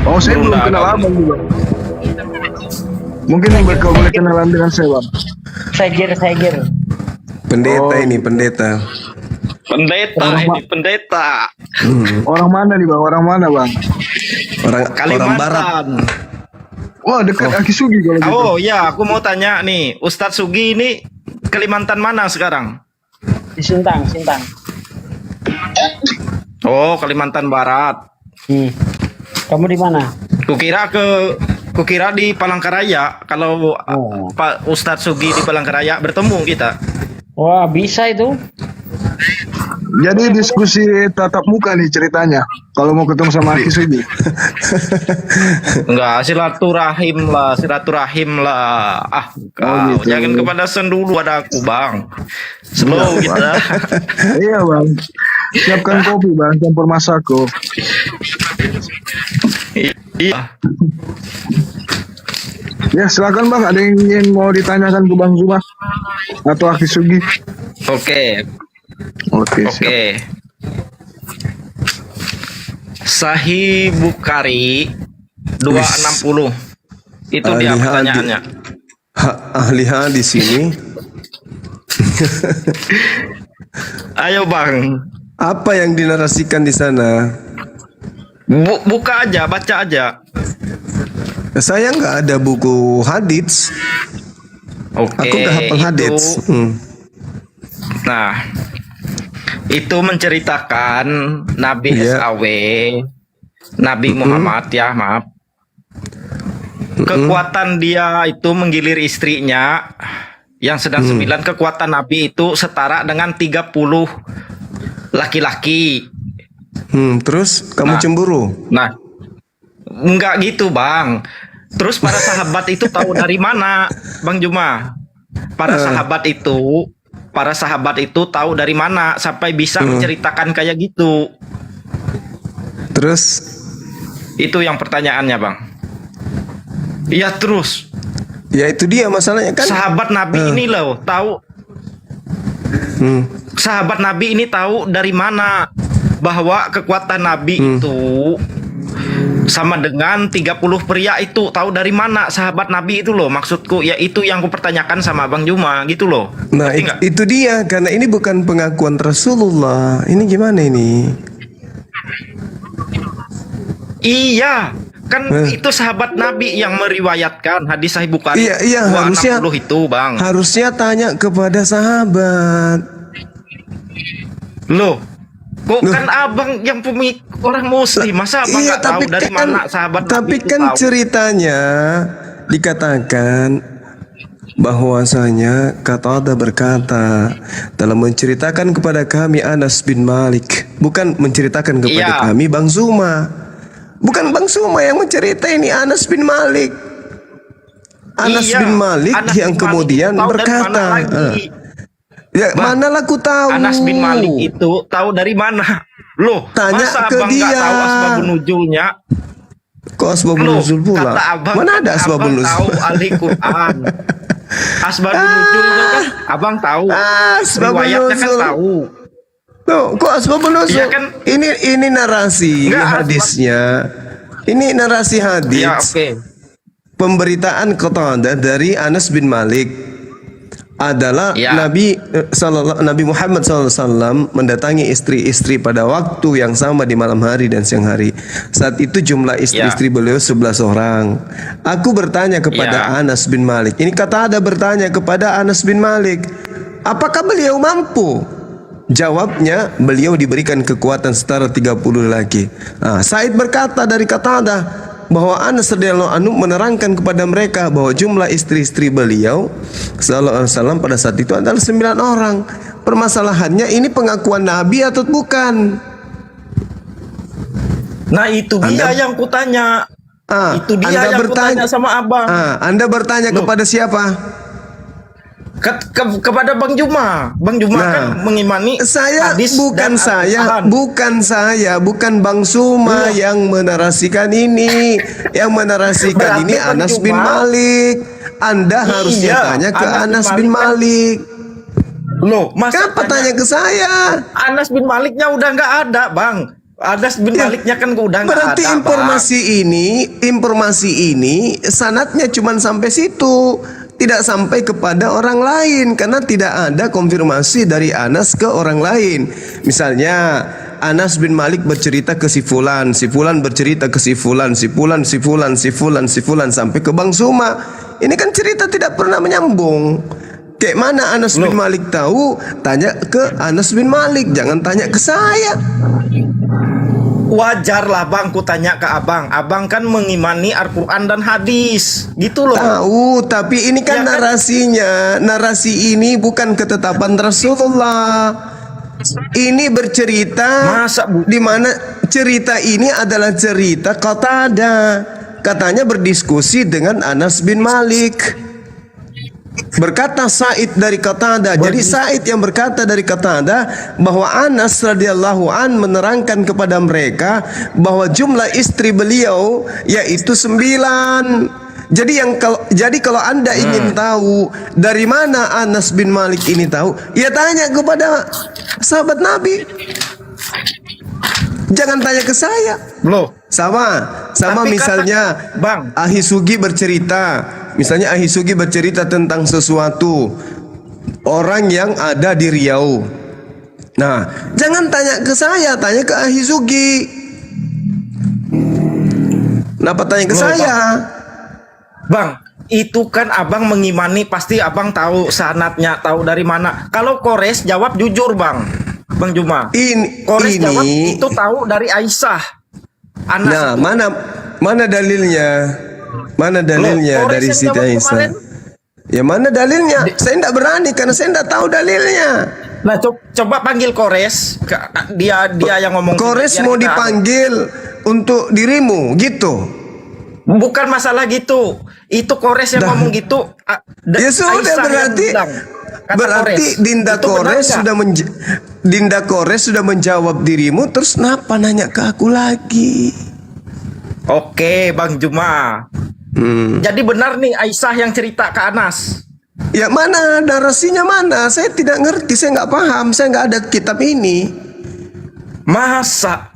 Oh, saya belum Berunda kenal agama. abang juga. Mungkin kau boleh kenalan dengan saya, Bang. Seger. Pendeta Oh. ini, pendeta. Pendeta ini pendeta. Orang mana nih, Bang? Orang mana, Bang? Orang barat. Kalimantan. Wah, dekat Aki Sugi kalau gitu. Oh ya, aku mau tanya nih, Ustadz Sugi ini Kalimantan mana sekarang? Di Sintang. Oh, Kalimantan Barat. Kamu di mana? Kukira di Palangkaraya. Kalau Oh. Pak Ustadz Sugi di Palangkaraya bertemu kita. Wah, bisa itu. Jadi diskusi tatap muka nih ceritanya. Kalau mau ketemu sama Aki Sugi. Enggak, silaturahim lah. Ah, kau gitu. jangan kepada sen dulu ada aku, Bang. Slow kita. Iya, Bang. Siapkan kopi, Bang. Campur masako. Iya. Ya, silakan, Bang. Ada yang ingin mau ditanyakan ke Bang Zuma atau Aki Sugi? Oke. Oke, siap. Oke. Sahih Bukhari 260. Itu dia Ahli pertanyaannya. Ahli hadis ini. Ayo, Bang. Apa yang dinarasikan di sana? Buka aja, baca aja. Saya nggak ada buku hadits. Oke. Aku nggak hafal hadits. Nah, itu menceritakan Nabi Iya. SAW, Nabi Muhammad ya, maaf. Kekuatan dia itu menggilir istrinya yang sedang 9, kekuatan Nabi itu setara dengan 30 laki-laki. Terus kamu Nah. cemburu? Nah, enggak gitu, Bang. Terus para sahabat itu tahu dari mana, Bang Juma? Para sahabat itu tahu dari mana sampai bisa menceritakan kayak gitu. Terus Itu yang pertanyaannya, Bang. Iya, terus ya itu dia masalahnya kan. sahabat Nabi ini loh tahu. Sahabat Nabi ini tahu dari mana bahwa kekuatan Nabi itu sama dengan 30 pria itu, tahu dari mana sahabat Nabi itu loh, maksudku ya itu yang aku pertanyakan sama Bang Juma gitu loh. Nah, Ngerti nggak? itu dia karena ini bukan pengakuan Rasulullah. Ini gimana ini? Iya, kan itu sahabat Nabi yang meriwayatkan hadis Sahih Bukhari. Iya, harusnya 260 itu, Bang. Harusnya tanya kepada sahabat. Loh, kok kan abang yang orang muslim, masa abang Iya, nggak tahu dari mana sahabat Nabi tapi itu kan tahu? ceritanya dikatakan bahwasanya Qatadah berkata dalam menceritakan kepada kami Anas bin Malik, bukan menceritakan kepada Iya. kami Bang Zuma. Bukan Bang Zuma yang mencerita ini, Anas bin Malik. Anas Iya, bin Malik Anas yang bin Malik kemudian itu tahu dari berkata, mana lagi? ya Bang, manalah ku tahu. Anas bin Malik itu tahu dari mana? Loh, Tanya masa ke abang nggak dia. tahu asbabun nuzulnya? Kok asbabun Loh, nuzul pula? kata abang, Mana ada kan asbabun abang nuzul? tahu ahli Quran. Asbabun nuzulnya kan abang tahu. Asbabun Riwayatnya kan nuzul. tahu. Tuh, kok asbabun nuzul? Iya kan? Ini narasi Enggak, hadisnya. Ini narasi hadis. Ya, oke. Pemberitaan Qatadah dari Anas bin Malik adalah Ya. Nabi Muhammad SAW mendatangi istri-istri pada waktu yang sama di malam hari dan siang hari. Saat itu jumlah istri-istri beliau 11 orang. Aku bertanya kepada Ya. Anas bin Malik. Ini Qatadah bertanya kepada Anas bin Malik, apakah beliau mampu? Jawabnya, beliau diberikan kekuatan setara 30 lelaki. Nah, Said berkata dari Qatadah bahwa Anas radhiyallahu anhu menerangkan kepada mereka bahwa jumlah istri-istri beliau sallallahu alaihi wasallam pada saat itu adalah 9 orang. Permasalahannya ini pengakuan Nabi atau bukan? Nah, itu dia Anda- yang kutanya. Itu dia Anda yang bertanya kutanya sama abang. Anda bertanya Loh. kepada siapa? Kepada Bang Juma. Bang Juma Nah, kan mengimani Saya hadis bukan dan saya, Al-Quran. bukan Bang Suma yang menarasikan ini. Yang menarasikan Berarti ini Bang Anas bin Juma- Malik. Anda harusnya Iya, tanya ke Anas Anas bin bin Malik. Loh, masa Kenapa tanya ke saya? Anas bin Maliknya udah nggak ada, Bang. Anas bin Ya, Maliknya kan udah nggak berarti ada, informasi ini sanadnya cuma sampai situ, tidak sampai kepada orang lain karena tidak ada konfirmasi dari Anas ke orang lain. Misalnya Anas bin Malik bercerita ke si fulan bercerita ke si fulan sampai ke Bang Suma. Ini kan cerita tidak pernah menyambung. Kayak mana Anas bin Malik tahu? Tanya ke Anas bin Malik, jangan tanya ke saya. Wajar lah bang, ku tanya ke abang. Abang kan mengimani Al-Quran dan hadis, gitu loh. Tahu, tapi ini kan Ya kan? narasinya. Narasi ini bukan ketetapan Rasulullah. Ini bercerita Masa, Bu? di mana cerita ini adalah cerita Qatada. Katanya berdiskusi dengan Anas bin Malik. Berkata Said dari Qatada. Jadi Said yang berkata dari Qatada bahwa Anas radhiyallahu an menerangkan kepada mereka bahwa jumlah istri beliau yaitu 9. Jadi kalau Anda ingin tahu dari mana Anas bin Malik ini tahu, ya tanya kepada sahabat Nabi. Jangan tanya ke saya. Loh, Sama Tapi misalnya Bang. Ahisugi bercerita. Misalnya Ahisugi bercerita tentang sesuatu orang yang ada di Riau. Nah, jangan tanya ke saya, tanya ke Ahisugi. Kenapa tanya ke Loh, saya? bang, itu kan abang mengimani, pasti abang tahu sanatnya, tahu dari mana. Kalau Kores jawab jujur bang Juma. Kores jawab itu tahu dari Aisyah. Anas Nah, itu. mana dalilnya? Mana dalilnya Kores dari yang Siti jawab Aisyah? kemarin. Ya mana dalilnya? Saya tidak berani karena saya tidak tahu dalilnya. Nah, coba panggil Kores. Dia yang ngomong. Kores biar mau kita- dipanggil untuk dirimu, gitu. Bukan masalah gitu. Itu Kores yang ngomong gitu. Ya sudah, Aisyah yang berarti bilang. Kata Kores. Dinda Itu benar Kores nggak? Dinda Kores sudah menjawab dirimu, terus kenapa nanya ke aku lagi? Oke, Bang Juma. Jadi benar nih Aisyah yang cerita ke Anas. Ya mana narasinya mana? Saya tidak ngerti, saya nggak paham, saya nggak ada kitab ini. Masa?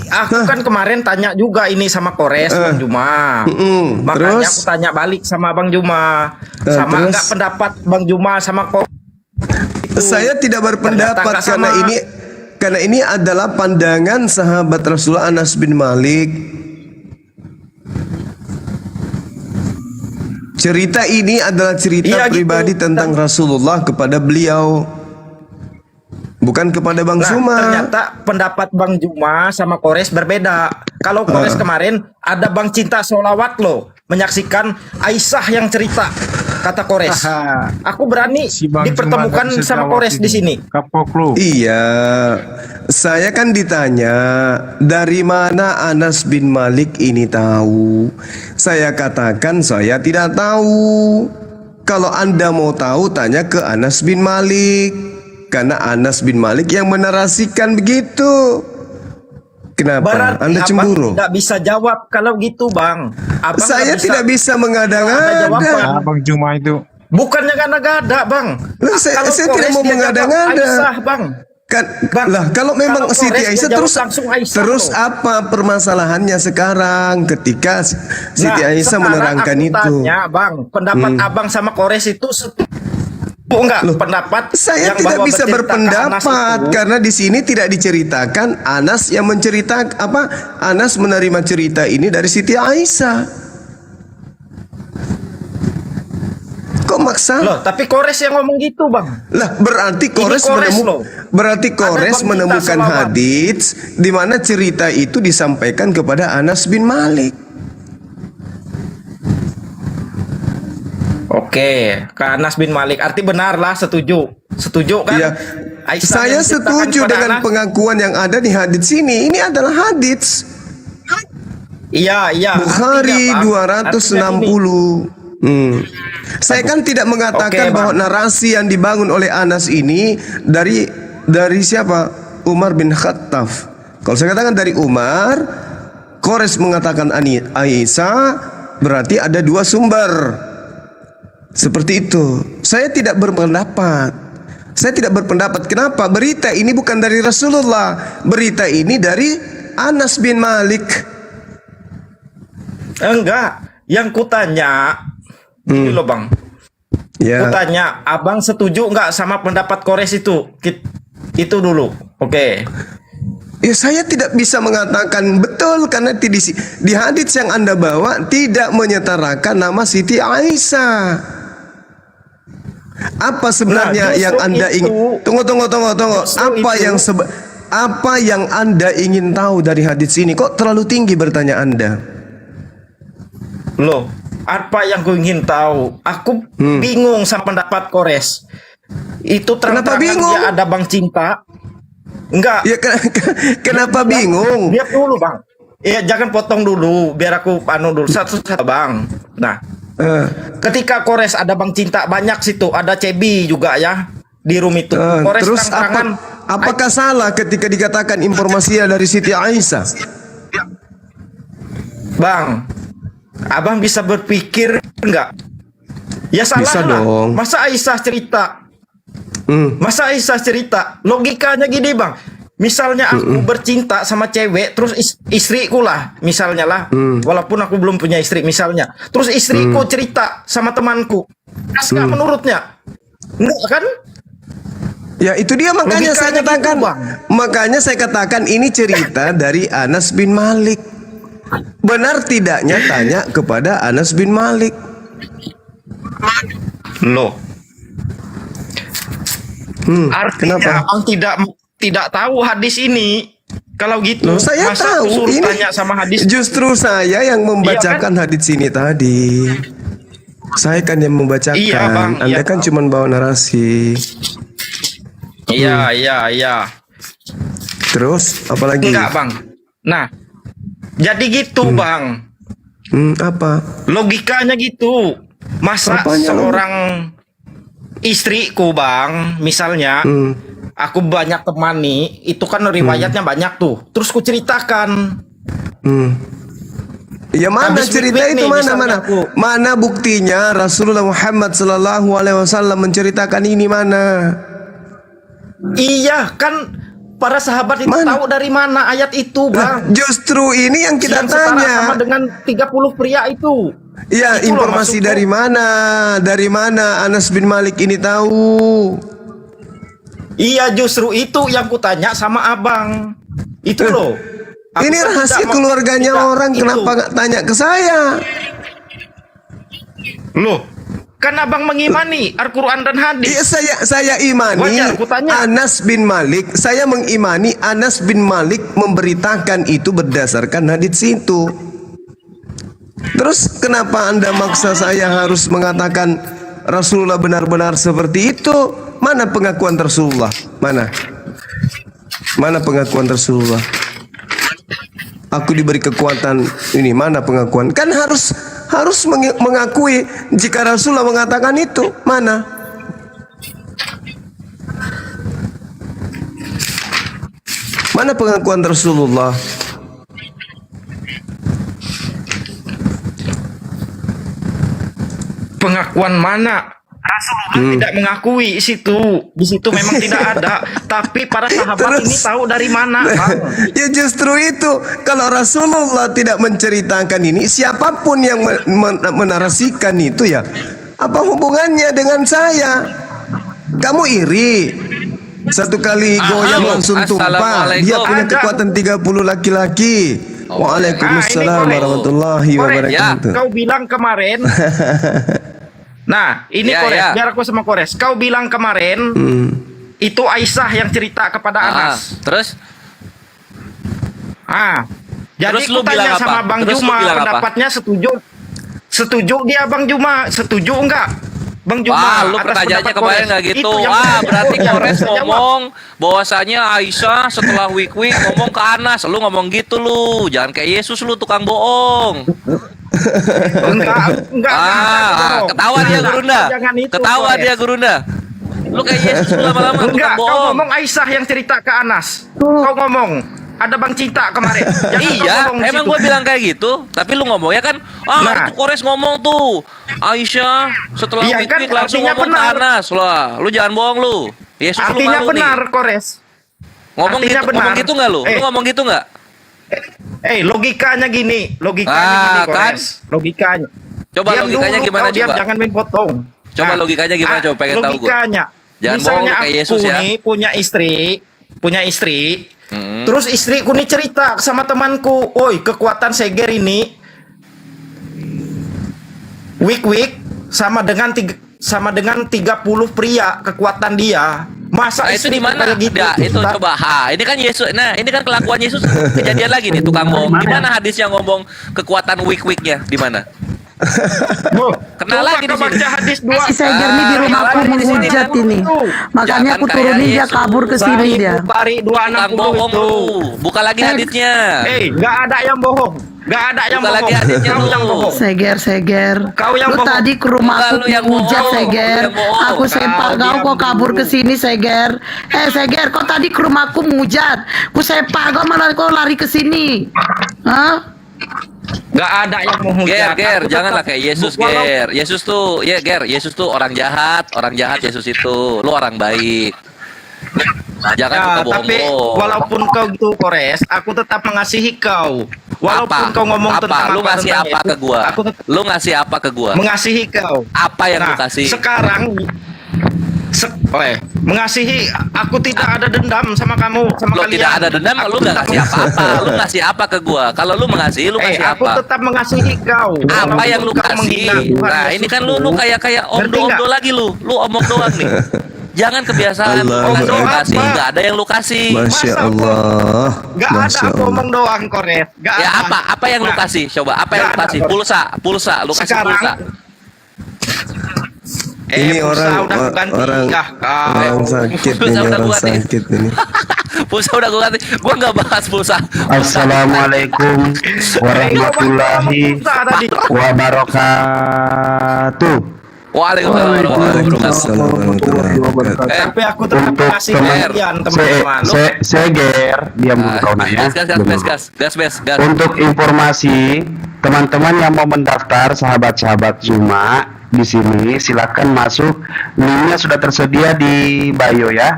Aku kan kemarin tanya juga ini sama Kores, Bang Juma. Makanya Terus? aku tanya balik sama Bang Juma. Sama Terus? enggak pendapat Bang Juma sama Kores? Saya tidak berpendapat Ternyata nggak karena sama. ini adalah pandangan sahabat Rasulullah Anas bin Malik. Cerita ini adalah cerita Iya, gitu. pribadi tentang Rasulullah kepada beliau, bukan kepada Bang Nah, Suma. ternyata pendapat Bang Juma sama Kores berbeda. Kalau Kores kemarin ada Bang Cinta Solawat loh, menyaksikan Aisyah yang cerita, kata Kores. Aku berani Si Bang dipertemukan Juma tak bisa sama jawab Kores di ini. sini. Kapok lu. Iya, saya kan ditanya dari mana Anas bin Malik ini tahu. Saya katakan saya tidak tahu. Kalau Anda mau tahu, tanya ke Anas bin Malik. Karena Anas bin Malik yang menarasikan begitu. Kenapa? Berarti Anda abang cemburu? tidak bisa jawab kalau gitu, Bang. Abang Saya nggak tidak bisa ada mengada-ngada. jawaban. Abang Juma itu. Bukannya gada-gada, Bang. Loh, saya Kalau tidak Kores mau dia jawab mengada-ngada. Aisyah, Bang. Bang, lah kalau memang kalau Siti Kores Aisyah dia terus jawab langsung Aisyah terus loh. apa permasalahannya sekarang ketika Siti Aisyah sekarang menerangkan aku itu? tanya, Bang, pendapat Abang sama Kores itu enggak pendapat Saya yang tidak bahwa bisa bercerita ke Anas berpendapat itu. karena di sini tidak diceritakan Anas yang menceritakan Anas menerima cerita ini dari Siti Aisyah. Kok maksa? Loh, tapi Kores yang ngomong gitu, Bang. Lah berarti Kores loh. Kores Bang menemukan Cinta Solawat. hadits di mana cerita itu disampaikan kepada Anas bin Malik. Oke, ke Anas bin Malik. Arti benar lah, setuju. Setuju kan? Iya. Aisyah Saya yang ceritakan setuju kepada dengan Anas. pengakuan yang ada di hadits ini. Ini adalah hadits Iya. Bukhari Artinya, Bang, 260. Saya kan tidak mengatakan Oke, bahwa Bang. narasi yang dibangun oleh Anas ini dari siapa? Umar bin Khattab. Kalau saya katakan dari Umar, Kores mengatakan Aisyah, berarti ada dua sumber. Seperti itu. Saya tidak berpendapat. Saya tidak berpendapat. Kenapa? Berita ini bukan dari Rasulullah. Berita ini dari Anas bin Malik. Enggak, yang kutanya ini loh Bang. Ya. Kutanya, Abang setuju nggak sama pendapat Kores itu? Itu dulu. Oke. Ya, saya tidak bisa mengatakan betul karena di hadits yang Anda bawa tidak menyetarakan nama Siti Aisyah. Apa sebenarnya Nah, yang justru Anda itu- ingin? Tunggu. Apa yang Anda ingin tahu dari hadits ini? Kok terlalu tinggi bertanya Anda? Loh, apa yang gue ingin tahu? Aku bingung sama pendapat Kores. Itu Kenapa terang-terangan bingung? dia ada Bang Cinta. Enggak. Ya kenapa bingung? Lihat dulu Bang. Ya jangan potong dulu, biar aku dulu satu-satu Bang. Nah, Eh, ketika Kores ada Bang Cinta banyak situ, ada Cebi juga ya di room itu. Kores terus terang-terangan. apakah salah ketika dikatakan informasinya dari Siti Aisyah? Bang, Abang bisa berpikir enggak? Ya salah Bisa lah. dong. Masa Aisyah cerita? Masa Aisyah cerita? Logikanya gini Bang. Misalnya aku bercinta sama cewek, terus istriku lah, misalnya lah, walaupun aku belum punya istri, misalnya, terus istriku cerita sama temanku, pas nggak menurutnya, enggak kan? Ya itu dia makanya saya Logikanya katakan, gitu, Bang. makanya saya katakan ini cerita dari Anas bin Malik. Benar tidaknya tanya kepada Anas bin Malik. Loh, artinya kenapa? Abang tidak tahu hadis ini. Kalau gitu, Loh, saya masa aku tahu suruh ini. tanya sama hadis? Justru saya yang membacakan hadits ini tadi. Saya kan yang membacakan. Iya, Bang, Anda iya, kan Bang. cuma bawa narasi. Iya. Terus apalagi? Enggak Bang. Nah, jadi gitu Bang. Apa? Logikanya gitu. Masa Apanya, seorang istriku Bang, misalnya, aku banyak teman nih, itu kan riwayatnya banyak tuh. Terus ku ceritakan. Ya mana Habis cerita week-week itu nih, misalnya mana? aku. Mana buktinya Rasulullah Muhammad sallallahu alaihi wasallam menceritakan ini mana? Iya, kan para sahabat itu Mana? tahu dari mana ayat itu, Nah, Bang. justru ini yang kita Yang setara tanya. sama dengan 30 pria itu. Ya, Itu loh informasi maksudku. dari mana? Dari mana Anas bin Malik ini tahu? Iya, justru itu yang kutanya sama Abang. Itu loh. Aku Ini kan rahasia tidak mau- keluarganya tidak, orang, itu. kenapa nggak tanya ke saya? Loh, kan Abang mengimani Al-Quran dan hadis. Iya, saya imani Wajar, aku tanya. Anas bin Malik. Saya mengimani Anas bin Malik memberitakan itu berdasarkan hadits itu. Terus kenapa Anda maksa saya harus mengatakan Rasulullah benar-benar seperti itu? Mana pengakuan Rasulullah? Mana? Mana pengakuan Rasulullah? Aku diberi kekuatan ini, mana pengakuan? Kan harus mengakui jika Rasulullah mengatakan itu. Mana? Mana pengakuan Rasulullah? Pengakuan mana? Rasulullah tidak mengakui di situ memang tidak ada. Tapi para sahabat Terus? ini tahu dari mana, Bang? Ya justru itu, kalau Rasulullah tidak menceritakan ini, siapapun yang menarasikan itu ya, apa hubungannya dengan saya? Kamu iri. Satu kali goyang langsung tumpah. Dia punya Ada. kekuatan 30 laki-laki. Waalaikumsalam Nah, ini warahmatullahi Kores, wabarakatuh. kau bilang kemarin. Nah, ini Ya, Kores, ya. biar aku sama Kores. Kau bilang kemarin itu Aisyah yang cerita kepada Anas. Terus Jadi Terus lu aku bilang tanya apa? sama Bang Terus lu Juma bilang apa? pendapatnya setuju. Setuju dia Bang Juma, setuju enggak? Bang Juma. wah, lu atas pertanyaannya pendapat kemarin Kores. nggak gitu. Itu yang Berarti yang Kores saya jawab. ngomong bahwasanya Aisyah setelah week ngomong ke Anas. Lu ngomong gitu lu. Jangan kayak Yesus lu tukang bohong. Enggak. Ketawa dia Gurunda. Jangan itu, Ketawa Kores. dia Gurunda. Lu kayak Yesus lu lama-lama Enggak, tukang kau bohong. ngomong Aisyah yang cerita ke Anas. Kau ngomong ada Bang Cinta kemarin. Jangan kau Iya, ngomong di emang situ. gue bilang kayak gitu. Tapi lu ngomongnya kan, Nah. itu Kores ngomong tuh Aisyah setelah Iya, week kan langsung artinya ngomong ke benar. Anas. Lah, lu jangan bohong lu. Yesus lu Artinya malu benar, nih. Kores. Ngomong artinya gitu, ngomong benar. gitu nggak lu? Lu Eh. ngomong gitu nggak? Logikanya gini, gini, Kan? Kores. Logikanya. Coba Diam logikanya dulu, gimana kau diam, coba? jangan main potong. Coba logikanya gimana, coba, pengen tahu gua. Logikanya. Jangan Misalnya bohong lu kayak Yesus aku ya. nih punya istri. Mm-mm. Terus istriku nih cerita sama temanku, "Oi, kekuatan Seger ini week sama dengan 30 pria kekuatan dia." Masa Nah itu di istri mana? kayak gitu? Nah, itu Ustaz? coba. Ini kan Yesus. Nah, ini kan kelakuan Yesus. Kejadian lagi nih tukang bohong. Di mana hadis yang ngomong kekuatan week-weeknya? Di mana? Boh, Kenal coba lagi di kau sini. baca hadis dua. Si Seger nih di rumahku lagi di sini menghujat kan. ini. Makanya Jangan aku kayak turunin dia Yesus. kabur ke sini dia. Bukari Tukang 260 bohong itu. lu. Buka lagi hadisnya. Nggak ada yang bohong. Nggak ada yang Buka bohong. lagi hadisnya Kau lu. yang bohong. Seger. Kau yang Lu bohong. tadi ke rumahku Bukan lu yang menghujat bohong, Seger. lu yang bohong. Aku sepak Kau kau diam kok kabur dulu. ke sini Seger. Seger, kau tadi ke rumahku menghujat. Ku sepak kau malah kau lari ke sini. Hah? Nggak ada yang menghujat. Ger, Aku janganlah tetap- kayak Yesus, Walau- Ger. Yesus tuh orang jahat Yesus itu. Lu orang baik. Jangan suka Ya, tapi bohong. walaupun kau gitu, Kores, aku tetap mengasihi kau. Walaupun kau ngomong tentang Lu ngasih tentang apa itu, ke gua? aku tetap Lu ngasih apa ke gua? mengasihi kau. Apa yang lu Nah, kasih? sekarang mengasihi, aku tidak ada dendam sama kamu, sama Lu kalian. tidak ada dendam, Aku lu nggak tetap ngasih apa-apa. Lu ngasih apa ke gua? Kalau lu mengasihi, lu kasih aku apa? tetap mengasihi kau. Apa Walaupun yang lu kau kasih? menghina Tuhan Nah, ini kan lu Yesusku. kayak Ngerti omdo-omdo nggak? lagi lu. Lu omong doang nih. Jangan kebiasaan lu Allah kasih, Akbar. kasih, nggak ada yang lu kasih. Masya Masa Allah. Gak ada Masya aku Allah. ngomong doang, Kores. Gak Ya ada. apa yang lu Nah, kasih? Coba apa yang lu nggak ada, kasih? Kores. Pulsa, lu kasih Sekarang pulsa. Ini pulsa orang udah aku ganti. orang Kau. sakit Pulsa ini, udah orang gua ganti. sakit ini. Pulsa udah gua ganti. Gua nggak bahas pulsa. Assalamualaikum warahmatullahi Tadi. wabarakatuh. Waalaikumsalam warahmatullahi wabarakatuh. Waalaikumsalam warahmatullahi wabarakatuh. Tapi aku tetap Untuk kasih teman kalian, teman-teman. Seger, diam dulu kau nanya. Gas. Untuk informasi teman-teman yang mau mendaftar, sahabat-sahabat Zuma di sini, silakan masuk. Linknya sudah tersedia di bio ya.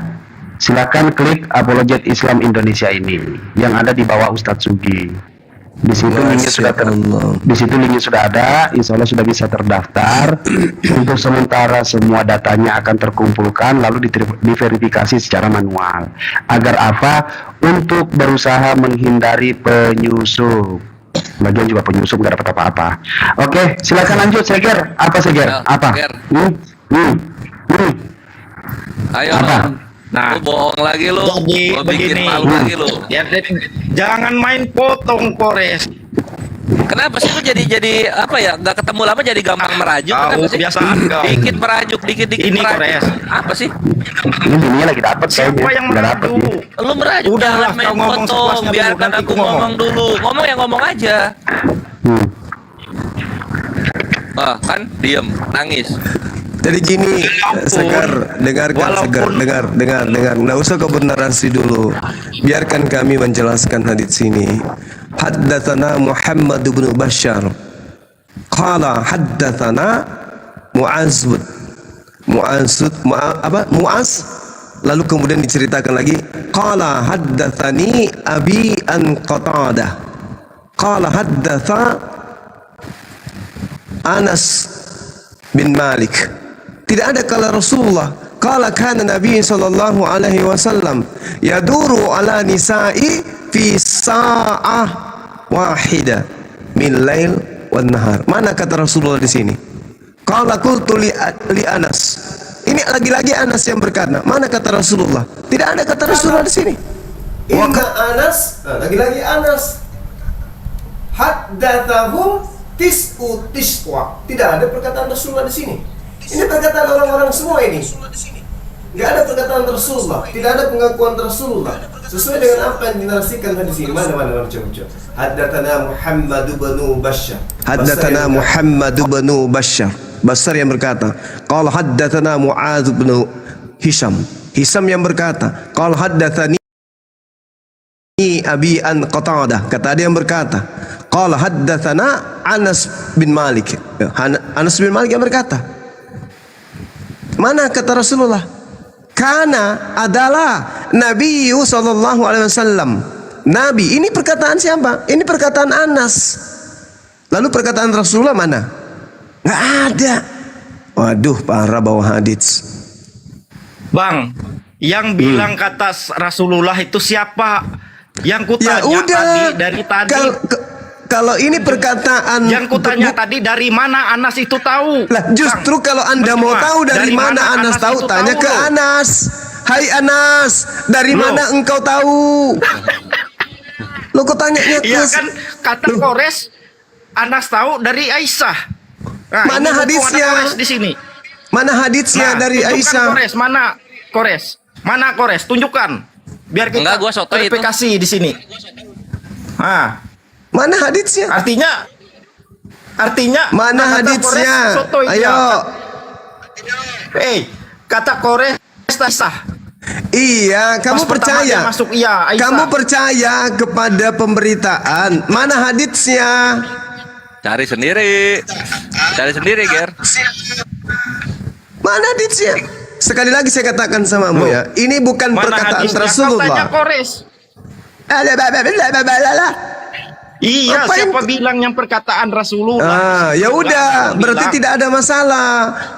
Silakan klik Apologet Islam Indonesia ini yang ada di bawah Ustadz Sugi. Di situ linknya sudah Allah. di situ linknya sudah ada, insya Allah sudah bisa terdaftar. Untuk sementara semua datanya akan terkumpulkan lalu diverifikasi secara manual. Agar apa? Untuk berusaha menghindari penyusup. Lagian juga penyusup nggak dapat apa-apa. Oke, silakan lanjut Seger. Apa Seger? Ya, Apa? Seger. Ayo. Apa? Nah, Lu bohong lagi lu. jadi Lu bikin begini. malu lagi lu. Ya, jangan main potong, Kores. Kenapa sih lu jadi apa ya? Nggak ketemu lama jadi gampang merajuk. Kau Kenapa sih? kebiasaan kau. Dikit merajuk, dikit Ini, merajuk. Kores. Apa sih? Ini dunia lagi dapat Siapa kayaknya. yang Nggak dapet meraju? dia. Lu merajuk. Udahlah, jangan main kau ngomong potong. sepuasnya dulu, Biarkan nanti aku aku ngomong. ngomong dulu. Ngomong yang ngomong aja. Hmm. Kan diem, nangis. Jadi gini, Walaupun- Sekar, dengarkan Sekar, walaupun- dengar. Nggak usah kau bernarasi dulu. Biarkan kami menjelaskan hadits ini. Haddatsana Muhammad bin Bashar. Qala haddatsana Mu'az. Mu'az. Lalu kemudian diceritakan lagi. Qala haddatsani Abi an Qatadah. Qala haddatsa Anas bin Malik. Tidak ada kala Rasulullah qala kana Nabi sallallahu alaihi wasallam yaduru ala nisa'i fi sa'ah wahida min lail wan nahar. Mana kata Rasulullah di sini? Qala qultu li Anas. Ini lagi-lagi Anas yang berkata. Mana kata Rasulullah? Tidak ada kata Rasulullah di sini. Inna Anas, lagi-lagi Anas. Haddatsahum tis'u tiswa. Tidak ada perkataan Rasulullah di sini. Ini perkataan orang-orang semua ini. Tidak ada perkataan Rasulullah. Tidak ada pengakuan Rasulullah. Sesuai dengan apa yang dinarasikan di sini. Mana coba. Haddatsana Muhammad bin Bashar. Haddatsana Muhammad bin Bashar. Bashar yang berkata, qala haddatsana Mu'adz bin Hisham. Hisham yang berkata, qala haddatsani Abi an Qatadah. Kata dia yang berkata, qala haddatsana Anas bin Malik. Anas bin Malik yang berkata. Mana kata Rasulullah? Kana adalah Nabi sallallahu alaihi wasallam. Nabi, ini perkataan siapa? Ini perkataan Anas. Lalu perkataan Rasulullah mana? Nggak ada. Waduh, para bawa hadits. Bang, yang bilang kata Rasulullah itu siapa? Yang Ya kutanya udah. tadi dari tadi. Kalau ini perkataan Yang kutanya tadi dari mana Anas itu tahu? lah, justru kalau Anda mau Percuma. tahu dari mana Anas tahu, itu tanya tahu ke loh? Anas. Hai Anas, dari Loh. mana engkau tahu? Lo kok tanyanya ke Iya kan kata Kores Anas tahu dari Aisyah. Nah, Mana ini mumpung hadisnya? ada Kores di sini. Mana haditsnya Nah, dari tunjukkan Aisyah? Kores, mana Kores? Mana Kores? Tunjukkan. Biar kita Enggak, gua sotoy itu. verifikasi di sini. Nah, Mana haditsnya? artinya Mana kata haditsnya? Kores, sotoy dia. Ayo. Kata Kores Aisyah. Iya, kamu Pas pertama dia percaya? masuk, iya, Aisyah. Kamu percaya kepada pemberitaan? Mana haditsnya? Cari sendiri. Cari sendiri, Ger. Mana haditsnya? Sekali lagi saya katakan samamu ya, ini bukan Mana perkataan hadisnya? Kau tanya Rasulullah. Kores. Iya, Ngapain? siapa bilang yang perkataan Rasulullah? Ya udah, Yang berarti bilang. tidak ada masalah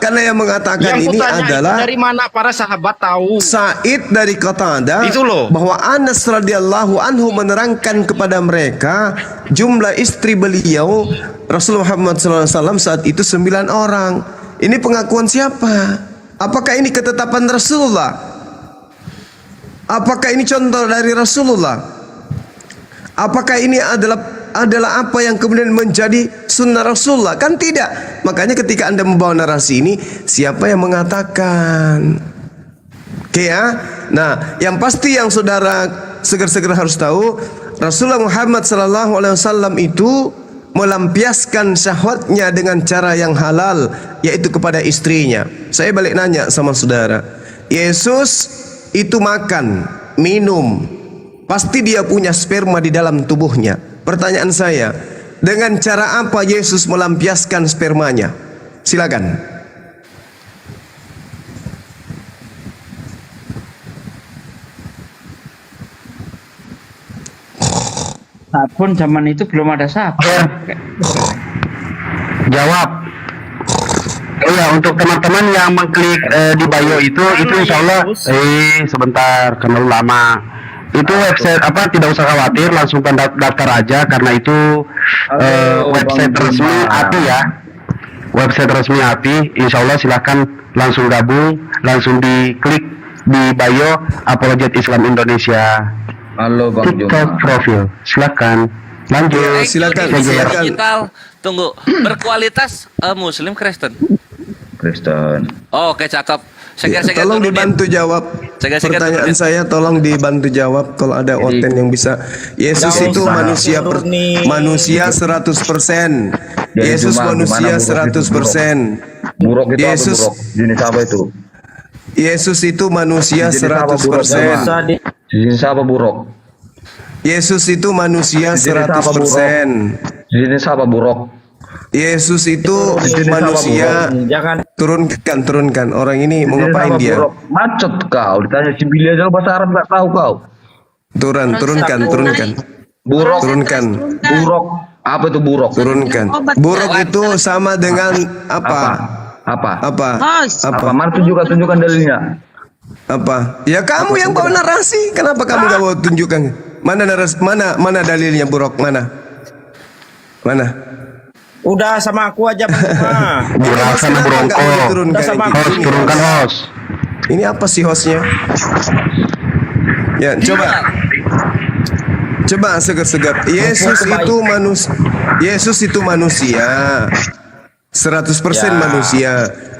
karena yang mengatakan Yang ini kutanya adalah itu dari mana para sahabat tahu? Sa'id dari Qatadah Itu loh. bahwa Anas radhiyallahu anhu menerangkan kepada mereka jumlah istri beliau Rasulullah Muhammad SAW saat itu 9 orang. Ini pengakuan siapa? Apakah ini ketetapan Rasulullah? Apakah ini contoh dari Rasulullah? Apakah ini adalah apa yang kemudian menjadi sunnah Rasulullah? Kan tidak. Makanya ketika Anda membawa narasi ini, siapa yang mengatakan? Oke ya. Nah, yang pasti yang saudara seger-seger harus tahu, Rasulullah Muhammad SAW itu melampiaskan syahwatnya dengan cara yang halal, yaitu kepada istrinya. Saya balik nanya sama saudara, Yesus itu makan, minum, pasti dia punya sperma di dalam tubuhnya. Pertanyaan saya, dengan cara apa Yesus melampiaskan spermanya? Silakan. Sabun zaman itu belum ada sabun. Jawab. Iya, untuk teman-teman yang mengklik di bio itu insya Allah sebentar karena lama. Itu website apa, tidak usah khawatir, langsung daftar aja karena itu website resmi API ya. Website resmi API, insya Allah silahkan langsung gabung, langsung diklik di bio Apologet Islam Indonesia. Halo Bang TikTok profil, silakan lanjut. Silakan, Indonesia silakan. Digital. Tunggu, berkualitas Muslim Kristen. Kristen. Oh, oke, cakep. Ya, Seger-seger tolong turunin. dibantu jawab Seger-seger pertanyaan turunin. saya, tolong dibantu jawab kalau ada oten yang bisa. Yesus Nggak itu usah. manusia manusia 100%. Jadi Yesus cuma manusia gimana 100%. Buruk itu Yesus- apa buruk? Jenis apa itu? Yesus itu manusia Jenis apa buruk? 100%. Jenis apa buruk? Yesus itu manusia Jenis apa buruk? 100%. Jenis apa buruk? Yesus itu Jenis apa manusia. Jangan Turunkan. Orang ini mau Jenis ngapain apa dia? buruk? Macet kau. Ditanya Cibili aja bahasa Arab nggak tahu kau. Turunkan. Buruk. Turunkan. Buruk. Apa itu buruk? Turunkan. Buruk itu sama dengan apa? Apa? Apa? Host. Apa? Mana tunjukkan dalilnya? Apa? Ya kamu yang bawa narasi. Kenapa kamu gak mau tunjukkan? Mana narasi? Mana dalilnya buruk? Mana? udah sama aku aja Bang. Dirasa Kenapa Bronco. nggak mau diturunkan Udah sama ini? Host, turunkan host. Ini apa sih hostnya? Ya coba segar-segar. Yesus itu manusia. 100% Ya. manusia.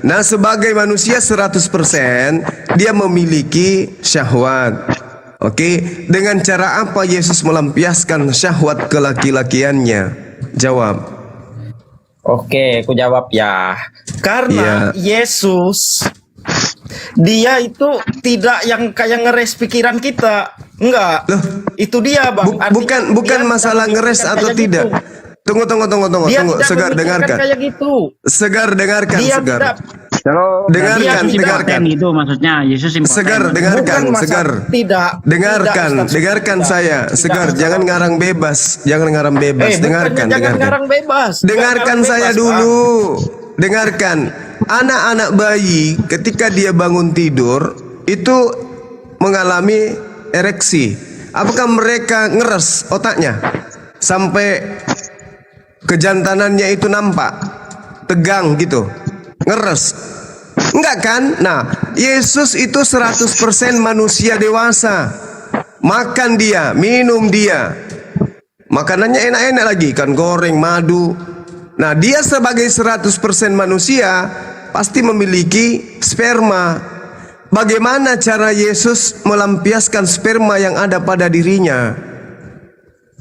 Nah, sebagai manusia 100%, dia memiliki syahwat. Oke, dengan cara apa Yesus melampiaskan syahwat kelaki-lakiannya? Jawab. Oke, aku jawab ya. Karena Yesus dia itu tidak yang kayak ngeres pikiran kita. Enggak. Loh, itu dia, Bang. Artinya bukan dia masalah tidak ngeres memikirkan atau kayak tidak. gitu. Tunggu. Dia tidak Segar memikirkan dengarkan. kayak gitu. Segar dengarkan, Dia Segar. tidak Kalau Dengarkan, Yesus dengarkan. impoten gitu maksudnya. Yesus impoten. Segar, dengarkan, Bukan segar. Tidak. Dengarkan, Tidak, Ustaz. dengarkan Tidak. saya, segar. Ustaz. Jangan ngarang bebas, jangan ngarang bebas. bukannya Dengarkan, jangan dengarkan. ngarang bebas. Dengarkan Jangan saya bebas, dulu. Dengarkan. Anak-anak bayi ketika dia bangun tidur itu mengalami ereksi. Apakah mereka ngeres otaknya sampai kejantanannya itu nampak tegang gitu, ngeres? Enggak kan? Nah, Yesus itu 100% manusia dewasa. Makan dia, minum dia. Makanannya enak-enak lagi, ikan goreng, madu. Nah, dia sebagai 100% manusia pasti memiliki sperma. Bagaimana cara Yesus melampiaskan sperma yang ada pada dirinya?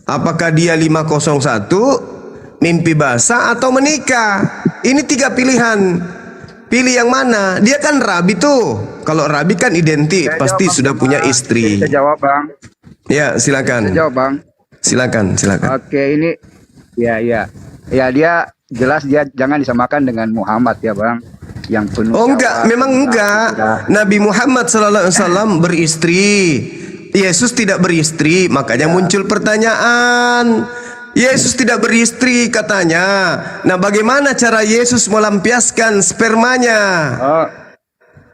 Apakah dia 501, mimpi basah, atau menikah? Ini 3 pilihan. Pilih yang mana? Dia kan rabi tuh. Kalau rabi kan identik, pasti sudah punya istri. Saya jawab bang. Ya, silakan. Saya jawab bang. Silakan. Oke, ini ya dia jelas dia jangan disamakan dengan Muhammad ya bang, yang penuh. Oh enggak, memang enggak. Nabi Muhammad SAW beristri. Yesus tidak beristri, makanya muncul pertanyaan. Yesus tidak beristri katanya. Nah, bagaimana cara Yesus melampiaskan spermanya? Oh,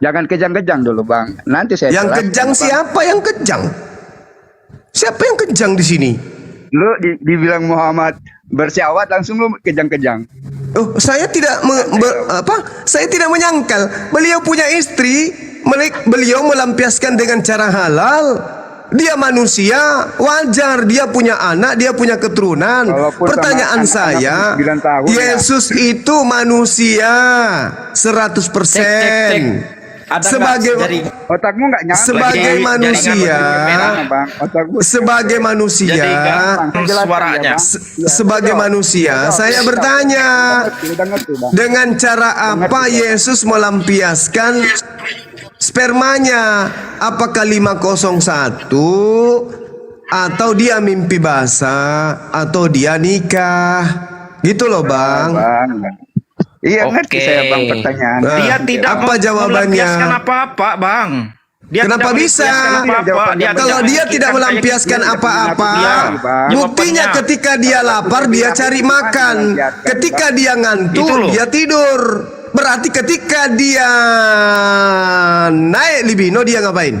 jangan kejang-kejang dulu bang. Nanti saya. Yang jelaskan, kejang Bang. siapa yang kejang? Siapa yang kejang di sini? Lu dibilang Muhammad bersyahwat langsung lu kejang-kejang. Oh, saya tidak saya tidak menyangkal. Beliau punya istri, beliau melampiaskan dengan cara halal. Dia manusia, wajar dia punya anak, dia punya keturunan. Walaupun Pertanyaan sama anak-anak saya, 9 tahun, Yesus itu manusia 100%. Ada Sebagai nggak dari Otakmu nggak nyampe. sebagai Lagi manusia, Bang. Otakmu. sebagai manusia, jadi Bang, saya jelaskan suaranya. ya, Bang. sebagai manusia, saya bertanya, Udah ngerti, Bang. dengan cara apa Yesus melampiaskan spermanya? Apakah 501 atau dia mimpi basah atau dia nikah? Gitu loh, Bang. Bang. Iya ngerti Oke. saya bang pertanyaan. Nah, Dia tidak apa jawabannya? melampiaskan apa-apa, Bang. Dia Kenapa tidak bisa? melampiaskan apa-apa. Dia Kalau tidak dia tidak memikirkan melampiaskan kayak gitu. apa-apa, Dia buktinya jawabannya. ketika dia lapar dia cari makan, ketika dia ngantuk Itu loh. dia tidur. Berarti ketika dia naik libido dia ngapain?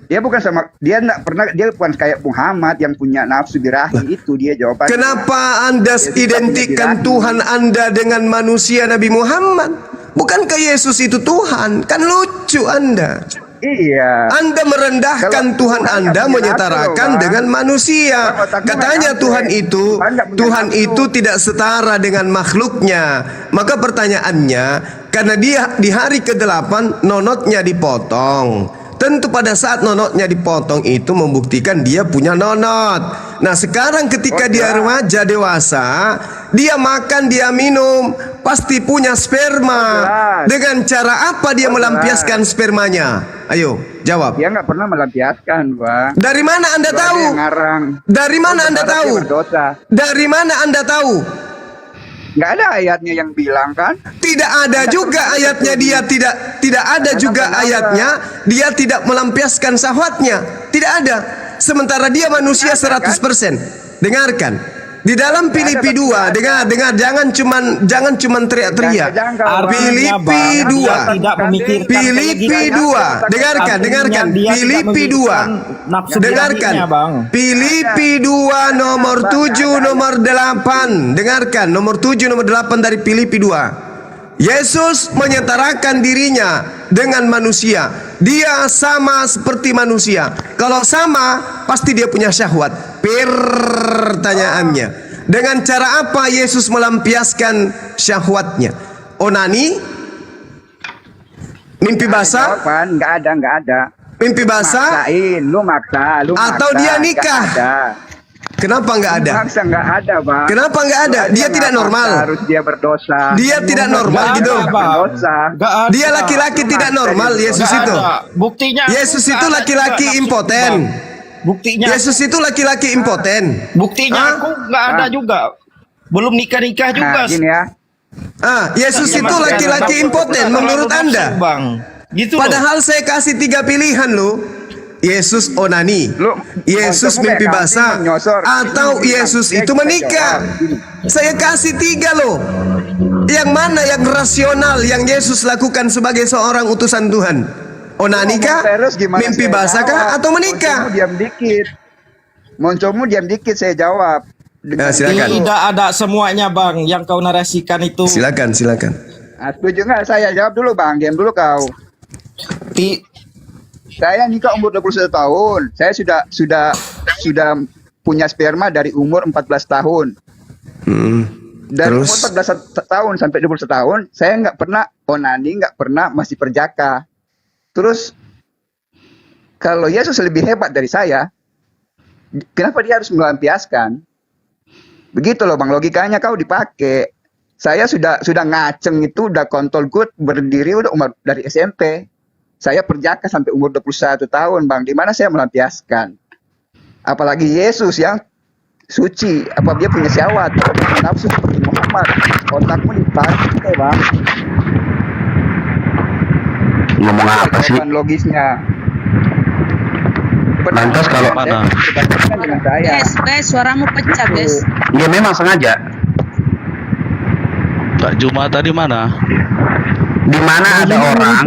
Dia bukan sama, dia nggak pernah, dia bukan kayak Muhammad yang punya nafsu birahi itu dia jawabannya. Kenapa Anda identikkan Tuhan Anda dengan manusia Nabi Muhammad? Bukankah Yesus itu Tuhan? Kan lucu Anda. Iya. Anda merendahkan Kalau Tuhan Tuhan Anda nggak punya menyetarakan nafsu, Bang. dengan manusia. Bang, otakmu Katanya nggak Tuhan nyampe. itu Tuhan nggak punya Tuhan nafsu. itu tidak setara dengan makhluknya. Maka pertanyaannya, karena dia di hari ke-8 nonotnya dipotong. Tentu pada saat nonotnya dipotong itu membuktikan dia punya nonot. Nah, sekarang ketika dia remaja dewasa, dia makan, dia minum, pasti punya sperma. Dengan cara apa dia melampiaskan spermanya? Ayo, jawab. Dia nggak pernah melampiaskan, bang. Dari mana Anda Dia tahu? ngarang. Dari mana Anda Berharap tahu? dia berdosa. Dari mana Anda tahu? Nggak ada ayatnya yang bilang kan? Tidak ada juga ayatnya, dia tidak ada juga ayatnya dia tidak melampiaskan syahwatnya. Tidak ada. Sementara dia manusia 100%. Dengarkan. Di dalam Filipi 2, dengar, jangan cuman teriak-teriak. Filipi 2. Filipi 2. Dengarkan. Filipi 2. Dengarkan. Filipi 2 nomor 7 nomor 8. Dengarkan nomor 7 nomor 8 dari Filipi 2. Yesus menyetarakan dirinya dengan manusia. Dia sama seperti manusia. Kalau sama, pasti dia punya syahwat. Pertanyaannya, dengan cara apa Yesus melampiaskan syahwatnya? Onani? Mimpi basah? Jawaban nggak ada. Mimpi basah? Lu maksa. Atau dia nikah? Nggak ada. Kenapa nggak ada? Maksa nggak ada, bang. Kenapa nggak ada? Dia tidak normal. Harus dia berdosa. Dia tidak normal gitu. Berdosa. Dia laki-laki tidak normal, Yesus itu. Buktinya Yesus itu laki-laki impoten. Buktinya Yesus itu laki-laki impoten. buktinya Hah? aku nggak ada juga. Belum nikah juga. Nah, gini ya. Yesus Ya, itu Bang, laki-laki jangan impoten terlalu menurut nafsu, Anda. Bang. Gitu loh. Padahal saya kasih 3 pilihan loh. Yesus onani, Lu, Yesus ngomongnya mimpi kayak basah, kambing menyosor. atau Ini Yesus dia itu bisa menikah. jawab. Saya kasih 3 loh. Yang mana yang rasional yang Yesus lakukan sebagai seorang utusan Tuhan? Onani kah? Terus gimana Mimpi saya basah kah? jawab? Atau menikah? Moncomu diam dikit. Moncomu diam dikit saya jawab. Nah, silakan. Tidak ada semuanya, Bang, yang kau narasikan itu. Silakan. Setuju nggak? Saya jawab dulu Bang, diam dulu kau. Ti- Saya nikah umur 21 tahun. Saya sudah punya sperma dari umur 14 tahun. Dari umur Terus? 14 tahun sampai 21 tahun, saya nggak pernah onani, nggak pernah masih perjaka. Terus kalau Yesus lebih hebat dari saya, kenapa dia harus melampiaskan? Begitu loh Bang, logikanya kau dipakai. Saya sudah ngaceng itu, udah kontol good, berdiri udah umur dari SMP. Saya perjaka sampai umur 21 tahun, Bang. Di mana saya melampiaskan? Apalagi Yesus yang suci, apa dia punya syahwat, punya nafsu seperti Muhammad. Otakmu dipakai, Bang. Ngomong apa sih? Jawaban logisnya. Lantas kalau Saya berbandingkan dengan saya. Bes, suaramu pecah, Bes. Ya memang sengaja. Kak Juma tadi mana? Di mana ada orang,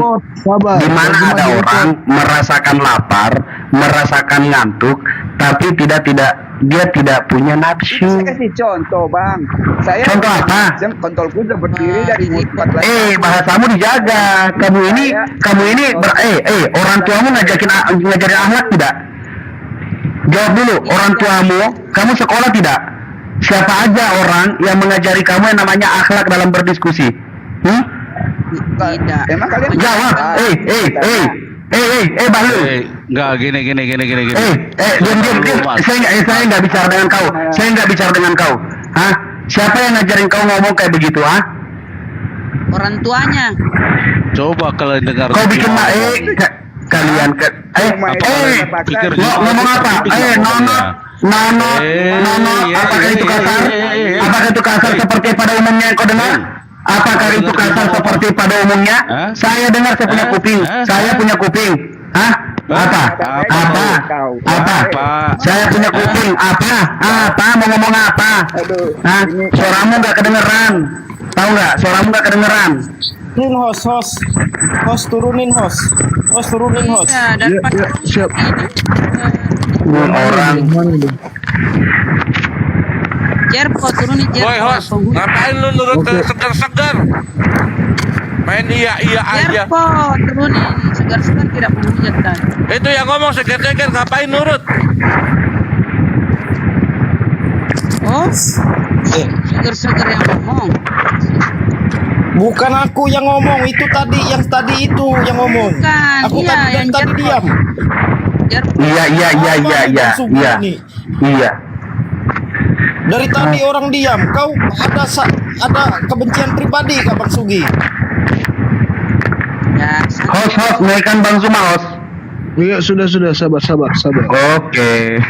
di mana ada orang merasakan lapar, merasakan ngantuk, tapi dia tidak punya Itu nafsu. saya kasih contoh, Bang. Saya Contoh apa? kontolku udah berdiri dari umur 14 tahun. Bahasamu dijaga. Kamu ini orang tuamu ngajarin akhlak tidak? Jawab dulu, orang tuamu, kamu sekolah tidak? Siapa aja orang yang mengajari kamu yang namanya akhlak dalam berdiskusi? Tidak. Emang kalian Jawab. Bahlul. Enggak gini. Diam. Saya nggak bicara dengan kau. Saya nggak bicara dengan kau. Hah? Siapa yang ngajarin kau ngomong kayak begitu, ah? Orang tuanya. Coba kalian dengar. Kau bikin kalian ngomong apa? Nono, apakah itu kasar? Apakah itu kasar seperti pada umumnya yang kau dengar? Apakah itu kasar seperti pada umumnya? Saya dengar, saya punya kuping. Saya punya kuping. Hah? Apa? Saya punya kuping. Apa? Mau ngomong apa? Hah? Suaramu nggak kedengeran. Tahu nggak? Suaramu nggak kedengeran. Turunin host. Bisa daripada siap. Orang Jerpo turunin Jerpo. Woi host, ngapain lu nurut segar-segar? Main iya aja. Jerpo turunin segar-segar tidak menghujat kan. Itu yang ngomong segar-segar ngapain nurut? Oh, segar-segar yang ngomong. Bukan aku yang ngomong, itu tadi yang ngomong. Bukan, Aku iya, tadi yang tadi Jerpo. diam. Jerpo. Iya. Dari tadi orang diam. Kau ada kebencian pribadi ke Bang Sugi? Ya, Host, naikkan Bang Zuma, host. Iya, sudah, sabar. Oke.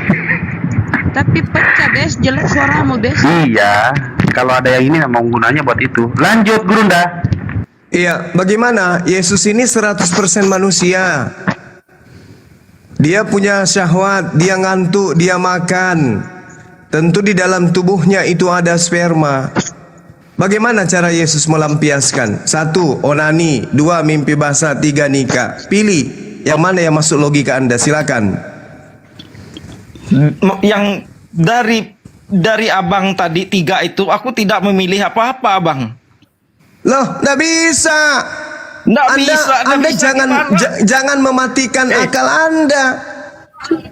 tapi pecah, Bes. Jelek suaramu, Bes. Iya. Kalau ada yang ini memang gunanya buat itu. Lanjut, Gurunda. Iya, bagaimana? Yesus ini 100% manusia. Dia punya syahwat, dia ngantuk, dia makan. Tentu di dalam tubuhnya itu ada sperma. Bagaimana cara Yesus melampiaskan? 1. Onani. 2. Mimpi basah. 3. Nikah. Pilih. Yang mana yang masuk logika Anda? Silakan. Yang dari abang tadi 3 itu aku tidak memilih apa-apa, abang. Loh, nggak bisa. Anda jangan mematikan akal Anda.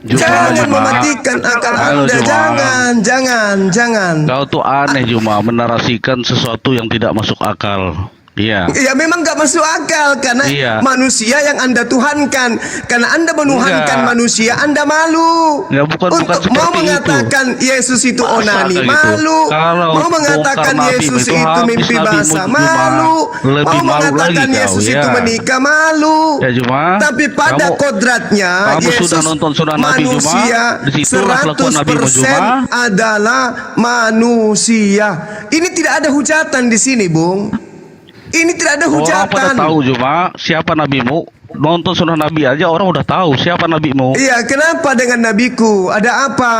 Jangan mematikan akal Anda. Jangan. Kau tuh aneh Juma, menarasikan sesuatu yang tidak masuk akal. Iya. Ya memang nggak masuk akal karena manusia yang Anda tuhankan. Karena Anda menuhankan manusia, Anda malu. Ya, bukan Mau mengatakan Yesus itu onani, malu. Mau mengatakan Yesus itu mimpi basah, malu. Mau mengatakan Yesus itu menikah, malu. Ya Juma. Tapi pada kodratnya Yesus manusia 100% adalah manusia. Ini tidak ada hujatan di sini, Bung. Ini tidak ada Orang pada hujatan. tahu cuma siapa nabimu. Nonton sunnah Nabi aja orang udah tahu siapa nabimu. Iya, kenapa dengan nabiku? Ada apa?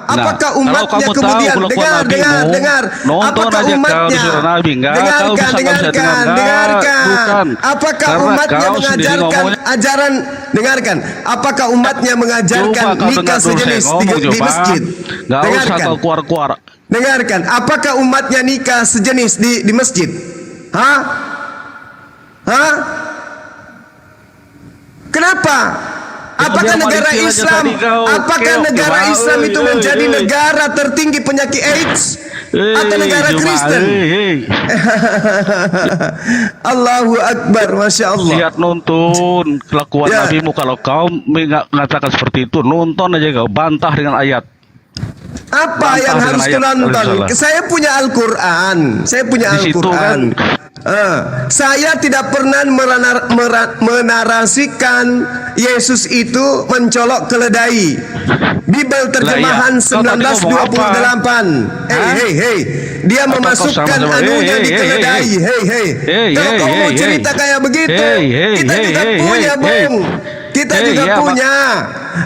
Apakah kalau umatnya kamu tahu kemudian kelakuan nabimu, dengar? nonton Apakah aja kau di umatnya? surah Nabi. Enggak, kau bisa nggak bisa dengar. Dengarkan. Bukan. Apakah Karena umatnya kau sendiri mengajarkan ngomongnya- ajaran? Dengarkan. Apakah umatnya mengajarkan Coba kau nikah dengar dulu saya sejenis ngomong di coba. masjid? Nggak usah Dengarkan. kau keluar-keluar. Dengarkan, apakah umatnya nikah sejenis di masjid? Hah? Hah? Kenapa? Apakah biar negara Malaysia aja Islam? tadi kau Apakah keok, negara Juma. Islam itu Oi, menjadi oi. negara tertinggi penyakit AIDS atau negara Juma, Kristen? Allahu Akbar, Masya Allah. Lihat nonton kelakuan Ya. nabimu. Kalau kau mengatakan seperti itu, nonton aja kau, bantah dengan ayat. Apa Bantah yang dengan harus ayat, kunonton? Alhamdulillah. Saya punya Al-Quran. Saya punya Di situ Al-Quran. kan. Saya tidak pernah menarasikan Yesus itu mencolok keledai. Bibel terjemahan Lah, iya. Kau tadi ngomong 1928. Hah? Hei. Dia Apa kau memasukkan sama-sama? anunya di Hey, keledai. Hei. Kalau kau mau cerita kayak begitu, kita juga punya, Bung. Kita juga iya, punya.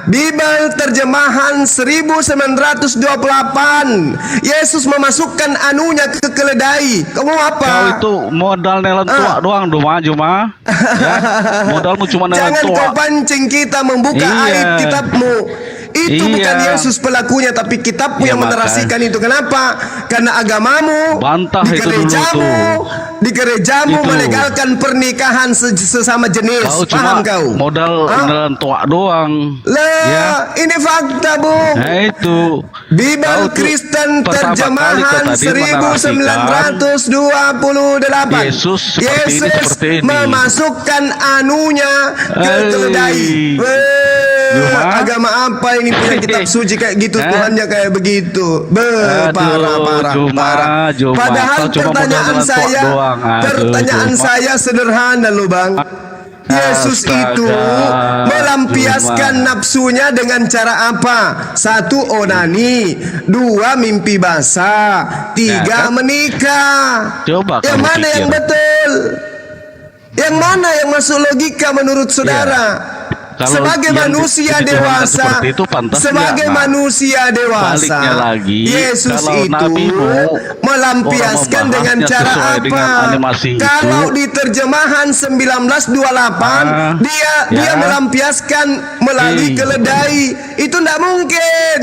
Bibel terjemahan 1928. Yesus memasukkan anunya ke keledai. Kamu apa? Kau itu modal nelan tua doang Juma. Ya. Modalmu cuma nelan Jangan tua. kau pancing kita membuka Iya. aib kitabmu. Itu Iya. bukan Yesus pelakunya, tapi kitabmu Iya, yang menarasikan itu. Kenapa? Karena agamamu, Bantah di itu dulu gerejamu Itu. melegalkan pernikahan sesama jenis. Kau Paham cuma kau? modal Hah? nelan tua doang. Lah, Ya. ini fakta, Bung. Nah itu. Bibel Kau tuh Kristen pertama kali kau terjemahan tadi 1928. Yesus seperti ini. Memasukkan anunya ke Hei. keledai. Juma. Agama apa ini punya kitab suci kayak gitu, Hah? Tuhannya kayak begitu. Parah. Juma. Padahal Kau cuma pertanyaan modal tua saya, doang. pertanyaan Juma. saya sederhana loh, Bang. Yesus Astaga, itu melampiaskan Juma. nafsunya dengan cara apa? 1. Onani, 2. Mimpi basah, 3. Ya, kan? menikah. Coba Yang kamu mana pikir. yang betul? Yang mana yang masuk logika menurut saudara? Kalau Sebagai yang manusia dituhankan dewasa, seperti itu pantas sebagai nggak? Nah, manusia dewasa, baliknya lagi, Yesus kalau itu nabimu, melampiaskan orang dengan membahasnya cara sesuai apa? dengan animasi itu. Kalau di terjemahan 1928, dia ya. melampiaskan melalui keledai, itu tidak mungkin.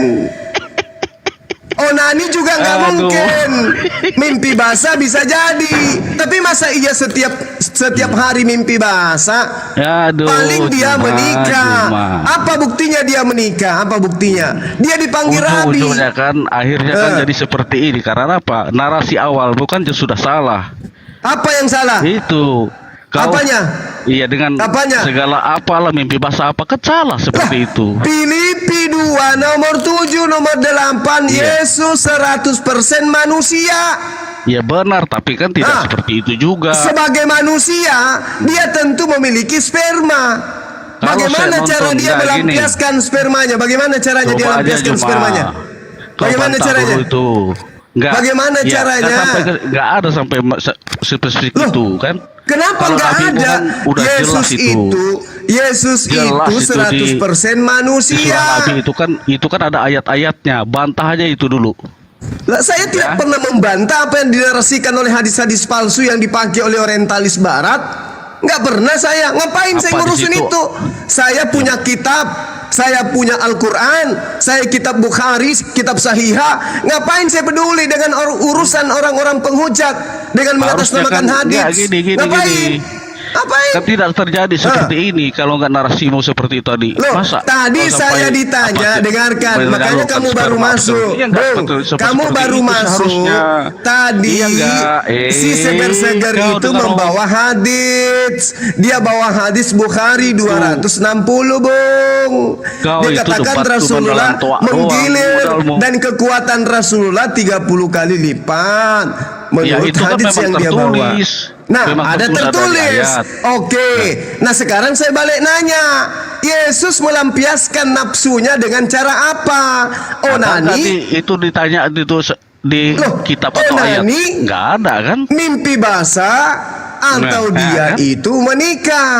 Onani juga nggak Aduh. mungkin. Mimpi basah bisa jadi, tapi masa iya setiap hari mimpi basah? Aduh, Paling dia Juma, menikah. Juma. Apa buktinya dia menikah? Apa buktinya? Dia dipanggil rabi. Ujung-ujungnya kan akhirnya kan jadi seperti ini karena apa? Narasi awal bukan sudah salah. Apa yang salah? Itu. Apanya? Iya dengan Apanya? segala apalah mimpi basah apa kan salah seperti itu. Filipi 2 nomor 7 nomor 8 Iya. Yesus 100% manusia. Ya benar, tapi kan tidak seperti itu juga. Sebagai manusia, dia tentu memiliki sperma. Kalau Bagaimana saya cara nonton, dia nggak melampiaskan spermanya? Bagaimana caranya dia Coba aja melampiaskan Juma. spermanya? Kau Bagaimana bantah caranya? dulu itu. Nggak, Bagaimana ya, caranya? Nggak ada sampai spesifik Loh, itu kan? Kenapa Kalau nggak nabimu ada? kan udah jelas Yesus Jelas itu itu 100% Di manusia. surah Nabi itu kan ada ayat-ayatnya. Bantah aja itu dulu. Lah, saya tidak Ya. pernah membantah apa yang dinarasikan oleh hadis-hadis palsu yang dipakai oleh orientalis barat. Nggak pernah saya. Ngapain Apa saya di ngurusin situ? itu? Saya punya kitab. Saya punya Al-Quran. Saya kitab Bukhari, kitab Sahihah. Ngapain saya peduli dengan urusan orang-orang penghujat dengan mengatasnamakan hadis? Nggak, gini. Ngapain? Ngapain? Kan tidak terjadi seperti ini kalau nggak narasimu seperti tadi. Loh, Masa? tadi kau saya sampai ditanya, apa, dengarkan, makanya menyalurkan kamu baru sperma masuk. Iya, nggak, Bung, betul, kamu seperti baru itu masuk. seharusnya. Tadi Iya, nggak? si seger-seger Kau itu dengar membawa hadis. Dia bawa hadis Bukhari 260, Bung. Kau Dia itu katakan debat Rasulullah cuma dalam toa menggilir doang, modalmu. dan kekuatan Rasulullah 30 kali lipat. Ya, Menurut itu kan hadis memang yang dia bawa. tertulis. Nah, Memang ada tertulis ada di tertulis. ayat. Oke. Nah, sekarang saya balik nanya. Yesus melampiaskan nafsunya dengan cara apa? Apa tadi Onani, itu ditanya itu di Loh, kitab atau ayat? onani? Nggak ada kan? mimpi basah, atau Nah, dia kan? itu menikah.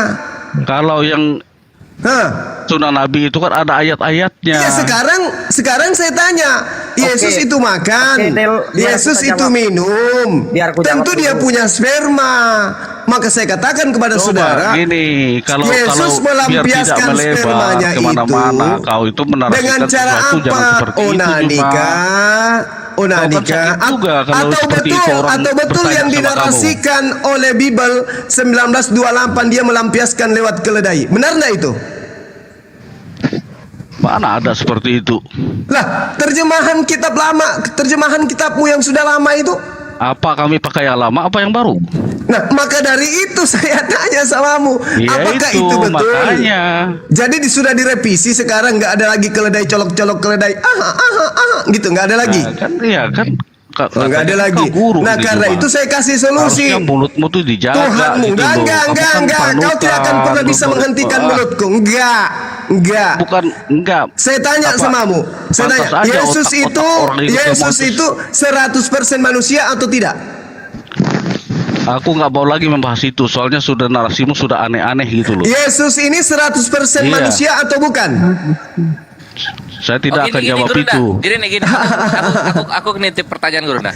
Kalau yang Hah? sunnah Nabi itu kan ada ayat-ayatnya. Ya sekarang saya tanya, Yesus Oke. itu makan, Oke, Del, biar Yesus aku itu jawab. minum, Biar aku tentu jawab dia dulu. punya sperma. Maka saya katakan kepada Coba saudara, gini, kalau Yesus biar tidak melampiaskan melebar spermanya kemana-mana, itu kau itu menarasikan dengan cara sesuatu jangan apa? seperti itu, Onanika, onanika, sakit juga kalau atau seperti betul, itu orang atau betul bertanya yang sama dinarasikan oleh Bible 1928 dia melampiaskan lewat keledai. Benar nggak itu? Mana ada seperti itu? Lah, terjemahan kitab lama, terjemahan kitabmu yang sudah lama itu. Apa kami pakai yang lama, apa yang baru? Nah, maka dari itu saya tanya samamu, Ya apakah itu betul? makanya. Jadi sudah direvisi sekarang nggak ada lagi keledai colok-colok keledai, gitu nggak ada lagi. Nah, kan iya kan. Oh, nggak ada Katanya lagi. kau guru Nah, ini karena cuma. itu saya kasih solusi. Harusnya mulutmu tuh dijaga. Tuhanmu, gitu loh. enggak. Kamu kan Kau tidak akan pernah bisa panutan, menghentikan ah, mulutku. Enggak. Bukan enggak. Saya tanya Apa? samamu. Saya Pantas tanya, aja Yesus otak-otak itu orang itu Yesus emosi. itu 100% manusia atau tidak? Aku nggak mau lagi membahas itu, soalnya sudah narasimu sudah aneh-aneh gitu loh. Yesus ini 100% Iya. manusia atau bukan? Saya tidak akan jawab Gurunda. itu. Gini, aku nitip pertanyaan Gurunda.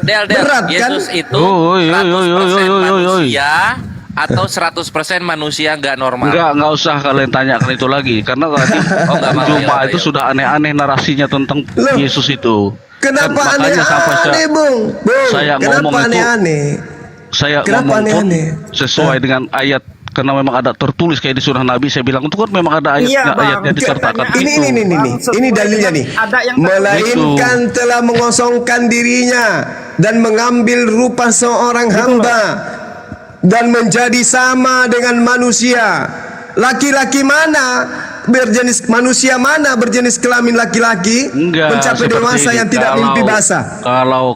Del, berat, kan? Yesus itu Oi, 100% oi. manusia atau 100% manusia nggak normal? Nggak usah kalian tanyakan itu lagi, karena tadi nggak mau, Juma ya, itu ya. sudah aneh-aneh narasinya tentang Loh, Yesus itu. Kenapa Kan makanya sampai aneh-aneh, Bung? saya Kenapa ngomong itu, aneh-aneh? saya Kenapa ngomong pun aneh-aneh? sesuai dengan ayat, karena memang ada tertulis kayak di surah Nabi. Saya bilang itu kan memang ada ayatnya, Iya, Bang. ayatnya disertakan Ini- itu. Ini dalilnya nih. Ada yang Melainkan telah mengosongkan dirinya dan mengambil rupa seorang hamba dan menjadi sama dengan manusia. Laki-laki mana berjenis manusia mana berjenis kelamin laki-laki Enggak, mencapai seperti dewasa ini. yang tidak mimpi basah. Kalau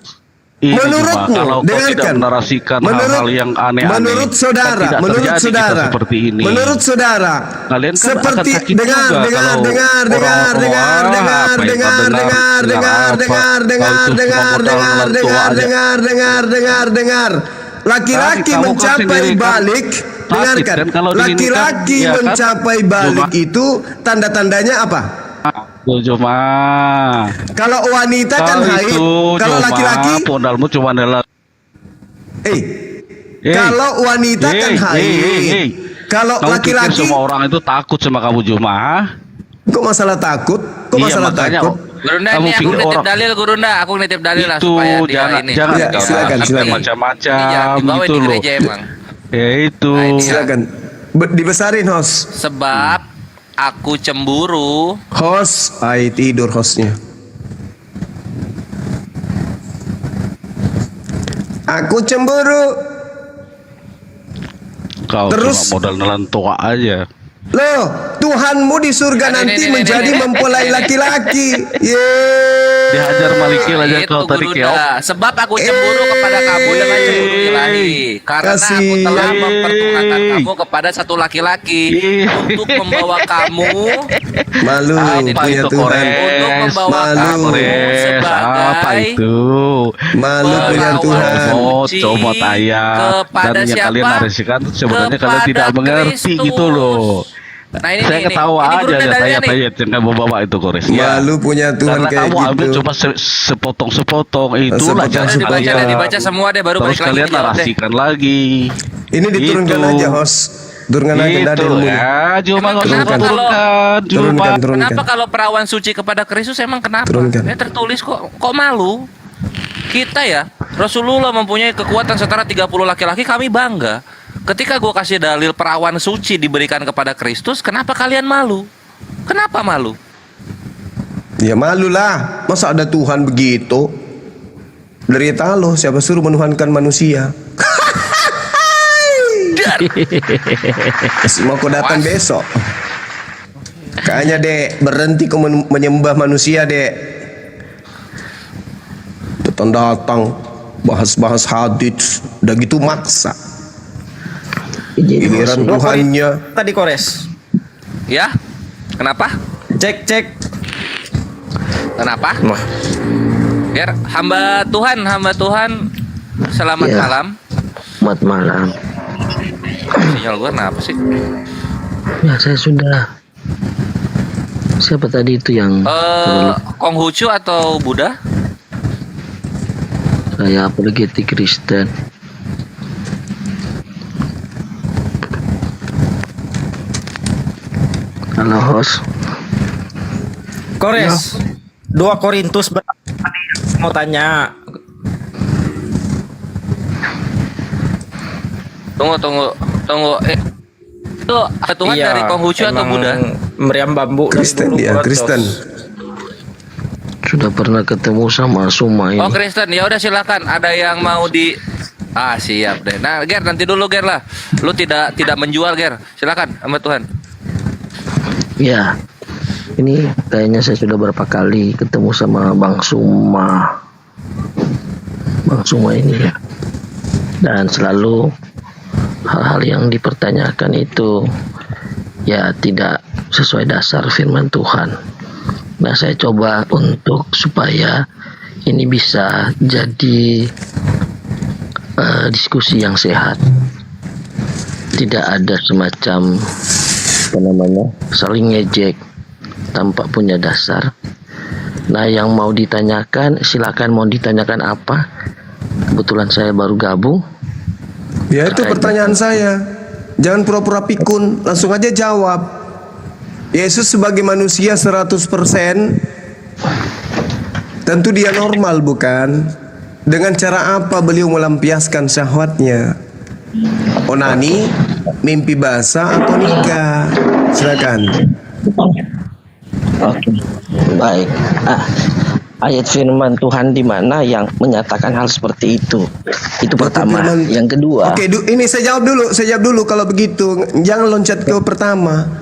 ini Menurutmu, Juma, kalau kau tidak dengarkan. menarasikan hal-hal yang aneh-aneh, menurut saudara, tidak menurut terjadi saudara, kita seperti ini. menurut saudara, Kalian kan seperti akan sakit dengar, juga dengar, kalau dengar, dengar, orang-orang, dengar, apa dengar, yang dengar, kau dengar, dengar, apa, dengar, kau dengar, itu cuma dengar, modal dengar, dengan dengar, tua aja. dengar, dengar. Laki-laki Kamu kan mencapai sendiri kan balik, sakit dengarkan. kan kalau diginikan, Laki-laki ya kan? mencapai balik Cuma- itu tanda-tandanya apa? Juma. Kalau wanita kan Kau haid, itu kalau Juma, laki-laki, modalmu cuma adalah kalau wanita kan haid, kalau Kamu pikir laki-laki, semua orang itu takut sama kamu Juma? kok masalah takut? Kok Iya, masalah makanya takut? Gurunda, kamu ini aku pikir nitip orang dalil Gurunda, aku nitip dalil lah itu supaya dia jangan ini. jangan Ya, kau silakan, nakal silakan. macam-macam Ini jangan dibawa gitu di loh. gereja emang. Ya itu. Nah, ini Silakan. Dibesarin host. Sebab aku cemburu. Host, tidur hostnya. Aku cemburu. Kau Terus- cuma modal nelan tua aja. Loh, Tuhanmu di surga Ini, nanti ini, menjadi ini. mempelai laki-laki. Yeay. Dihajar malikil aja Itu kau tadi Gurunda. keok. Sebab aku cemburu kepada kamu dengan cemburu ilahi. Karena aku telah Kasihan. mempertuhankan kamu kepada satu laki-laki untuk membawa kamu Malu ini punya itu Tuhan. Kores? untuk membawa Malu. kamu Kores, sebagai apa itu? Malu punya Melawan Tuhan. suci Comot ayat kepada dan yang siapa? kalian narasikan itu sebenarnya kalian tidak Kepada mengerti Kristus. gitu loh. Nah ini Saya nih, ketawa ini aja Gurunda lihat dalilnya nih. ayat-ayat yang kamu bawa itu Kores. Ya. Malu punya Tuhan Karena kayak kamu ambil gitu. cuma sepotong-sepotong itulah Sepotong, jangan Dibaca sekalian. deh, dibaca semua deh baru Terus balik lagi kalian dijawab deh. narasikan lagi. Ini diturunkan Itu. aja host. Turunkan aja Itu ada ilmunya. ya, cuma Emang nggak usah kenapa kalau- turunkan, cuma Turunkan. Kenapa kalau perawan suci kepada Kristus emang kenapa? Turunkan. Ya tertulis kok malu. Kita ya, Rasulullah mempunyai kekuatan setara 30 laki-laki, kami bangga. Ketika gue kasih dalil perawan suci diberikan kepada Kristus, kenapa kalian malu? Kenapa malu? Ya malulah. Masa ada Tuhan begitu? Derita lo, siapa suruh menuhankan manusia? Mau kau datang besok? Kayaknya dek berhenti kau menyembah manusia dek. Datang bahas-bahas hadits, udah gitu maksa. Giliran Tuhannya. Tadi Kores. Ya? Kenapa? Cek. Kenapa? Biar hamba Tuhan, selamat Iya. malam. Selamat malam. Sinyal gua kenapa sih? Ya saya sudah. Siapa tadi itu yang Konghucu atau Buddha? saya apologetik Kristen? Halo host. Kores. 2 Korintus mau tanya. Tunggu. Itu Tuhan dari Konghucu atau Buddha? Meriam bambu. Kristen dia, Kristen. Sudah pernah ketemu sama Suma ini. Oh Kristen, ya udah silakan. Ada yang mau di siap deh. Nah, Ger, nanti dulu Ger lah. Lu tidak menjual Ger. Silakan sama Tuhan. Ya. Ini kayaknya saya sudah berapa kali ketemu sama Bang Suma. Bang Suma ini ya. Dan selalu hal-hal yang dipertanyakan itu ya tidak sesuai dasar firman Tuhan. Nah, saya coba untuk supaya ini bisa jadi diskusi yang sehat. Tidak ada semacam saling ngejek tanpa punya dasar. Nah, yang mau ditanyakan silakan, mau ditanyakan apa? Kebetulan saya baru gabung. Ya itu pertanyaan saya. Jangan pura-pura pikun, langsung aja jawab. Yesus sebagai manusia 100%, tentu dia normal bukan? Dengan cara apa beliau melampiaskan syahwatnya? Onani, mimpi basah atau nikah? Silakan. Oke, baik. Ayat firman Tuhan di mana yang menyatakan hal seperti itu? Itu pertama. Yang kedua. Oke, ini saya jawab dulu kalau begitu. Jangan loncat ke pertama.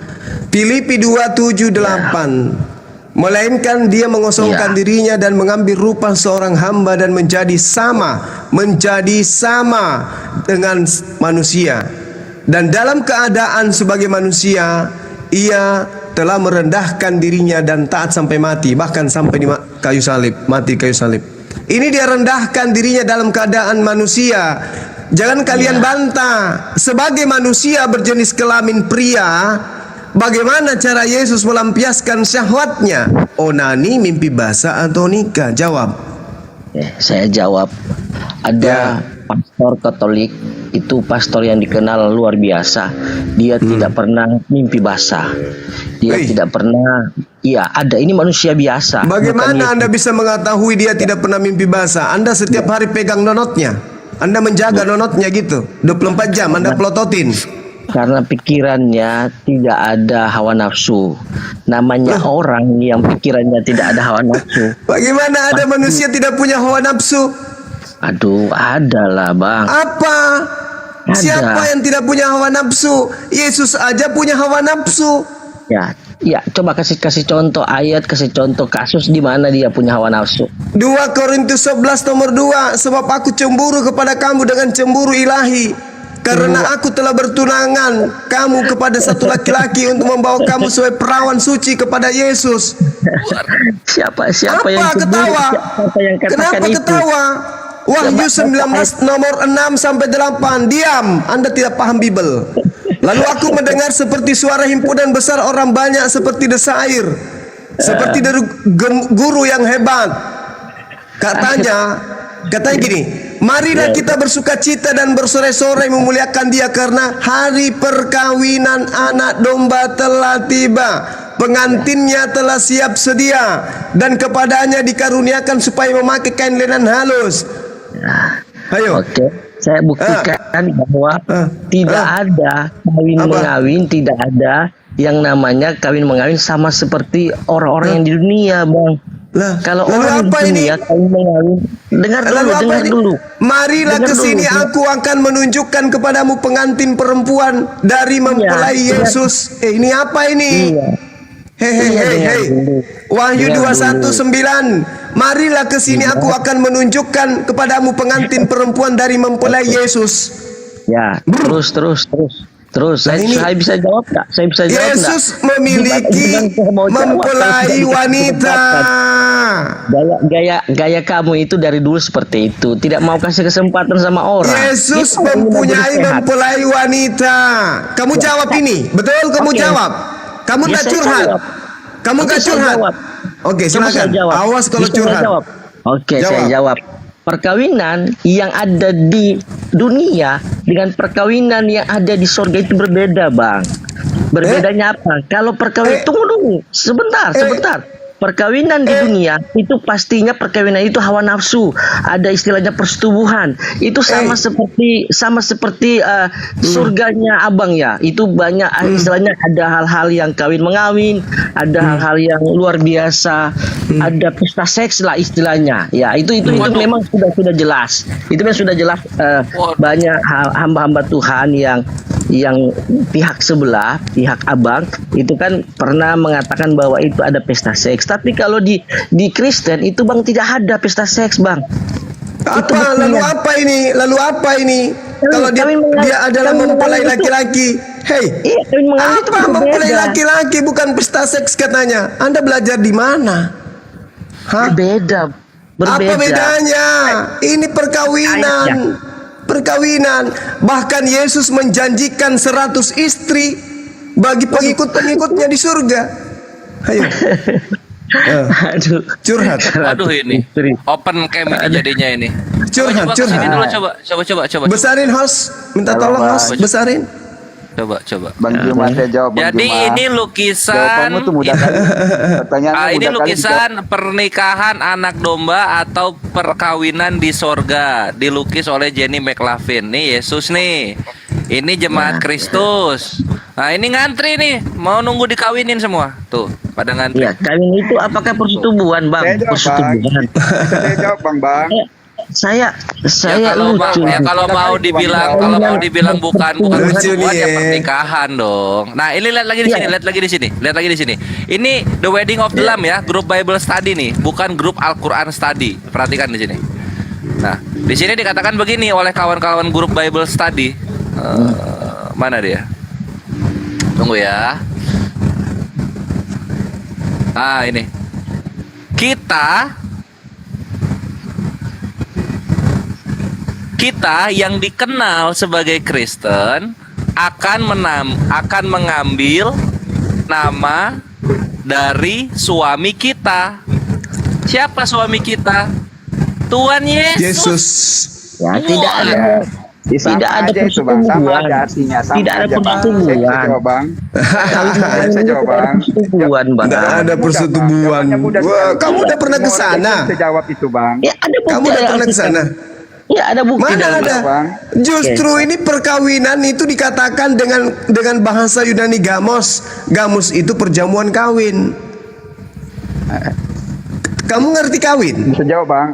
Filipi 2:7-8. Melainkan dia mengosongkan dirinya dan mengambil rupa seorang hamba dan menjadi sama dengan manusia. Dan dalam keadaan sebagai manusia, ia telah merendahkan dirinya dan taat sampai mati, bahkan sampai di kayu salib, mati kayu salib. Ini dia rendahkan dirinya dalam keadaan manusia. Jangan kalian bantah. Sebagai manusia berjenis kelamin pria, bagaimana cara Yesus melampiaskan syahwatnya? Onani, mimpi basah atau nikah? Jawab. Saya jawab. Ada pastor Katolik, itu pastor yang dikenal luar biasa. Dia tidak pernah mimpi basah. Dia tidak pernah. Iya, ada. Ini manusia biasa. Bagaimana Anda bisa mengetahui dia tidak pernah mimpi basah? Anda setiap hari pegang nonotnya. Anda menjaga nonotnya gitu. 24 jam Anda pelototin. Karena pikirannya tidak ada hawa nafsu. Namanya orang yang pikirannya tidak ada hawa nafsu. Bagaimana ada manusia tidak punya hawa nafsu? Aduh, ada lah Bang. Apa? Siapa yang tidak punya hawa nafsu? Yesus aja punya hawa nafsu. Ya, coba kasih contoh ayat, kasih contoh kasus di mana dia punya hawa nafsu. 2 Korintus 11 nomor 2. Sebab aku cemburu kepada kamu dengan cemburu ilahi, karena aku telah bertunangan kamu kepada satu laki-laki untuk membawa kamu sebagai perawan suci kepada Yesus. Siapa Apa yang ketawa? Siapa yang katakan Kenapa itu? ketawa? Wahyu 19 nomor 6 sampai 8. Diam, Anda tidak paham Bible. Lalu aku mendengar seperti suara himpunan besar orang banyak seperti desa air, seperti dari guru yang hebat. Katanya gini, marilah kita bersukacita dan bersorai-sorai memuliakan dia, karena hari perkawinan anak domba telah tiba. Pengantinnya telah siap sedia, dan kepadanya dikaruniakan supaya memakai kain lenan halus. Ayo. Oke, saya buktikan bahwa tidak ada kawin mengawin, tidak ada yang namanya kawin mengawin sama seperti orang-orang yang di dunia, Bang. Kalau orang di dunia kawin mengawin, dengar dulu. Marilah ke sini, aku akan menunjukkan kepadamu pengantin perempuan dari mempelai Yesus. Ini apa ini? Hei. Wahyu 21:9. Marilah ke sini, aku akan menunjukkan kepadamu pengantin perempuan dari mempelai Yesus. Ya, terus. Terus Nah, saya bisa jawab nggak? Saya bisa jawab nggak? Yesus memiliki mempelai wanita. Gaya kamu itu dari dulu seperti itu. Tidak mau kasih kesempatan sama orang. Yesus Kita ingin mempunyai menjadi sehat. mempelai wanita. Kamu jawab ini, betul? Kamu Oke. jawab. Kamu Ya, nggak saya curhat. jawab. Kamu nggak Oke, saya curhat. jawab. Oke, Coba saya silakan. jawab. Awas kalau Bisa saya curhat. jawab? Oke, saya Jawab. jawab. Perkawinan yang ada di dunia dengan perkawinan yang ada di surga itu berbeda, Bang. Berbedanya apa? Kalau perkawinan, tunggu dulu, sebentar. Perkawinan di dunia itu pastinya perkawinan itu hawa nafsu, ada istilahnya persetubuhan. Itu sama seperti surganya abang ya. Itu banyak istilahnya ada hal-hal yang kawin mengawin, ada hal-hal yang luar biasa, ada pesta seks lah istilahnya. Ya itu memang sudah jelas. Itu memang sudah jelas banyak hamba-hamba Tuhan yang pihak sebelah, pihak abang itu kan pernah mengatakan bahwa itu ada pesta seks. Tapi kalau di Kristen itu Bang tidak ada pesta seks, Bang. Lalu apa ini? Kalau dia adalah mempelai laki-laki. Iya, kawin mengawin itu Apa berbeda. mempelai laki-laki bukan pesta seks katanya? Anda belajar di mana? Hah? Berbeda. Apa bedanya? Ini perkawinan. Bahkan Yesus menjanjikan 100 istri bagi pengikut-pengikutnya di surga. Ayo. Aduh, curhat. Aduh ini open cam ini jadinya ini. Curhat. Kesini dulu, coba. Besarin host, minta tolong host, besarin. Coba. Bang Juma, saya jawab. Bang Jadi Juma. ini lukisan. Jawabanmu tuh mudah kali. Pertanyaannya Ini mudah kali lukisan pernikahan anak domba atau perkawinan di sorga, dilukis oleh Jenny McLaughlin. Nih Yesus nih. Ini jemaat Kristus. Nah ini ngantri nih, mau nunggu dikawinin semua. Tuh, pada ngantri. Ya, kawin itu apakah persetubuhan, Bang? Saya jawab, Persetubuhan. Saya jawab, Bang. Saya kalau lucu. kalau mau dibilang bukan Lucu persetubuhan nih, ya ya. pernikahan dong. Nah, ini lihat lagi di sini. Ini The Wedding of the Lamb ya, grup Bible study nih, bukan grup Al-Qur'an study. Perhatikan di sini. Nah, di sini dikatakan begini oleh kawan-kawan grup Bible study. Mana dia? Tunggu ya. Ah, ini. Kita yang dikenal sebagai Kristen akan mengambil nama dari suami kita. Siapa suami kita? Tuhan Yesus. Ya, tidak ada. Tidak ada persetubuhan. persetubuhan. Tidak ada persetubuhan. Saya jawab, Bang. Persetubuhan, Bang. Nggak ada persetubuhan. Wah, kamu udah pernah ke sana? Saya jawab itu, Bang. Ya, ada bukti. Kamu udah pernah ke sana? Ya, ada bukti. Mana dalam- ada? Bang. Justru ini perkawinan itu dikatakan dengan bahasa Yunani gamos. Gamos itu perjamuan kawin. Kamu ngerti kawin? Bisa jawab, Bang.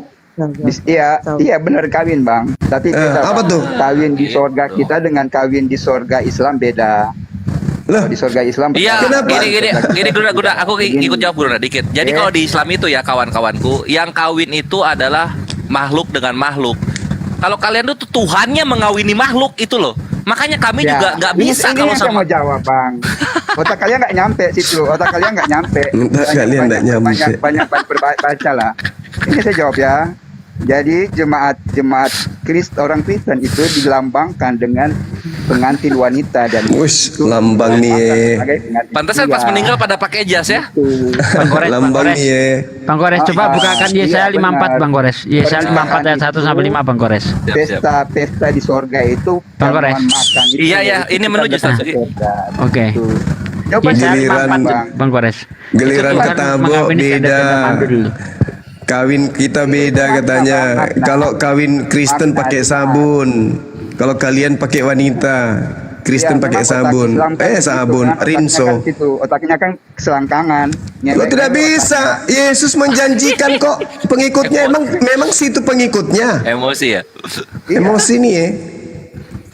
Iya benar kawin, Bang. Tapi beda, apa Bang. tuh? Kawin di sorga kita dengan kawin di sorga Islam beda. Loh, Di sorga Islam Iya, Kenapa? gini Guna, aku ikut jawab Guna dikit. Jadi Oke. kalau di Islam itu ya kawan-kawanku, yang kawin itu adalah makhluk dengan makhluk. Kalau kalian tuh Tuhannya mengawini makhluk itu loh. Makanya kami Ya, juga nggak bisa ini kalau yang saya sama mau jawab, Bang. Otak kalian nggak nyampe situ. Otak kalian nggak nyampe. Otak kalian nggak nyampe. Banyak baca lah. Ini saya jawab ya. Jadi jemaat orang Kristen itu dilambangkan dengan pengantin wanita dan Wush, lambang nih. Pantesan pas meninggal pada pakai jas ya. Lambang nih. Bang Gores, coba bukakan Yesaya 54, Bang Gores. Yesaya 54 ayat 1 sampai 5, Bang Gores. Pesta di sorga itu Bang Gores. jamuan makan itu. Iya, ini menuju Kita Ustaz. Oke. Coba Yesaya Giliran, 54, Bang Gores. Giliran Itu Tuhan ketabo mengawini beda. tanda-tanda mandiri. Kawin kita beda katanya. Kalau kawin Kristen pakai sabun. Kalau kalian pakai wanita, Kristen pakai sabun. Sabun, rinso. Otaknya kan selangkangan. Lo tidak bisa. Yesus menjanjikan kok pengikutnya memang situ pengikutnya. Emosi ya. Emosi nih ya.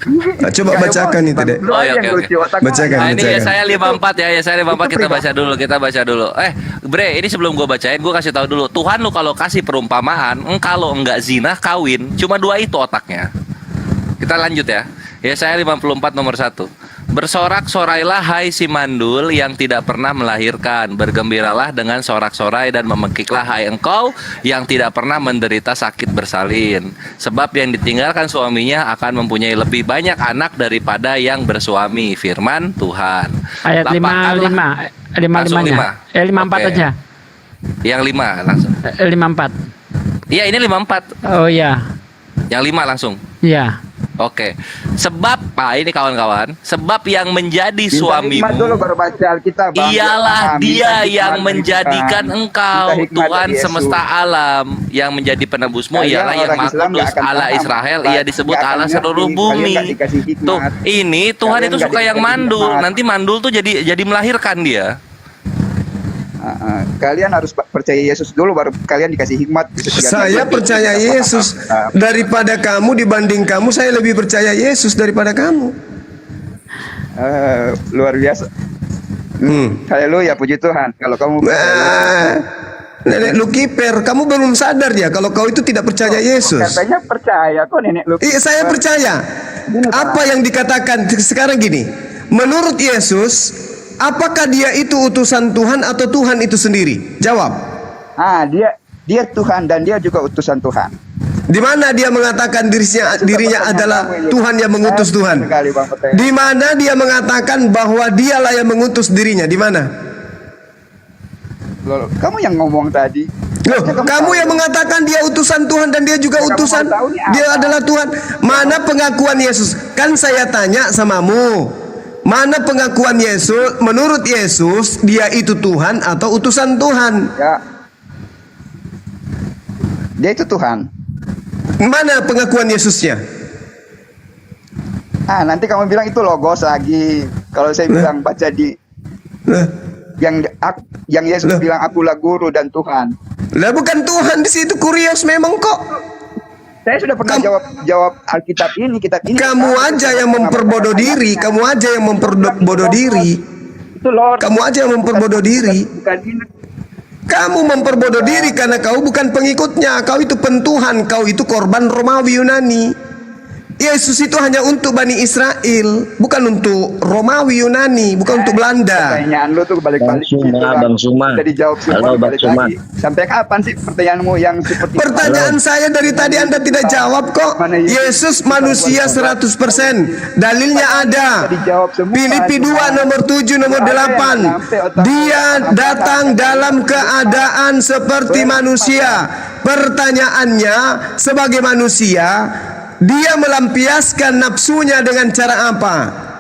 Nah, coba bacakan itu deh. Oh, iya, oke. Bacakan, Nah, ini bacakan. Yesaya 54 ya, Yesaya 54 kita baca dulu. Bre, ini sebelum gua bacain gua kasih tahu dulu. Tuhan lu kalau kasih perumpamaan, kalau enggak zina kawin, cuma 2 itu otaknya. Kita lanjut ya. Yesaya 54 nomor 1. Bersorak-sorailah hai si mandul yang tidak pernah melahirkan. Bergembiralah dengan sorak-sorai dan memekiklah hai engkau yang tidak pernah menderita sakit bersalin. Sebab yang ditinggalkan suaminya akan mempunyai lebih banyak anak daripada yang bersuami. Firman Tuhan. Ayat 55 nya. 54 Oke. aja. Yang 5 langsung. 54. Iya, ini 54. Oh iya. Yang 5 langsung. Iya. Oke. Sebab ini kawan-kawan, sebab yang menjadi Minta hikmat dulu suamimu baru baca Alkitab, Bang. ialah Minta dia hikmat yang dari menjadikan Tuhan. engkau Minta hikmat Tuhan dari Yesus. semesta alam. Yang menjadi penebusmu Kalian ialah yang orang Maha Islam Kudus nggak akan Allah paham. Israel. Nggak- Ia disebut nggak akan Allah ngerti. seluruh Kalian bumi. nggak dikasih hikmat. Tuh, ini Tuhan Kalian itu nggak suka yang dikasih mandul. hikmat. Nanti mandul tuh jadi melahirkan dia. Kalian harus percaya Yesus dulu baru kalian dikasih hikmat. Saya percaya Yesus. Daripada kamu, dibanding kamu, saya lebih percaya Yesus daripada kamu. Luar biasa. Haleluya, puji Tuhan. Kalau kamu Nenek Lukiper, kamu belum sadar ya kalau kau itu tidak percaya Yesus. katanya percaya kok nenek lu. Iya, saya percaya. Apa yang dikatakan sekarang gini, menurut Yesus, apakah dia itu utusan Tuhan atau Tuhan itu sendiri? Jawab. Dia Tuhan dan dia juga utusan Tuhan. Di mana dia mengatakan dirinya adalah Tuhan yang mengutus Tuhan? Di mana dia mengatakan bahwa dialah yang mengutus dirinya? Di mana? Loh, kamu yang ngomong tadi. Loh, kamu yang mengatakan dia utusan Tuhan dan dia juga utusan, dia adalah Tuhan. Mana pengakuan Yesus? Kan saya tanya samamu, mana pengakuan Yesus? Menurut Yesus, dia itu Tuhan atau utusan Tuhan? Ya. Dia itu Tuhan. Mana pengakuan Yesusnya? Nanti kamu bilang itu logos lagi. Kalau saya bilang baca di yang Yesus bilang akulah guru dan Tuhan. Lah bukan Tuhan di situ, kurios memang kok. Saya sudah pernah jawab Alkitab ini, kitab ini. Kamu aja yang memperbodoh diri, kamu aja yang memperbodoh diri. Itu Lord. Kamu aja yang memperbodoh diri. Bukan ini. Kamu memperbodoh diri karena kau bukan pengikutnya. Kau itu pentuhan, kau itu korban Romawi Yunani. Yesus itu hanya untuk Bani Israel, bukan untuk Romawi Yunani, bukan untuk Belanda. Pertanyaan lu tuh balik-balik. Bang Suma. Sudah dijawab semua. Halo, Bang balik Suma. lagi. Sampai kapan sih pertanyaanmu yang seperti Pertanyaan saya dari tadi Anda tidak jawab kok. Yesus manusia 100%. Dalilnya ada. Filipi 2 nomor 7 nomor 8. Dia datang dalam keadaan seperti manusia. Pertanyaannya, sebagai manusia, dia melampiaskan nafsunya dengan cara apa?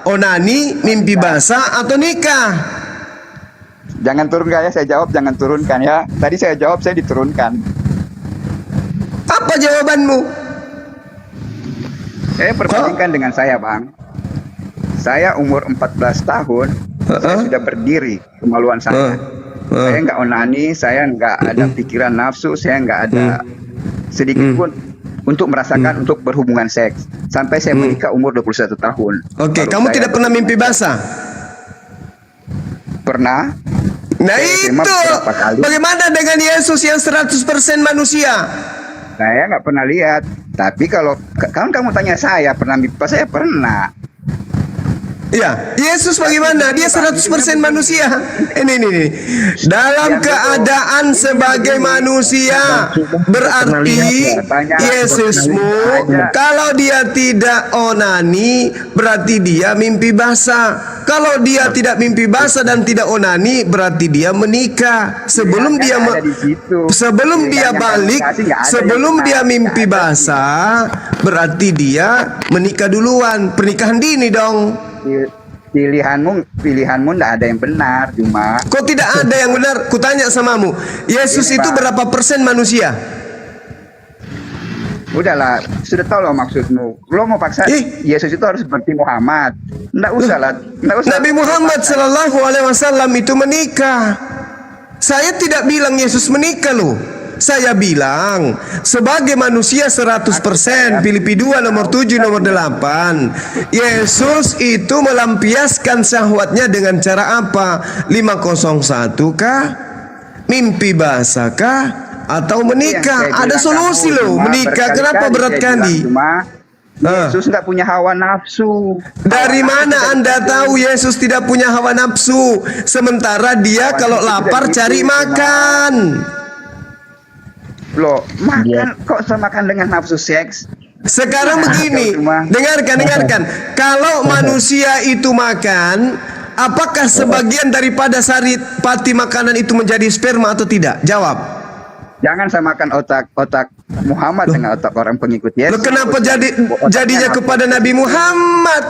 Onani, mimpi basah, atau nikah? Jangan turunkan ya, saya jawab jangan turunkan ya. Tadi saya jawab, saya diturunkan. Apa jawabanmu? Saya perbandingkan dengan saya, Bang. Saya umur 14 tahun, saya sudah berdiri kemaluan saya. Saya nggak onani, saya nggak ada pikiran nafsu, saya nggak ada sedikit pun untuk merasakan untuk berhubungan seks. Sampai saya menikah umur 21 tahun. Oke, kamu tidak pernah mimpi basah? Pernah. Nah itu, bagaimana dengan Yesus yang 100% manusia? Saya nggak pernah lihat. Tapi kalau kamu tanya saya pernah mimpi basah, saya pernah. Ya, Yesus bagaimana? Dia 100% manusia. Ini. Dalam keadaan sebagai manusia, berarti Yesusmu, kalau dia tidak onani, berarti dia mimpi basah. Kalau dia tidak mimpi basah dan tidak onani, berarti dia menikah. Sebelum dia balik, sebelum dia mimpi basah, berarti dia menikah duluan. Pernikahan dini dong. Pilihanmu tidak ada yang benar, cuma kok tidak ada yang benar? Kutanya samamu, Yesus itu berapa persen manusia? Udahlah, sudah tahu loh maksudmu. Lo mau paksa Yesus itu harus seperti Muhammad? Nggak usah lah. Nabi Muhammad Sallallahu Alaihi Wasallam itu menikah. Saya tidak bilang Yesus menikah loh. Saya bilang sebagai manusia 100%. Filipi 2 nomor 7 nomor 8. Yesus itu melampiaskan syahwatnya dengan cara apa? 501 kah? Mimpi basah kah? Atau menikah? Ada solusi loh. Menikah kenapa berat kali? Yesus nggak punya hawa nafsu. Dari mana Anda tahu Yesus tidak punya hawa nafsu? Sementara dia kalau lapar cari makan. Loh, makan kok samakan dengan nafsu seks? Sekarang begini, dengarkan. Kalau manusia itu makan, apakah sebagian daripada saripati makanan itu menjadi sperma atau tidak? Jawab. Jangan samakan otak Muhammad dengan otak orang pengikut Yesus. Loh, kenapa jadinya kepada Nabi Muhammad?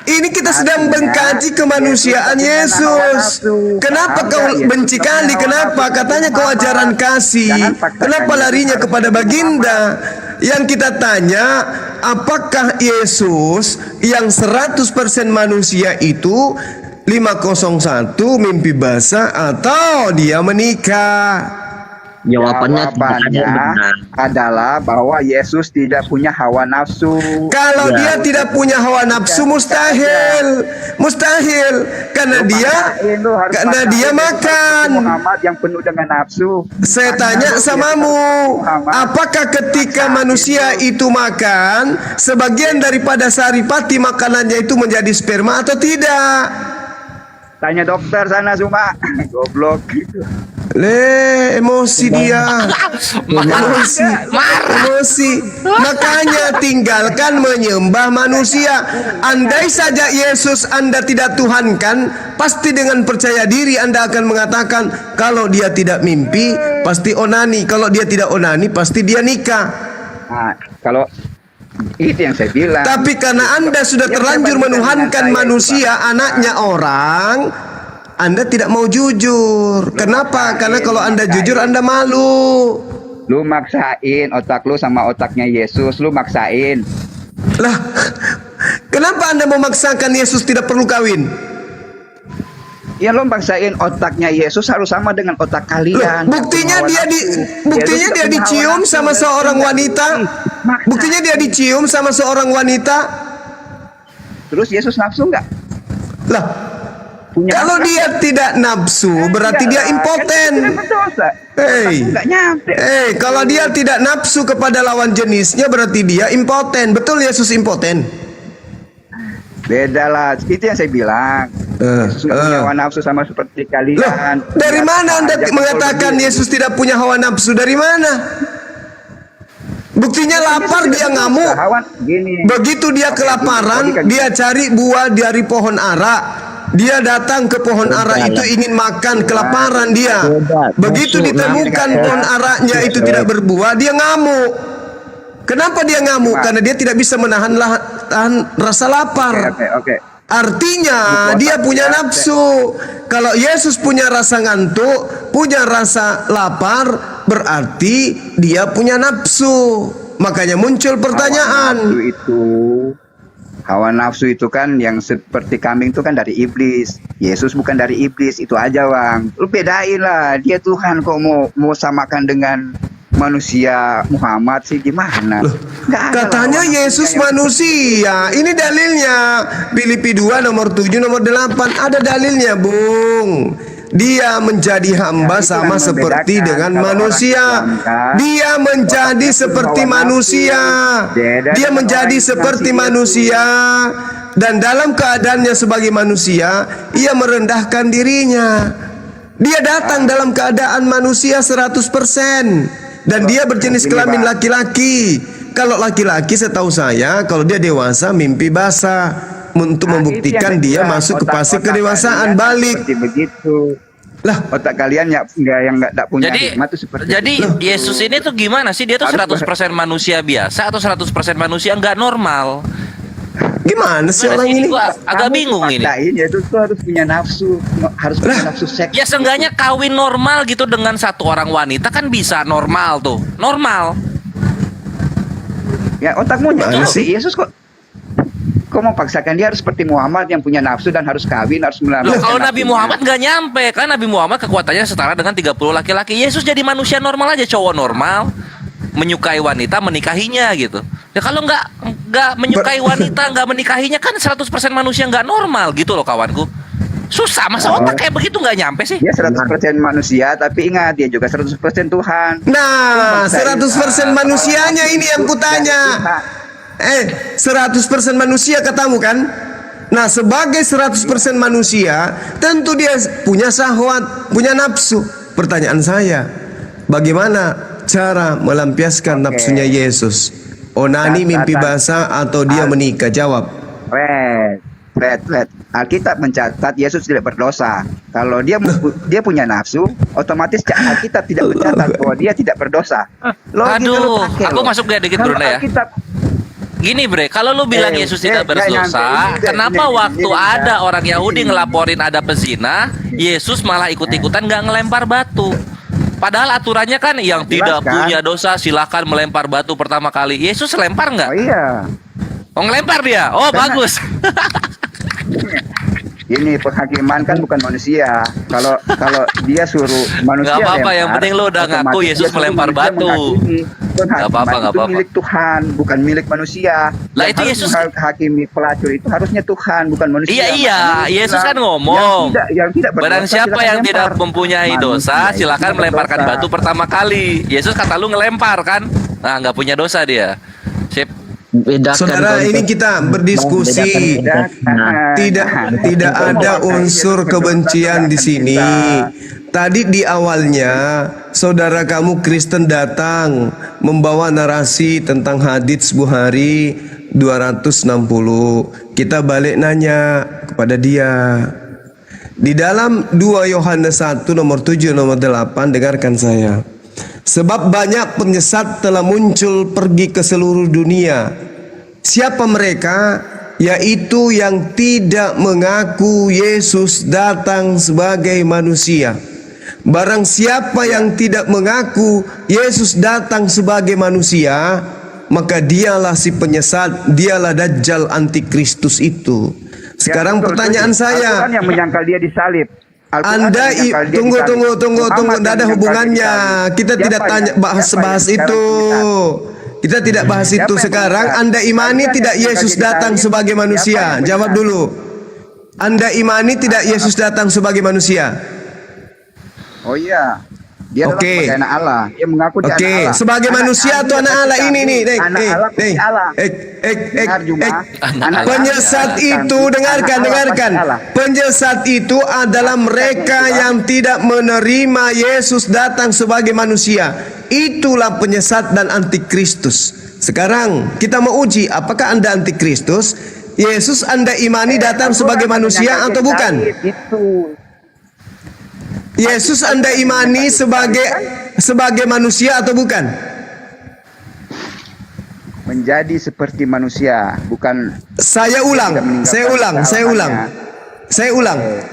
Ini kita sedang mengkaji kemanusiaan Yesus. Kenapa kau benci kali? Kenapa? Katanya kau ajaran kasih. Kenapa larinya kepada baginda? Yang kita tanya, apakah Yesus yang 100% manusia itu 501 mimpi basah atau dia menikah? Jawabannya adalah bahwa Yesus tidak punya hawa nafsu. Kalau dia tidak punya hawa nafsu, mustahil, karena dia makan. Muhammad yang penuh dengan nafsu. Saya tanya samamu, apakah ketika manusia itu makan, sebagian daripada saripati makanannya itu menjadi sperma atau tidak? Tanya dokter sana Zuma. Goblok. Emosi dia. Emosi. Makanya tinggalkan menyembah manusia. Andai saja Yesus Anda tidak tuhankan, pasti dengan percaya diri Anda akan mengatakan, kalau dia tidak mimpi, pasti onani. Kalau dia tidak onani, pasti dia nikah. Nah, kalau itu yang saya bilang. Tapi karena Anda sudah terlanjur menuhankan manusia, anaknya orang, Anda tidak mau jujur. Kenapa? Karena kalau Anda jujur, Anda malu. Lu maksain otak lu sama otaknya Yesus, lu maksain. Lah, kenapa Anda memaksakan Yesus tidak perlu kawin? Ya lu maksain otaknya Yesus harus sama dengan otak kalian. Buktinya dia dicium sama seorang wanita. Buktinya dia dicium sama seorang wanita. Terus Yesus nafsu nggak? Lah, kalau dia tidak nafsu, berarti dia impoten. Kalau dia tidak nafsu kepada lawan jenisnya, berarti dia impoten. Betul Yesus impoten? Beda lah, itu yang saya bilang. Yesus nggak punya hawa nafsu sama seperti kalian. Dari mana Anda mengatakan Yesus tidak punya hawa nafsu? Dari mana? Buktinya lapar dia ngamuk. Begitu dia kelaparan, dia cari buah dari pohon ara. Dia datang ke pohon ara itu ingin makan, kelaparan dia. Begitu ditemukan pohon aranya itu tidak berbuah, dia ngamuk. Kenapa dia ngamuk? Karena dia tidak bisa menahan rasa lapar. Artinya dia punya nafsu. Kalau Yesus punya rasa ngantuk, punya rasa lapar, berarti dia punya nafsu. Makanya muncul pertanyaan. Hawa nafsu itu kan yang seperti kambing itu kan dari iblis. Yesus bukan dari iblis, itu aja Bang. Lu bedain lah, dia Tuhan kok mau samakan dengan manusia Muhammad sih gimana? Katanya Yesus manusia. Ini dalilnya. Filipi 2 nomor 7 nomor 8 ada dalilnya, Bung. Dia menjadi hamba sama seperti dengan manusia. Dia menjadi seperti manusia. Dia menjadi seperti manusia. Dan dalam keadaannya sebagai manusia, ia merendahkan dirinya. Dia datang dalam keadaan manusia 100%. Dan dia berjenis kelamin laki-laki. Kalau laki-laki setahu saya, kalau dia dewasa mimpi basah. Untuk membuktikan dia masuk ke fase kedewasaan balik. Begitu. Lah, otak kalian yang nggak punya hikmat itu seperti jadi itu. Yesus ini tuh gimana sih? Dia tuh 100% manusia biasa atau 100% manusia nggak normal? Gimana sih orang ini? Gua agak bingung ini. Itu tuh harus punya nafsu, harus punya nafsu seks. Ya seenggaknya kawin normal gitu dengan satu orang wanita kan bisa normal tuh. Normal. Ya otakmu nyala sih. Yesus kok mau paksakan dia harus seperti Muhammad yang punya nafsu dan harus kawin, harus melamar. Kalau Nabi Muhammad nggak nyampe, kan Nabi Muhammad kekuatannya setara dengan 30 laki-laki. Yesus jadi manusia normal aja, cowok normal, menyukai wanita, menikahinya gitu. Ya kalau nggak menyukai wanita, nggak menikahinya kan 100% manusia nggak normal gitu loh kawanku. Susah, masa otak kayak begitu nggak nyampe sih? Dia 100% manusia, tapi ingat dia juga 100% Tuhan. Nah, 100% manusianya ini yang kutanya. 100% manusia katamu kan? Nah, sebagai 100% manusia, tentu dia punya syahwat, punya nafsu. Pertanyaan saya, bagaimana cara melampiaskan nafsunya Yesus? Onani, mimpi basah, atau dia menikah? Jawab. Red. Alkitab mencatat Yesus tidak berdosa. Kalau dia punya nafsu, otomatis Alkitab tidak mencatat bahwa dia tidak berdosa. Aduh, aku masuk gak dikit Brunda ya. Gini Bre, kalau lu bilang Yesus tidak berdosa, kenapa waktu ada orang Yahudi ngelaporin ada pezina, Yesus malah ikut-ikutan gak ngelempar batu? Padahal aturannya kan yang tidak punya dosa silakan melempar batu pertama kali. Yesus lempar nggak? Oh iya. Oh ngelempar dia. Oh bagus. Ini penghakiman kan bukan manusia. Kalau dia suruh manusia nggak apa-apa, yang penting lu udah ngaku Yesus melempar batu. Nggak apa-apa, nggak apa-apa. Milik Tuhan, bukan milik manusia. Lah itu Yesus hakimi pelacur itu harusnya Tuhan, bukan manusia. Iya, Yesus kan ngomong. Yang tidak barang siapa yang tidak mempunyai dosa, silakan melemparkan batu pertama kali. Yesus kata lu ngelempar kan? Nah, nggak punya dosa dia. Sip. Saudara, ini kita berdiskusi. Tidak ada unsur kebencian di sini. Tadi di awalnya saudara kamu Kristen datang membawa narasi tentang hadits Bukhari 260. Kita balik nanya kepada dia. Di dalam 2 Yohanes 1 nomor 7 nomor 8, dengarkan saya. Sebab banyak penyesat telah muncul pergi ke seluruh dunia. Siapa mereka? Yaitu yang tidak mengaku Yesus datang sebagai manusia. Barang siapa yang tidak mengaku Yesus datang sebagai manusia, maka dialah si penyesat, dialah Dajjal antikristus itu. Sekarang pertanyaan saya, Al-Quran yang menyangkal dia disalib. Anda tunggu, tidak ada hubungannya. Kita tidak bahas itu. Kita tidak bahas itu sekarang. Anda imani tidak Yesus datang sebagai manusia? Jawab dulu. Anda imani tidak Yesus datang sebagai manusia? Oh iya. Dia sebagai anak Allah. Dia mengaku dia anak Allah. Sebagai manusia atau anak Allah ini nih. Penyesat itu, dengarkan. Penyesat itu adalah mereka yang tidak menerima Yesus datang sebagai manusia. Itulah penyesat dan antikristus. Sekarang kita mau uji, apakah Anda antikristus? Yesus Anda imani datang sebagai manusia atau bukan? Yesus Anda imani sebagai manusia atau bukan? Menjadi seperti manusia, bukan. Saya ulang.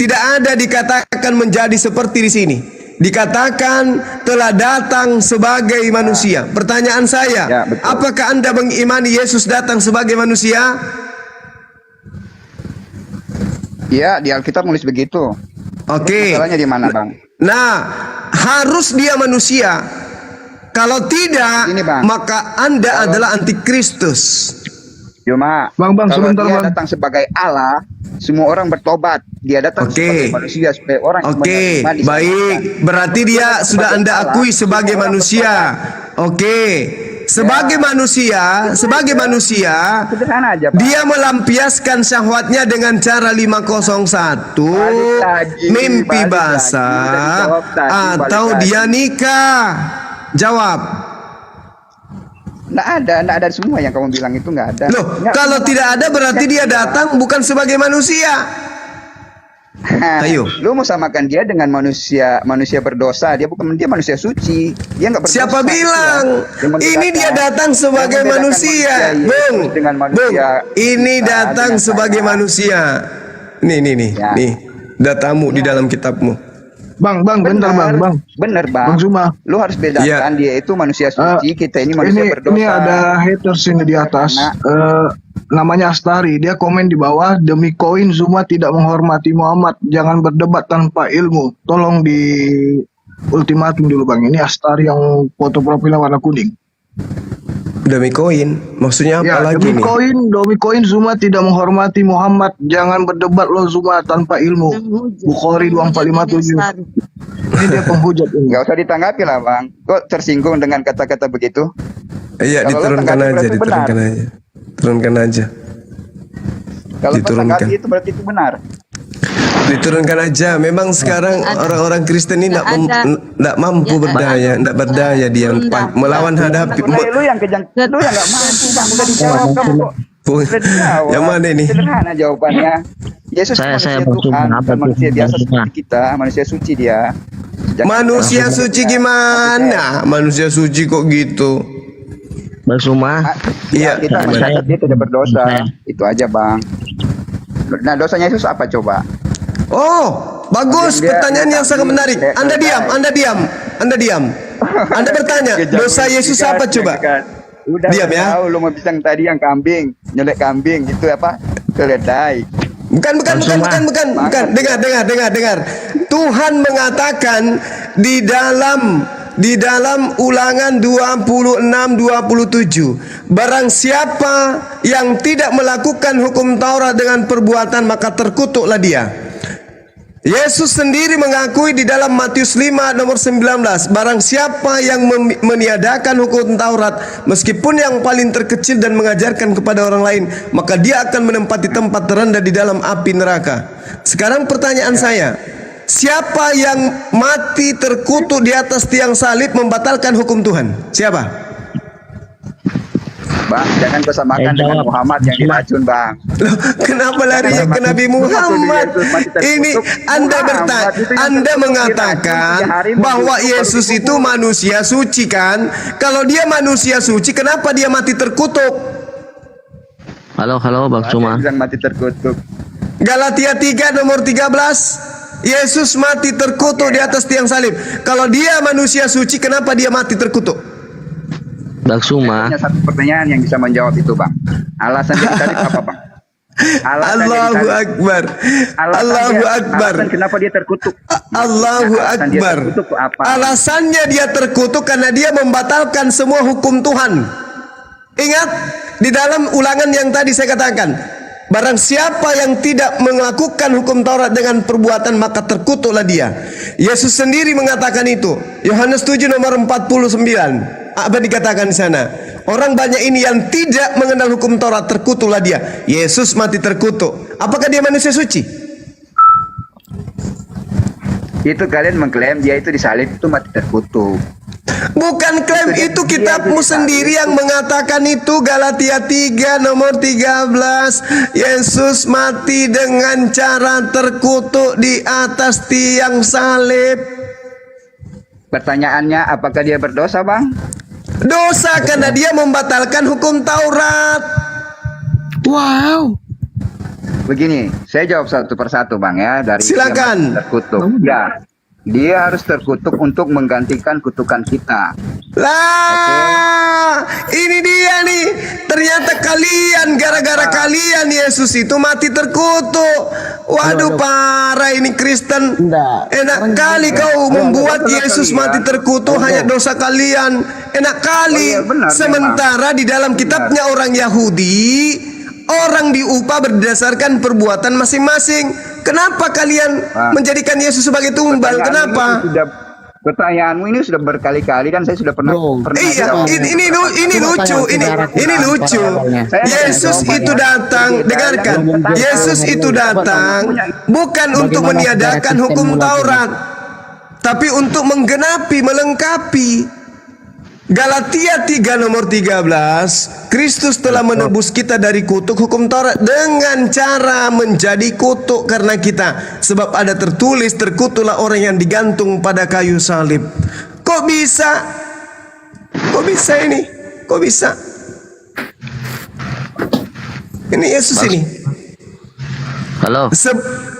Tidak ada dikatakan menjadi seperti di sini. Dikatakan telah datang sebagai manusia. Pertanyaan saya, apakah Anda mengimani Yesus datang sebagai manusia? Ya, di Alkitab nulis begitu. Oke. Masalahnya di mana, Bang? Nah, harus dia manusia. Kalau tidak, maka Anda adalah antikristus. Cuma, Bang, kalau sebentar, dia Bang. datang sebagai Allah, semua orang bertobat. Dia datang sebagai manusia supaya orang baik. Berarti dia sudah Anda akui sebagai manusia. Sebagai manusia, dia melampiaskan syahwatnya dengan cara 501, mimpi basah, atau dia nikah. Jawab. Nggak ada semua yang kamu bilang itu nggak ada. Loh, kalau tidak ada berarti dia datang bukan sebagai manusia. Ayo. Lu mau samakan dia dengan manusia berdosa. Dia manusia suci. Dia nggak berdosa. Siapa bilang? Ini dia datang sebagai manusia, Bung. Ini datang sebagai manusia. Nih, datamu di dalam kitabmu. Bang, bentar bang. Bener bang. Bang Zuma. Lu harus bedakan dia itu manusia suci, kita ini manusia berdosa. Ini ada haters ini di atas. Namanya Astari. Dia komen di bawah, demi koin Zuma tidak menghormati Muhammad. Jangan berdebat tanpa ilmu. Tolong di ultimatum dulu bang. Ini Astari yang foto profilnya warna kuning. Demi koin, maksudnya apa Ya, lagi nih? demi koin semua tidak menghormati Muhammad. Jangan berdebat lo semua tanpa ilmu. Bukhari 2457. Ini dia penghujat ini. Nggak usah ditanggapi lah bang. Kok tersinggung dengan kata-kata begitu? Iya, Kalau lo diturunkan tanggapi aja, berarti benar. diturunkan aja. Turunkan aja. Kalau kau Diturunkan. tanggapi itu berarti itu benar. Diturunkan aja. Memang sekarang orang-orang Kristen ini tidak mampu berdaya, tidak berdaya dia melawan hadapi. Lu yang kejang, lu yang nggak mampu bang. Udah dijawab kamu kok. Udah dijawab. Yang mana ini? Sederhana jawabannya. Yesus Saya manusia Tuhan, apa bukan tuh? manusia biasa Maksudnya? seperti kita, manusia suci dia. Manusia suci gimana? Manusia suci kok gitu? Bang Suma. Iya. Kita masyarakat dia tidak berdosa. Itu aja bang. Nah dosanya Yesus apa coba? Oh, bagus. Pertanyaan yang sangat menarik. Anda diam. Anda bertanya, dosa Yesus apa coba? Udah Diam ya. tahu lu mau pisang tadi yang kambing, nyelek kambing gitu apa? Keledai. Bukan. Dengar. Tuhan mengatakan di dalam Ulangan 26:27, barang siapa yang tidak melakukan hukum Taurat dengan perbuatan maka terkutuklah dia. Yesus sendiri mengakui di dalam Matius 5:19, barang siapa yang meniadakan hukum Taurat meskipun yang paling terkecil dan mengajarkan kepada orang lain, maka dia akan menempati tempat terendah di dalam api neraka. Sekarang pertanyaan saya, siapa yang mati terkutuk di atas tiang salib membatalkan hukum Tuhan? Siapa? Bang, jangan kau samakan dengan Muhammad yang diracun, Bang. Loh, kenapa larinya ke Nabi Muhammad? Ini Anda mengatakan bahwa Yesus itu manusia suci kan? Kalau dia manusia suci, kenapa dia mati terkutuk? Halo Bang Suma. Bilang mati terkutuk. Galatia 3:13, Yesus mati terkutuk di atas tiang salib. Kalau dia manusia suci, kenapa dia mati terkutuk? Bang Suma. Hanya satu pertanyaan yang bisa menjawab itu, Bang. Alasan dia tadi apa, Bang? Allahu Akbar. Allahu Akbar. Alasan kenapa dia terkutuk? Allahu Akbar. Alasannya dia terkutuk karena dia membatalkan semua hukum Tuhan. Ingat di dalam Ulangan yang tadi saya katakan, barang siapa yang tidak melakukan hukum Taurat dengan perbuatan maka terkutuklah dia. Yesus sendiri mengatakan itu. Yohanes 7:49. Apa dikatakan di sana? Orang banyak ini yang tidak mengenal hukum Taurat, terkutuklah dia. Yesus mati terkutuk. Apakah dia manusia suci? Itu kalian mengklaim dia itu disalib itu mati terkutuk. Bukan klaim itu, kitabmu sendiri yang mengatakan itu. Galatia 3:13, Yesus mati dengan cara terkutuk di atas tiang salib. Pertanyaannya, apakah dia berdosa, Bang? Dosa karena dia membatalkan hukum Taurat. Wow. Begini, saya jawab satu persatu, Bang ya. Dari silakan. Terkutuk. Ya, dia harus terkutuk untuk menggantikan kutukan kita. Lah, ini dia nih. Ternyata kalian, gara-gara kalian Yesus itu mati terkutuk. Waduh, parah ini Kristen. Enak kali kau membuat Yesus mati terkutuk hanya dosa kalian. Enak kali. Sementara di dalam kitabnya orang Yahudi, orang diupah berdasarkan perbuatan masing-masing. Kenapa kalian menjadikan Yesus sebagai tumbal? Kenapa? Pertanyaanmu ini sudah berkali-kali kan saya sudah pernah iya, ini lucu. Yesus itu datang, dengarkan. Yesus itu datang bukan untuk meniadakan hukum Taurat, tapi untuk menggenapi, melengkapi. Galatia 3:13, Kristus telah menebus kita dari kutuk hukum Taurat dengan cara menjadi kutuk karena kita. Sebab ada tertulis, terkutuklah orang yang digantung pada kayu salib. Kok bisa? Kok bisa ini? Kok bisa? Ini Yesus ini. Halo.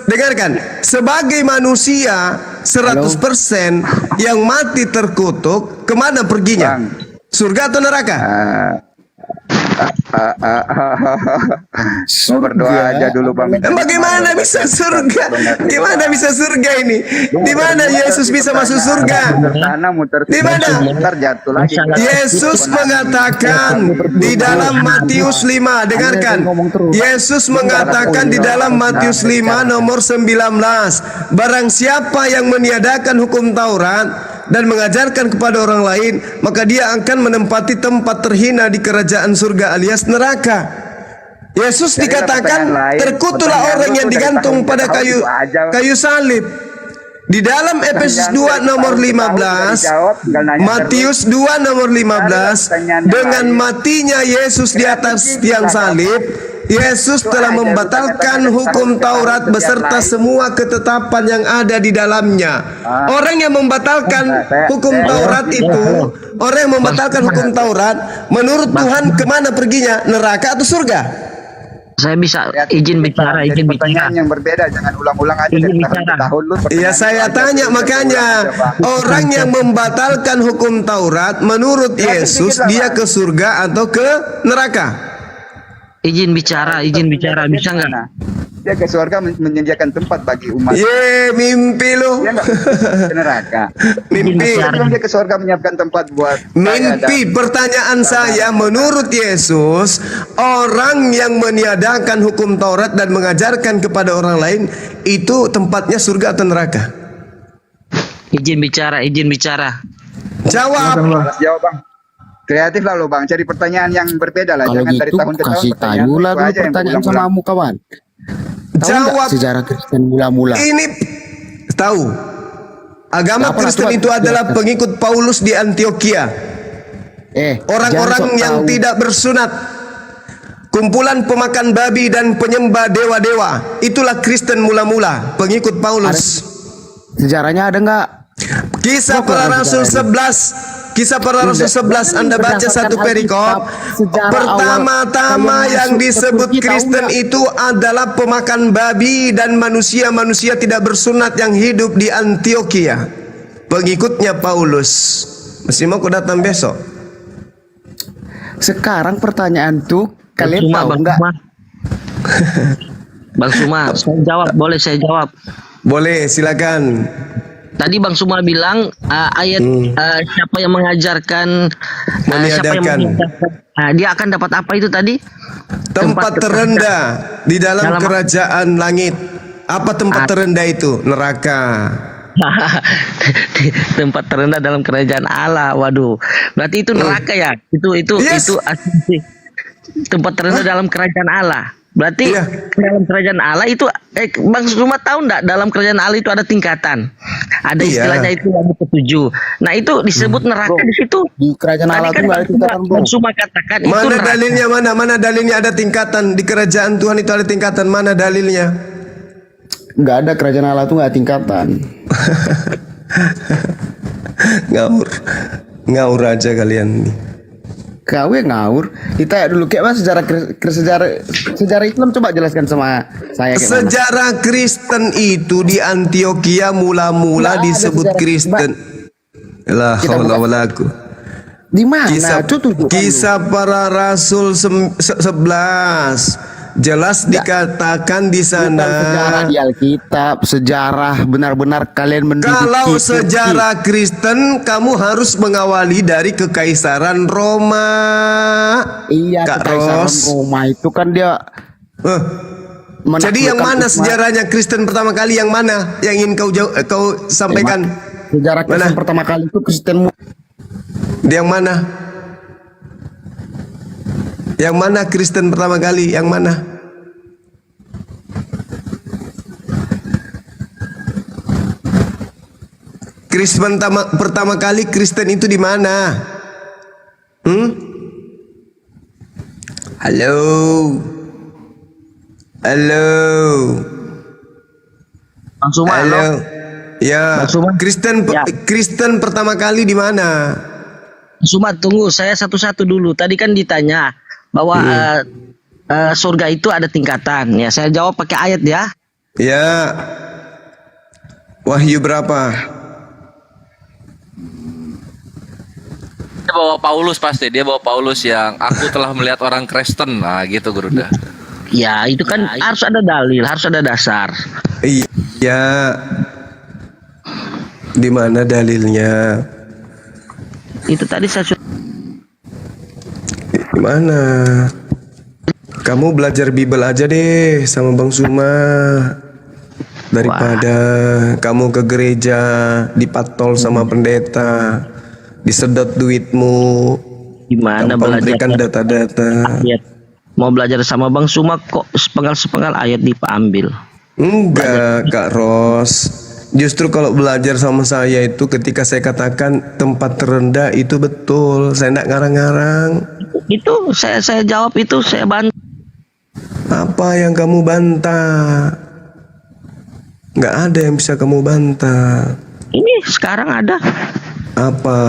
Dengarkan, sebagai manusia 100% yang mati terkutuk, kemana perginya? Surga atau neraka? Mau berdoa aja dulu Bang. Bagaimana bisa surga? Gimana bisa surga ini? Di mana Yesus bisa masuk surga? Di mana? Ntar jatuh lagi. Yesus mengatakan di dalam Matius 5, dengarkan. Yesus mengatakan di dalam Matius 5 nomor 19, barang siapa yang meniadakan hukum Taurat dan mengajarkan kepada orang lain, maka dia akan menempati tempat terhina di kerajaan surga alias neraka. Yesus dikatakan terkutuklah orang yang digantung pada kayu salib. Di dalam Efesus 2 nomor 15, Matius 2 nomor 15, dengan matinya Yesus di atas tiang salib, Yesus telah membatalkan hukum Taurat beserta semua ketetapan yang ada di dalamnya. Orang yang membatalkan hukum Taurat itu, orang yang membatalkan hukum Taurat, menurut Tuhan kemana perginya? Neraka atau surga? Saya bisa izin bicara, izin bicara. Yang berbeda, jangan ulang-ulang aja Izin dari tahun bicara. ke tahun lu. Iya, saya tanya makanya, orang yang membatalkan hukum Taurat, menurut Yesus dia ke surga atau ke neraka? Izin bicara, bisa nggak? Dia ke surga menyediakan tempat bagi umat. Mimpi lu. Dia nggak ke neraka. Mimpi. Dia ke surga menyiapkan tempat buat Mimpi. Pertanyaan saya, menurut Yesus, orang yang meniadakan hukum Taurat dan mengajarkan kepada orang lain, itu tempatnya surga atau neraka? Izin bicara. Jawab. Jawab Bang. Kreatif lah lo Bang, cari pertanyaan yang berbeda lah. Kalau Jangan dari gitu tahun ke tahun. kasih tahu lah dulu pertanyaan sama kamu kawan. Tahu Jawab. nggak sejarah Kristen mula-mula? Ini tahu. Agama Kristen itu adalah pengikut Paulus di Antioquia. Orang-orang yang tidak bersunat, kumpulan pemakan babi dan penyembah dewa-dewa. Itulah Kristen mula-mula, pengikut Paulus. Sejarahnya ada nggak? Kisah Para Rasul 11. Kisah Para Rasul 11, Anda baca satu perikop. Pertama-tama yang disebut Kristen itu adalah pemakan babi dan manusia-manusia tidak bersunat yang hidup di Antioquia. Pengikutnya Paulus. Masih mau aku datang besok? Sekarang pertanyaan tuh, kalian tahu nggak? Bang Suma, boleh saya jawab? Boleh, silakan. Tadi Bang Suma bilang ayat siapa yang mengajarkan dia akan dapat apa itu tadi? Tempat terendah di dalam kerajaan langit. Apa tempat terendah itu? Neraka. Tempat terendah dalam kerajaan Allah. Waduh. Berarti itu neraka ya? Itu asumsi. Tempat terendah dalam kerajaan Allah. Berarti dalam kerajaan Allah itu Bang Suma tahu enggak, dalam kerajaan Allah itu ada tingkatan. Ada istilahnya itu yang ketujuh. Nah, itu disebut neraka di situ. Di kerajaan Allah itu ada tingkatan, Bang Suma katakan itu mana neraka. dalilnya? Mana dalilnya ada tingkatan? Di kerajaan Tuhan itu ada tingkatan. Mana dalilnya? Nggak ada, kerajaan Allah itu nggak ada tingkatan. Ngaur aja kalian nih. Kau yang ngawur. Kita ya dulu kayak sejarah Islam, coba jelaskan sama saya. Sejarah Kristen itu di Antioquia mula-mula disebut Kristen. La haula wala quwwata. Di mana? Kisah Para Rasul 11. Jelas dikatakan di sana. Sejarah di Alkitab, sejarah benar-benar kalian mendidik. Kalau sejarah Kristen, kamu harus mengawali dari Kekaisaran Roma. Iya, Kak Kekaisaran Ros. Roma itu kan dia. Jadi yang mana sejarahnya Kristen pertama kali? Yang mana yang ingin kau sampaikan? Sejarah Kristen pertama kali itu Kristen. Yang mana? Yang mana Kristen pertama kali? Yang mana? Kristen pertama kali Kristen itu di mana? Halo. Bang Suma, halo. Ya. Kristen pertama kali di mana? Suma, tunggu, saya satu-satu dulu. Tadi kan ditanya bahwa surga itu ada tingkatan. Ya, saya jawab pakai ayat ya. Ya. Wahyu berapa? Dia bawa Paulus pasti, dia bawa Paulus yang aku telah melihat orang Kristen, nah gitu Guruda. Ya itu kan harus ada dalil, harus ada dasar. Iya. Di mana dalilnya? Itu tadi saya Di mana? Kamu belajar Bible aja deh sama Bang Suma. Daripada kamu ke gereja dipatol sama pendeta, disedot duitmu. Gimana tanpa belajar memberikan data-data. ayat? Mau belajar sama Bang Suma kok sepenggal-sepenggal ayat diambil. Enggak, Kak Ros. Justru kalau belajar sama saya itu ketika saya katakan tempat terendah itu betul. Saya enggak ngarang-ngarang. Itu saya jawab, itu saya bantu. Apa yang kamu bantah? Nggak ada yang bisa kamu bantah. Ini sekarang ada. Apa?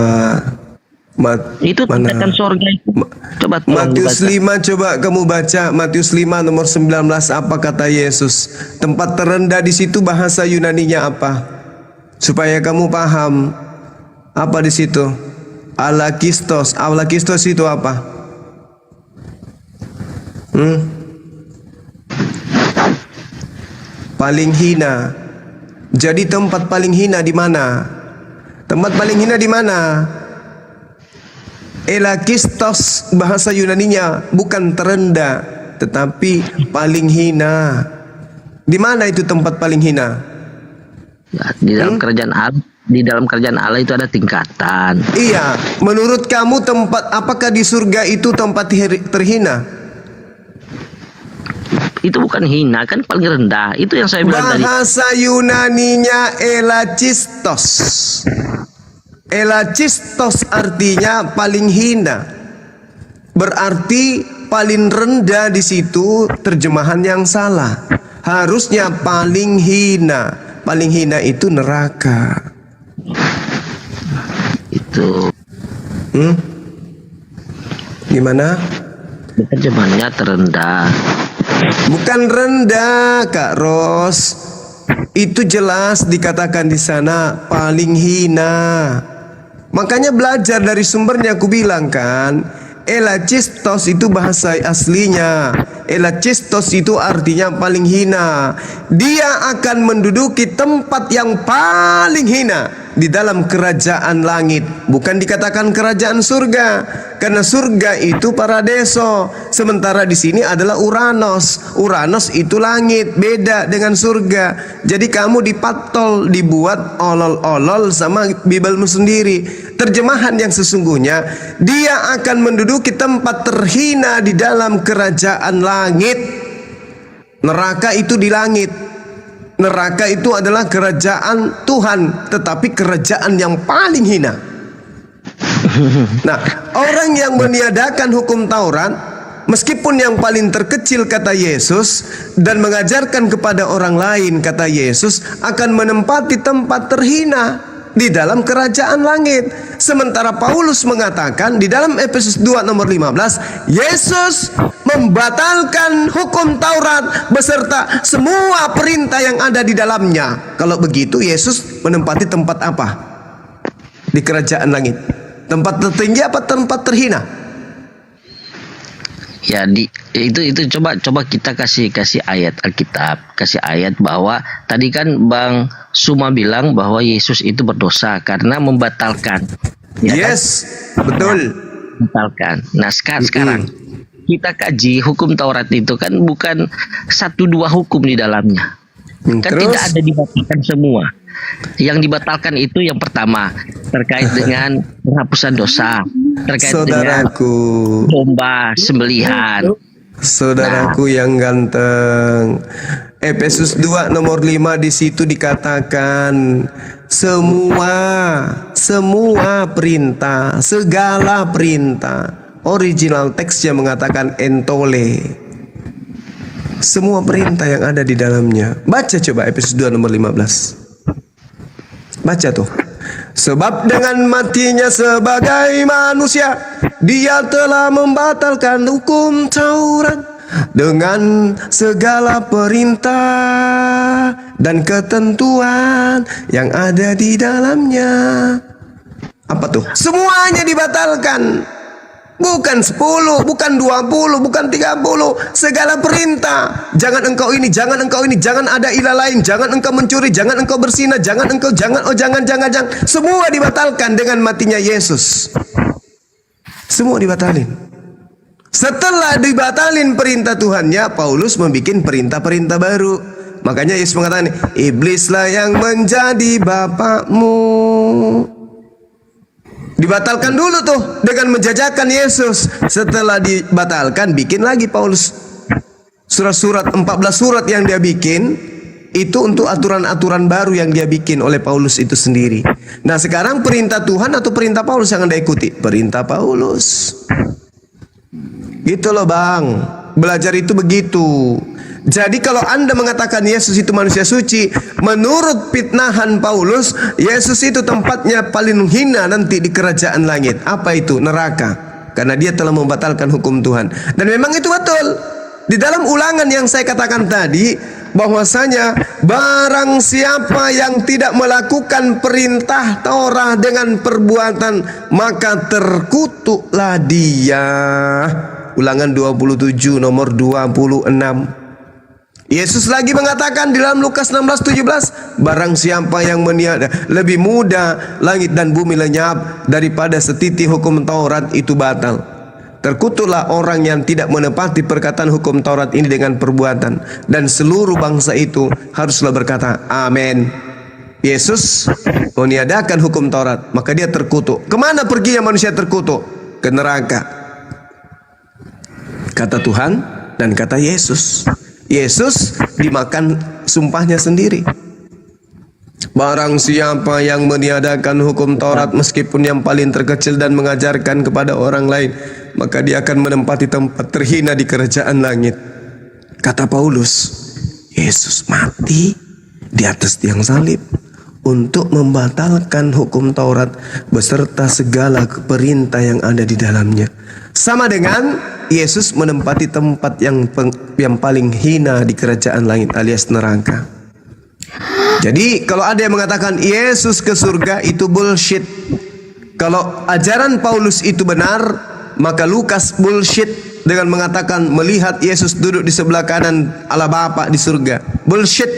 Itu tingkatan surga itu. Coba tolong Matius dibaca. 5 coba kamu baca Matius 5 nomor 19 apa kata Yesus? Tempat terendah di situ bahasa Yunaninya apa? Supaya kamu paham. Apa di situ? Alakistos. Alakistos itu apa? Paling hina. Jadi tempat paling hina di mana? Tempat paling hina di mana? Elakistos bahasa Yunaninya bukan terendah, tetapi paling hina. Di mana itu tempat paling hina? Ya, di dalam kerajaan Allah, di dalam kerajaan Allah itu ada tingkatan. Iya, menurut kamu tempat apakah di surga itu tempat terhina? Itu bukan hina, kan paling rendah. Itu yang saya bilang tadi. Bahasa Yunaninya elakistos. Elakistos artinya paling hina. Berarti paling rendah di situ terjemahan yang salah. Harusnya paling hina. Paling hina itu neraka. Itu. Gimana? Terjemahannya terendah. Bukan rendah, Kak Ros. Itu jelas dikatakan di sana paling hina. Makanya belajar dari sumbernya, aku bilang kan, elakistos itu bahasa aslinya. Elakistos itu artinya paling hina. Dia akan menduduki tempat yang paling hina di dalam kerajaan langit. Bukan dikatakan kerajaan surga, karena surga itu paradiso. Sementara di sini adalah Uranos. Uranos itu langit, beda dengan surga. Jadi kamu dipatol, dibuat olol-olol sama Bibelmu sendiri. Terjemahan yang sesungguhnya, dia akan menduduki tempat terhina di dalam kerajaan langit. Neraka itu di langit. Neraka itu adalah kerajaan Tuhan, tetapi kerajaan yang paling hina. Nah, orang yang meniadakan hukum Taurat, meskipun yang paling terkecil kata Yesus, dan mengajarkan kepada orang lain kata Yesus, akan menempati tempat terhina di dalam kerajaan langit. Sementara Paulus mengatakan di dalam Efesus 2 nomor 15, Yesus membatalkan hukum Taurat beserta semua perintah yang ada di dalamnya. Kalau begitu Yesus menempati tempat apa? Di kerajaan langit. Tempat tertinggi apa tempat terhina? Ya itu coba kita kasih ayat Alkitab, kasih ayat bahwa tadi kan Bang Suma bilang bahwa Yesus itu berdosa karena membatalkan. Ya yes, kan? Betul. Membatalkan. Nah sekarang kita kaji hukum Taurat itu kan bukan 1-2 hukum di dalamnya. Kan terus? Tidak ada dibatalkan semua. Yang dibatalkan itu yang pertama terkait dengan penghapusan dosa, terkait Saudaraku, dengan domba sembelihan. Saudaraku yang ganteng, Efesus 2 nomor 5 di situ dikatakan semua perintah, segala perintah. Original teksnya mengatakan entole. Semua perintah yang ada di dalamnya. Baca coba Efesus 2 nomor 15. Baca tuh. Sebab dengan matinya sebagai manusia, dia telah membatalkan hukum Taurat dengan segala perintah dan ketentuan yang ada di dalamnya. Apa tuh? Semuanya dibatalkan. Bukan 10, bukan 20, bukan 30. Segala perintah. Jangan engkau ini, jangan engkau ini, jangan ada ilah lain, jangan engkau mencuri, jangan engkau berzina, jangan engkau, jangan. Semua dibatalkan dengan matinya Yesus. Semua dibatalin. Setelah dibatalin perintah Tuhannya, Paulus membuat perintah-perintah baru. Makanya Yesus mengatakan, iblislah yang menjadi bapakmu. Dibatalkan dulu tuh dengan menjajakan Yesus. Setelah dibatalkan, bikin lagi Paulus surat-surat, 14 surat yang dia bikin. Itu untuk aturan-aturan baru yang dia bikin oleh Paulus itu sendiri. Nah sekarang perintah Tuhan atau perintah Paulus yang Anda ikuti? Perintah Paulus. Gitu loh bang. Belajar itu begitu. Jadi kalau Anda mengatakan Yesus itu manusia suci, menurut fitnahan Paulus, Yesus itu tempatnya paling hina nanti di kerajaan langit. Apa itu? Neraka. Karena dia telah membatalkan hukum Tuhan. Dan memang itu betul. Di dalam ulangan yang saya katakan tadi, bahwasanya barang siapa yang tidak melakukan perintah Taurat dengan perbuatan, maka terkutuklah dia. Ulangan 27 nomor 26. Yesus lagi mengatakan di dalam Lukas 16:17, barang siapa yang meniada, lebih mudah langit dan bumi lenyap daripada setitik hukum Taurat itu batal. Terkutuklah orang yang tidak menepati perkataan hukum Taurat ini dengan perbuatan, dan seluruh bangsa itu haruslah berkata amin. Yesus meniadakan hukum Taurat, maka dia terkutuk. Kemana perginya manusia terkutuk? Ke neraka. Kata Tuhan dan kata Yesus. Yesus dimakan sumpahnya sendiri. Barang siapa yang meniadakan hukum Taurat meskipun yang paling terkecil dan mengajarkan kepada orang lain, maka dia akan menempati tempat terhina di kerajaan langit. Kata Paulus, Yesus mati di atas tiang salib untuk membatalkan hukum Taurat beserta segala perintah yang ada di dalamnya. Sama dengan Yesus menempati tempat yang paling hina di kerajaan langit alias neraka. Jadi kalau ada yang mengatakan Yesus ke surga, itu bullshit. Kalau ajaran Paulus itu benar, maka Lukas bullshit dengan mengatakan melihat Yesus duduk di sebelah kanan Allah Bapa di surga. Bullshit.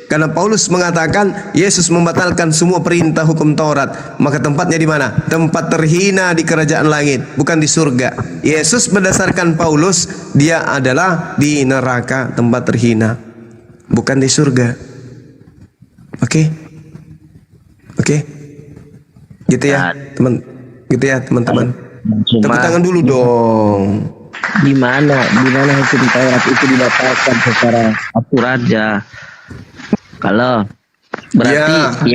Karena Paulus mengatakan Yesus membatalkan semua perintah hukum Taurat, maka tempatnya di mana? Tempat terhina di kerajaan langit, bukan di surga. Yesus berdasarkan Paulus, dia adalah di neraka, tempat terhina, bukan di surga. Oke? Gitu ya, teman-teman. Tepuk tangan dulu dong. Di mana hukum Taurat itu dibatalkan secara aturannya? Kalau berarti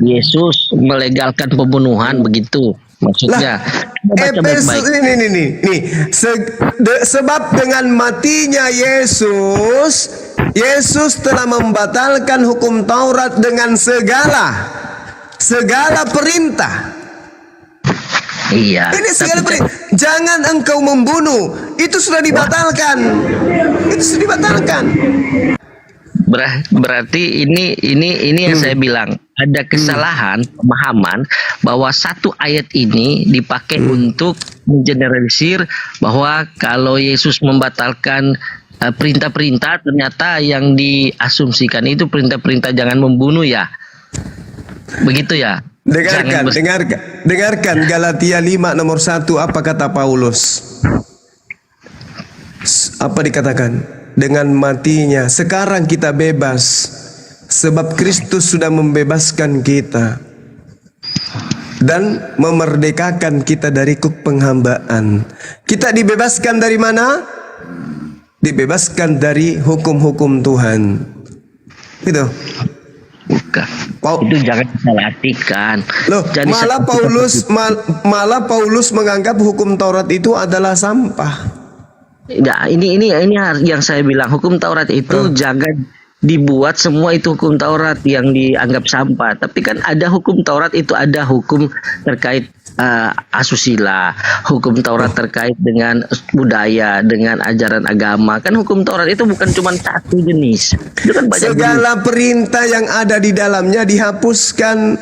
Yesus melegalkan pembunuhan, begitu maksudnya. Sebab dengan matinya Yesus telah membatalkan hukum Taurat dengan segala perintah. Iya. Ini segala perintah. Jangan engkau membunuh. Itu sudah dibatalkan. Berarti ini yang saya bilang, ada kesalahan pemahaman bahwa satu ayat ini dipakai untuk mengeneralisir bahwa kalau Yesus membatalkan perintah-perintah, ternyata yang diasumsikan itu perintah-perintah jangan membunuh ya. Begitu ya. Dengarkan Galatia 5 nomor 1, apa kata Paulus? Apa dikatakan? Dengan matinya sekarang kita bebas, sebab Kristus sudah membebaskan kita dan memerdekakan kita dari penghambaan. Kita dibebaskan dari mana? Dibebaskan dari hukum-hukum Tuhan. Gitu. Bukan. Itu jangan disalah-artikan. Loh, malah Paulus menganggap hukum Taurat itu adalah sampah. Nah, ini yang saya bilang, hukum Taurat itu jangan dibuat semua itu hukum Taurat yang dianggap sampah. Tapi kan ada hukum Taurat itu ada hukum terkait asusila, hukum Taurat terkait dengan budaya, dengan ajaran agama. Kan hukum Taurat itu bukan cuma satu jenis. Itu kan banyak segala perintah yang ada di dalamnya dihapuskan.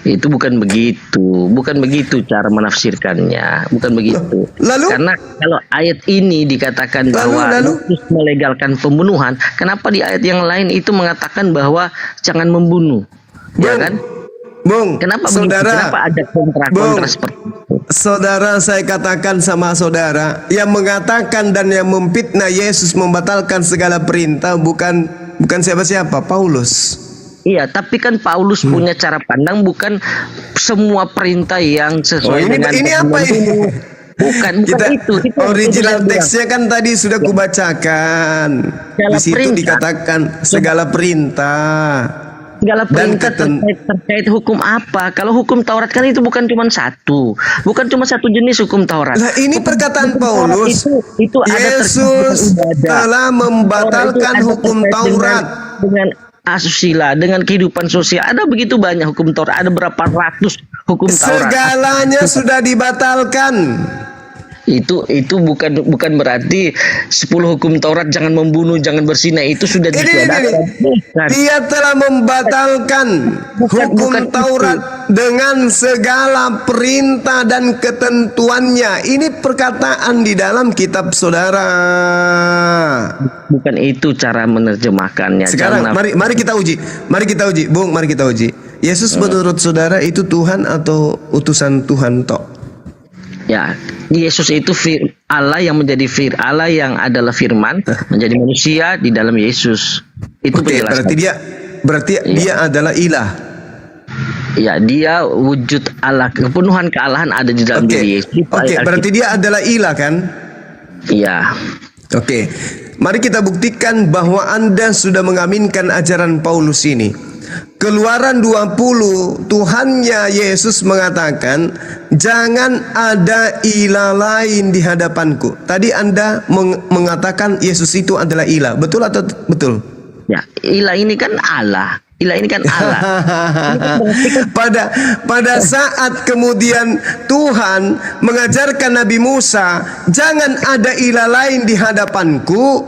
Itu bukan begitu cara menafsirkannya, bukan begitu. Lalu? Karena kalau ayat ini dikatakan bahwa Yesus melegalkan pembunuhan, kenapa di ayat yang lain itu mengatakan bahwa jangan membunuh, ya kan? Bung, Kenapa saudara, begitu? Kenapa ada kontra seperti itu? Saudara, saya katakan sama saudara, yang mengatakan dan yang memfitnah Yesus membatalkan segala perintah bukan siapa-siapa, Paulus. Iya, tapi kan Paulus punya cara pandang, bukan semua perintah yang sesuai dengan ini apa ini? Bukan itu. Original teksnya kan tadi sudah kubacakan. Di situ dikatakan segala perintah. Segala perintah terkait hukum apa? Kalau hukum Taurat kan itu bukan cuma satu jenis hukum Taurat. Lah ini perkataan Paulus. Itu Yesus telah membatalkan hukum Taurat dengan asusila, dengan kehidupan sosial. Ada begitu banyak hukum Taurat, ada berapa ratus hukum Taurat. Segalanya sudah dibatalkan. Itu bukan berarti 10 hukum Taurat, jangan membunuh, jangan berzina, itu sudah ditiadakan. Dia telah membatalkan hukum Taurat dengan segala perintah dan ketentuannya. Ini perkataan di dalam kitab saudara. Bukan itu cara menerjemahkannya. Sekarang mari kita uji. Bung, mari kita uji. Yesus menurut saudara itu Tuhan atau utusan Tuhan tok? Ya, Yesus itu Allah yang menjadi Allah yang adalah firman menjadi manusia di dalam Yesus. Itu penjelasan. Berarti dia adalah ilah. Ya, dia wujud Allah, kepenuhan kealahan ada di dalam diri Yesus. Berarti dia adalah ilah kan? Iya. Mari kita buktikan bahwa Anda sudah mengaminkan ajaran Paulus ini. Keluaran 20, Tuhannya Yesus mengatakan, jangan ada ilah lain di hadapanku. Tadi Anda mengatakan Yesus itu adalah ilah. Betul atau betul? Ya, ilah ini kan Allah. Pada saat kemudian Tuhan mengajarkan Nabi Musa, jangan ada ilah lain di hadapanku,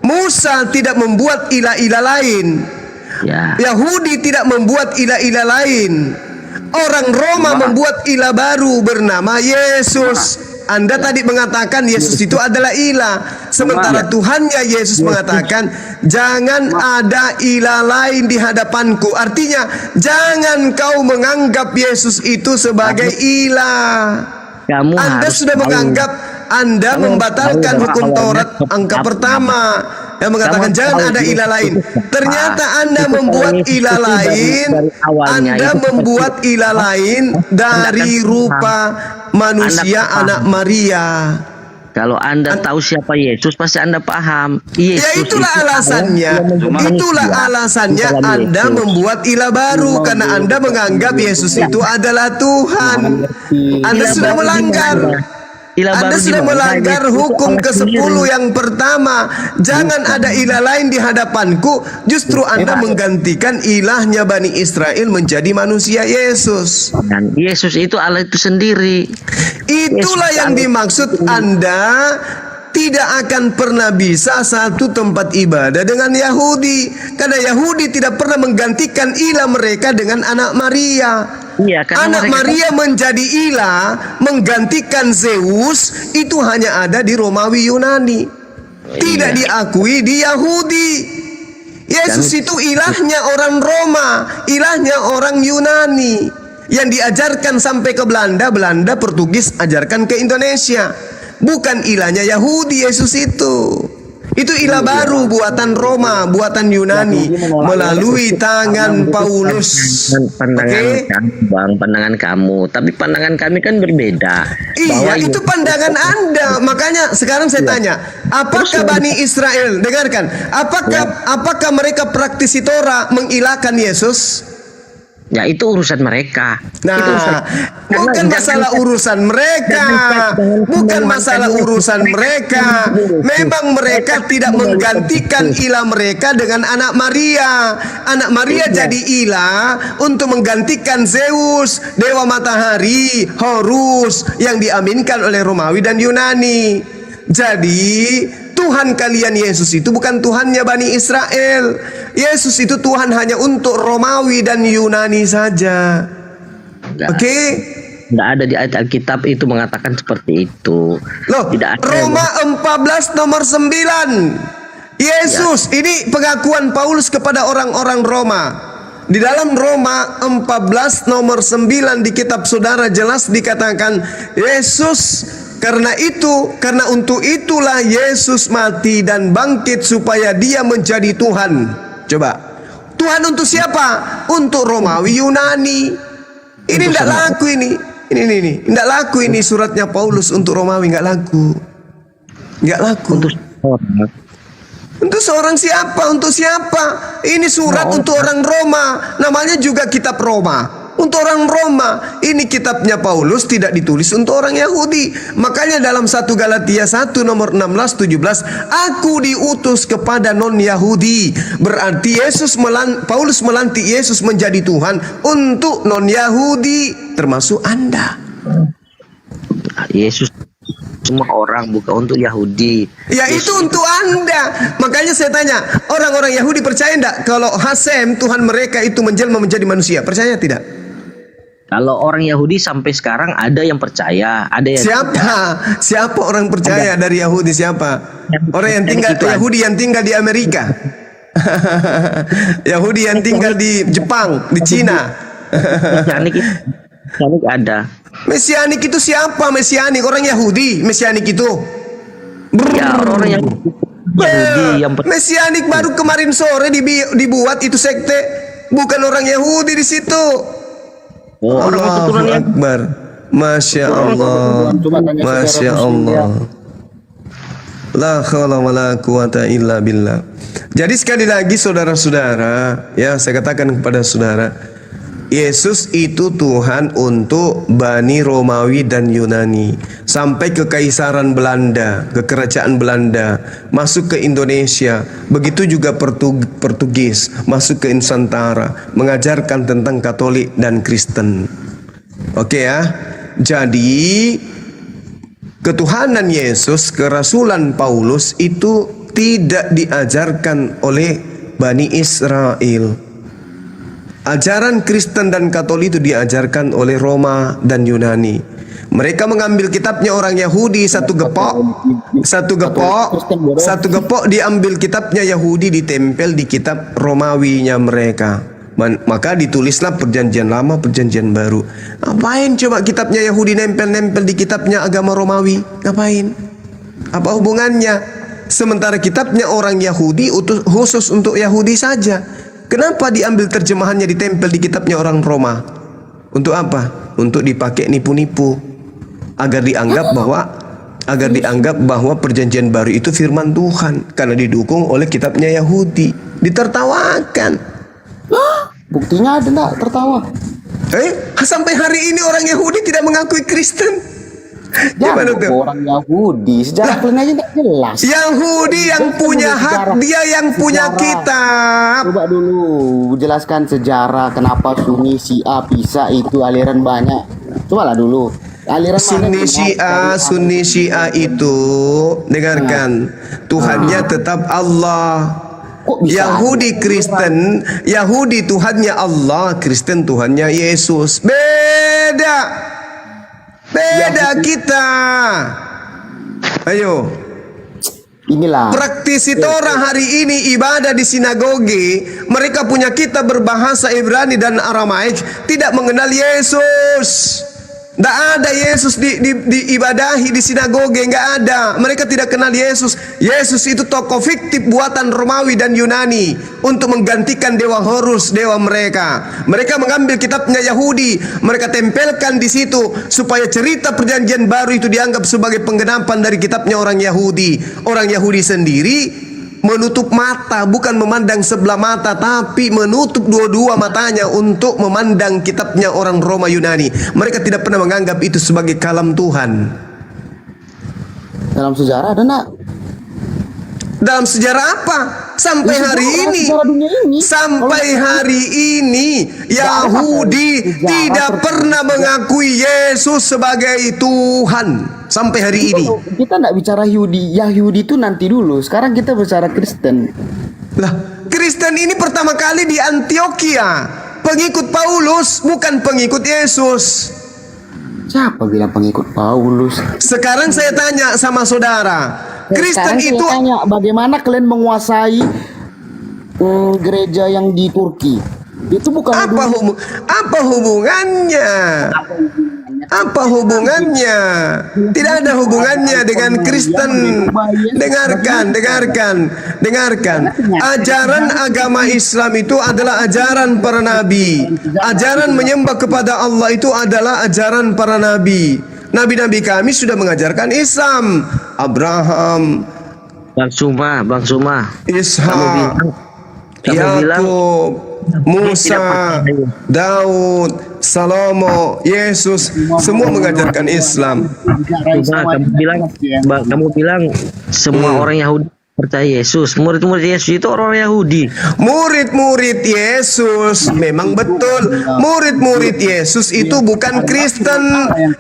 Musa tidak membuat ilah-ilah lain. Yahudi tidak membuat ilah-ilah lain. Orang Roma membuat ilah baru bernama Yesus. Anda tadi mengatakan Yesus itu adalah ilah, sementara Tuhannya Yesus mengatakan jangan ada ilah lain di hadapanku. Artinya jangan kau menganggap Yesus itu sebagai ilah. Anda sudah menganggap, Anda membatalkan hukum Taurat angka pertama yang mengatakan jangan ada ilah lain. Ternyata Anda membuat ilah lain. Anda membuat ilah lain dari rupa manusia anak Maria. Kalau Anda tahu siapa Yesus, pasti Anda paham. Yesus itulah alasannya. Itulah alasannya Anda membuat ilah baru, karena Anda menganggap Yesus itu adalah Tuhan. Anda sudah melanggar. Anda sudah melanggar hukum ke-10 yang pertama. Jangan ada ilah lain di hadapanku. Justru Anda menggantikan ilahnya Bani Israel menjadi manusia Yesus. Dan Yesus itu Allah itu sendiri. Itulah yang dimaksud Anda tidak akan pernah bisa satu tempat ibadah dengan Yahudi. Karena Yahudi tidak pernah menggantikan ilah mereka dengan anak Maria. Anak Maria menjadi ilah, menggantikan Zeus, itu hanya ada di Romawi Yunani. Tidak diakui di Yahudi. Yesus itu ilahnya orang Roma, ilahnya orang Yunani, yang diajarkan sampai ke Belanda, Portugis ajarkan ke Indonesia. Bukan ilahnya Yahudi Yesus itu. Itu ilah baru buatan Roma, buatan Yunani melalui tangan Paulus. Pandangan kamu, tapi pandangan kami kan berbeda. Iya, itu pandangan Anda. Makanya sekarang saya tanya, apakah Bani Israel, dengarkan, apakah mereka praktisi Torah mengilahkan Yesus? Ya, itu urusan mereka. Bukan masalah urusan mereka. Bukan masalah urusan mereka. Memang mereka tidak menggantikan ilah mereka dengan anak Maria. Anak Maria jadi ilah untuk menggantikan Zeus, dewa matahari, Horus, yang diaminkan oleh Romawi dan Yunani. Jadi Tuhan kalian Yesus itu bukan Tuhannya Bani Israel. Yesus itu Tuhan hanya untuk Romawi dan Yunani saja. Oke. Nggak ada di ayat Alkitab itu mengatakan seperti itu. Loh, Tidak ada. Roma 14 nomor 9. Yesus, ini pengakuan Paulus kepada orang-orang Roma. Di dalam Roma 14 nomor 9 di kitab saudara jelas dikatakan Yesus, karena untuk itulah Yesus mati dan bangkit supaya dia menjadi Tuhan. Coba, Tuhan untuk siapa? Untuk Romawi Yunani. Ini tidak laku ini. Ini tidak laku ini suratnya Paulus untuk Romawi, nggak laku. Nggak laku. Untuk seorang siapa? Untuk siapa? Ini surat untuk orang Roma. Namanya juga kitab Roma. Untuk orang Roma. Ini kitabnya Paulus tidak ditulis untuk orang Yahudi. Makanya dalam 1 Galatia 1 nomor 16-17, aku diutus kepada non-Yahudi. Berarti Paulus melantik Yesus menjadi Tuhan untuk non-Yahudi, termasuk Anda. Yesus semua orang, bukan untuk Yahudi. Ya itu untuk Anda. Makanya saya tanya, orang-orang Yahudi percaya enggak kalau Hasem Tuhan mereka itu menjelma menjadi manusia? Percaya tidak? Kalau orang Yahudi sampai sekarang ada yang percaya, ada yang Siapa orang percaya dari Yahudi? Siapa? Orang yang tinggal Yahudi yang tinggal di Amerika. Yahudi yang tinggal di Jepang, di Cina. Mesianik ada. Mesianik itu siapa? Mesianik orang Yahudi. Mesianik itu. Ya, orang yang Yahudi yang Mesianik baru kemarin sore dibuat itu sekte, bukan orang Yahudi di situ. Allahu Akbar. Masya Allah. Masya Allah. La haula wala quwata illa billah. Jadi sekali lagi saudara-saudara, ya saya katakan kepada saudara, Yesus itu Tuhan untuk Bani Romawi dan Yunani, sampai ke Kekaisaran Belanda, ke Kerajaan Belanda, masuk ke Indonesia, begitu juga Portugis, masuk ke Nusantara, mengajarkan tentang Katolik dan Kristen. Oke ya. Jadi ketuhanan Yesus, kerasulan Paulus itu tidak diajarkan oleh Bani Israel. Ajaran Kristen dan Katolik itu diajarkan oleh Roma dan Yunani. Mereka mengambil kitabnya orang Yahudi, satu gepok diambil kitabnya Yahudi, ditempel di kitab Romawinya mereka. Maka ditulislah perjanjian lama, perjanjian baru. Ngapain coba kitabnya Yahudi nempel-nempel di kitabnya agama Romawi? Ngapain? Apa hubungannya? Sementara kitabnya orang Yahudi khusus untuk Yahudi saja. Kenapa diambil terjemahannya ditempel di kitabnya orang Roma? Untuk apa? Untuk dipakai nipu-nipu, agar dianggap bahwa perjanjian baru itu firman Tuhan, karena didukung oleh kitabnya Yahudi. Ditertawakan. Buktinya ada enggak tertawa? Sampai hari ini orang Yahudi tidak mengakui Kristen. Gimana tuh? Orang Yahudi sejarah kalian aja tidak jelas. Yahudi yang punya hak, dia yang punya kitab. Coba dulu jelaskan sejarah kenapa Sunni, Syiah, Pisah itu aliran banyak. Cobalah dulu. Aliran Sunni Syiah itu, dengarkan, Tuhannya tetap Allah. Yahudi Kristen, Yahudi Tuhannya Allah, Kristen Tuhannya Yesus. Beda kita. Ayo. Inilah praktisi Torah hari ini ibadah di sinagoge, mereka punya kitab berbahasa Ibrani dan Aramaik, tidak mengenal Yesus. Tidak ada Yesus diibadahi di sinagoge, nggak ada. Mereka tidak kenal Yesus. Yesus itu tokoh fiktif buatan Romawi dan Yunani untuk menggantikan dewa Horus, dewa mereka. Mereka mengambil kitabnya Yahudi, mereka tempelkan di situ supaya cerita perjanjian baru itu dianggap sebagai penggenapan dari kitabnya orang Yahudi. Orang Yahudi sendiri menutup mata, bukan memandang sebelah mata, tapi menutup dua-dua matanya untuk memandang kitabnya orang Roma Yunani. Mereka tidak pernah menganggap itu sebagai kalam Tuhan. Dalam sejarah ada nak? Dalam sejarah apa? Sampai hari ini Yahudi tidak pernah mengakui Yesus sebagai Tuhan. Sampai hari ini. Kita tidak bicara Yahudi itu nanti dulu. Sekarang kita bicara Kristen. Lah, Kristen ini pertama kali di Antioquia. pengikut Paulus, bukan pengikut Yesus. Siapa bilang pengikut Paulus? Sekarang saya tanya sama saudara, Kristen Sekarang saya itu tanya, bagaimana kalian menguasai gereja yang di Turki? Itu bukan apa hubungannya? Apa hubungannya? Tidak ada hubungannya dengan Kristen. Dengarkan. Ajaran agama Islam itu adalah ajaran para nabi. Ajaran menyembah kepada Allah itu adalah ajaran para nabi. Nabi-nabi kami sudah mengajarkan Islam. Abraham, Bang Suma, Ishak, Yakub, Musa, Daud, Salomo, Yesus, semua mengajarkan Islam. Kamu bilang semua orang Yahudi percaya Yesus. Murid-murid Yesus itu orang Yahudi. Murid-murid Yesus memang betul. Murid-murid Yesus itu bukan Kristen.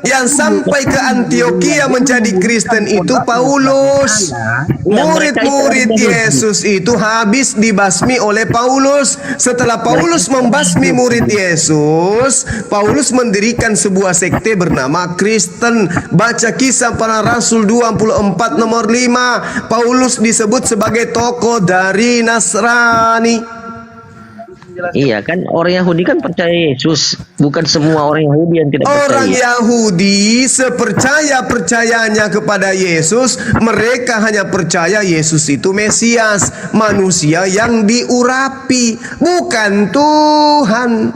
Yang sampai ke Antioquia menjadi Kristen itu Paulus. Murid-murid Yesus itu habis dibasmi oleh Paulus. Setelah Paulus membasmi murid Yesus, Paulus mendirikan sebuah sekte bernama Kristen. Baca Kisah Para Rasul 24 nomor 5. Paulus disebut sebagai tokoh dari Nasrani. Iya kan, orang Yahudi kan percaya Yesus, bukan semua orang Yahudi yang tidak percaya. Orang Yahudi sepercaya-percayanya kepada Yesus, mereka hanya percaya Yesus itu Mesias, manusia yang diurapi, bukan Tuhan.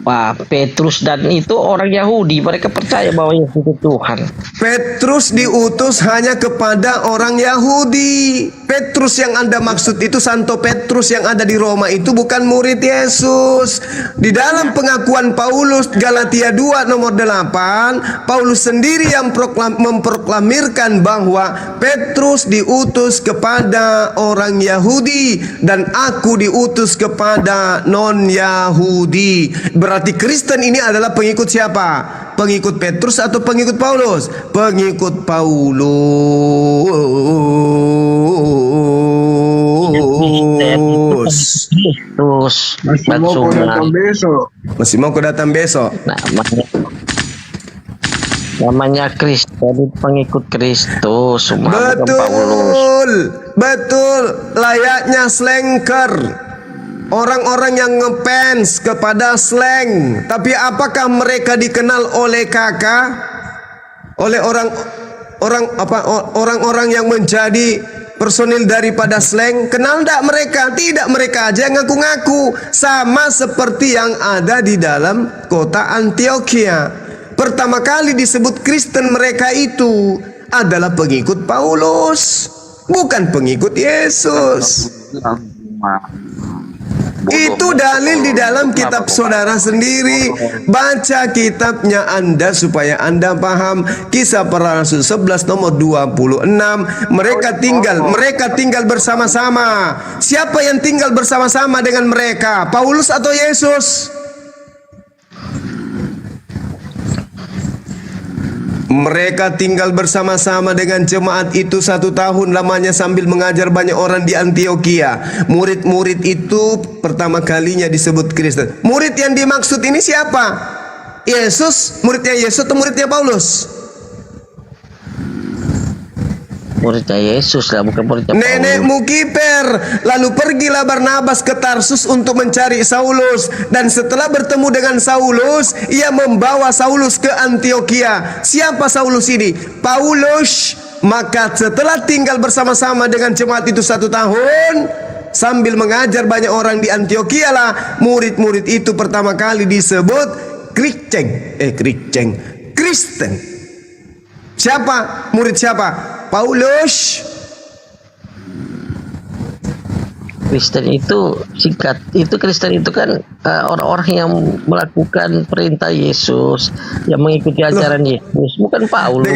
Pak Petrus dan itu orang Yahudi, mereka percaya bahwa Yesus itu Tuhan. Petrus diutus hanya kepada orang Yahudi. Petrus yang Anda maksud itu Santo Petrus yang ada di Roma itu bukan murid Yesus. Di dalam pengakuan Paulus Galatia 2 nomor 8, Paulus sendiri yang memproklamirkan bahwa Petrus diutus kepada orang Yahudi dan aku diutus kepada non-Yahudi. Berarti Kristen ini adalah pengikut siapa? Pengikut Petrus atau pengikut Paulus? Pengikut Paulus. Masih mau datang besok. Namanya Kristen, pengikut Kristus. Betul. Layaknya slanker. Orang-orang yang ngefans kepada slang, tapi apakah mereka dikenal oleh kakak? Oleh orang-orang yang menjadi personil daripada slang? Kenal tidak mereka? Tidak, mereka aja ngaku-ngaku. Sama seperti yang ada di dalam kota Antioquia. Pertama kali disebut Kristen mereka itu adalah pengikut Paulus, bukan pengikut Yesus. Itu dalil di dalam kitab saudara sendiri. Baca kitabnya Anda supaya Anda paham. Kisah Para Rasul 11 nomor 26. Mereka tinggal bersama-sama. Siapa yang tinggal bersama-sama dengan mereka? Paulus atau Yesus? Mereka tinggal bersama-sama dengan jemaat itu 1 tahun lamanya sambil mengajar banyak orang di Antioquia. Murid-murid itu pertama kalinya disebut Kristen. Murid yang dimaksud ini siapa? Yesus, muridnya Yesus atau muridnya Paulus? Muridnya Yesus lah, bukan muridnya Paulus. Nenekmu kiper. Lalu pergilah Barnabas ke Tarsus untuk mencari Saulus. Dan setelah bertemu dengan Saulus, ia membawa Saulus ke Antioquia. Siapa Saulus ini? Paulus. Maka setelah tinggal bersama-sama dengan jemaat itu 1 tahun, sambil mengajar banyak orang di Antioquia lah, murid-murid itu pertama kali disebut Kristen. Siapa? Murid siapa? Paulus. Kristen itu singkat. Itu Kristen itu kan orang-orang yang melakukan perintah Yesus, yang mengikuti ajaran Yesus, bukan Paulus.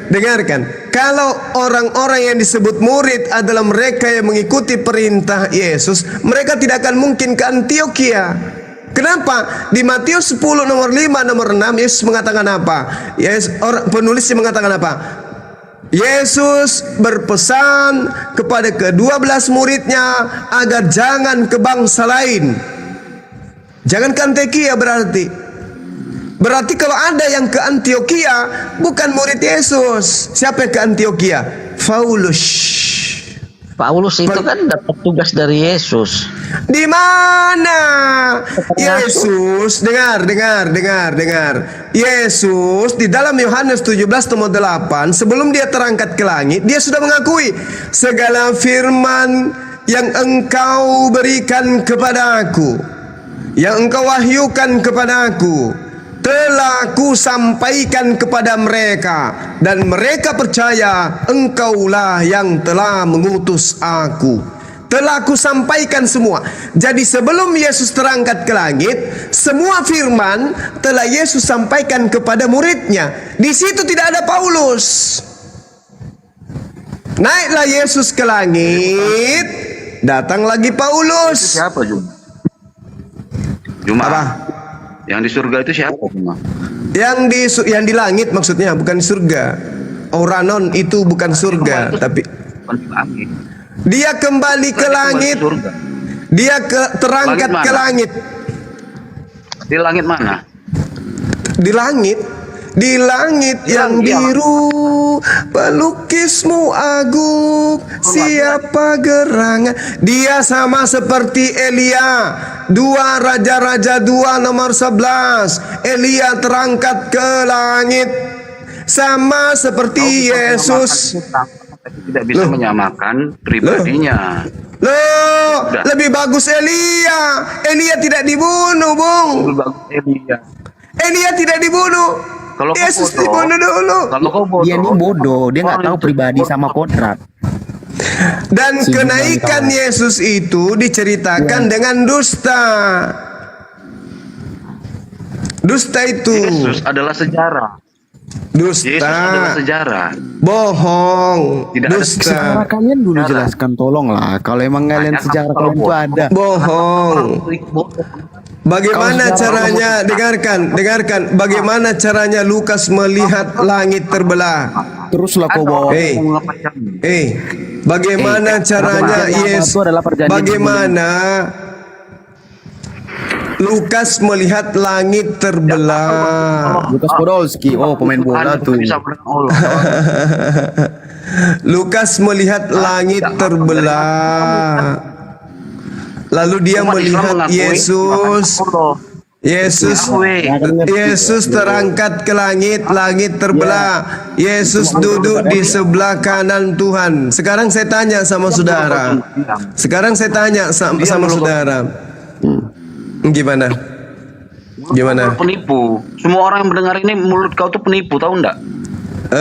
Dengarkan. Kalau orang-orang yang disebut murid adalah mereka yang mengikuti perintah Yesus, mereka tidak akan mungkin ke Antioquia. Kenapa? Di Matius 10 nomor 5 nomor 6 Yesus mengatakan apa? Penulisnya mengatakan apa? Yesus berpesan kepada ke-12 muridnya agar jangan ke bangsa lain. Jangan ke Antioquia berarti. Berarti kalau ada yang ke Antioquia bukan murid Yesus. Siapa yang ke Antioquia? Paulus itu kan dapat tugas dari Yesus. Di mana? Yesus, dengar. Yesus di dalam Yohanes 17:8 sebelum dia terangkat ke langit, dia sudah mengakui segala firman yang engkau berikan kepadaku, yang engkau wahyukan kepadaku, telah ku sampaikan kepada mereka, dan mereka percaya engkaulah yang telah mengutus aku. Telah ku sampaikan semua. Jadi sebelum Yesus terangkat ke langit, semua firman telah Yesus sampaikan kepada muridnya. Di situ tidak ada Paulus. Naiklah Yesus ke langit, datang lagi Paulus. Itu siapa Juma? Apa? Yang di surga itu siapa Juma? Yang di langit maksudnya, bukan di surga. Oranon itu bukan surga, tapi dia kembali ke langit. Dia terangkat ke langit. Di langit mana? Di langit yang biru, pelukismu agung, siapa gerangan. Dia sama seperti Elia, 2 Raja-Raja 2 nomor 11. Elia terangkat ke langit, sama seperti Yesus. Tidak bisa menyamakan pribadinya. Loh, lebih bagus Elia. Elia tidak dibunuh, Bung. Lebih bagus Elia. Elia tidak dibunuh. Kalau Yesus dibunuh dulu. Kalau kau bodoh, Dia ini bodoh, dia nggak tahu pribadi sama kodrat. Dan kenaikan Yesus itu diceritakan dengan dusta. Dusta itu. Yesus adalah sejarah. Dusta. Yesus adalah sejarah. Bohong. Tidak ada dusta. Sejarah kalian dulu jelaskan, tolonglah. Kalau emang kalian sejarah kalian itu ada. Bohong. Bagaimana caranya? Dengarkan. Bagaimana caranya Lukas melihat langit terbelah? Teruslah kau bawa. Bagaimana caranya Yesus? Bagaimana Lukas melihat langit terbelah? Lukas Podolski, pemain bola tuh. Lukas melihat langit terbelah. Lalu dia melihat Yesus. Yesus terangkat ke langit, langit terbelah. Yesus duduk di sebelah kanan Tuhan. Sekarang saya tanya sama saudara. Saudara. Gimana? Penipu. Semua orang yang mendengar ini mulut kau tuh penipu, tahu enggak?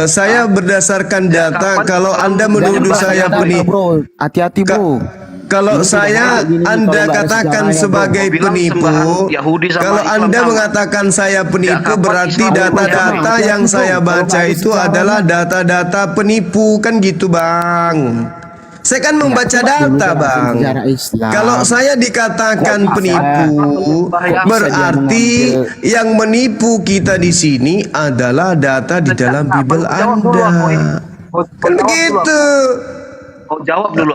Saya berdasarkan data. Kalau Anda menuduh saya penipu, hati-hati bro. Kalau Anda katakan sebagai penipu, kalau Anda mengatakan saya penipu, berarti data-data yang saya baca itu adalah data-data penipu, kan gitu Bang. Saya kan membaca data Bang. Kalau saya dikatakan penipu, berarti yang menipu kita di sini adalah data di dalam Bible Anda. Kan begitu. Kau jawab dulu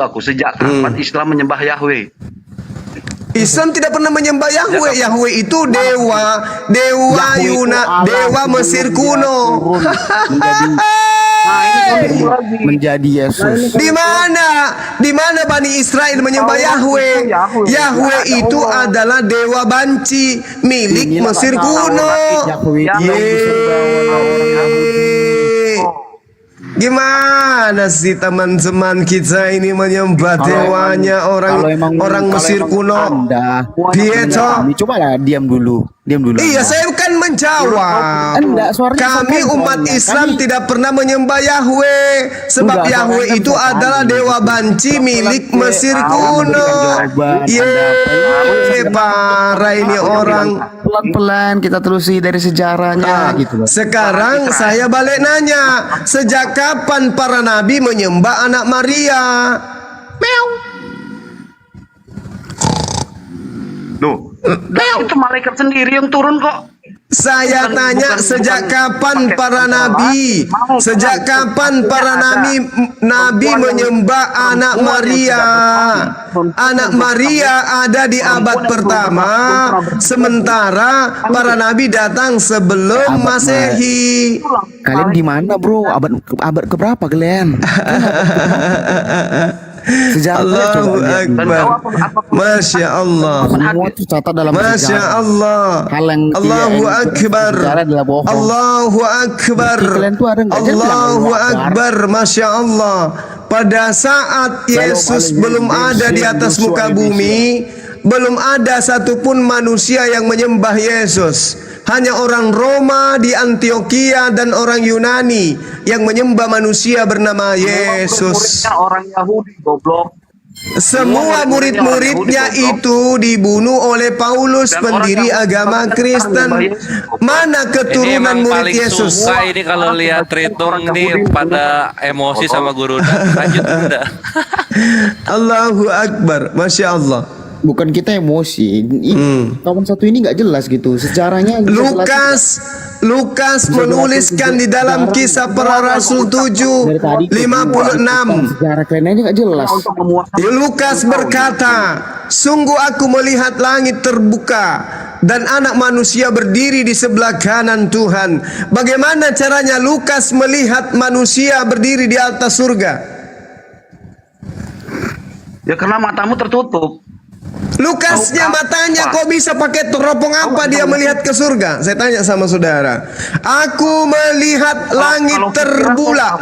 aku, sejak kapan Islam menyembah Yahweh? Islam tidak pernah menyembah Yahweh. Yahweh itu dewa Mesir kuno. Menjadi Yesus. Di mana Bani Israel menyembah Yahweh? Yahweh itu adalah dewa banci milik Mesir kuno. Gimana sih teman-teman kita ini menyembah dewanya orang Mesir kuno? Pietro, cobalah diam dulu. Iya, saya kan menjawab. Kami umat Islam tidak pernah menyembah Yahweh, sebab Yahweh itu adalah dewa banci milik Mesir kuno. Parah ini orang. Pelan-pelan kita terusi dari sejarahnya gitu. Sekarang saya balik nanya, sejak kapan para nabi menyembah anak Maria? Loh, itu malaikat sendiri yang turun kok. Saya tanya, sejak kapan para nabi, sejak kapan para nabi menyembah anak Maria? Anak Maria ada di abad pertama, sementara para nabi datang sebelum Masehi. Kalian di mana, bro? Abad keberapa kalian? Allahu Akbar. Masya Allah. Semua itu catat dalam Masya sejarah. Allah. Hal yang Allahu Akbar. sejarah adalah bohong. Allahu Akbar. Kalian tuh ada nggak jelas Allahu yang Akbar. Masya Allah. Pada saat Yesus belum ada di atas muka bumi, belum ada satupun manusia yang menyembah Yesus. Hanya orang Roma di Antioquia dan orang Yunani yang menyembah manusia bernama Yesus. Orang Yahudi goblok. Semua murid-muridnya itu dibunuh oleh Paulus, pendiri agama Kristen. Mana keturunan ini murid paling Yesus? suka ini kalau lihat Tritung nih pada emosi sama guru. Lanjut udah. Allahu Akbar. Masya Allah. Bukan kita emosi. Kawan satu ini nggak jelas gitu. Sejarahnya Lukas menuliskan di dalam Kisah Para Rasul 7:56. Sejarah kalian aja nggak jelas. Lukas berkata, sungguh aku melihat langit terbuka dan anak manusia berdiri di sebelah kanan Tuhan. Bagaimana caranya Lukas melihat manusia berdiri di atas surga? Ya karena matamu tertutup. Lukasnya matanya kok bisa pakai teropong apa dia melihat ke surga? Saya tanya sama saudara. Aku melihat langit terbuka.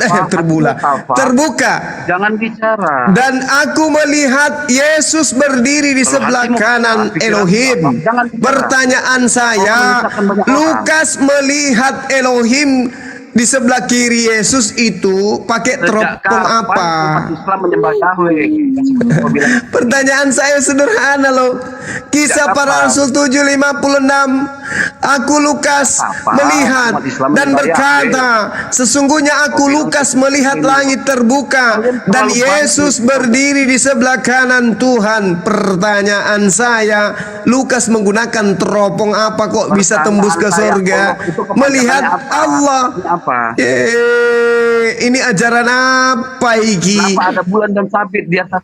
Jangan bicara. Dan aku melihat Yesus berdiri di sebelah kanan Elohim. Pertanyaan saya, Lukas melihat Elohim di sebelah kiri Yesus itu pakai teropong apa? Islam menyembah Yahweh. Pertanyaan saya sederhana loh. Kisah Para Rasul 7:56. Aku Lukas melihat dan berkata, sesungguhnya aku Lukas melihat langit terbuka dan Yesus berdiri di sebelah kanan Tuhan. Pertanyaan saya, Lukas menggunakan teropong apa kok bisa tembus ke surga? Melihat Allah. Ini ajaran apa iki? Kenapa ada bulan dan sabit di atas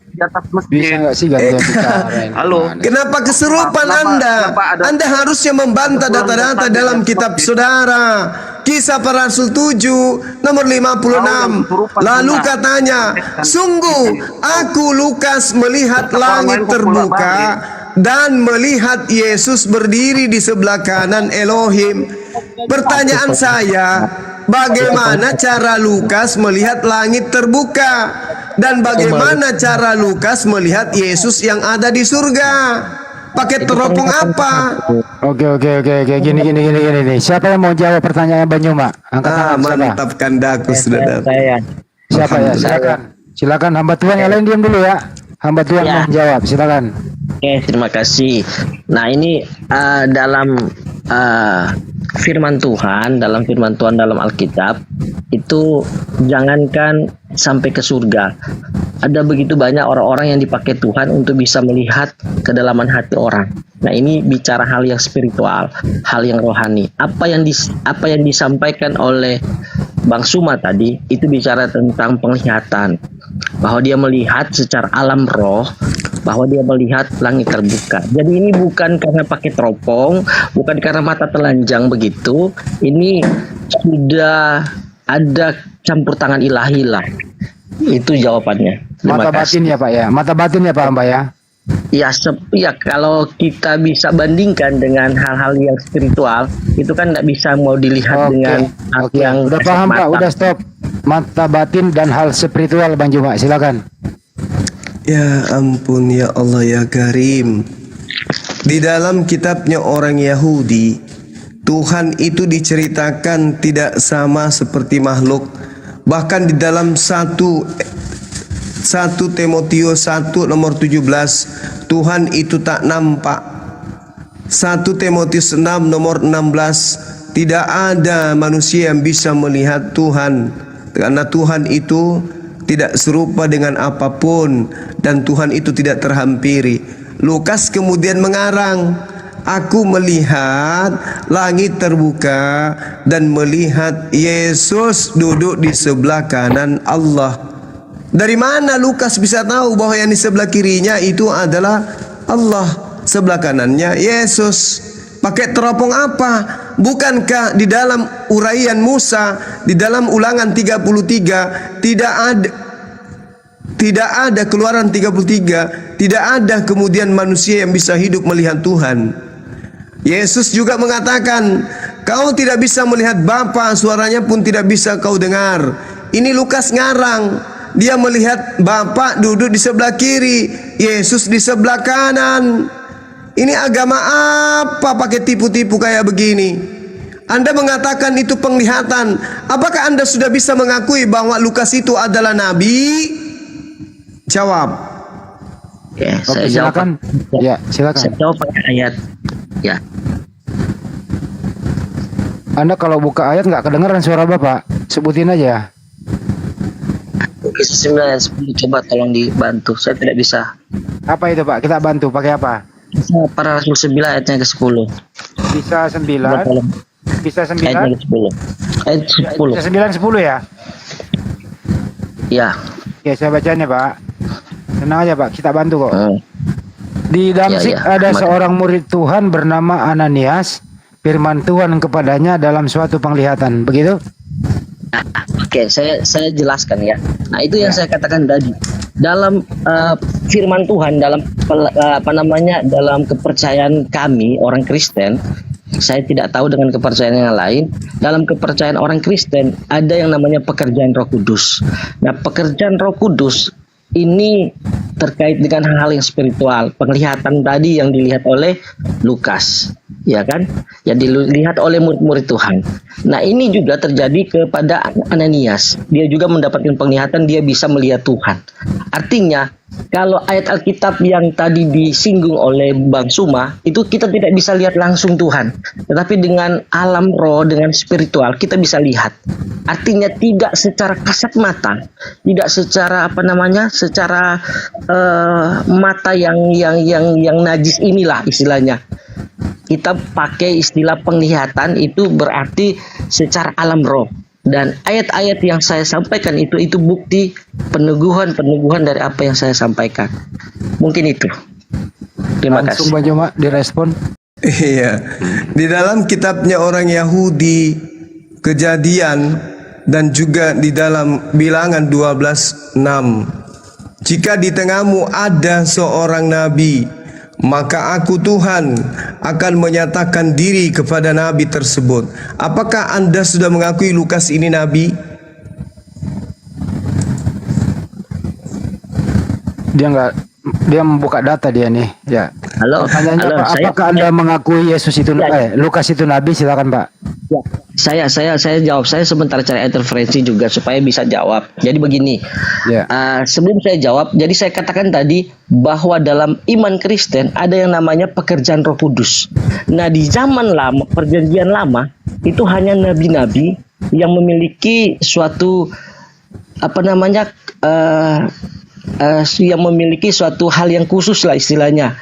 masjid? Bisa nggak sih gantian bicara? Halo. Kenapa kesurupan Anda? Anda harusnya membantah data-data dalam kitab saudara. Kisah Para Rasul 7 nomor 56. Lalu katanya, sungguh aku Lukas melihat langit terbuka dan melihat Yesus berdiri di sebelah kanan Elohim. Pertanyaan saya, bagaimana cara Lukas melihat langit terbuka? Dan bagaimana cara Lukas melihat Yesus yang ada di surga? Pakai teropong apa? Oke. Gini. Siapa yang mau jawab pertanyaan Banyuma? Angkat tangan. Mantap kandaku sudah datang. Siapa ya? Silakan hamba Tuhan yang lain diam dulu ya. Hamba Tuhan mau jawab, silakan. Oke, terima kasih. Nah, ini dalam firman Tuhan dalam Alkitab itu jangankan sampai ke surga. Ada begitu banyak orang-orang yang dipakai Tuhan untuk bisa melihat kedalaman hati orang. Nah, ini bicara hal yang spiritual, hal yang rohani. Apa yang disampaikan oleh Bang Suma tadi itu bicara tentang penglihatan, bahwa dia melihat secara alam roh, bahwa dia melihat langit terbuka. Jadi ini bukan karena pakai teropong, bukan karena mata telanjang begitu. Ini sudah ada campur tangan ilahi lah. Itu jawabannya. Mata batin ya Pak ya. Mata batin ya Pak Mbak ya. Ya, kalau kita bisa bandingkan dengan hal-hal yang spiritual, itu kan nggak bisa mau dilihat dengan hal yang udah paham Pak, udah stop. Mata batin dan hal spiritual Bang Juma, silakan. Ya ampun ya Allah ya Karim. Di dalam kitabnya orang Yahudi, Tuhan itu diceritakan tidak sama seperti makhluk. Bahkan di dalam 1 Timotius 1 nomor 17, Tuhan itu tak nampak. 1 Timotius 6 nomor 16, tidak ada manusia yang bisa melihat Tuhan, karena Tuhan itu tidak serupa dengan apapun dan Tuhan itu tidak terhampiri. Lukas kemudian mengarang, Aku melihat langit terbuka dan melihat Yesus duduk di sebelah kanan Allah. Dari mana Lukas bisa tahu bahwa yang di sebelah kirinya itu adalah Allah, sebelah kanannya Yesus? Pakai teropong apa? Bukankah di dalam uraian Musa, di dalam Ulangan 33 tidak ada Keluaran 33, tidak ada kemudian manusia yang bisa hidup melihat Tuhan. Yesus juga mengatakan, kau tidak bisa melihat Bapa, suaranya pun tidak bisa kau dengar. Ini Lukas ngarang. Dia melihat Bapa duduk di sebelah kiri, Yesus di sebelah kanan. Ini agama apa pakai tipu-tipu kayak begini? Anda mengatakan itu penglihatan. Apakah Anda sudah bisa mengakui bahwa Lukas itu adalah nabi? Jawab. Ya, Oke, saya silakan. jawab. Ya, silakan. Saya jawab pakai ayat. Ya. Anda kalau buka ayat nggak kedengeran suara Bapak, sebutin aja. Kisah 9 ayat 10, coba tolong dibantu. Saya tidak bisa. Apa itu Pak? Kita bantu pakai apa? Kisah Para Rasul 9 ayatnya ke-10. Bisa 9. Bisa 9. Ayatnya ke-10. Ayat 10. Bisa 9 10 ya? Ya. Oke, saya bacanya Pak. Tenang aja Pak, kita bantu kok. Di Damsyik ada seorang murid Tuhan bernama Ananias. Firman Tuhan kepadanya dalam suatu penglihatan. Begitu? Oke, saya jelaskan ya. Nah, itu yang saya katakan tadi. Dalam firman Tuhan, dalam dalam kepercayaan kami orang Kristen, saya tidak tahu dengan kepercayaan yang lain. Dalam kepercayaan orang Kristen ada yang namanya pekerjaan Roh Kudus. Nah, pekerjaan Roh Kudus ini terkait dengan hal-hal yang spiritual. Penglihatan tadi yang dilihat oleh Lukas, ya kan? Yang dilihat oleh murid-murid Tuhan. Nah, ini juga terjadi kepada Ananias. Dia juga mendapatkan penglihatan, dia bisa melihat Tuhan. Artinya, kalau ayat Alkitab yang tadi disinggung oleh Bang Suma, itu kita tidak bisa lihat langsung Tuhan. Tetapi dengan alam roh, dengan spiritual, kita bisa lihat. Artinya tidak secara kasat mata, tidak secara secara mata yang najis inilah istilahnya. Kita pakai istilah penglihatan itu berarti secara alam roh. Dan ayat-ayat yang saya sampaikan itu bukti peneguhan dari apa yang saya sampaikan. Mungkin itu. Terima kasih. Langsung Bang Joma direspon. Iya. Di dalam kitabnya orang Yahudi, Kejadian, dan juga di dalam Bilangan 12:6. Jika di tengahmu ada seorang nabi, maka aku Tuhan akan menyatakan diri kepada nabi tersebut. Apakah Anda sudah mengakui Lukas ini nabi? Dia membuka data dia nih, ya. Halo. Pertanyaannya Pak, apakah Anda mengakui Yesus itu Lukas itu nabi? Silakan Pak. Ya. Saya jawab. Saya sebentar cari interferensi juga supaya bisa jawab. Jadi begini. Ya. Sebelum saya jawab, jadi saya katakan tadi bahwa dalam iman Kristen ada yang namanya pekerjaan Roh Kudus. Nah, di zaman lama, perjanjian lama, itu hanya nabi-nabi yang memiliki suatu yang memiliki suatu hal yang khusus lah istilahnya.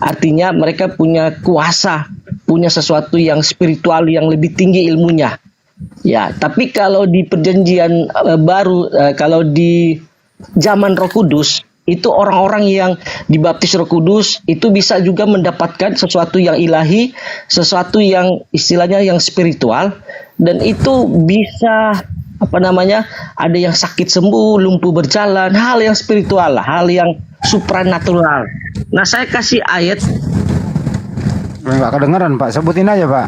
Artinya mereka punya kuasa, punya sesuatu yang spiritual yang lebih tinggi ilmunya. Ya, tapi kalau di perjanjian baru, kalau di zaman Roh Kudus, itu orang-orang yang dibaptis Roh Kudus itu bisa juga mendapatkan sesuatu yang ilahi, sesuatu yang istilahnya yang spiritual, dan itu bisa ada yang sakit sembuh, lumpuh berjalan, hal yang spiritual, hal yang supranatural. Nah, saya kasih ayat. Nggak kedengeran Pak, sebutin aja Pak.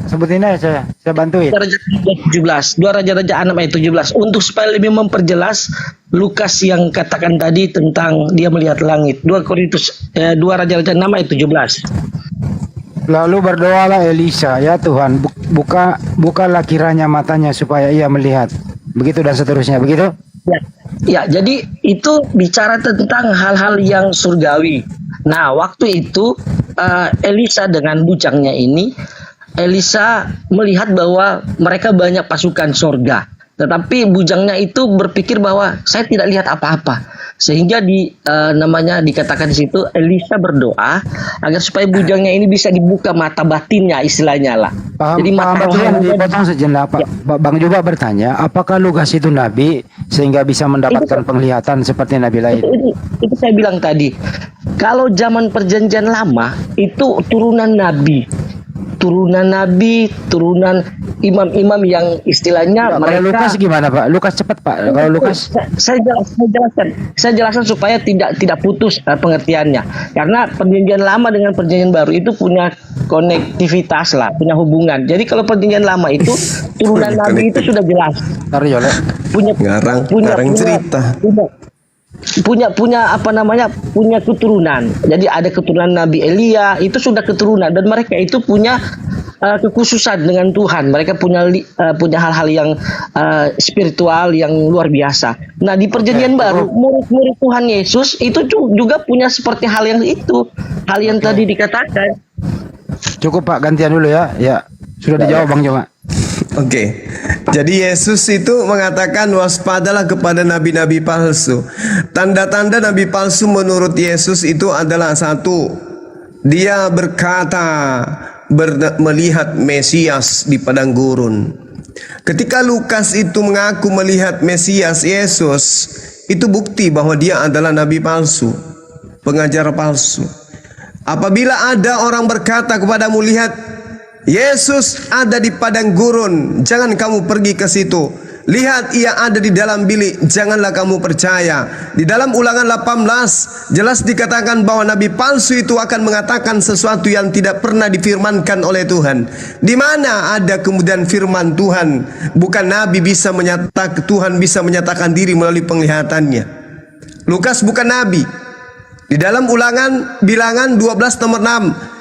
Sebutin aja, saya bantuin. 2 Raja-Raja 6 ayat 17. Untuk supaya lebih memperjelas Lukas yang katakan tadi tentang dia melihat langit. 2 Raja-Raja 6 ayat 17. Lalu berdoalah Elisa, ya Tuhan, bukalah kiranya matanya supaya ia melihat. Begitu dan seterusnya, begitu? Ya, jadi itu bicara tentang hal-hal yang surgawi. Nah, waktu itu Elisa dengan bujangnya ini, Elisa melihat bahwa mereka banyak pasukan surga. Tetapi bujangnya itu berpikir bahwa saya tidak lihat apa-apa. Sehingga namanya dikatakan di situ Elisa berdoa agar supaya bujangnya ini bisa dibuka mata batinnya, istilahnya lah. Jadi mata Tuhan dipotong sejenak, Pak. Bang juga bertanya, apakah Lukas itu nabi sehingga bisa mendapatkan penglihatan seperti nabi lain? Itu saya bilang tadi, kalau zaman perjanjian lama itu turunan nabi, turunan imam-imam yang istilahnya Kalau Lukas gimana, Pak? Lukas cepat, Pak. Kalau Lukas saya jelaskan supaya tidak putus pengertiannya. Karena perjanjian lama dengan perjanjian baru itu punya konektivitas lah, punya hubungan. Jadi kalau perjanjian lama itu turunan nabi itu sudah jelas. Punya cerita. Punya apa namanya, punya keturunan. Jadi ada keturunan Nabi Elia, itu sudah keturunan, dan mereka itu punya kekhususan dengan Tuhan. Mereka punya hal-hal yang spiritual yang luar biasa. Nah, di perjanjian baru murid-murid Tuhan Yesus itu juga punya seperti hal yang itu, hal yang tadi dikatakan. Cukup, Pak, gantian dulu ya. Ya, sudah dijawab Bang Joma. Oke. Jadi Yesus itu mengatakan waspadalah kepada nabi-nabi palsu. Tanda-tanda nabi palsu menurut Yesus itu adalah satu, dia berkata melihat Mesias di padang gurun. Ketika Lukas itu mengaku melihat Mesias Yesus, itu bukti bahwa dia adalah nabi palsu, pengajar palsu. Apabila ada orang berkata kepadamu, lihat Yesus ada di padang gurun, jangan kamu pergi ke situ. Lihat, ia ada di dalam bilik, janganlah kamu percaya. Di dalam Ulangan 18 jelas dikatakan bahwa nabi palsu itu akan mengatakan sesuatu yang tidak pernah difirmankan oleh Tuhan. Di mana ada kemudian firman Tuhan, bukan nabi bisa menyatakan, Tuhan bisa menyatakan diri melalui penglihatannya. Lukas bukan nabi. Di dalam Ulangan bilangan 12 nomor 6,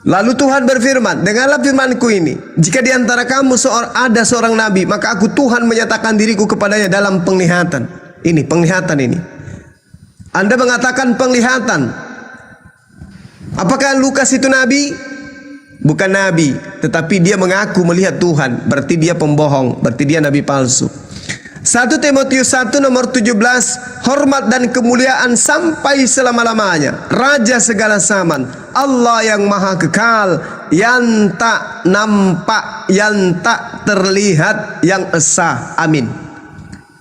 lalu Tuhan berfirman, dengarlah firmanku ini, jika di antara kamu ada seorang nabi, maka aku Tuhan menyatakan diriku kepadanya dalam penglihatan. Ini penglihatan ini. Anda mengatakan penglihatan. Apakah Lukas itu nabi? Bukan nabi, tetapi dia mengaku melihat Tuhan. Berarti dia pembohong, berarti dia nabi palsu. 1 Timotius 1 nomor 17, hormat dan kemuliaan sampai selama-lamanya, Raja segala zaman, Allah yang maha kekal, yang tak nampak, yang tak terlihat, yang esa. Amin.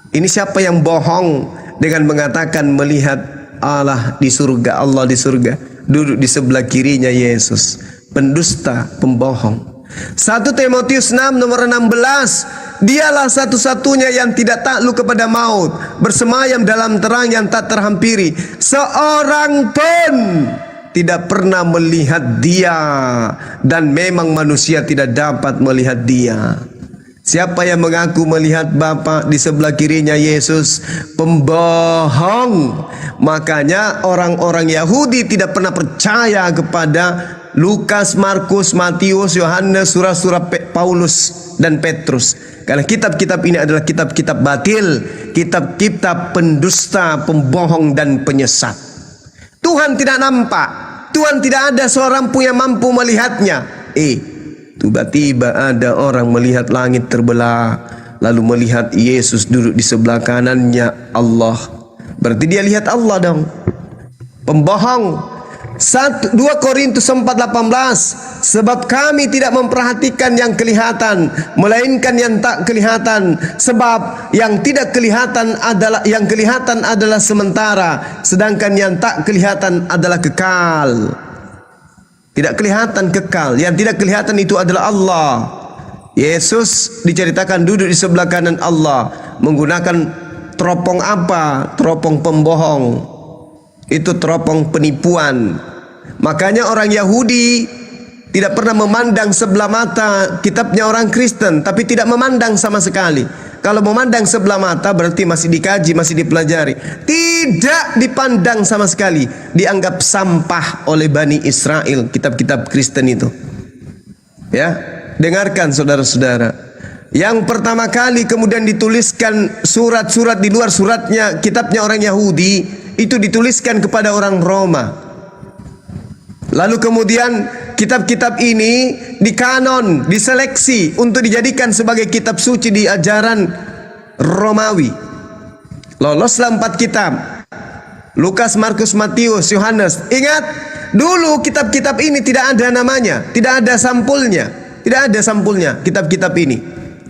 Ini siapa yang bohong dengan mengatakan melihat Allah di surga, Allah di surga, duduk di sebelah kirinya Yesus? Pendusta, pembohong. 1 Timotius 6 nomor 16, dialah satu-satunya yang tidak takluk kepada maut, bersemayam dalam terang yang tak terhampiri, seorang pun tidak pernah melihat dia, dan memang manusia tidak dapat melihat dia. Siapa yang mengaku melihat Bapa di sebelah kirinya Yesus? Pembohong. Makanya orang-orang Yahudi tidak pernah percaya kepada Lukas, Markus, Matius, Yohanes, surat-surat Paulus dan Petrus. Karena kitab-kitab ini adalah kitab-kitab batil, kitab-kitab pendusta, pembohong dan penyesat. Tuhan tidak nampak, Tuhan tidak ada seorang pun yang mampu melihatnya. Tiba-tiba ada orang melihat langit terbelah, lalu melihat Yesus duduk di sebelah kanannya Allah. Berarti dia lihat Allah dong. Pembohong. 2 Korintus 4:18, sebab kami tidak memperhatikan yang kelihatan, melainkan yang tak kelihatan, sebab yang tidak kelihatan adalah sementara, sedangkan yang tak kelihatan adalah kekal. Tidak kelihatan kekal, yang tidak kelihatan itu adalah Allah. Yesus diceritakan duduk di sebelah kanan Allah, menggunakan teropong apa? Teropong pembohong. Itu teropong penipuan. Makanya orang Yahudi tidak pernah memandang sebelah mata kitabnya orang Kristen, tapi tidak memandang sama sekali. Kalau memandang sebelah mata berarti masih dikaji, masih dipelajari. Tidak dipandang sama sekali, dianggap sampah oleh Bani Israel kitab-kitab Kristen itu. Ya, dengarkan saudara-saudara. Yang pertama kali kemudian dituliskan surat-surat di luar suratnya kitabnya orang Yahudi, itu dituliskan kepada orang Roma. Lalu kemudian kitab-kitab ini dikanon, diseleksi untuk dijadikan sebagai kitab suci di ajaran Romawi. Loloslah 4 kitab. Lukas, Markus, Matius, Yohanes. Ingat, dulu kitab-kitab ini tidak ada namanya, tidak ada sampulnya, tidak ada sampulnya kitab-kitab ini.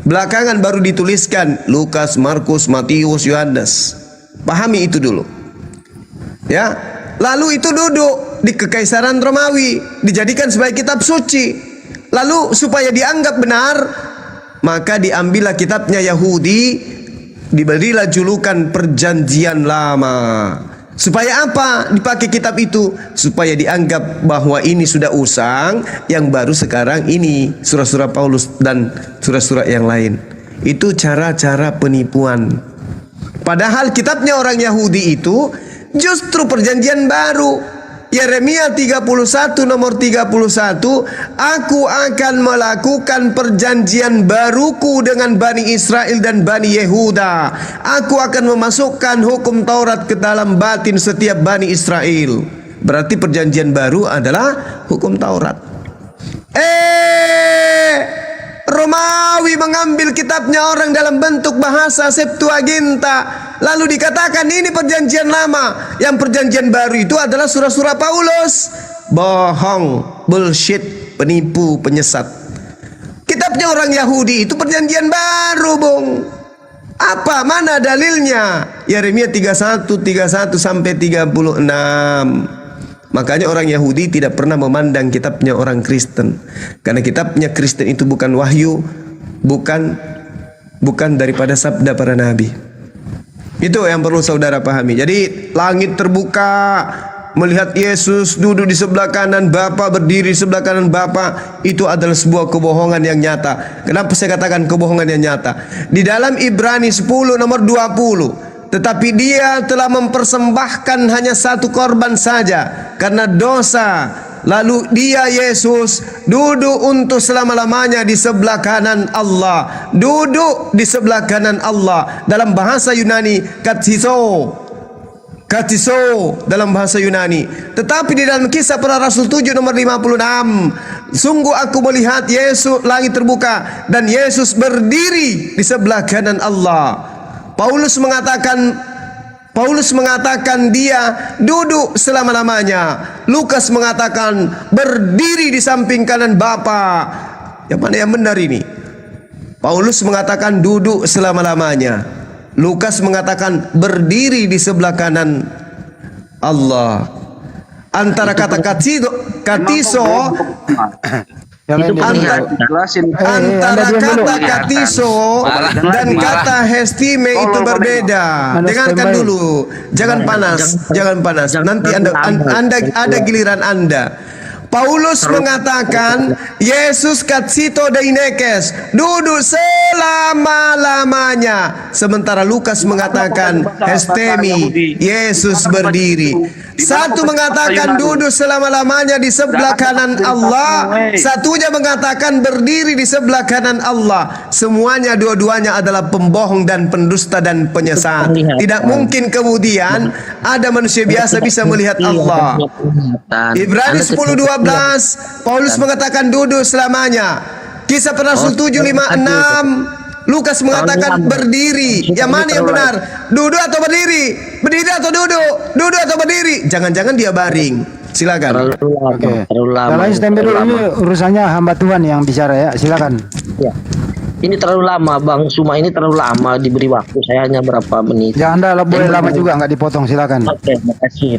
Belakangan baru dituliskan Lukas, Markus, Matius, Yohanes. Pahami itu dulu. Ya, lalu itu duduk di Kekaisaran Romawi, dijadikan sebagai kitab suci. Lalu supaya dianggap benar, maka diambillah kitabnya Yahudi, diberilah julukan Perjanjian Lama. Supaya apa dipakai kitab itu? Supaya dianggap bahwa ini sudah usang, yang baru sekarang ini surah-surah Paulus dan surah-surah yang lain. Itu cara-cara penipuan. Padahal kitabnya orang Yahudi itu justru perjanjian baru. Yeremia 31 nomor 31, aku akan melakukan perjanjian baruku dengan Bani Israel dan Bani Yehuda. Aku akan memasukkan hukum Taurat ke dalam batin setiap Bani Israel. Berarti perjanjian baru adalah hukum Taurat. Romawi mengambil kitabnya orang dalam bentuk bahasa Septuaginta, lalu dikatakan ini perjanjian lama, yang perjanjian baru itu adalah surah-surah Paulus. Bohong, bullshit, penipu, penyesat. Kitabnya orang Yahudi itu perjanjian baru, Bung. Apa? Mana dalilnya? Yeremia 31 sampai 36. Makanya orang Yahudi tidak pernah memandang kitabnya orang Kristen, karena kitabnya Kristen itu bukan wahyu, bukan daripada sabda para nabi. Itu yang perlu saudara pahami. Jadi langit terbuka, melihat Yesus duduk di sebelah kanan Bapa, berdiri di sebelah kanan Bapa, itu adalah sebuah kebohongan yang nyata. Kenapa saya katakan kebohongan yang nyata? Di dalam Ibrani 10 nomor 20, tetapi dia telah mempersembahkan hanya satu korban saja karena dosa. Lalu dia, Yesus, duduk untuk selama-lamanya di sebelah kanan Allah. Duduk di sebelah kanan Allah. Dalam bahasa Yunani, katiso dalam bahasa Yunani. Tetapi di dalam Kisah Para Rasul 7 nomor 56, sungguh aku melihat Yesus, langit terbuka, dan Yesus berdiri di sebelah kanan Allah. Paulus mengatakan dia duduk selama-lamanya. Lukas mengatakan berdiri di samping kanan Bapa. Yang mana yang benar ini? Paulus mengatakan duduk selama-lamanya. Lukas mengatakan berdiri di sebelah kanan Allah. Antara kata katiso antara kata katiso dan kata hestime itu berbeda. Dengarkan dulu, jangan panas. Nanti anda ada giliran Anda. Paulus mengatakan Yesus katsito deinekes, duduk selama-lamanya. Sementara Lukas mengatakan hestemi, Yesus berdiri. Satu mengatakan duduk selama-lamanya di sebelah kanan Allah, satunya mengatakan berdiri di sebelah kanan Allah. Semuanya dua-duanya adalah pembohong dan pendusta dan penyesat. Tidak mungkin kemudian ada manusia biasa bisa melihat Allah. Ibrani 10:12, Paulus mengatakan duduk selamanya. Kisah Para Rasul 7:56, Lukas mengatakan berdiri. Yang mana yang benar? Duduk atau berdiri? Berdiri atau duduk? Duduk atau berdiri? Jangan-jangan dia baring. Silakan. Oke. Kalau stempel dulu, ini urusannya hamba Tuhan yang bicara ya. Silakan. Ya. Ini terlalu lama, Bang Suma, ini terlalu lama diberi waktu. Saya hanya berapa menit. Ya, Anda boleh lama juga, nggak dipotong. Silakan. Oke,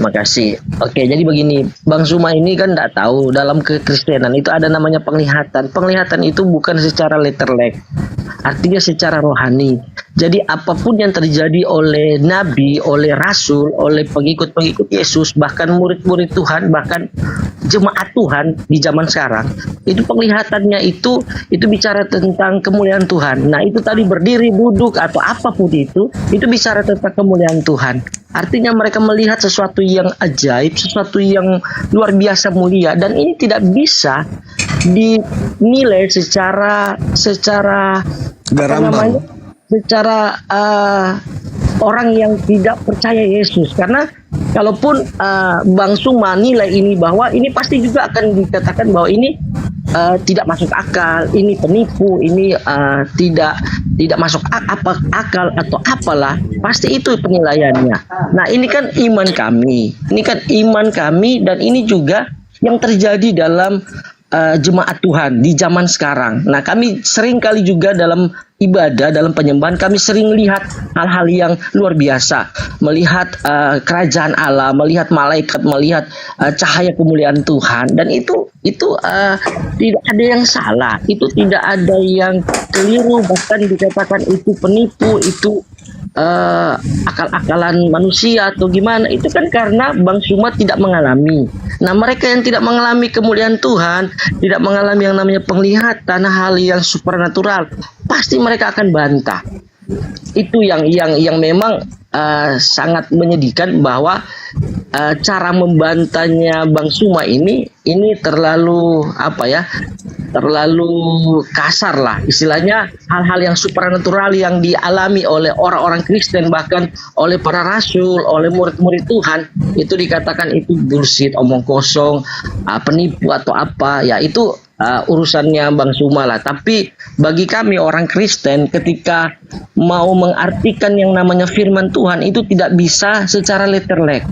makasih. Oke, jadi begini, Bang Suma ini kan nggak tahu dalam kekristenan itu ada namanya penglihatan. Penglihatan itu bukan secara letterlek, artinya secara rohani. Jadi apapun yang terjadi oleh nabi, oleh rasul, oleh pengikut-pengikut Yesus, bahkan murid-murid Tuhan, bahkan jemaat Tuhan di zaman sekarang, itu penglihatannya itu bicara tentang kemuliaan Tuhan. Nah, itu tadi berdiri, duduk atau apapun itu bicara tentang kemuliaan Tuhan. Artinya mereka melihat sesuatu yang ajaib, sesuatu yang luar biasa mulia, dan ini tidak bisa dinilai secara orang yang tidak percaya Yesus. Karena kalaupun Bang Suma nilai ini bahwa ini pasti juga akan dikatakan bahwa ini tidak masuk akal, ini penipu, ini tidak masuk akal atau apalah, pasti itu penilaiannya. Nah, ini kan iman kami, dan ini juga yang terjadi dalam jemaat Tuhan di zaman sekarang. Nah, kami sering kali juga dalam ibadah, dalam penyembahan, kami sering lihat hal-hal yang luar biasa, melihat kerajaan Allah, melihat malaikat, melihat cahaya kemuliaan Tuhan, dan itu tidak ada yang salah, itu tidak ada yang keliru, bahkan dikatakan itu penipu, itu akal-akalan manusia atau gimana. Itu kan karena Bang Suma tidak mengalami. Nah, mereka yang tidak mengalami kemuliaan Tuhan, tidak mengalami yang namanya penglihatan, hal yang supernatural, pasti mereka akan bantah. Itu yang memang sangat menyedihkan, bahwa cara membantahnya Bang Suma ini terlalu terlalu kasar lah istilahnya. Hal-hal yang supernatural yang dialami oleh orang-orang Kristen, bahkan oleh para rasul, oleh murid-murid Tuhan, itu dikatakan itu bullshit, omong kosong, penipu atau apa ya, itu urusannya Bang Suma lah. Tapi bagi kami orang Kristen, ketika mau mengartikan yang namanya firman Tuhan, itu tidak bisa secara letterlek,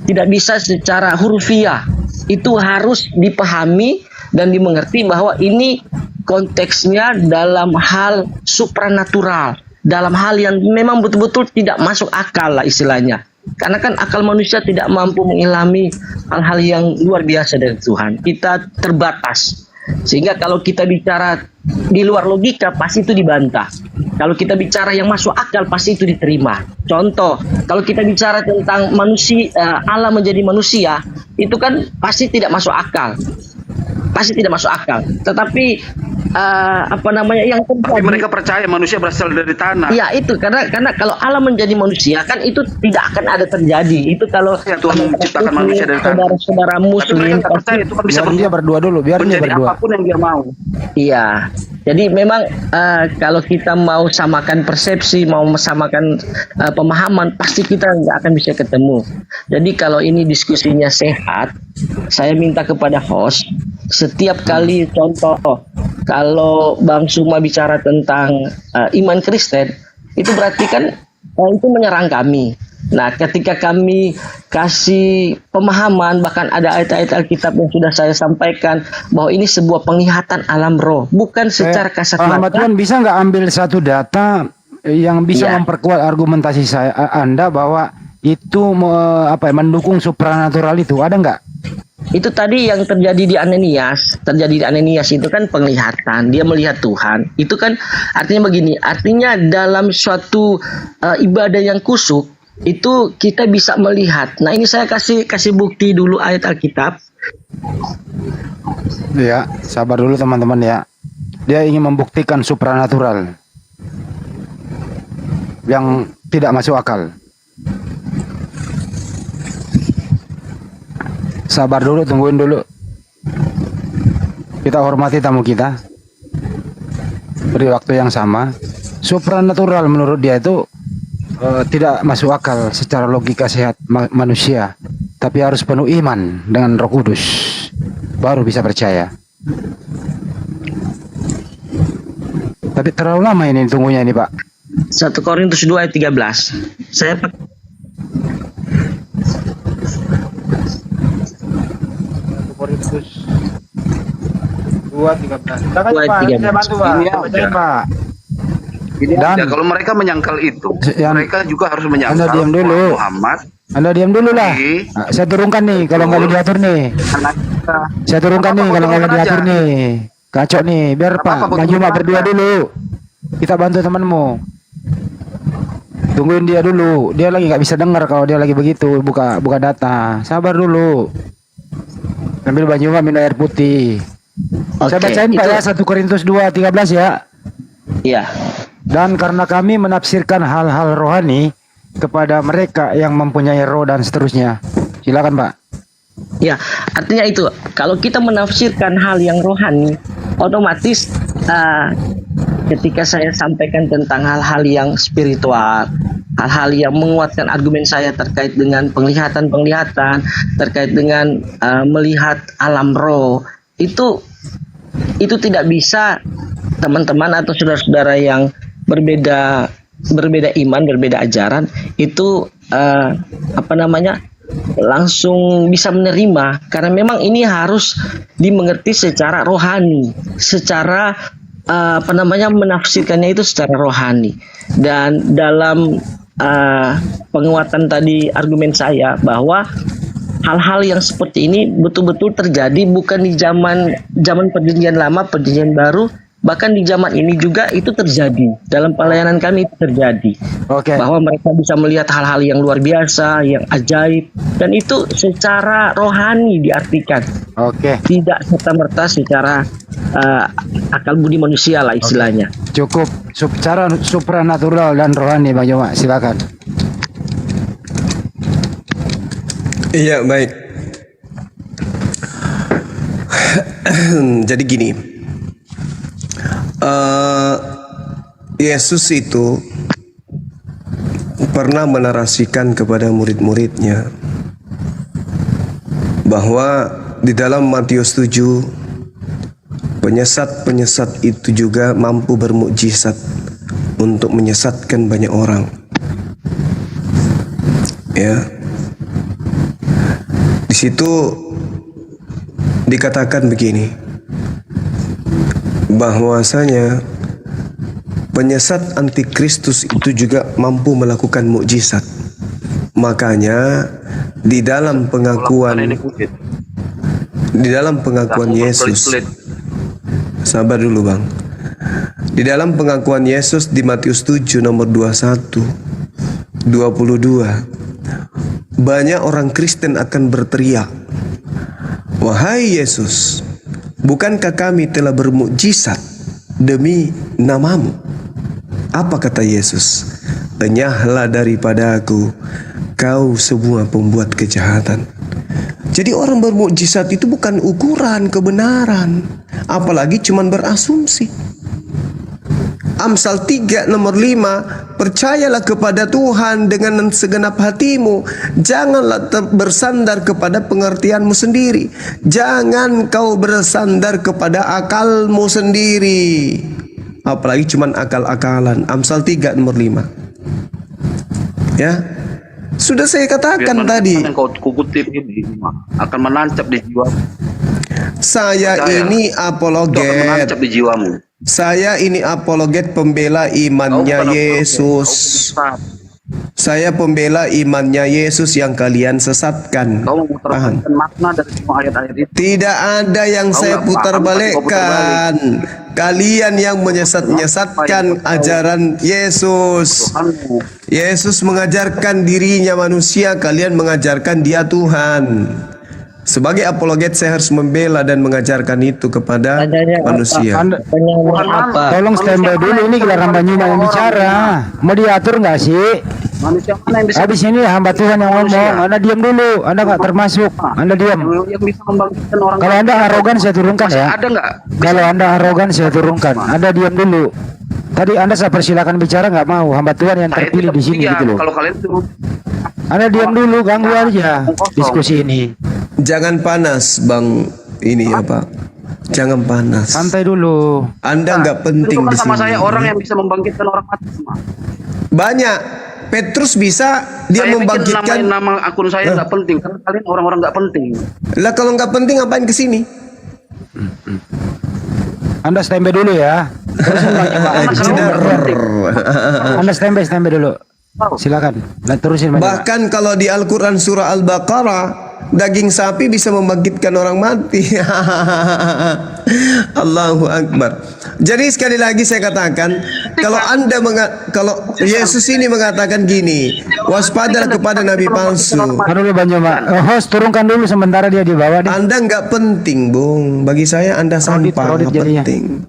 tidak bisa secara hurufiah. Itu harus dipahami dan dimengerti bahwa ini konteksnya dalam hal supranatural, dalam hal yang memang betul-betul tidak masuk akal lah istilahnya. Karena kan akal manusia tidak mampu mengilhami hal-hal yang luar biasa dari Tuhan. Kita terbatas. Sehingga kalau kita bicara di luar logika, pasti itu dibantah. Kalau kita bicara yang masuk akal, pasti itu diterima. Contoh, kalau kita bicara tentang manusia, Allah menjadi manusia, itu kan pasti tidak masuk akal. Pasti tidak masuk akal. Tetapi yang terjadi, tapi mereka percaya manusia berasal dari tanah. Ya, itu karena kalau Allah menjadi manusia kan itu tidak akan ada terjadi. Itu kalau Tuhan menciptakan manusia dari tanah. Saudara muslim percaya itu kan bisa dia berdua dulu, biar dia berdua. Apapun yang dia mau. Iya. Jadi memang kalau kita mau samakan persepsi, mau samakan pemahaman, pasti kita nggak akan bisa ketemu. Jadi kalau ini diskusinya sehat, saya minta kepada host, setiap kali contoh, kalau Bang Suma bicara tentang iman Kristen, itu berarti kan itu menyerang kami. Nah, ketika kami kasih pemahaman, bahkan ada ayat-ayat Alkitab yang sudah saya sampaikan, bahwa ini sebuah penglihatan alam roh, bukan secara kasat mata. Tuan, bisa nggak ambil satu data yang bisa memperkuat argumentasi Anda bahwa itu mendukung supranatural itu, ada nggak? Itu tadi yang terjadi di Ananias itu kan penglihatan, dia melihat Tuhan. Itu kan artinya begini, artinya dalam suatu ibadah yang kusuk itu kita bisa melihat. Nah, ini saya kasih bukti dulu ayat Alkitab. Ya, sabar dulu teman-teman ya. Dia ingin membuktikan supranatural yang tidak masuk akal. Sabar dulu, tungguin dulu. Kita hormati tamu kita. Beri waktu yang sama. Supranatural menurut dia itu tidak masuk akal secara logika sehat manusia, tapi harus penuh iman dengan Roh Kudus, baru bisa percaya. Tapi terlalu lama ini tunggunya ini, Pak. 1 Korintus 2 ayat 13. Saya Korintus 2:13. Silakan Pak, saya bantu Pak. Pak. Dan kalau mereka menyangkal itu, mereka juga harus menyangkal Anda diam dulu. Muhammad. Anda diam dulu lah. Nah, saya turunkan nih kalau nggak diatur nih. Saya turunkan nih kalau nggak diatur nih. Kacau nih, biar Pak maju Pak berdua dulu. Kita bantu temanmu. Tungguin dia dulu. Dia lagi nggak bisa dengar kalau dia lagi begitu buka data. Sabar dulu. Ambil baju Pak, minum air putih. Saya bacain Pak ya 1 Korintus 2:13 ya. Iya. Dan karena kami menafsirkan hal-hal rohani kepada mereka yang mempunyai roh dan seterusnya. Silakan Pak. Ya, artinya itu, kalau kita menafsirkan hal yang rohani, otomatis ketika saya sampaikan tentang hal-hal yang spiritual, hal-hal yang menguatkan argumen saya terkait dengan penglihatan-penglihatan, terkait dengan melihat alam roh, itu itu tidak bisa teman-teman atau saudara-saudara yang berbeda iman, berbeda ajaran itu langsung bisa menerima, karena memang ini harus dimengerti secara rohani, secara menafsirkannya itu secara rohani. Dan dalam penguatan tadi argumen saya bahwa hal-hal yang seperti ini betul-betul terjadi bukan di zaman perjanjian lama, perjanjian baru, bahkan di zaman ini juga itu terjadi. Dalam pelayanan kami itu terjadi. Bahwa mereka bisa melihat hal-hal yang luar biasa, yang ajaib, dan itu secara rohani diartikan. Tidak serta-merta secara akal budi manusia lah istilahnya. Cukup secara supranatural dan rohani, Bang Joma, silakan. Iya, baik. Jadi gini, Yesus itu pernah menarasikan kepada murid-muridnya bahwa di dalam Matius 7, penyesat-penyesat itu juga mampu bermukjizat untuk menyesatkan banyak orang. Ya. Di situ dikatakan begini, bahwasanya penyesat antikristus itu juga mampu melakukan mukjizat. Makanya di dalam pengakuan Yesus, sabar dulu Bang. Di dalam pengakuan Yesus di Matius 7 nomor 21, 22, banyak orang Kristen akan berteriak, "Wahai Yesus, bukankah kami telah bermukjizat demi namamu?" Apa kata Yesus? "Enyahlah daripada aku, kau semua pembuat kejahatan." Jadi orang bermukjizat itu bukan ukuran kebenaran, apalagi cuman berasumsi. Amsal 3 nomor 5, percayalah kepada Tuhan dengan segenap hatimu, janganlah bersandar kepada pengertianmu sendiri, jangan kau bersandar kepada akalmu sendiri, apalagi cuman akal-akalan. Amsal 3 nomor 5. Ya, sudah saya katakan tadi, yang kau kutip ini akan menancap di jiwa. Saya ini apologet. Menancap di jiwamu. Saya ini apologet pembela imannya Yesus. Saya pembela imannya Yesus yang kalian sesatkan. Paham? Makna dari semua ayat-ayat itu. Tidak ada yang saya putar balikkan. Kalian yang menyesatkan ajaran Yesus. Yesus mengajarkan dirinya manusia, kalian mengajarkan dia Tuhan. Sebagai apologet saya harus membela dan mengajarkan itu kepada manusia. Tolong standby dulu, ini giliran Bang Joma yang bicara. Mau diatur nggak sih? Manusia mana yang bisa? Habis ini hamba Tuhan yang ngomong. Anda diam dulu, Anda nggak termasuk. Anda diam. Yang bisa membangkitkan orang. Kalau Anda arogan saya turunkan ya. Ada nggak? Kalau Anda arogan saya turunkan. Anda diam dulu. Tadi Anda saya persilakan bicara, nggak mau. Hamba Tuhan yang terpilih di sini gitu loh. Kalau kalian turun. Anda diam dulu, ganggu aja diskusi ini. Jangan panas Bang, ini apa? Jangan panas. Santai dulu. Anda nggak penting di sama sini. saya orang yang bisa membangkitkan orang mati semua. Banyak. Petrus bisa dia Saya membangkitkan. nama akun saya nggak penting karena kalian orang-orang nggak penting. Lah kalau nggak penting ngapain ke sini? Anda standby dulu ya. Anda standby dulu. Silakan. Dan terusin. Bahkan kalau di Al-Quran surah Al-Baqarah, daging sapi bisa membangkitkan orang mati. Allahu Akbar. Jadi sekali lagi saya katakan, kalau Yesus ini mengatakan gini, waspadalah kepada nabi palsu. Dulu Bang Joma. Host turunkan dulu sementara dia di bawah deh. Anda nggak penting, Bung. Bagi saya Anda sampah, nggak penting.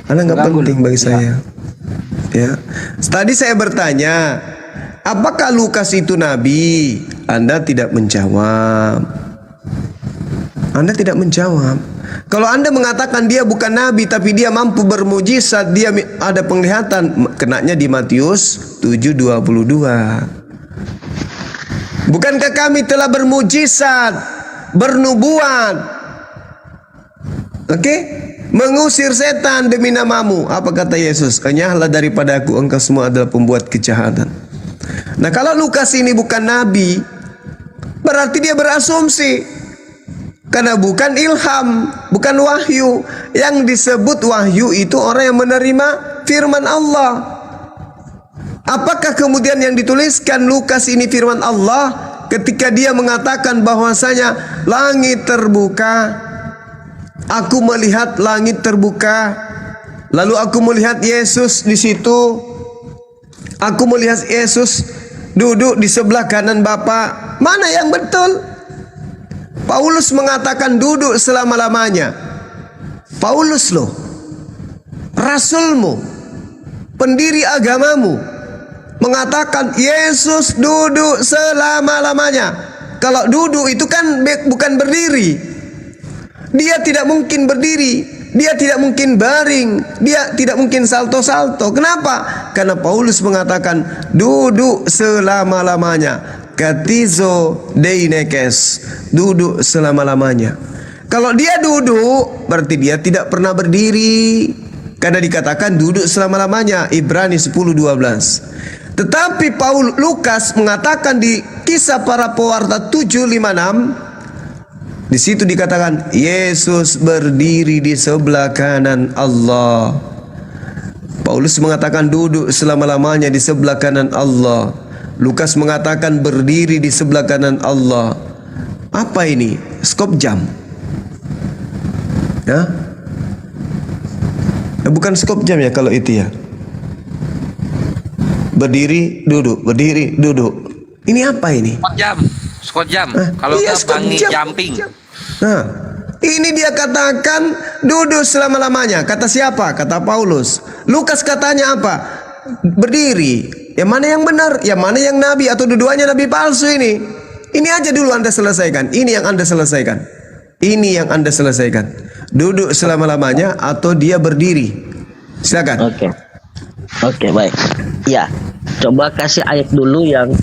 Anda nggak penting bagi saya. Ya. Tadi saya bertanya, apakah Lukas itu nabi? Anda tidak menjawab. Anda tidak menjawab. Kalau Anda mengatakan dia bukan nabi tapi dia mampu bermujizat, dia ada penglihatan, kenanya di Matius 7:22. Bukankah kami telah bermujizat, bernubuat? Oke? mengusir setan demi namamu. Apa kata Yesus? Enyahlah daripada aku, engkau semua adalah pembuat kejahatan. Nah, kalau Lukas ini bukan nabi, berarti dia berasumsi. Karena bukan ilham, bukan wahyu. Yang disebut wahyu itu orang yang menerima firman Allah. Apakah kemudian yang dituliskan Lukas ini firman Allah ketika dia mengatakan bahwasanya langit terbuka, aku melihat langit terbuka, lalu aku melihat Yesus di situ, aku melihat Yesus duduk di sebelah kanan Bapa. Mana yang betul? Paulus mengatakan duduk selama-lamanya. Paulus loh, rasulmu, pendiri agamamu, mengatakan Yesus duduk selama-lamanya. Kalau duduk itu kan bukan berdiri. Dia tidak mungkin berdiri, dia tidak mungkin baring, dia tidak mungkin salto-salto. Kenapa? Karena Paulus mengatakan duduk selama-lamanya. Katizo deinekes, duduk selama-lamanya. Kalau dia duduk, berarti dia tidak pernah berdiri, karena dikatakan duduk selama-lamanya. Ibrani 10:12. Tetapi Lukas mengatakan di Kisah Para Pewarta 7:56, di situ dikatakan Yesus berdiri di sebelah kanan Allah. Paulus mengatakan duduk selama-lamanya di sebelah kanan Allah. Lukas mengatakan berdiri di sebelah kanan Allah. Apa ini? Skop jam? Ya? Bukan skop jam ya kalau itu ya. Berdiri, duduk, berdiri, duduk. Ini apa ini? Skot jam. Kalau iya, nggak bangi jumping. Nah, ini dia katakan duduk selama-lamanya. Kata siapa? Kata Paulus. Lukas katanya apa? Berdiri. Yang mana yang benar? Yang mana yang nabi? Atau dua-duanya nabi palsu ini? Ini aja dulu Anda selesaikan. Ini yang Anda selesaikan. Ini yang Anda selesaikan. Duduk selama-lamanya atau dia berdiri? Silakan. Oke, baik. Ya, coba kasih ayat dulu yang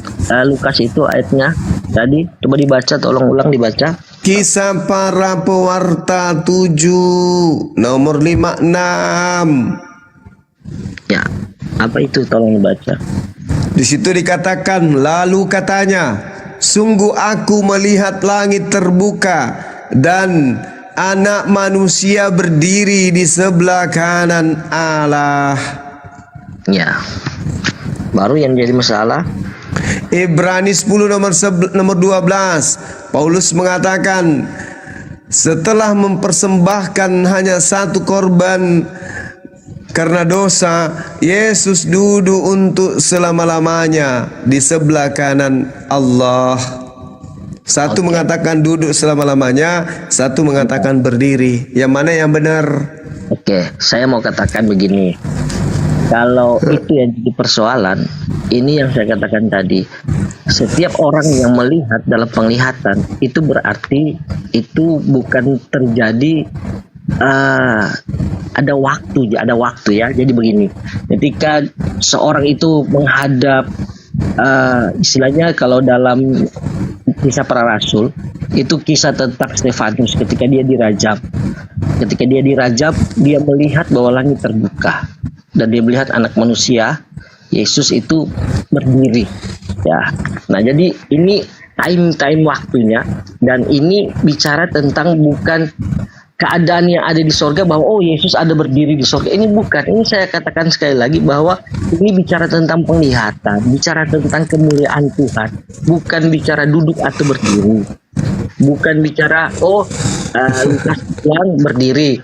Lukas itu ayatnya tadi. Coba dibaca, tolong ulang dibaca. Kisah Para Pewarta 7 nomor 56. Ya, apa itu? Tolong dibaca. Di situ dikatakan, lalu katanya, sungguh aku melihat langit terbuka dan anak manusia berdiri di sebelah kanan Allah. Ya, baru yang jadi masalah. Ibrani 10 nomor 12. Paulus mengatakan, setelah mempersembahkan hanya satu korban karena dosa, Yesus duduk untuk selama-lamanya di sebelah kanan Allah. Satu mengatakan duduk selama-lamanya, satu mengatakan berdiri. Yang mana yang benar? Oke, saya mau katakan begini. Kalau itu yang jadi persoalan, ini yang saya katakan tadi. Setiap orang yang melihat dalam penglihatan, itu berarti itu bukan terjadi ada waktu ya. Jadi begini, ketika seorang itu menghadap istilahnya kalau dalam Kisah Para Rasul itu kisah tentang Stefanus ketika dia dirajam. Ketika dia dirajam, dia melihat bahwa langit terbuka dan dia melihat anak manusia Yesus itu berdiri. Ya. Nah, jadi ini time waktunya, dan ini bicara tentang bukan keadaan yang ada di sorga bahwa oh Yesus ada berdiri di sorga. Ini bukan. Ini saya katakan sekali lagi bahwa ini bicara tentang penglihatan, bicara tentang kemuliaan Tuhan, bukan bicara duduk atau berdiri, bukan bicara Lukas bilang berdiri,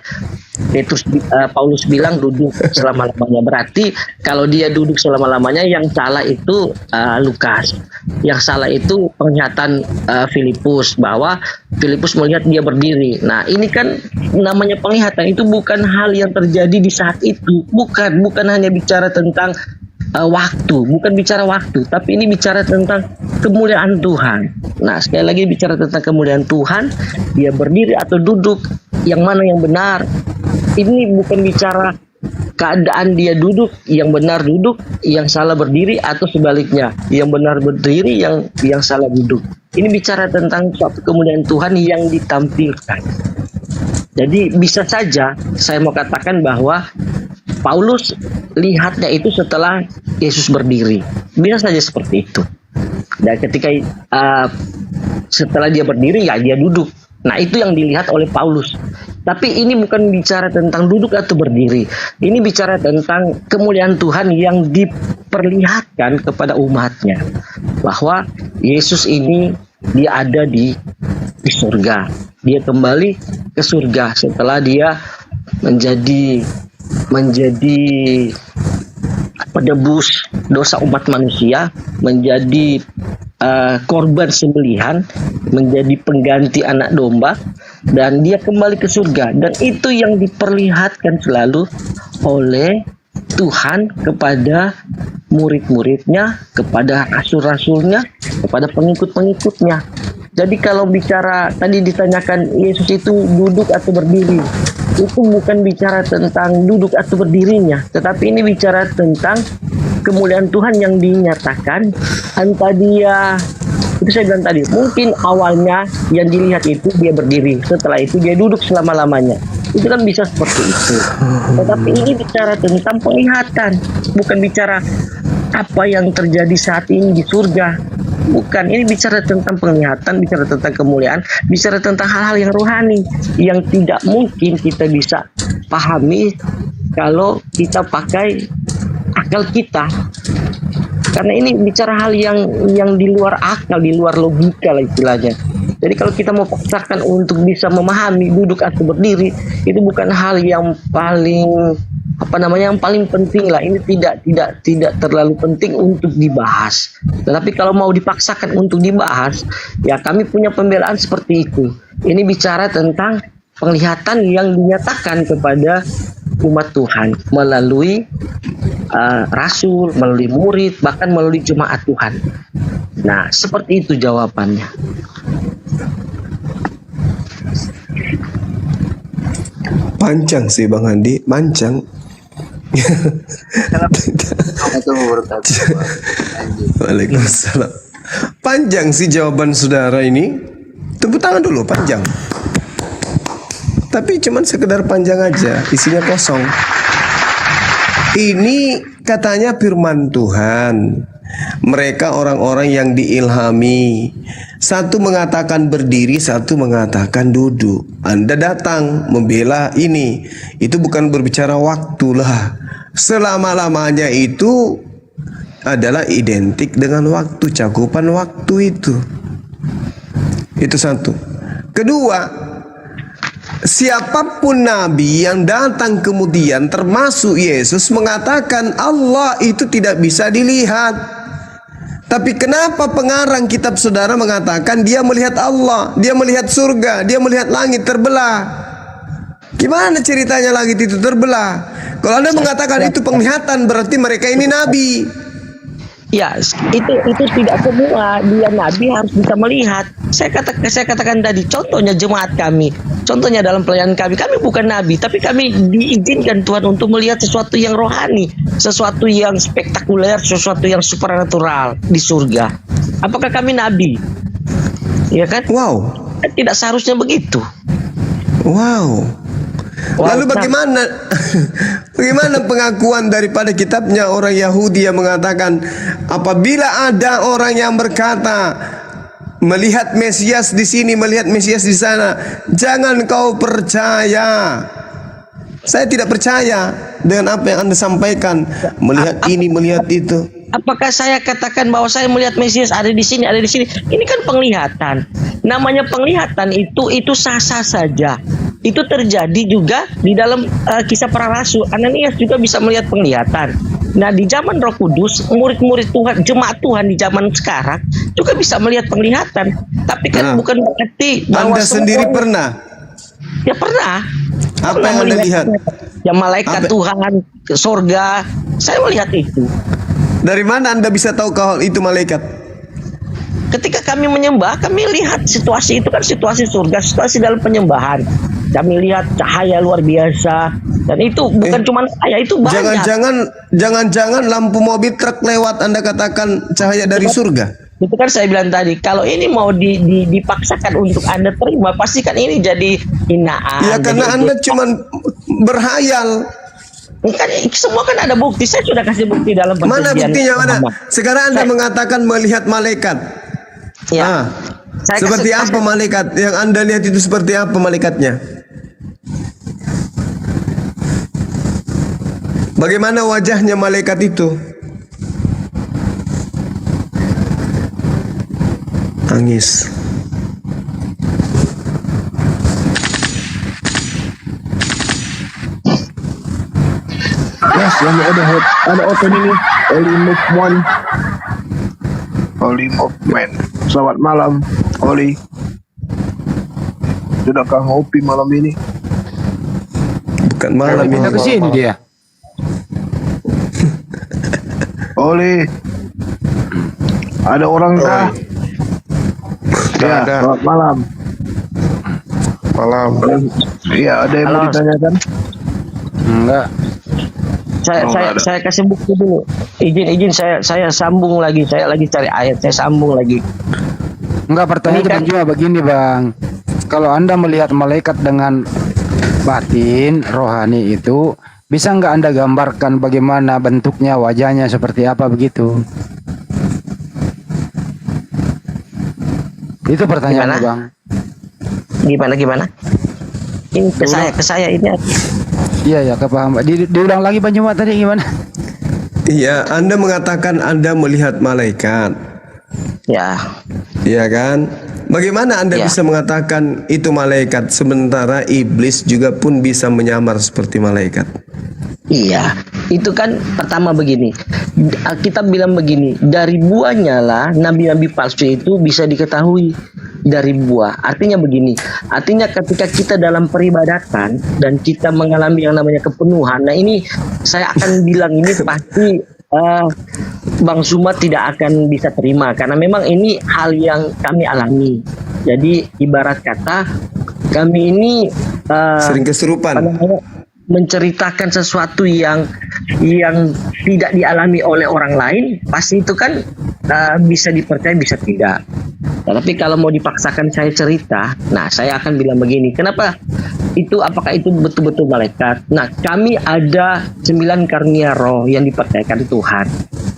Paulus bilang duduk selama-lamanya. Berarti kalau dia duduk selama-lamanya, yang salah itu Lukas, yang salah itu penglihatan Filipus, bahwa Filipus melihat dia berdiri. Nah, ini kan namanya penglihatan, itu bukan hal yang terjadi di saat itu, bukan hanya bicara tentang waktu, bukan bicara waktu, tapi ini bicara tentang kemuliaan Tuhan. Nah, sekali lagi bicara tentang kemuliaan Tuhan, dia berdiri atau duduk, yang mana yang benar? Ini bukan bicara keadaan dia duduk, yang benar duduk, yang salah berdiri, atau sebaliknya, yang benar berdiri, yang salah duduk. Ini bicara tentang suatu kemuliaan Tuhan yang ditampilkan. Jadi bisa saja saya mau katakan bahwa Paulus lihatnya itu setelah Yesus berdiri. Bisa saja seperti itu. Dan ketika setelah dia berdiri, ya dia duduk. Nah, itu yang dilihat oleh Paulus. Tapi ini bukan bicara tentang duduk atau berdiri. Ini bicara tentang kemuliaan Tuhan yang diperlihatkan kepada umatnya. Bahwa Yesus ini dia ada di surga. Dia kembali ke surga setelah dia menjadi penebus dosa umat manusia, menjadi korban sembelihan, menjadi pengganti anak domba, dan dia kembali ke surga. Dan itu yang diperlihatkan selalu oleh Tuhan kepada murid-muridnya, kepada rasul-rasulnya, kepada pengikut-pengikutnya. Jadi kalau bicara tadi ditanyakan Yesus itu duduk atau berdiri, itu bukan bicara tentang duduk atau berdirinya, tetapi ini bicara tentang kemuliaan Tuhan yang dinyatakan. Entah dia, itu saya bilang tadi, mungkin awalnya yang dilihat itu dia berdiri, setelah itu dia duduk selama-lamanya. Itu kan bisa seperti itu. Tetapi ini bicara tentang penglihatan, bukan bicara apa yang terjadi saat ini di surga. Bukan, ini bicara tentang penglihatan, bicara tentang kemuliaan, bicara tentang hal-hal yang rohani yang tidak mungkin kita bisa pahami kalau kita pakai akal kita. Karena ini bicara hal yang di luar akal, di luar logika lah istilahnya. Jadi kalau kita mau paksakan untuk bisa memahami duduk atau berdiri, itu bukan hal yang paling yang paling penting lah. Ini tidak terlalu penting untuk dibahas. Tetapi kalau mau dipaksakan untuk dibahas, ya kami punya pembelaan seperti itu. Ini bicara tentang penglihatan yang dinyatakan kepada umat Tuhan melalui rasul, melalui murid, bahkan melalui jemaat Tuhan. Nah, seperti itu jawabannya. Panjang sih Bang Andi, panjang. Waalaikumsalam. Panjang sih jawaban saudara ini. Tepuk tangan dulu, panjang. Tapi cuman sekedar panjang aja, isinya kosong. Ini katanya firman Tuhan. Mereka orang-orang yang diilhami. Satu mengatakan berdiri, satu mengatakan duduk. Anda datang membela ini. Itu bukan berbicara waktu lah. Selama-lamanya itu adalah identik dengan waktu, cakupan waktu itu. Itu satu. Kedua, siapapun nabi yang datang kemudian termasuk Yesus mengatakan Allah itu tidak bisa dilihat. Tapi kenapa pengarang kitab saudara mengatakan dia melihat Allah, dia melihat surga, dia melihat langit terbelah? Gimana ceritanya langit itu terbelah? Kalau Anda mengatakan itu penglihatan, berarti mereka ini nabi. Ya, itu tidak semua dia nabi harus bisa melihat. Saya katakan tadi, contohnya jemaat kami, contohnya dalam pelayanan kami bukan nabi, tapi kami diizinkan Tuhan untuk melihat sesuatu yang rohani, sesuatu yang spektakuler, sesuatu yang supernatural di surga. Apakah kami nabi? Ya kan? Wow. Tidak seharusnya begitu. Wow. Lalu bagaimana pengakuan daripada kitabnya orang Yahudi yang mengatakan apabila ada orang yang berkata melihat Mesias di sini, melihat Mesias di sana, jangan kau percaya. Saya tidak percaya dengan apa yang Anda sampaikan, melihat ini, melihat itu. Apakah saya katakan bahwa saya melihat Mesias ada di sini, ada di sini? Ini kan penglihatan. Namanya penglihatan itu sah-sah saja. Itu terjadi juga di dalam kisah para rasul. Ananias juga bisa melihat penglihatan. Nah, di zaman Roh Kudus, murid-murid Tuhan, jemaat Tuhan di zaman sekarang juga bisa melihat penglihatan. Tapi kan bukan berarti bahwa Anda sendiri pernah? Ya pernah. Apa yang Anda lihat? Ya malaikat Tuhan, ke surga. Saya melihat itu. Dari mana Anda bisa tahu kalau itu malaikat? Ketika kami menyembah, kami lihat situasi itu kan situasi surga, situasi dalam penyembahan. Kami lihat cahaya luar biasa, dan itu bukan cuma cahaya, itu banyak. Jangan-jangan lampu mobil truk lewat Anda katakan cahaya dari surga? Itu kan saya bilang tadi, kalau ini mau dipaksakan untuk Anda terima, pasti kan ini jadi hinaan. Ya karena Anda cuma berhayal. Kan semua kan ada bukti. Saya sudah kasih bukti dalam Mana perjanjian buktinya mana? lama. Sekarang Anda mengatakan melihat malaikat. Ya. Seperti apa malaikat? Yang Anda lihat itu seperti apa malaikatnya? Bagaimana wajahnya malaikat itu? Nangis. Yes, yang ada open ini. Holy Movement. Holy Movement. Selamat malam, Holy. Sudahkah ngopi malam ini? Bukan malam ini. Ke sini dia. Holy. Ada orang kah? Ya, selamat malam. Malam. Iya, ada yang mau ditanyakan? Enggak. Saya kasih bukti dulu. Izin saya sambung lagi. Saya lagi cari ayat. Saya sambung lagi. Enggak, pertanyaan cuma begini, Bang. Kalau Anda melihat malaikat dengan batin, rohani itu, bisa nggak Anda gambarkan bagaimana bentuknya, wajahnya seperti apa begitu? Itu pertanyaannya, Bang. Gimana? Ini ke saya ini. Iya, kepaham. Diulang lagi Bang Jumat tadi gimana? Iya, Anda mengatakan Anda melihat malaikat. Ya. Iya kan? Bagaimana Anda bisa mengatakan itu malaikat sementara iblis juga pun bisa menyamar seperti malaikat? Iya, itu kan pertama begini. Kita bilang begini, dari buahnya lah nabi-nabi palsu itu bisa diketahui dari buah. Artinya begini, artinya ketika kita dalam peribadatan dan kita mengalami yang namanya kepenuhan. Nah ini saya akan bilang ini pasti Bang Suma tidak akan bisa terima karena memang ini hal yang kami alami. Jadi ibarat kata kami ini sering kesurupan. Menceritakan sesuatu yang tidak dialami oleh orang lain, pasti itu kan bisa dipercaya bisa tidak. Tapi kalau mau dipaksakan saya cerita, nah saya akan bilang begini, kenapa itu, apakah itu betul-betul malaikat? Nah kami ada 9 karunia roh yang dipercayakan Tuhan.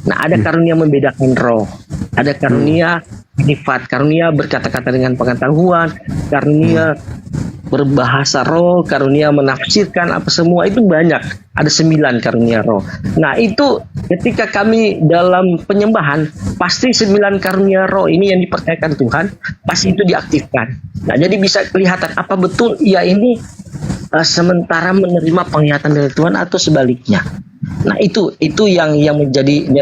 Nah ada karunia membedakan roh, ada karunia sifat, karunia berkata-kata dengan pengetahuan, karunia berbahasa roh, karunia menafsirkan, apa semua itu banyak. Ada 9 karunia roh. Nah itu ketika kami dalam penyembahan, pasti 9 karunia roh ini yang dipercayakan Tuhan, pasti itu diaktifkan. Nah jadi bisa kelihatan apa betul ya ini sementara menerima penglihatan dari Tuhan atau sebaliknya. Nah itu yang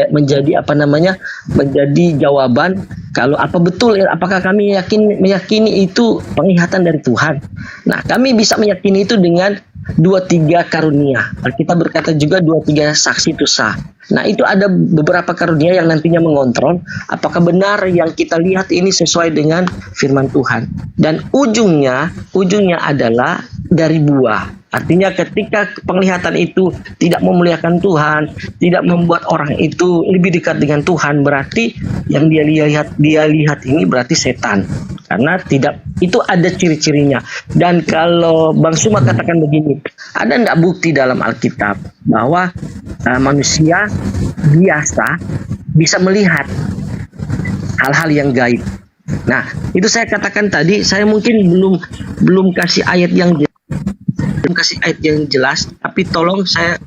menjadi apa namanya, menjadi jawaban kalau apa betul, apakah kami meyakini itu penglihatan dari Tuhan. Nah kami bisa meyakini itu dengan 2-3 karunia. Kita berkata juga 2-3 saksi itu sah. Nah itu ada beberapa karunia yang nantinya mengontrol apakah benar yang kita lihat ini sesuai dengan firman Tuhan. Dan ujungnya adalah dari buah. Artinya ketika penglihatan itu tidak memuliakan Tuhan, tidak membuat orang itu lebih dekat dengan Tuhan, berarti yang dia lihat ini berarti setan. Karena tidak, itu ada ciri-cirinya. Dan kalau Bang Suma katakan begini, ada enggak bukti dalam Alkitab bahwa manusia biasa bisa melihat hal-hal yang gaib. Nah, itu saya katakan tadi, saya mungkin belum kasih ayat yang jelas, tapi tolong saya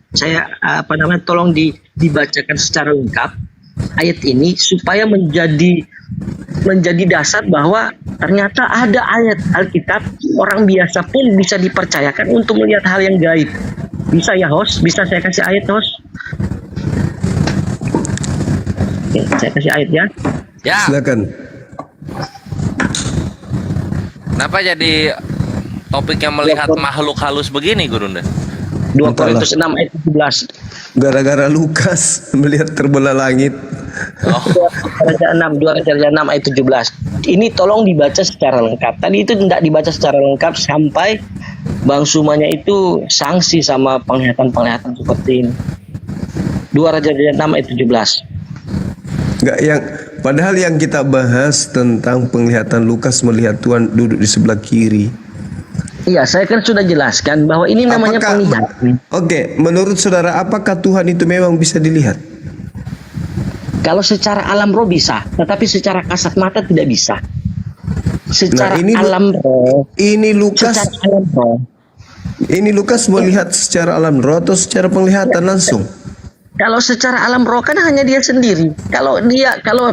tolong dibacakan secara lengkap ayat ini supaya menjadi dasar bahwa ternyata ada ayat Alkitab orang biasa pun bisa dipercayakan untuk melihat hal yang gaib. Bisa ya host? Bisa saya kasih ayat host? Oke, saya kasih ayat ya. Ya. Silakan. Kenapa jadi topiknya melihat makhluk halus begini, Gurunda? 2 Korintus 6 ayat 17. Gara-gara Lukas melihat terbelah langit. 2 Raja 6 ayat 17. Ini tolong dibaca secara lengkap. Tadi itu tidak dibaca secara lengkap sampai Bang Sumanya itu sanksi sama penglihatan seperti ini. 2 Raja 6 ayat 17. Enggak, yang Padahal yang kita bahas tentang penglihatan Lukas melihat Tuhan duduk di sebelah kiri. Iya, saya kan sudah jelaskan bahwa ini namanya penglihatan. Oke, menurut saudara, apakah Tuhan itu memang bisa dilihat? Kalau secara alam roh bisa, tetapi secara kasat mata tidak bisa. Secara alam roh. Ini Lukas. Secara alam roh. Ini Lukas melihat secara alam roh atau secara penglihatan langsung? Kalau secara alam roh kan hanya dia sendiri. Kalau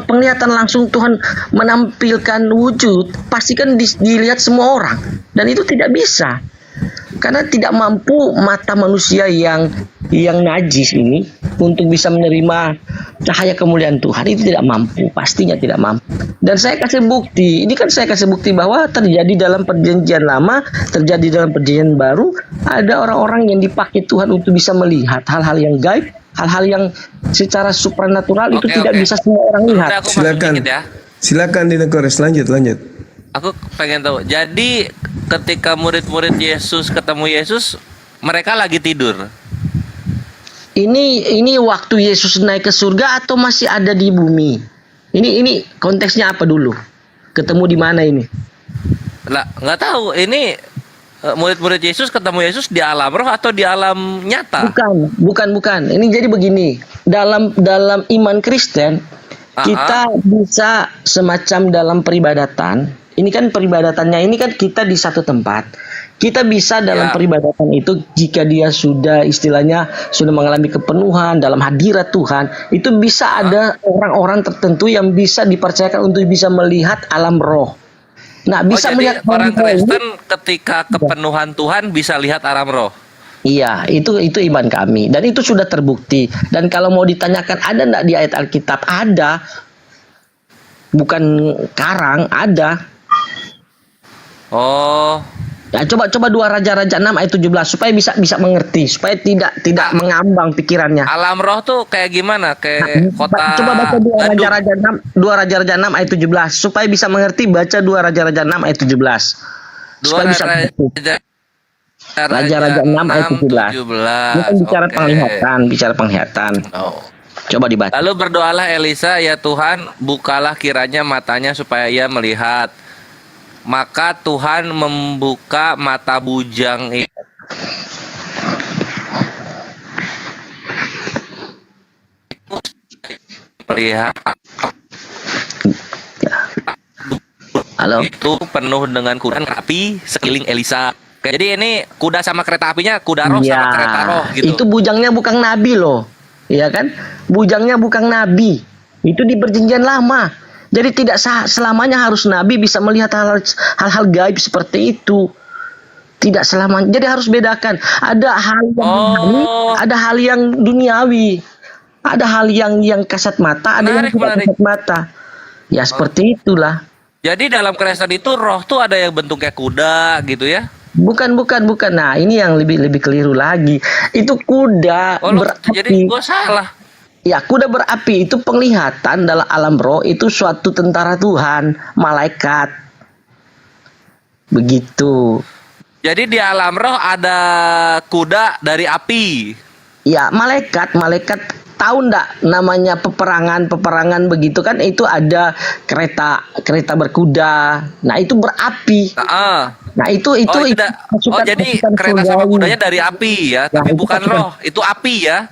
penglihatan langsung Tuhan menampilkan wujud, pasti kan dilihat semua orang. Dan itu tidak bisa. Karena tidak mampu mata manusia yang najis ini untuk bisa menerima cahaya kemuliaan Tuhan, itu tidak mampu, pastinya tidak mampu. Dan saya kasih bukti, ini kan saya kasih bukti bahwa terjadi dalam perjanjian lama, terjadi dalam perjanjian baru, ada orang-orang yang dipakai Tuhan untuk bisa melihat hal-hal yang gaib, hal-hal yang secara supranatural itu tidak bisa semua orang lihat. Silakan Dina Kores, lanjut. Aku pengen tahu. Jadi ketika murid-murid Yesus ketemu Yesus, mereka lagi tidur. Ini waktu Yesus naik ke surga atau masih ada di bumi? Ini konteksnya apa dulu? Ketemu di mana ini? Lah, nggak tahu. Ini murid-murid Yesus ketemu Yesus di alam roh atau di alam nyata? Bukan. Ini jadi begini. Dalam iman Kristen, kita bisa semacam dalam peribadatan. Ini kan peribadatannya, ini kan kita di satu tempat. Kita bisa dalam peribadatan itu, jika dia sudah istilahnya sudah mengalami kepenuhan dalam hadirat Tuhan, itu bisa ada orang-orang tertentu yang bisa dipercayakan untuk bisa melihat alam roh. Nah, bisa melihat orang Kristen ketika kepenuhan Tuhan bisa lihat alam roh. Iya, itu iman kami, dan itu sudah terbukti. Dan kalau mau ditanyakan ada enggak di ayat Alkitab? Ada. Bukan karang, ada. Oh. Ya, coba 2 Raja-Raja 6 ayat 17 supaya bisa mengerti, supaya tidak mengambang pikirannya. Alam roh tuh kayak gimana? Kayak kota. Coba baca 2 Raja-Raja 6 ayat 17 supaya bisa mengerti, baca 2 Raja-Raja 6 ayat 17. Supaya bisa mengerti. Raja-Raja 6 ayat 17. Ini kan bicara penglihatan. Oh. Coba dibaca. Lalu berdoalah Elisa, ya Tuhan, bukalah kiranya matanya supaya ia melihat. Maka Tuhan membuka mata bujang itu. Melihat. Halo. Itu penuh dengan kuda api sekeliling Elisa. Jadi ini kuda sama kereta apinya, kuda roh sama kereta roh gitu. Itu bujangnya bukan nabi loh. Iya kan? Bujangnya bukan nabi. Itu di perjanjian lama. Jadi tidak selamanya harus nabi bisa melihat hal-hal gaib seperti itu. Tidak selamanya. Jadi harus bedakan. Ada hal yang rohani, ada hal yang duniawi. Ada hal yang kasat mata, ada yang tidak kasat mata. Ya seperti itulah. Jadi dalam Kristen itu roh tuh ada yang bentuknya kuda gitu ya? Bukan. Nah, ini yang lebih keliru lagi. Itu kuda berapi. Jadi gue salah. Ya, kuda berapi itu penglihatan dalam alam roh, itu suatu tentara Tuhan, malaikat. Begitu. Jadi di alam roh ada kuda dari api. Ya, malaikat tahu ndak namanya peperangan begitu kan, itu ada kereta berkuda. Nah, itu berapi. Nah, itu jadi kereta sama kudanya dari api ya, tapi bukan roh, itu api ya.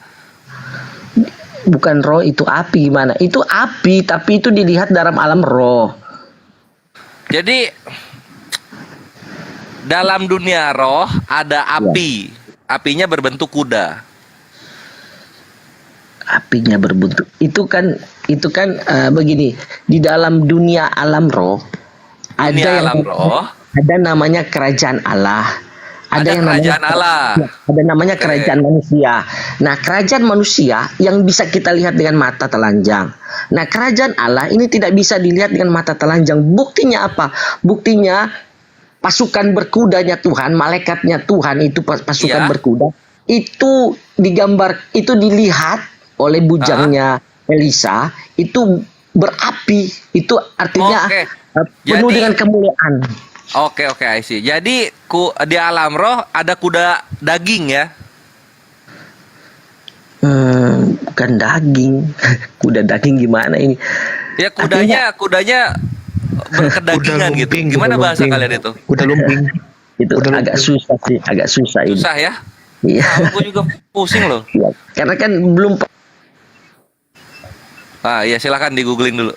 Bukan roh, itu api. Gimana? Itu api, tapi itu dilihat dalam alam roh. Jadi dalam dunia roh ada api. Apinya berbentuk kuda. Apinya berbentuk. Itu kan begini. Di dalam dunia alam roh ada namanya kerajaan Allah. Ada namanya kerajaan manusia. Nah, kerajaan manusia yang bisa kita lihat dengan mata telanjang. Nah, kerajaan Allah ini tidak bisa dilihat dengan mata telanjang. Buktinya apa? Buktinya pasukan berkudanya Tuhan, malaikatnya Tuhan, itu pasukan berkuda. Itu dilihat oleh bujangnya Elisa, itu berapi. Itu artinya penuh dengan kemuliaan. Oke, I see. Jadi di alam roh ada kuda daging ya? Bukan daging. Kuda daging gimana ini? Ya kudanya berkedagingan gitu. Gimana bahasa kalian itu? Kuda lumping. Itu agak susah sih, agak susah ini. Susah ya? Iya. Gue juga pusing loh. Ya, karena kan belum. Ya silakan di googling dulu.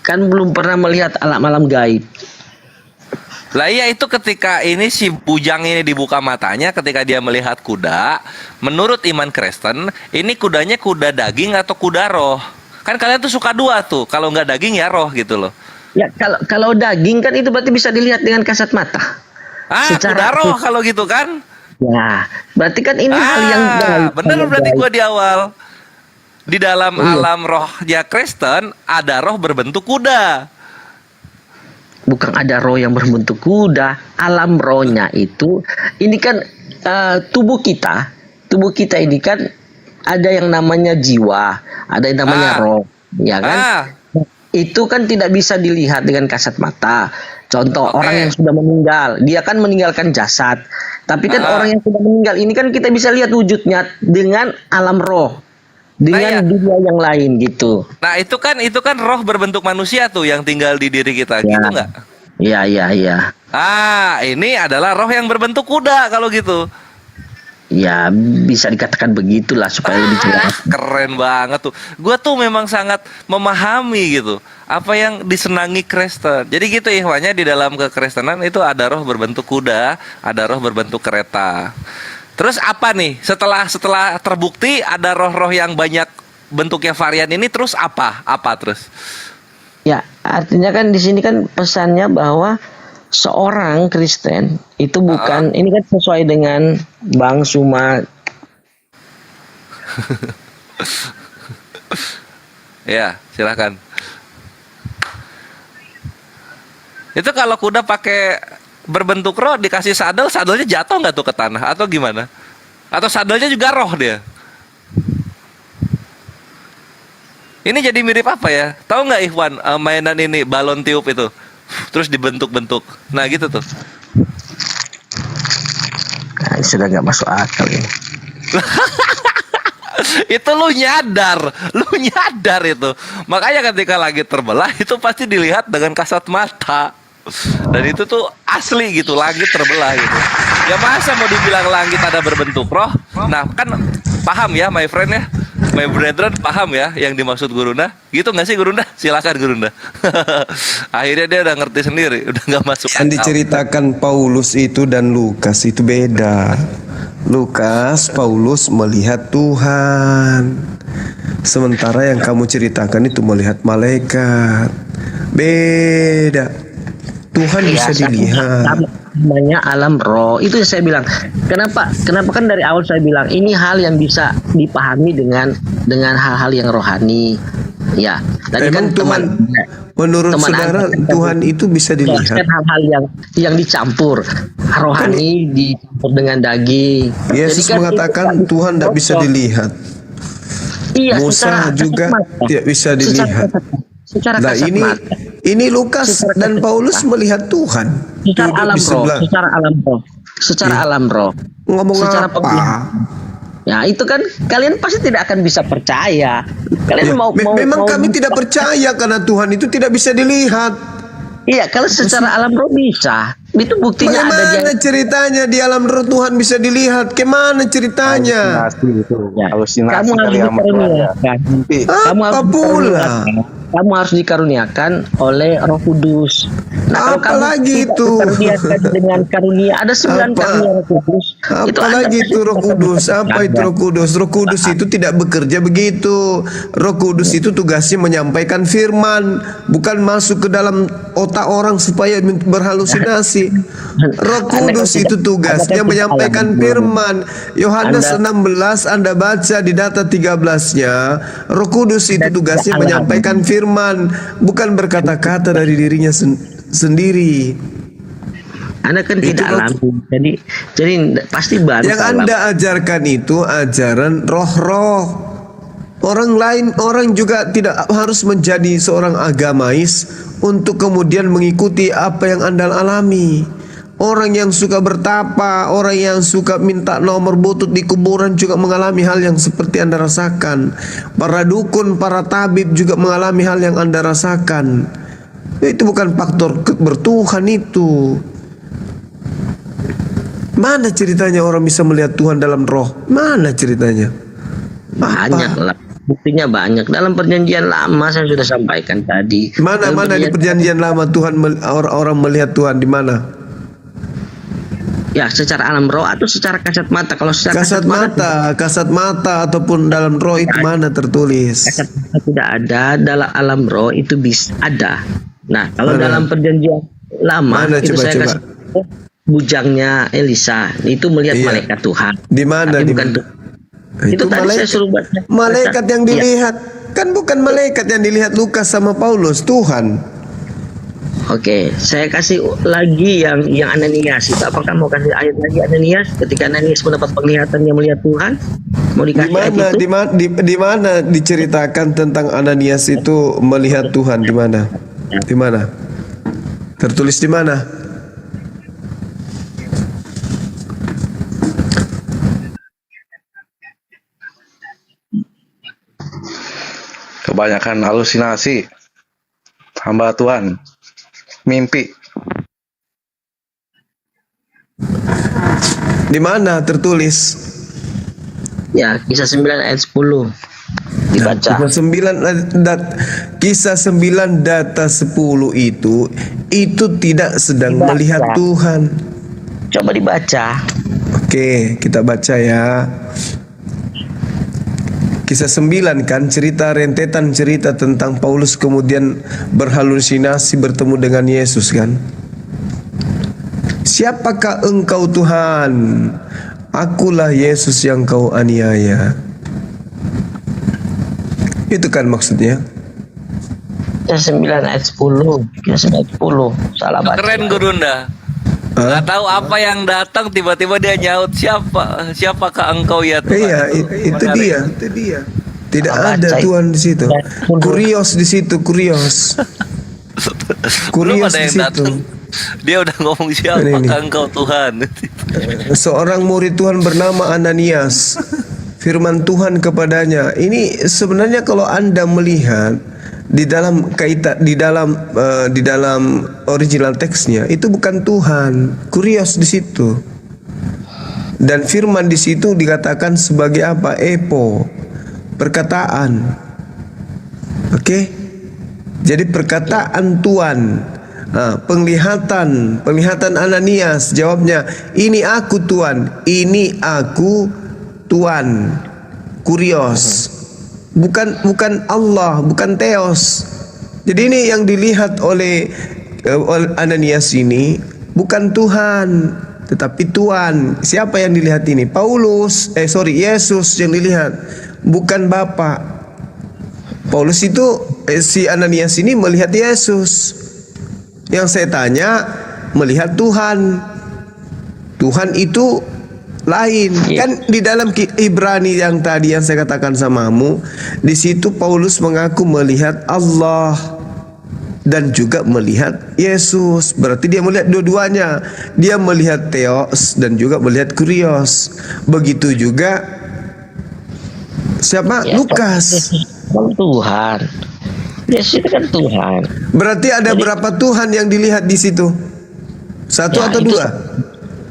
Kan belum pernah melihat alam-alam gaib. Lah iya, itu ketika ini si bujang ini dibuka matanya ketika dia melihat kuda. Menurut iman Kristen, ini kudanya kuda daging atau kuda roh? Kan kalian tuh suka dua tuh. Kalau nggak daging ya roh gitu loh. Ya kalau daging kan itu berarti bisa dilihat dengan kasat mata. Kuda roh kalau gitu kan? Ya, berarti kan ini hal yang bener berarti gua di awal. Di dalam alam rohnya Kristen ada roh berbentuk kuda. Bukan ada roh yang berbentuk kuda. Alam rohnya itu, ini kan tubuh kita ini kan ada yang namanya jiwa, ada yang namanya roh, ya kan? Itu kan tidak bisa dilihat dengan kasat mata. Contoh orang yang sudah meninggal, dia kan meninggalkan jasad. Tapi kan orang yang sudah meninggal ini kan kita bisa lihat wujudnya dengan alam roh, dengan dunia yang lain gitu. Nah itu kan roh berbentuk manusia tuh yang tinggal di diri kita, gitu nggak? Iya. Ini adalah roh yang berbentuk kuda kalau gitu. Ya bisa dikatakan begitulah supaya lebih jelas. Keren banget tuh. Gue tuh memang sangat memahami gitu apa yang disenangi Kristen. Jadi gitu ihwanya, di dalam kekristenan itu ada roh berbentuk kuda, ada roh berbentuk kereta. Terus apa nih setelah terbukti ada roh-roh yang banyak bentuknya varian ini, terus apa terus? Ya artinya kan di sini kan pesannya bahwa seorang Kristen itu bukan, ini kan sesuai dengan Bang Suma. Ya, silakan. Itu kalau kuda pakai berbentuk roh dikasih sadelnya jatuh nggak tuh ke tanah atau gimana? Atau sadelnya juga roh dia? Ini jadi mirip apa ya? Tahu nggak Ikhwan, mainan ini balon tiup itu? Terus dibentuk-bentuk. Nah gitu tuh. Nah, sudah nggak masuk akal ini. Itu lu nyadar itu. Makanya ketika langit terbelah itu pasti dilihat dengan kasat mata. Dan itu tuh asli gitu, langit terbelah gitu. Ya masa mau dibilang langit ada berbentuk roh? Nah kan paham ya my friend ya, my brethren, paham ya yang dimaksud Gurunda? Gitu nggak sih Gurunda? Silakan Gurunda. Akhirnya dia udah ngerti sendiri, udah nggak masuk akal. Yang diceritakan Paulus itu dan Lukas itu beda. Paulus melihat Tuhan, sementara yang kamu ceritakan itu melihat malaikat. Beda. Tuhan bisa dilihat. Namanya alam roh. Itu yang saya bilang. Kenapa kan dari awal saya bilang ini hal yang bisa dipahami dengan hal-hal yang rohani. Ya. Tadi kan menurut saudara Tuhan itu bisa dilihat. Hal-hal yang dicampur, rohani dicampur dengan daging. Yesus mengatakan Tuhan tidak bisa dilihat. Iya, Musa juga tidak bisa dilihat. Nah ini Lukas dan Paulus melihat Tuhan secara alam roh. Ngomong secara apa? Ya itu kan kalian pasti tidak akan bisa percaya. Kalian memang kami tidak percaya karena Tuhan itu tidak bisa dilihat. Iya, kalau secara alam roh bisa. Itu buktinya Bagaimana ceritanya di alam roh Tuhan bisa dilihat? Kemana ceritanya? Kamu harus dikaruniakan. Apa pula? Kamu harus dikaruniakan oleh Roh Kudus. Nah, apa lagi itu? Dengan karunia ada 9 karunia Roh Kudus. Apa lagi itu Roh Kudus? Apa itu Roh Kudus? Roh Kudus itu tidak bekerja begitu. Roh Kudus itu tugasnya menyampaikan firman, bukan masuk ke dalam otak orang supaya berhalusinasi. Roh Kudus itu tugasnya menyampaikan firman. Yohanes 16 Anda baca di data 13-nya. Roh Kudus itu tugasnya menyampaikan firman, bukan berkata-kata dari dirinya sendiri. Anda kan tidak alami, jadi pasti baru. Yang Anda ajarkan itu ajaran roh-roh. Orang juga tidak harus menjadi seorang agamais untuk kemudian mengikuti apa yang Anda alami. Orang yang suka bertapa, orang yang suka minta nomor butut di kuburan juga mengalami hal yang seperti Anda rasakan. Para dukun, para tabib juga mengalami hal yang Anda rasakan. Itu bukan faktor bertuhan itu. Mana ceritanya orang bisa melihat Tuhan dalam roh? Mana ceritanya? Banyak lah. Buktinya banyak. Dalam perjanjian lama saya sudah sampaikan tadi. Mana di perjanjian lama Tuhan orang melihat Tuhan di mana? Ya, secara alam roh atau secara kasat mata. Kalau secara kasat mata ataupun dalam roh itu mana tertulis? Kasat mata tidak ada, dalam alam roh itu bisa ada. Nah, kalau dalam perjanjian lama itu saya kasih bujangnya Elisa itu melihat malaikat Tuhan. Di mana? Itu tadi saya suruh baca. Malaikat yang dilihat kan bukan malaikat yang dilihat Lukas sama Paulus, Tuhan. Oke, saya kasih lagi yang Ananias itu. Apakah mau kasih ayat lagi Ananias? Ketika Ananias mendapat penglihatan yang melihat Tuhan, mau dikasih ayat itu? Di mana diceritakan tentang Ananias itu melihat Tuhan? Di mana? Di mana? Tertulis di mana? Kebanyakan halusinasi. Hamba Tuhan. Mimpi. Di mana tertulis? Ya, kisah 9 ayat 10. Dibaca. Kisah 9 data 10 itu tidak sedang melihat Tuhan. Coba dibaca. Oke, kita baca ya. Kisah 9 kan rentetan cerita tentang Paulus kemudian berhalusinasi bertemu dengan Yesus kan. Siapakah engkau Tuhan? Akulah Yesus yang kau aniaya. Itu kan maksudnya. Kisah 9 ayat 10. Kisah 9 ayat 10. Salah baca. Keren Gurunda. Nggak tahu apa yang datang tiba-tiba dia nyaut siapakah engkau ya Tuhan? Iya, itu dia. Tidak ada Tuhan di situ. Kurios di situ, kurios. Kurios di situ. Dia udah ngomong siapakah engkau Tuhan? Seorang murid Tuhan bernama Ananias. Firman Tuhan kepadanya. Ini sebenarnya kalau Anda melihat di dalam di dalam original teksnya itu bukan Tuhan, kurios di situ. Dan firman di situ dikatakan sebagai apa? Epo, perkataan. Oke? Jadi perkataan Tuhan. Penglihatan Ananias, jawabnya, ini aku Tuhan, ini aku Tuhan. Kurios. Bukan Allah, bukan Theos. Jadi ini yang dilihat oleh Ananias ini bukan Tuhan, tetapi Tuhan. Siapa yang dilihat ini? Yesus yang dilihat, bukan Bapa. Paulus itu si Ananias ini melihat Yesus. Yang saya tanya melihat Tuhan. Tuhan itu lain kan di dalam Ibrani yang tadi yang saya katakan samamu, di situ Paulus mengaku melihat Allah dan juga melihat Yesus. Berarti dia melihat dua-duanya. Dia melihat Theos dan juga melihat Kurios. Begitu juga siapa? Lukas. Tuhan. Yesus itu kan Tuhan. Berarti ada berapa Tuhan yang dilihat di situ? Satu atau dua?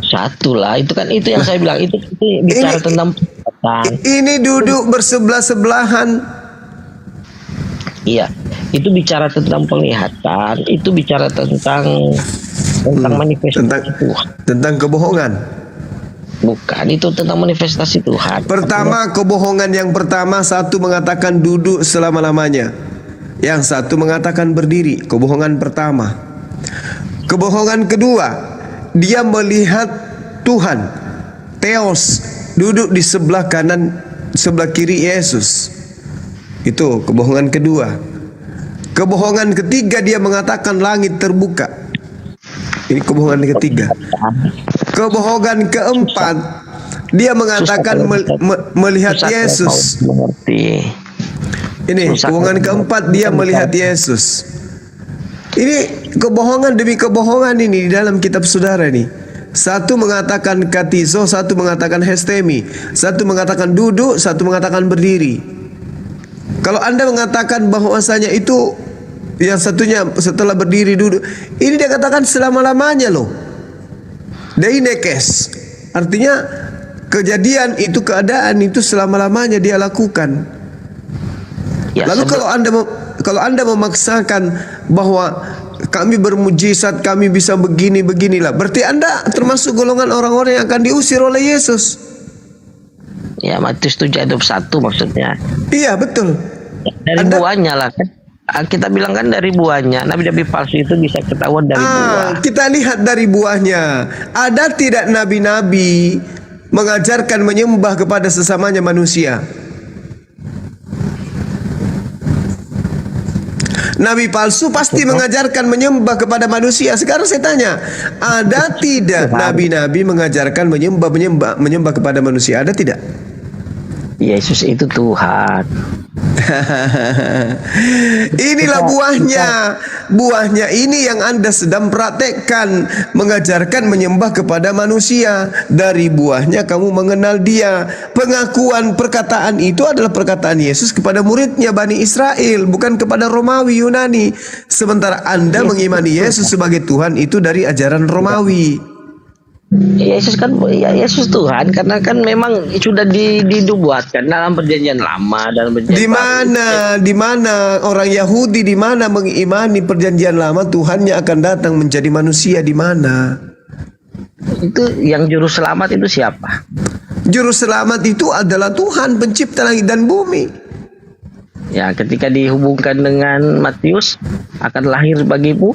Satu lah, itu yang saya bilang itu bicara tentang perkataan. Ini duduk bersebelah-sebelahan. Iya, itu bicara tentang penglihatan, itu bicara tentang manifestasi Tuhan. Tentang kebohongan. Bukan, itu tentang manifestasi Tuhan. Pertama, kebohongan yang pertama, satu mengatakan duduk selama-lamanya. Yang satu mengatakan berdiri. Kebohongan pertama. Kebohongan kedua, dia melihat Tuhan, Theos, duduk di sebelah kanan, sebelah kiri Yesus. Itu kebohongan kedua. Kebohongan ketiga, dia mengatakan langit terbuka. Ini kebohongan ketiga. Kebohongan keempat, dia mengatakan melihat Yesus. Ini kebohongan keempat, dia melihat Yesus. Ini kebohongan demi kebohongan ini di dalam kitab saudara nih. Satu mengatakan katizo, satu mengatakan hestemi, satu mengatakan duduk, satu mengatakan berdiri. Kalau Anda mengatakan bahwasanya itu yang satunya setelah berdiri duduk, ini dia katakan selama-lamanya loh. Deinekes, artinya kejadian itu, keadaan itu selama-lamanya dia lakukan. Ya, Lalu kalau anda memaksakan bahwa kami bermujizat, kami bisa beginilah, berarti Anda termasuk golongan orang-orang yang akan diusir oleh Yesus. Ya, Matius 7:21 maksudnya. Iya, betul. Dari buahnya lah kan. Kita bilang kan dari buahnya. Nabi-nabi palsu itu bisa ketahuan dari buah. Kita lihat dari buahnya. Ada tidak nabi-nabi mengajarkan menyembah kepada sesamanya manusia? Nabi palsu pasti mengajarkan menyembah kepada manusia. Sekarang saya tanya, ada tidak nabi-nabi mengajarkan menyembah kepada manusia? Ada tidak? Yesus itu Tuhan. Inilah buahnya. Buahnya ini yang Anda sedang praktekkan, mengajarkan menyembah kepada manusia. Dari buahnya kamu mengenal Dia. Pengakuan perkataan itu adalah perkataan Yesus kepada muridnya Bani Israel, bukan kepada Romawi Yunani. Sementara Anda mengimani Yesus sebagai Tuhan itu dari ajaran Romawi. Yesus kan, ya Yesus Tuhan, karena kan memang sudah dibuatkan dalam perjanjian lama dan perjanjian di mana orang Yahudi di mana mengimani perjanjian lama Tuhannya akan datang menjadi manusia di mana? Itu yang juru selamat itu siapa? Juru selamat itu adalah Tuhan pencipta langit dan bumi. Ya, ketika dihubungkan dengan Matius akan lahir bagimu,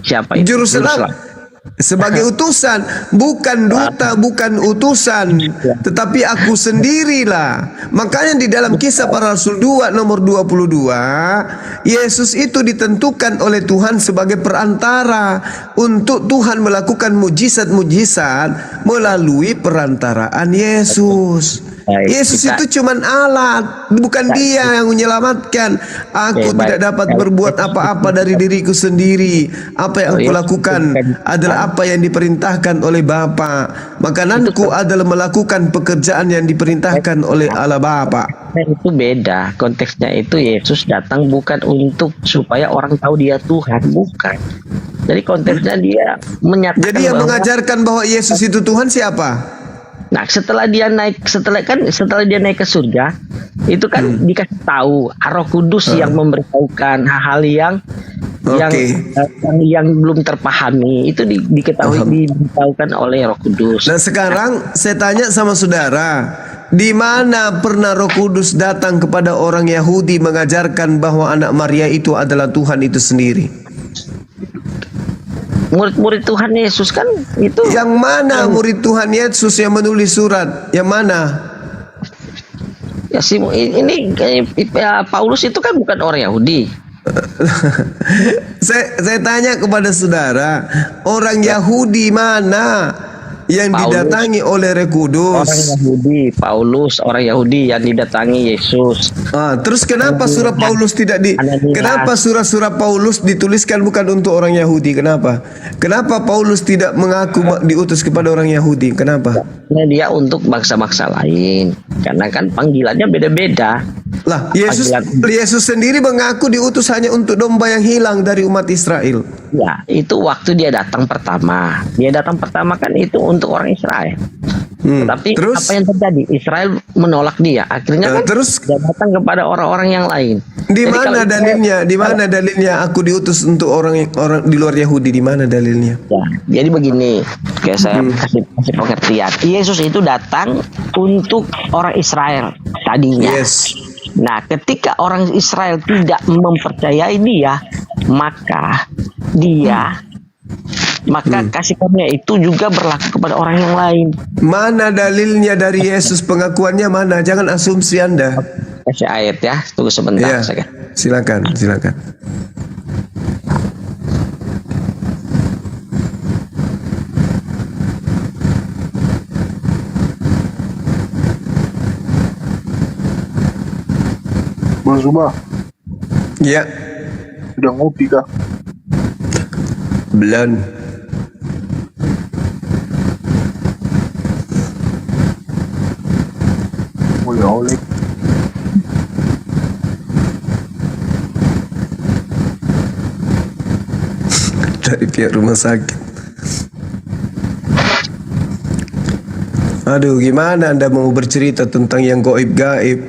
siapa itu? Juru selamat sebagai utusan, bukan duta, bukan utusan, tetapi aku sendirilah. Makanya di dalam Kisah Para Rasul 2 nomor 22, Yesus itu ditentukan oleh Tuhan sebagai perantara untuk Tuhan melakukan mujizat-mujizat melalui perantaraan Yesus. Yesus itu cuman alat, bukan Dia yang menyelamatkan. Aku tidak dapat berbuat apa-apa dari diriku sendiri. Apa yang aku lakukan adalah apa yang diperintahkan oleh Bapa. Makananku adalah melakukan pekerjaan yang diperintahkan oleh Allah Bapa. Itu beda. Konteksnya itu Yesus datang bukan untuk supaya orang tahu Dia Tuhan, bukan. Jadi konteksnya Dia menyatakan. Jadi yang mengajarkan bahwa Yesus itu Tuhan siapa? Nah, setelah dia naik ke surga, itu kan dikasih tahu Roh Kudus yang memberitahukan hal-hal yang belum terpahami, itu diberitahukan oleh Roh Kudus. Nah, sekarang saya tanya sama saudara, di mana pernah Roh Kudus datang kepada orang Yahudi mengajarkan bahwa anak Maria itu adalah Tuhan itu sendiri? Murid-murid Tuhan Yesus kan itu. Yang mana murid Tuhan Yesus yang menulis surat? Yang mana? Ya ini Paulus itu kan bukan orang Yahudi. saya tanya kepada saudara, orang Yahudi mana yang didatangi oleh Roh Kudus? Orang Yahudi, Paulus, orang Yahudi yang didatangi Yesus. Terus kenapa surat Paulus kenapa surat-surat Paulus dituliskan bukan untuk orang Yahudi? Kenapa? Kenapa Paulus tidak mengaku diutus kepada orang Yahudi? Kenapa? Karena dia untuk bangsa-bangsa lain. Karena kan panggilannya beda-beda. Lah, Yesus sendiri mengaku diutus hanya untuk domba yang hilang dari umat Israel. Ya, itu waktu dia datang pertama. Dia datang pertama kan itu untuk orang Israel. Tapi apa yang terjadi? Israel menolak dia. Akhirnya kan dia datang kepada orang-orang yang lain. Di mana dalilnya? Di mana dalilnya aku diutus untuk orang di luar Yahudi? Di mana dalilnya? Ya, jadi begini, kayak saya kasih pengertian. Yesus itu datang untuk orang Israel tadinya. Yes. Nah, ketika orang Israel tidak mempercayai dia, maka kasih karunia itu juga berlaku kepada orang yang lain. Mana dalilnya dari Yesus, pengakuannya mana? Jangan asumsi Anda. Kasih ayat ya, tunggu sebentar. Ya, silakan. Bang Zuma. Ya. Sudah ngopi kah? Belum. dari pihak rumah sakit. Aduh, gimana Anda mau bercerita tentang yang gaib-gaib?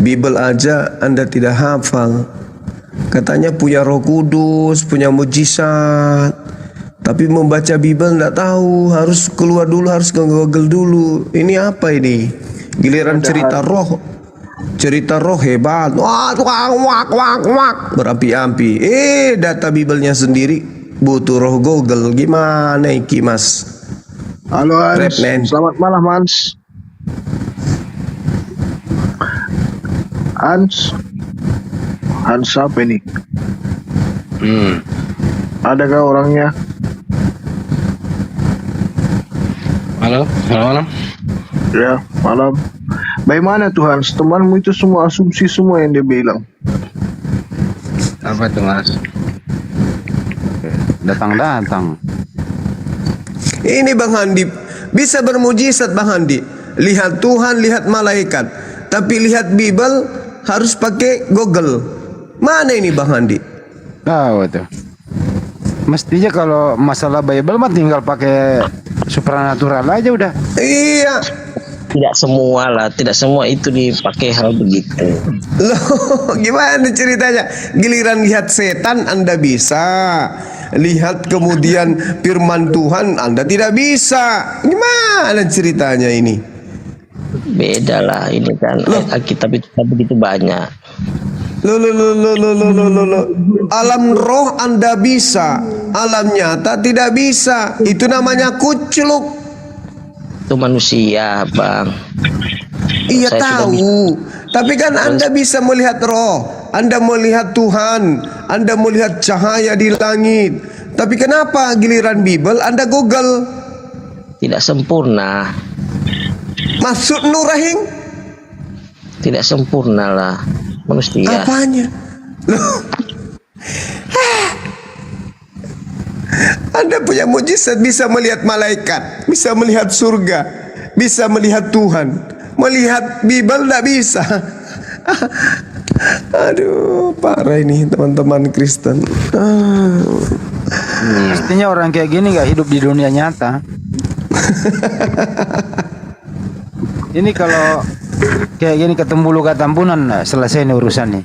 Bible aja Anda tidak hafal. Katanya punya Roh Kudus, punya mujizat. Tapi membaca Bible enggak tahu, harus keluar dulu, harus Google dulu. Ini apa ini? Giliran cerita roh. Cerita roh hebat. Wak wak wak wak wak, berapi-api. Data Biblenya sendiri butuh roh Google. Gimana iki, Mas? Halo Hans, Redman. selamat malam Hans. Hans apa ini? Adakah orangnya? Halo, selamat malam. Ya, malam. Bagaimana tuh Hans? Temanmu itu semua asumsi semua yang dia bilang. Apa itu Mas? Datang-datang. Ini Bang Handi bisa bermujizat Bang Handi. Lihat Tuhan, lihat malaikat. Tapi lihat Bible harus pakai Google. Mana ini Bang Handi? Tahu tuh. Mestinya kalau masalah Bible mah tinggal pakai supranatural aja udah. Iya. Tidak semua lah, tidak semua itu dipakai hal begitu. Loh, gimana ceritanya? Giliran lihat setan Anda bisa. Lihat kemudian firman Tuhan Anda tidak bisa. Gimana ceritanya ini? Beda lah, ini kan Alkitab itu begitu banyak. Loh. Alam roh Anda bisa, alam nyata tidak bisa. Itu namanya kucluk. Itu manusia, Bang. Iya tahu, tapi kan Anda bisa melihat roh, Anda melihat Tuhan, Anda melihat cahaya di langit. Tapi kenapa giliran Bible Anda Google? Tidak sempurna. Maksud Nurahing? Tidak sempurna lah manusia. Apanya? Loh. Anda punya mujizat, bisa melihat malaikat, bisa melihat surga, bisa melihat Tuhan. Melihat Bible tidak bisa. Aduh, parah ini teman-teman Kristen. Mestinya orang kayak gini nggak hidup di dunia nyata. Ini kalau kayak gini ketemu lu katampunan, selesai nih urusan nih.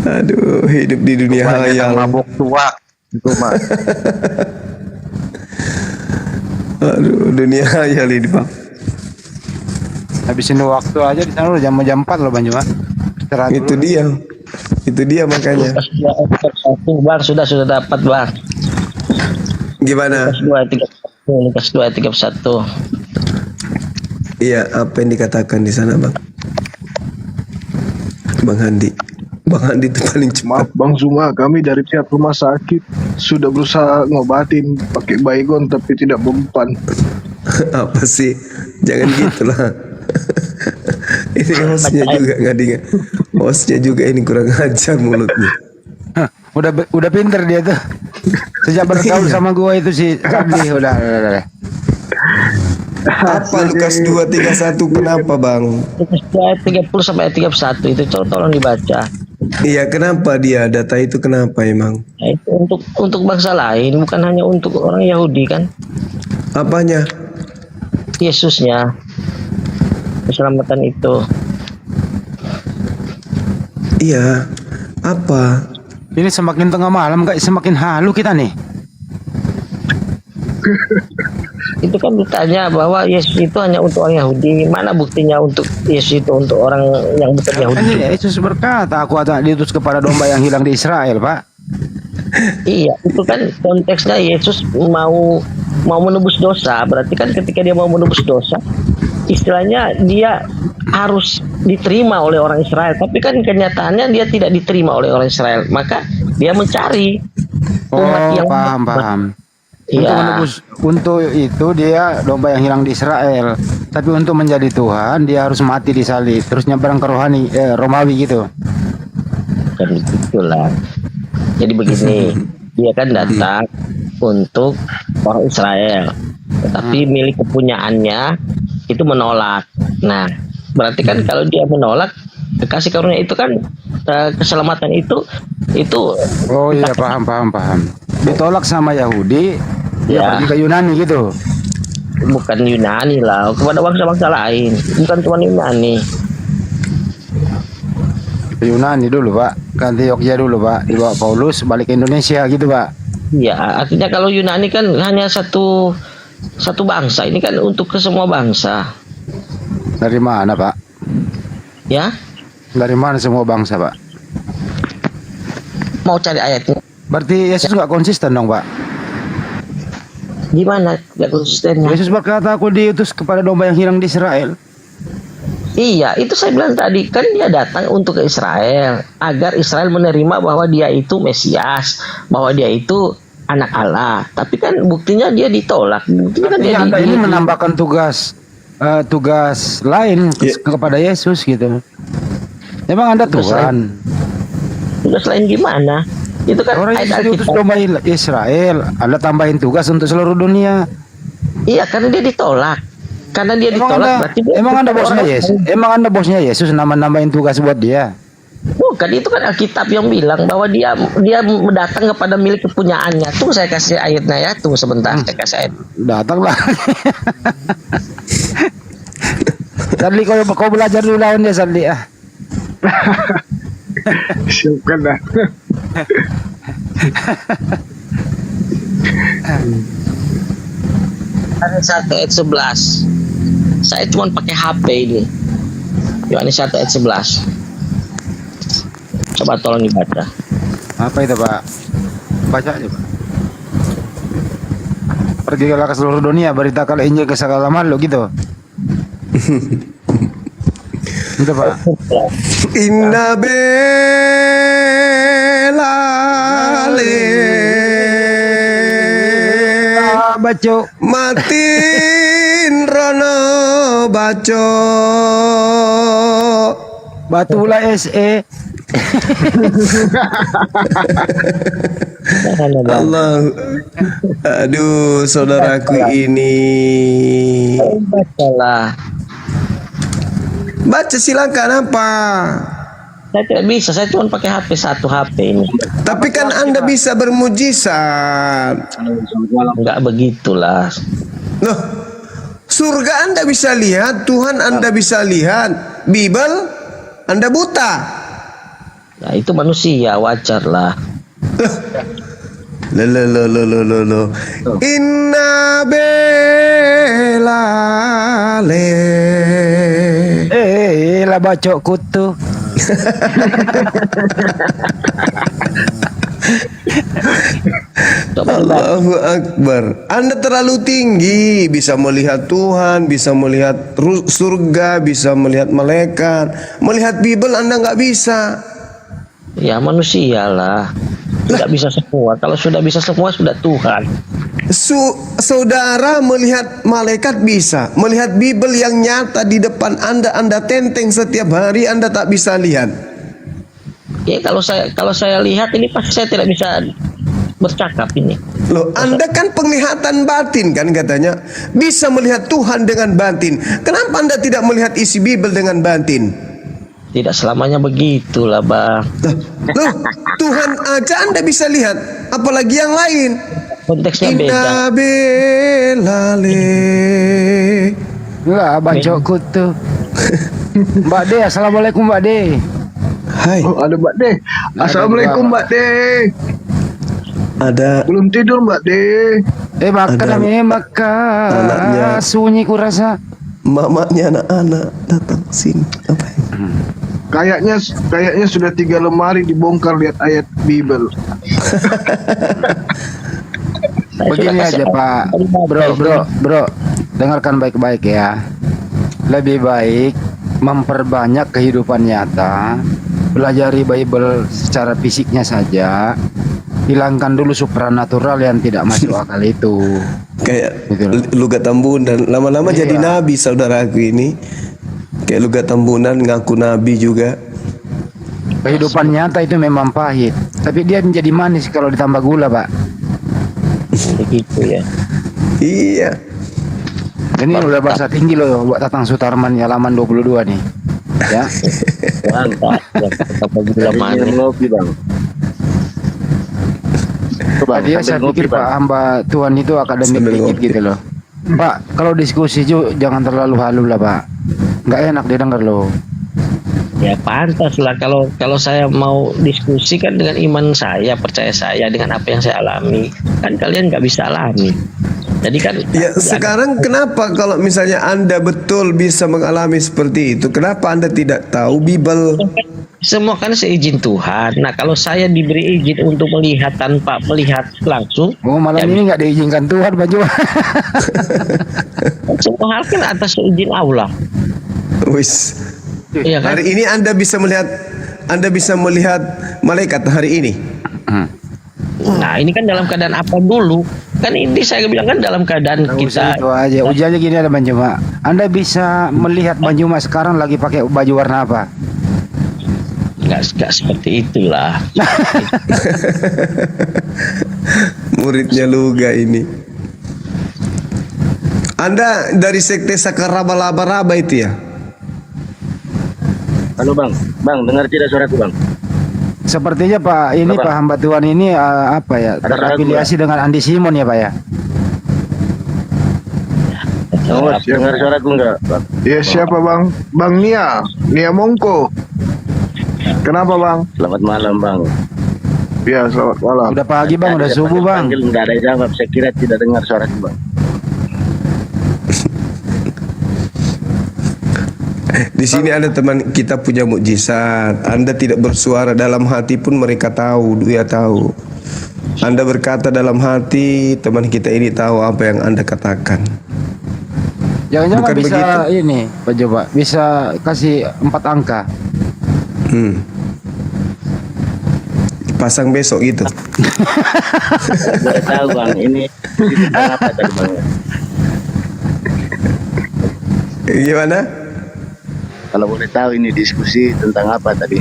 Aduh, hidup di dunia hayal. Mabuk tua itu mah. Aduh, dunia hayal ini Bang. Habisin waktu aja di sana udah jam 4 loh Bang Juma. Itu dia makanya. Bang, sudah dapat Bang. Gimana? Lukas 2 ayat 31. Iya, apa yang dikatakan di sana Bang? Bang Handi. Bang Handi itu paling cepat. Maaf Bang Zuma, kami dari pihak rumah sakit sudah berusaha ngobatin pakai baygon tapi tidak mempan. Apa sih? Jangan gitulah. Ini hostnya juga nggak dengar. Hostnya juga ini kurang ajar mulutnya. Udah pinter dia tuh. Sejak bergaul sama gua itu sih Sabdi udah. Apa Lukas 2:31 kenapa Bang? Lukas 2 ayat 30 sampai ayat 31 itu tolong dibaca. Iya, kenapa dia data itu kenapa emang? Nah, itu untuk bangsa lain, bukan hanya untuk orang Yahudi kan? Apanya? Yesusnya, keselamatan itu. Iya, apa? Ini semakin tengah malam kayak semakin halu kita nih. Itu kan ditanya bahwa Yesus itu hanya untuk orang Yahudi. Mana buktinya untuk Yesus itu untuk orang yang bukan Yahudi? Yesus berkata, aku akan diutus kepada domba yang hilang di Israel, Pak. Iya, itu kan konteksnya Yesus mau menebus dosa. Berarti kan ketika dia mau menebus dosa, istilahnya dia harus diterima oleh orang Israel. Tapi kan kenyataannya dia tidak diterima oleh orang Israel. Maka dia mencari umat yang paham. Iya. Untuk itu dia domba yang hilang di Israel. Tapi untuk menjadi Tuhan dia harus mati di salib. Terus nyebrang ke Romawi gitu. Kan begitulah. Jadi begini, dia kan datang untuk orang Israel, tetapi milik kepunyaannya itu menolak. Nah, berarti kan kalau dia menolak, kasih karunia itu kan keselamatan itu Oh iya, paham. Ditolak sama Yahudi, ya pergi ke Yunani gitu. bukan Yunani lah, kepada bangsa-bangsa lain, bukan cuma Yunani. Yunani dulu Pak, ke Antioquia dulu Pak, dibawa Paulus balik ke Indonesia gitu Pak. Ya, artinya kalau Yunani kan hanya satu bangsa, ini kan untuk ke semua bangsa. Dari mana Pak? Ya? Dari mana semua bangsa Pak? Mau cari ayatnya? Berarti Yesus nggak konsisten dong Pak? Gimana nggak konsistennya? Yesus berkata, aku diutus kepada domba yang hilang di Israel. Iya, itu saya bilang tadi, kan dia datang untuk ke Israel agar Israel menerima bahwa dia itu Mesias, bahwa dia itu anak Allah. Tapi kan buktinya dia ditolak. Buktinya kan dia Anda ini menambahkan tugas lain kepada Yesus gitu. Emang Anda Tuhan? Tugas lain gimana? Itu kan orang ayat yang diutus Alkitab. domba Israel, Anda tambahin tugas untuk seluruh dunia. Iya, karena dia ditolak. Karena dia ditolak, berarti emang Anda bosnya Yesus? Emang Anda bosnya Yesus nambahin tugas buat dia? Bukan, itu kan Alkitab yang bilang bahwa dia datang kepada milik kepunyaannya. Tunggu saya kasih ayatnya ya. Tunggu sebentar, saya kasih ayat. Datanglah. Sadli, kau belajar dulu lawan dia Sadli ah. Siapkan dah. Ada 1 ayat 11. Saya cuma pakai HP ini. Yohanes 1 ayat 11. Coba tolong dibaca. Apa itu Pak? Baca aja Pak. Pergilah ke seluruh dunia, beritakan Injil ke segala makhluk gitu. Itu Pak. Inna belale baco matin rono baco batula SE. Allah, aduh saudaraku ini. Baca silakan apa? Saya tidak bisa, saya cuma pakai HP, satu HP ini. Tapi kan Anda bisa bermujizat. Enggak begitulah. Loh, surga Anda bisa lihat, Tuhan Anda bisa lihat, Bible Anda buta. Nah, itu manusia, wajar lah. Lo. Inna belale. Lah bacok kutu. Allahu Akbar. Anda terlalu tinggi, bisa melihat Tuhan, bisa melihat surga, bisa melihat malaikat. Melihat Bible Anda nggak bisa. Ya manusia lah. Tidak bisa semua. Kalau sudah bisa semua sudah Tuhan. Saudara melihat malaikat bisa, melihat Bible yang nyata di depan Anda tenteng setiap hari, Anda tak bisa lihat. Ya kalau saya lihat ini pasti saya tidak bisa bercakap ini. Loh, Anda kan penglihatan batin kan katanya, bisa melihat Tuhan dengan batin. Kenapa Anda tidak melihat isi Bible dengan batin? Tidak selamanya begitulah, Bang. Loh, Tuhan aja Anda bisa lihat, apalagi yang lain. Konteksnya beda. Inna belale. Lah bacok kutu. Mbak De, assalamualaikum Mbak De. Hai. Oh, ada Mbak De. Assalamualaikum Mbak De. Ada. Belum tidur Mbak De. Makan namanya makan. Anaknya. Sunyi kurasa. Mamanya anak-anak datang sini. Apa ini? Kayaknya sudah 3 lemari dibongkar lihat ayat Bible. Begini aja Pak, bro, dengarkan baik-baik ya. Lebih baik memperbanyak kehidupan nyata, pelajari Bible secara fisiknya saja, hilangkan dulu supranatural yang tidak masuk akal itu. Kayak gitu. Luga Tambunan, lama-lama jadi nabi saudaraku ini. Kayak Luga Tambunan ngaku nabi juga. Kehidupan nyata itu memang pahit, tapi dia menjadi manis kalau ditambah gula Pak. Begitu ya. Iya. Ini udah bahasa tinggi loh buat Tatang Sutarman halaman 22 nih. Ya. Mantap. Apa gula manis? Ngopi bang. Tadi saya pikir Pak hamba Tuhan itu akademik dikit gitu loh. Pak, kalau diskusi jangan terlalu halu lah Pak. Nggak enak didengar loh. Ya pantas lah kalau saya mau diskusi kan dengan iman saya, percaya saya dengan apa yang saya alami. Kan kalian nggak bisa alami. Jadi kan Ya sekarang kenapa kalau misalnya Anda betul bisa mengalami seperti itu, kenapa Anda tidak tahu Bible? semua kan seizin Tuhan. Nah kalau saya diberi izin untuk melihat tanpa melihat langsung, malam ya ini nggak diizinkan Tuhan Pak Juma. semua hal kan atas izin Allah. Wis. Iya kan? Hari ini Anda bisa melihat malaikat hari ini. Nah ini kan dalam keadaan apa dulu? Kan ini saya bilang kan dalam keadaan kita. Itu aja. Ujiannya gini ada Bang Juma. Anda bisa melihat Bang Juma sekarang lagi pakai baju warna apa? Nggak seperti itulah. Muridnya Luga ini. Anda dari sekte Sakaraba Laba-Raba itu ya? Halo bang, dengar tidak suaraku bang? Sepertinya Pak ini Pak hamba Tuhan ini apa ya? Terafiliasi dengan Andi Simon ya Pak ya? Dengar suaraku enggak bang? Ya siapa bang? Bang Nia Mongko. Kenapa bang? Selamat malam bang. Ya selamat malam. Udah pagi bang, udah subuh bang. Panggil nggak ada jawab, saya kira tidak dengar suaraku bang. Di sini ada teman kita punya mukjizat. Anda tidak bersuara dalam hati pun mereka tahu, dia tahu. Anda berkata dalam hati, teman kita ini tahu apa yang Anda katakan. Jangan-jangan Bukan bisa begitu. ini Pak Coba, bisa kasih 4 angka. Pasang besok gitu. Boleh tahu bang, ini tentang apa tadi bang? Gimana? Kalau boleh tahu ini diskusi tentang apa tadi?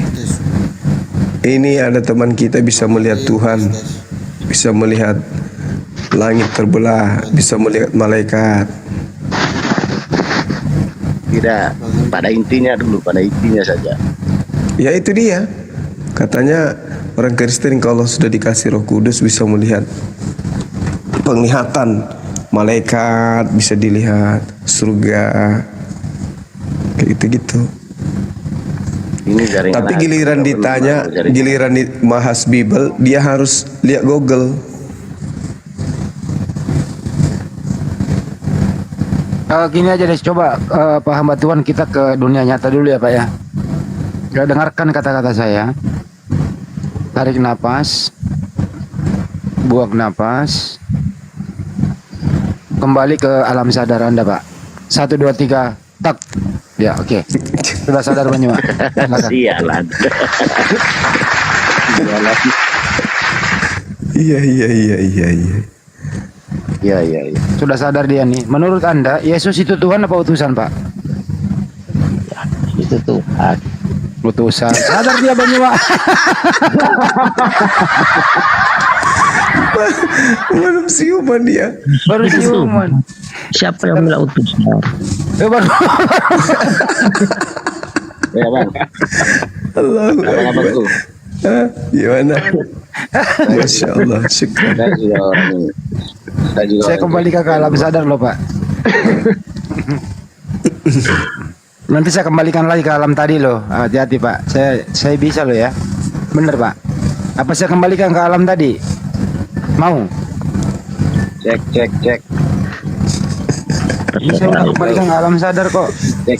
Ini ada teman kita bisa melihat Tuhan, bisa melihat langit terbelah, bisa melihat malaikat. Tidak, pada intinya saja. Ya itu dia. Katanya orang Kristen kalau sudah dikasih Roh Kudus bisa melihat penglihatan malaikat, bisa dilihat surga. Kayak gitu. Ini jaringan. Tapi giliran ditanya, giliran bahas Bible, dia harus lihat Google. Gini aja deh, coba Pak hamba Tuhan kita ke dunia nyata dulu ya Pak ya. Dengarkan kata-kata saya. Tarik napas, buang napas, kembali ke alam sadar Anda Pak. 1, 2, 3, tak. Ya oke. Sudah sadar Bang Juma? Sialan. Iya. Iya. Sudah sadar dia nih. Menurut Anda, Yesus itu Tuhan apa utusan Pak? Itu Tuhan. Utusan. Sadar dia Bang Juma. Baru siuman dia. Baru siuman. Siapa yang bilang utusan? Baru. Ya bang. Allahu Apa tuh? Gimana? Masya Allah, syukur. Saya kembali ke alam sadar loh Pak. Nanti saya kembalikan lagi ke alam tadi loh. Hati-hati Pak. Saya bisa loh ya. Bener Pak. Apa saya kembalikan ke alam tadi? Mau? Cek. Bisa kembalikan ke alam sadar kok. Ya.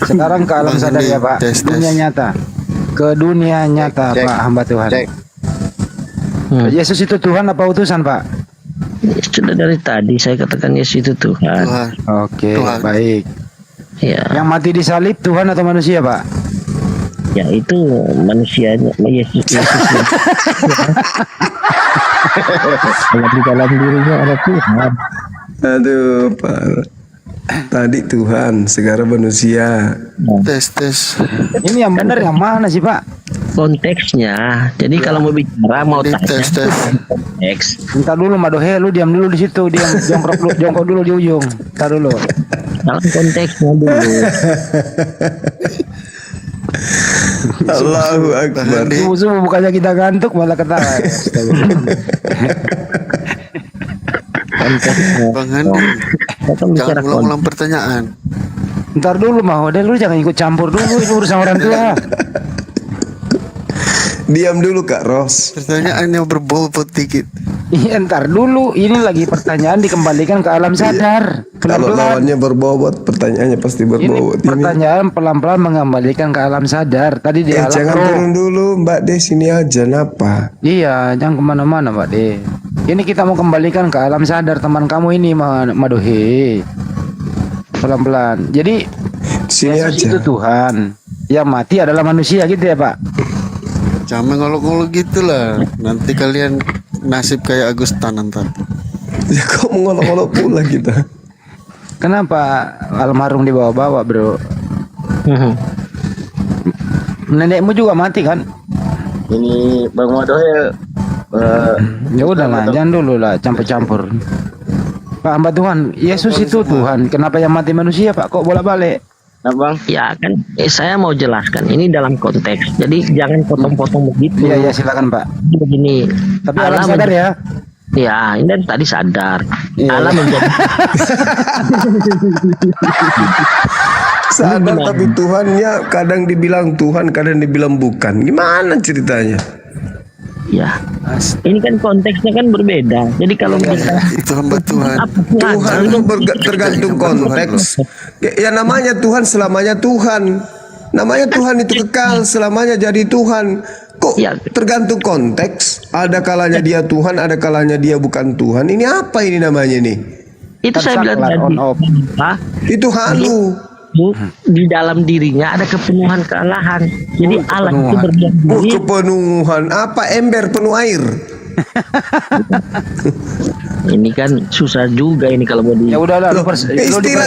Sekarang ke alam sadar ya Pak. Dunia nyata. Ke dunia nyata Pak hamba Tuhan. Yesus itu Tuhan apa utusan Pak? Sudah dari tadi saya katakan Yesus itu Tuhan. Oke, baik. Ya. Yang mati di salib Tuhan atau manusia Pak? Ya itu manusianya Yesus. Di dalam dirinya ada Tuhan. Aduh, Pak. Tadi Tuhan, sekarang manusia. Tes. Ini yang benar yang mana sih Pak? Konteksnya. Jadi kalau mau bicara mau tanya konteks. Bentar dulu Madohe, lu diam dulu di situ, jongkok dulu di ujung. Bentar dulu. Dalam konteksnya dulu. Allahu Akbar. Subuh-subuh bukannya kita ngantuk malah ketawa. Bang Andi, jangan ulang-ulang pertanyaan. Ntar dulu lu jangan ikut campur dulu, ini urusan orang tua. Diam dulu Kak Ros. Pertanyaannya berbobot dikit. Iya, ntar dulu, ini lagi pertanyaan dikembalikan ke alam sadar. Kalau lawannya berbobot, pertanyaannya pasti berbobot. Ini pertanyaan pelan-pelan mengembalikan ke alam sadar. Tadi di alam jangan roh. turun dulu Mbak De, sini aja napa? Iya, jangan kemana-mana Mbak De. Ini kita mau kembalikan ke alam sadar teman kamu ini Madohe. Pelan-pelan. Jadi sini Yesus aja. itu Tuhan, yang mati adalah manusia gitu ya Pak. Jangan mengolok-olok gitulah. Nanti kalian nasib kayak Agustan ntar. Ya kok mengolok-olok pula kita? Kenapa almarhum dibawa-bawa bro? Nenekmu juga mati kan? Ini Bang Madohe. Ya udahlah, jangan dulu lah campur-campur. Pak hamba Tuhan, Yesus itu Tuhan. Kenapa yang mati manusia Pak? Kok bolak-balik? Nah, Bang. Ya kan, saya mau jelaskan ini dalam konteks. Jadi jangan potong-potong begitu. Iya, silakan Pak. Begini. Tapi alam sadar ya. Ya, ini dari tadi sadar. Iya. Allah menjadi sadar tapi Tuhannya kadang dibilang Tuhan, kadang dibilang bukan. Gimana ceritanya? Ya, ini kan konteksnya kan berbeda. Jadi kalau kita itu hamba Tuhan. Tuhan itu tergantung konteks. Ya namanya Tuhan selamanya Tuhan. Namanya Tuhan itu kekal selamanya jadi Tuhan. Kok tergantung konteks? Ada kalanya dia Tuhan, ada kalanya dia bukan Tuhan. Ini apa ini namanya nih? itu saya bilang tadi. Itu halu. Di dalam dirinya ada kepenuhan kealahan. Jadi Allah itu berdiam diri. Kepenuhan apa? Ember penuh air. Ini kan susah juga ini kalau mau di. Ya udahlah.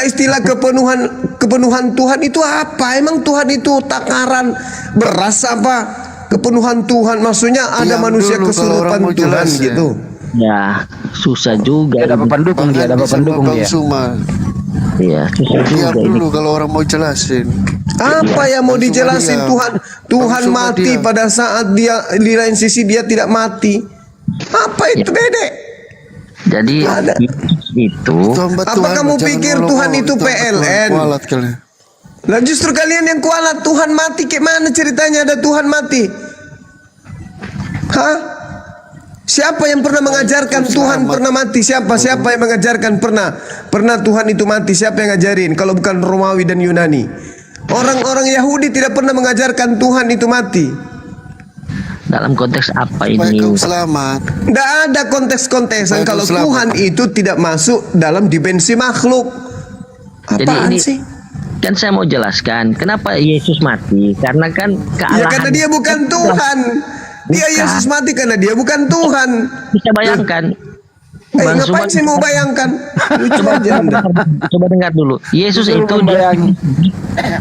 Istilah kepenuhan Tuhan itu apa? Emang Tuhan itu takaran beras apa? Kepenuhan Tuhan maksudnya ada manusia kesurupan Tuhan gitu. Ya susah juga. Ada pendukung dia, ada pendukung dia. Iya, susah juga dulu kalau orang mau jelasin. Apa yang mau dijelasin Tuhan mati pada saat dia di lain sisi dia tidak mati. Apa itu Dede? Jadi itu apa kamu pikir Tuhan itu PLN? Lah justru kalian yang kualat Tuhan mati. Kayak mana ceritanya ada Tuhan mati? Hah? Siapa yang pernah mengajarkan Tuhan pernah mati? Siapa yang mengajarkan pernah Tuhan itu mati? Siapa yang ngajarin? Kalau bukan Romawi dan Yunani. Orang-orang Yahudi tidak pernah mengajarkan Tuhan itu mati. Dalam konteks apa ini? Selamat. Tidak ada konteks-konteksan kalau Tuhan itu tidak masuk dalam dimensi makhluk. Apaan sih? Kan saya mau jelaskan kenapa Yesus mati. Karena kan kealahan. Ya karena dia bukan Tuhan. Dia Yesus mati karena dia bukan Tuhan. Bisa bayangkan. Ngapain sih mau bayangkan? Coba dengar dulu. Yesus itu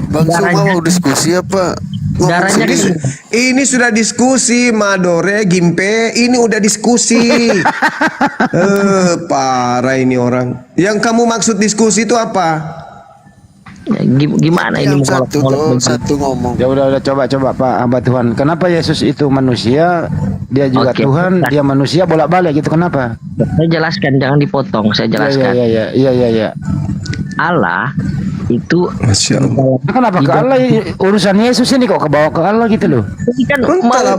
Bang Suma mau diskusi apa? Darahnya ini sudah diskusi Madore Gimpe, ini udah diskusi. Parah ini orang. Yang kamu maksud diskusi itu apa? Gimana ini satu ngomong. Ya udah coba Pak hamba Tuhan. Kenapa Yesus itu manusia, dia juga Tuhan, dia manusia bolak-balik gitu kenapa? Saya jelaskan, jangan dipotong. Saya jelaskan. Iya. Allah itu kenapa ke Allah urusan Yesus ini kok kebawa ke Allah gitu loh? Ini kan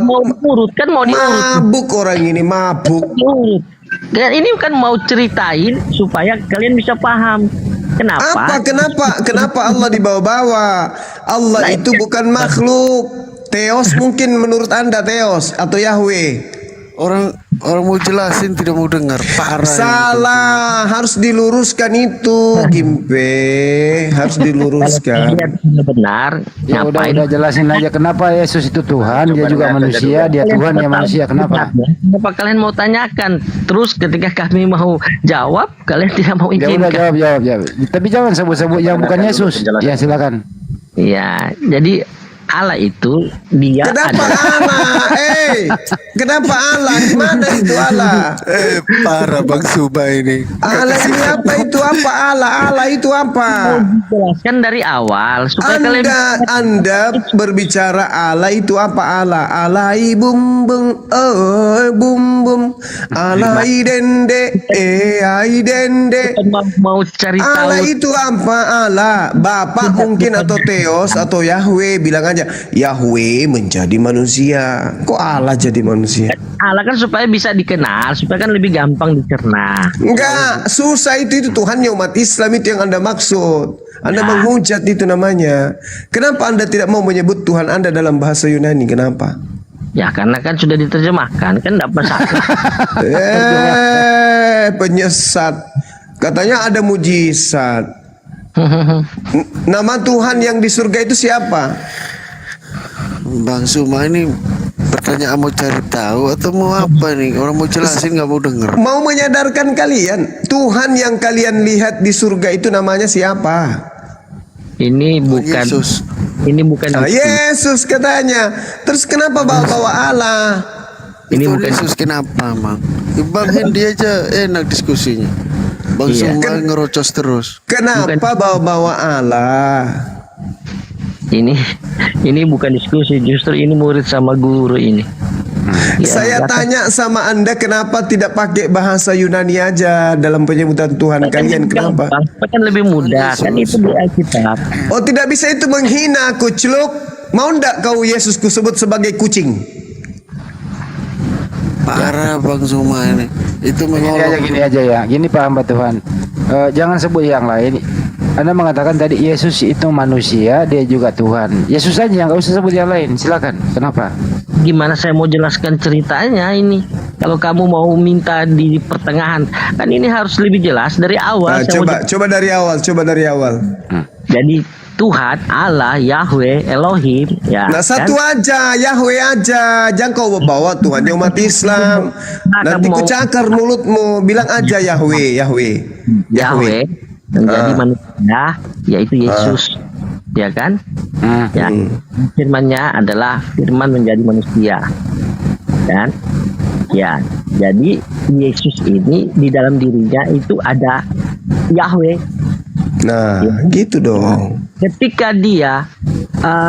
mau diurut kan mau diurut. Mabuk orang ini mabuk. Dan ini kan mau ceritain supaya kalian bisa paham. Kenapa Allah dibawa-bawa? Allah itu bukan makhluk. Theos mungkin menurut Anda Theos atau Yahweh. Orang mau jelasin tidak mau dengar. Parah. Salah, harus diluruskan itu, Gimpe. Harus diluruskan. Benar. Ya udah jelasin aja kenapa Yesus itu Tuhan, dia juga manusia, dia Tuhan ya manusia. Kenapa? Kenapa kalian mau tanyakan? Terus ketika kami mau jawab, kalian tidak mau izinkan. Ya udah jawab. Tapi jangan sebut-sebut yang bukan Yesus. Ya silakan. Ya, jadi Allah itu dia Kenapa ada. Allah? Kenapa Allah? Di mana itu Allah? Parah Bang Suba ini. Allah ini apa itu apa Allah? Allah itu apa? Jelaskan dari awal supaya kalian Anda berbicara Allah itu apa Allah? Allah bum bum bum bum Allah dende ai dende. Mau cari Allah tahu itu apa Allah? Bapak mungkin atau Theos atau Yahweh bilang aja Yahweh menjadi manusia. Kok Allah jadi manusia? Allah kan supaya bisa dikenal, supaya kan lebih gampang dicerna. Enggak, susah itu Tuhannya umat Islam itu yang Anda maksud. Anda menghujat itu namanya. Kenapa Anda tidak mau menyebut Tuhan Anda dalam bahasa Yunani? Kenapa? Ya karena kan sudah diterjemahkan, kan tidak masalah. Penyesat. Katanya ada mujizat. Nama Tuhan yang di surga itu siapa? Bang Suma ini pertanyaan mau cari tahu atau mau apa nih? Orang mau jelasin nggak mau denger. Mau menyadarkan kalian, Tuhan yang kalian lihat di surga itu namanya siapa? Ini bukan Yesus. Ini bukan Yesus katanya. Terus kenapa bawa-bawa Allah? Ini Itu bukan Yesus kenapa, Bang? Bang Hendi aja enak diskusinya. Bang Iya. Suma ngerocos terus. Kenapa bawa-bawa Allah? Ini bukan diskusi, justru ini murid sama guru ini. Ya, Saya tanya sama Anda kenapa tidak pakai bahasa Yunani aja dalam penyebutan Tuhan kalian? Kenapa? Kan lebih mudah, kan itu di Alkitab. Oh, tidak bisa itu menghina kucluk. Mau ndak kau Yesusku sebut sebagai kucing? Parah Bang Suma ini. Itu Gini aja ya. Gini Pak hamba Tuhan. Jangan sebut yang lain. Anda mengatakan tadi Yesus itu manusia, dia juga Tuhan. Yesus saja yang nggak usah sebut yang lain. Silakan. Kenapa? Gimana saya mau jelaskan ceritanya ini? Kalau kamu mau minta di pertengahan, kan ini harus lebih jelas dari awal. Coba dari awal. Jadi Tuhan, Allah, Yahweh, Elohim, ya. Nah satu aja, Yahweh aja. Jangan kau bawa Tuhan umat Islam. Nanti ku cakar mulutmu. Bilang aja Yahweh. Menjadi manusia, yaitu Yesus, ya kan? Ya, firman-Nya adalah firman menjadi manusia, kan? Ya, jadi Yesus ini di dalam dirinya itu ada Yahweh. Nah, gitu dong. Ketika dia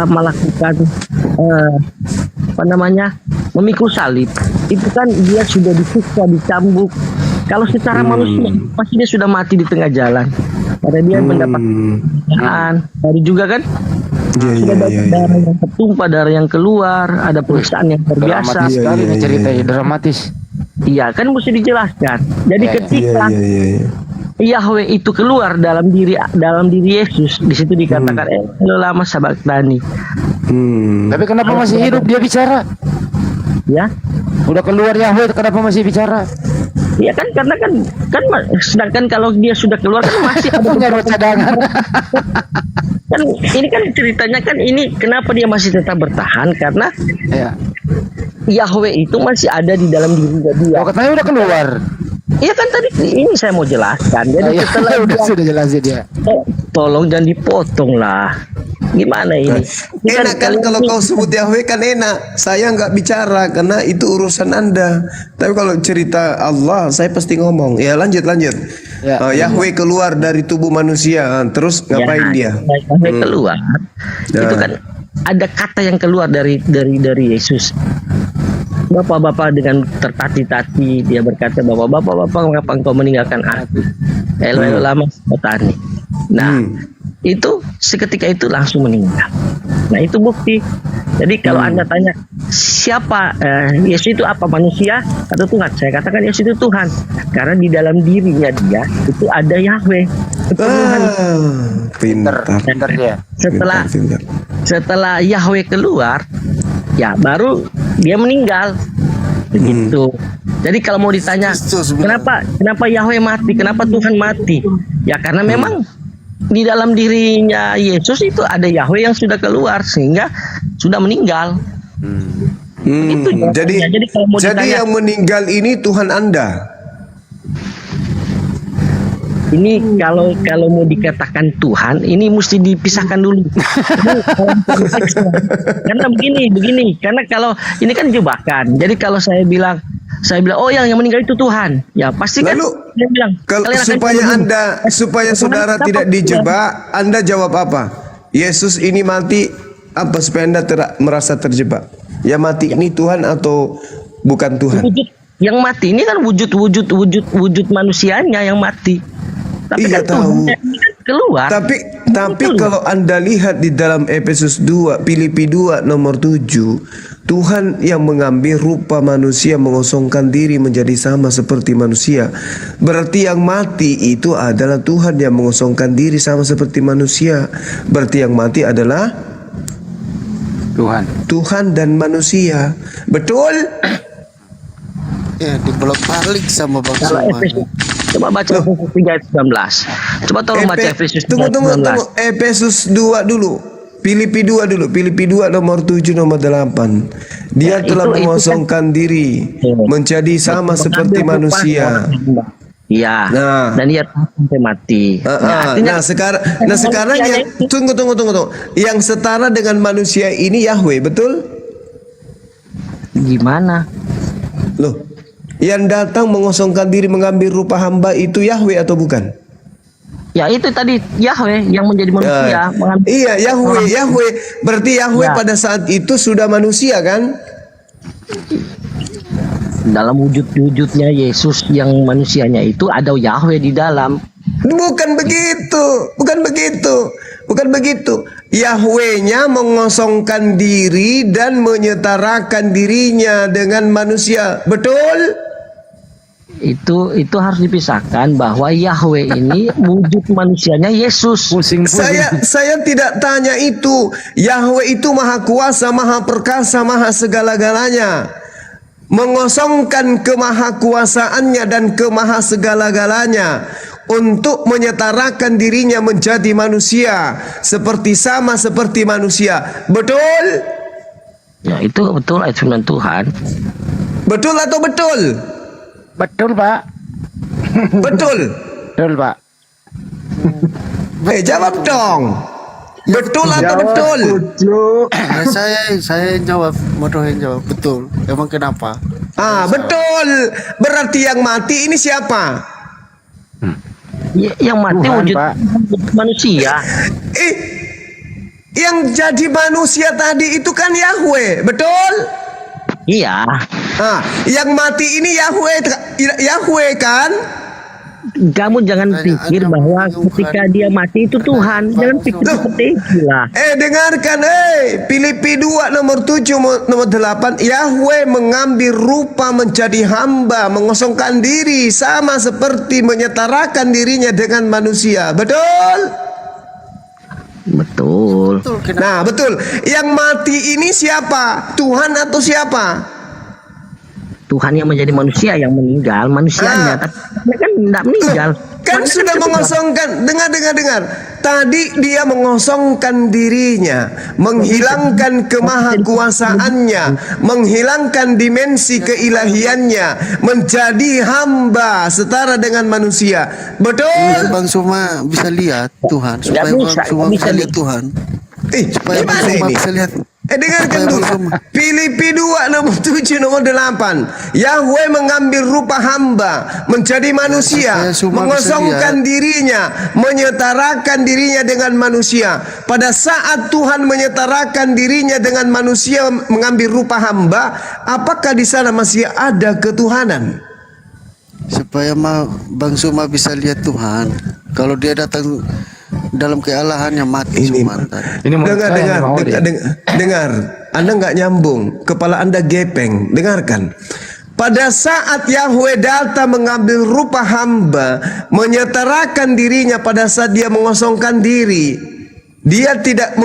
melakukan memikul salib, itu kan dia sudah disiksa, dicambuk. Kalau secara manusia pasti dia sudah mati di tengah jalan. Karena dia mendapat penghinaan. Baru juga kan sudah darah yang tertumpah, darah yang keluar, ada periksaan yang terbiasa. Dramatis sekali ini ceritanya, dramatis. Iya, kan mesti dijelaskan. Jadi ketika Yahweh itu keluar dalam diri Yesus, di situ dikatakan lama sabaktani. Tapi kenapa masih hidup dia bicara? Ya, udah keluar Yahweh, kenapa masih bicara? Iya kan, karena kan sedangkan kalau dia sudah keluar kan masih ada beberapa cadangan. Kan ini kan ceritanya kan ini kenapa dia masih tetap bertahan karena Yahweh itu masih ada di dalam diri dia. Oh, katanya udah keluar. Iya kan tadi ini saya mau jelaskan. Jadi setelah sudah jelasin dia. Tolong jangan dipotong lah. Gimana ini? Enak kan kalau kau sebut Yahweh kan enak. Saya nggak bicara karena itu urusan Anda. Tapi kalau cerita Allah saya pasti ngomong. Ya lanjut. Yahweh keluar dari tubuh manusia. Terus ngapain dia? Yahweh keluar. Itu kan ada kata yang keluar dari Yesus. Bapak-bapak dengan tertati-tati dia berkata, bapak-bapak mengapa engkau meninggalkan aku? Elo lama petani. Nah, itu seketika itu langsung meninggal. Nah, itu bukti. Jadi kalau Anda tanya siapa Yesus itu apa, manusia atau Tuhan? Saya katakan Yesus itu Tuhan. Karena di dalam dirinya dia itu ada Yahweh. Pintar dia. Setelah Yahweh keluar, ya baru dia meninggal. Begitu. Jadi kalau mau ditanya kenapa Yahweh mati, kenapa Tuhan mati? Ya karena memang di dalam dirinya Yesus itu ada Yahweh yang sudah keluar sehingga sudah meninggal. Begitu, jadi kalau mau yang meninggal ini Tuhan Anda. Ini kalau mau dikatakan Tuhan, ini mesti dipisahkan dulu. Karena begini. Karena kalau ini kan jebakan. Jadi kalau saya bilang oh yang meninggal itu Tuhan, ya pasti kan dia bilang. Kalau supaya saudara tidak dijebak, Anda jawab apa? Yesus ini mati apa supaya Anda merasa terjebak? Ya mati ini Tuhan atau bukan Tuhan? Yang mati ini kan wujud manusianya yang mati. Tapi iya kan tahu. Kan keluar. Tapi kalau Anda lihat di dalam Efesus 2, Filipi 2 nomor 7, Tuhan yang mengambil rupa manusia mengosongkan diri menjadi sama seperti manusia. Berarti yang mati itu adalah Tuhan yang mengosongkan diri sama seperti manusia. Berarti yang mati adalah Tuhan dan manusia. Betul? Ya, dibolak balik sama Bang Suma. Coba baca Efesus 3 ayat 19. Coba tolong baca Efesus 3 ayat 19. Tunggu. Efesus 2 dulu. Filipi 2 dulu. Filipi 2 nomor 7 nomor 8. Dia telah mengosongkan diri menjadi sama seperti manusia. Iya. Nah, dan dia sampai mati. Sekarang yang tunggu. Yang setara dengan manusia ini Yahweh, betul? Gimana? Loh, yang datang mengosongkan diri mengambil rupa hamba itu Yahweh atau bukan? Ya itu tadi Yahweh yang menjadi manusia. Iya, Yahweh. Berarti Yahweh pada saat itu sudah manusia kan? Dalam wujudnya Yesus yang manusianya itu ada Yahweh di dalam. Bukan begitu. Yahweh-nya mengosongkan diri dan menyetarakan dirinya dengan manusia. Betul? Itu harus dipisahkan bahwa Yahweh ini wujud manusianya Yesus. Saya tidak tanya itu. Yahweh itu maha kuasa, maha perkasa, maha segala-galanya. Mengosongkan kemahakuasaannya dan kemaha segala-galanya untuk menyetarakan dirinya menjadi manusia sama seperti manusia. Betul? Ya itu betul ayat firman Tuhan. Betul atau betul? Betul, Pak. Betul. Betul, Pak. Jawab dong. Betul atau betul? Saya jawab, Modohin jawab betul. Emang kenapa? Betul. Berarti yang mati ini siapa? Yang mati Tuhan, wujud manusia. Yang jadi manusia tadi itu kan Yahweh, betul? Iya. Yang mati ini Yahweh kan? Kamu jangan pikir bahwa ketika dia mati itu Tuhan. Jangan pikir seperti itulah. Dengarkan, Filipi 2 nomor 7 nomor 8. Yahweh mengambil rupa menjadi hamba, mengosongkan diri sama seperti menyetarakan dirinya dengan manusia. Betul? Betul. Nah, betul. Yang mati ini siapa? Tuhan atau siapa? Tuhan yang menjadi manusia yang meninggal, manusianya tapi kan tidak meninggal. Kan sudah mengosongkan. Dengar. Tadi dia mengosongkan dirinya, menghilangkan kemahakuasaannya, menghilangkan dimensi keilahiannya, menjadi hamba setara dengan manusia. Betul? Bang Suma bisa lihat Tuhan, supaya Bang Suma bisa lihat Tuhan. Supaya Bang Suma bisa lihat. Dengarkan dulu. Filipi 2 nomor 7 nomor 8. Yahweh mengambil rupa hamba menjadi manusia, mengosongkan dirinya, menyetarakan dirinya dengan manusia. Pada saat Tuhan menyetarakan dirinya dengan manusia, mengambil rupa hamba, apakah di sana masih ada ketuhanan? Supaya Bang Suma bisa lihat Tuhan. Kalau dia datang dalam kealahannya mati semua. Dengar. Anda nggak nyambung, kepala Anda gepeng. Dengarkan. Pada saat Yahweh datang mengambil rupa hamba, menyetarakan dirinya pada saat dia mengosongkan diri. Dia tidak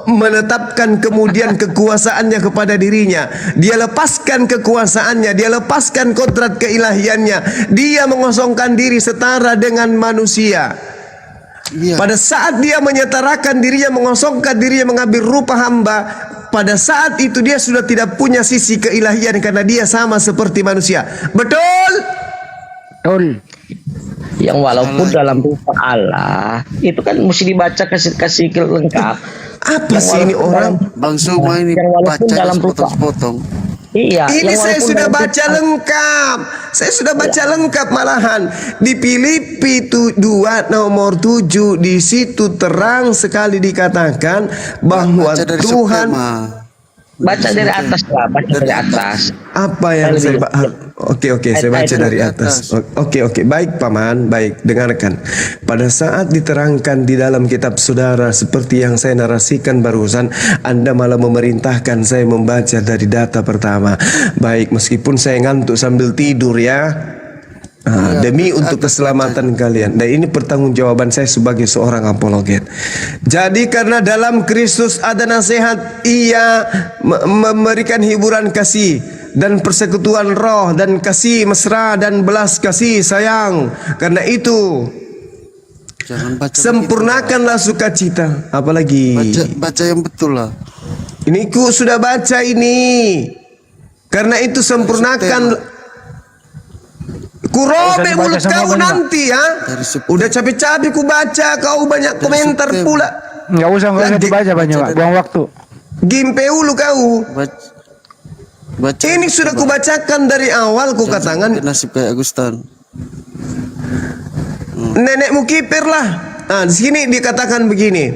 menetapkan kemudian kekuasaannya kepada dirinya. Dia lepaskan kekuasaannya, dia lepaskan kodrat keilahiannya. Dia mengosongkan diri setara dengan manusia. Pada saat dia menyetarakan dirinya, mengosongkan dirinya, mengambil rupa hamba, pada saat itu dia sudah tidak punya sisi keilahian karena dia sama seperti manusia. Betul? Betul. Yang walaupun dalam rupa Allah itu kan mesti dibaca kasih lengkap. Apa sih ini orang? Bang Suma ini yang walaupun baca dalam rupa sepotong-sepotong. Iya, Ini yang saya walaupun sudah dalam baca rupa- lengkap. Saya sudah baca lengkap malahan. Di Filipi 2 nomor 7 di situ terang sekali dikatakan bahwa Baca dari Tuhan baca dari atas lah, baca dari atas. apa yang saya Oke, saya baca Ayat-ayat dari atas. Oke, baik paman, baik, dengarkan. Pada saat diterangkan di dalam kitab saudara seperti yang saya narasikan barusan, Anda malah memerintahkan saya membaca dari data pertama. Baik, meskipun saya ngantuk sambil tidur ya. Demi untuk keselamatan kalian. Dan ini pertanggungjawaban saya sebagai seorang apologet. Jadi karena dalam Kristus ada nasihat, Ia memberikan hiburan kasih dan persekutuan roh dan kasih mesra dan belas kasih sayang. Karena itu Jangan baca sempurnakanlah sukacita. Apalagi baca yang betul lah. ini ku sudah baca ini. Karena itu sempurnakan. Ku robek mulut kau nanti ya. Udah capek-capek ku baca, kau banyak komentar pula. Enggak usah dibaca banyak, Pak. Buang waktu. Gimpe ulu kau. Ini sudah ku bacakan dari awal ku katakan. Nasib kayak Agustan. Nenekmu kiper lah. Nah, di sini dikatakan begini.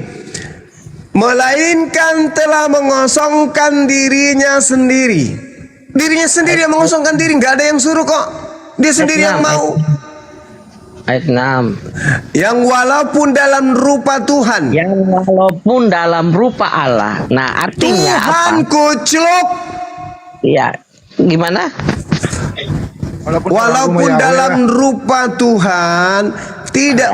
Melainkan telah mengosongkan dirinya sendiri. Dirinya sendiri yang mengosongkan diri, nggak ada yang suruh kok. Dia sendiri yang mau. Ayat 6. Yang walaupun dalam rupa Tuhan. Yang walaupun dalam rupa Allah. Nah, artinya Tuhan apa? kucluk. Iya. Gimana? Walaupun dalam rupa Tuhan tidak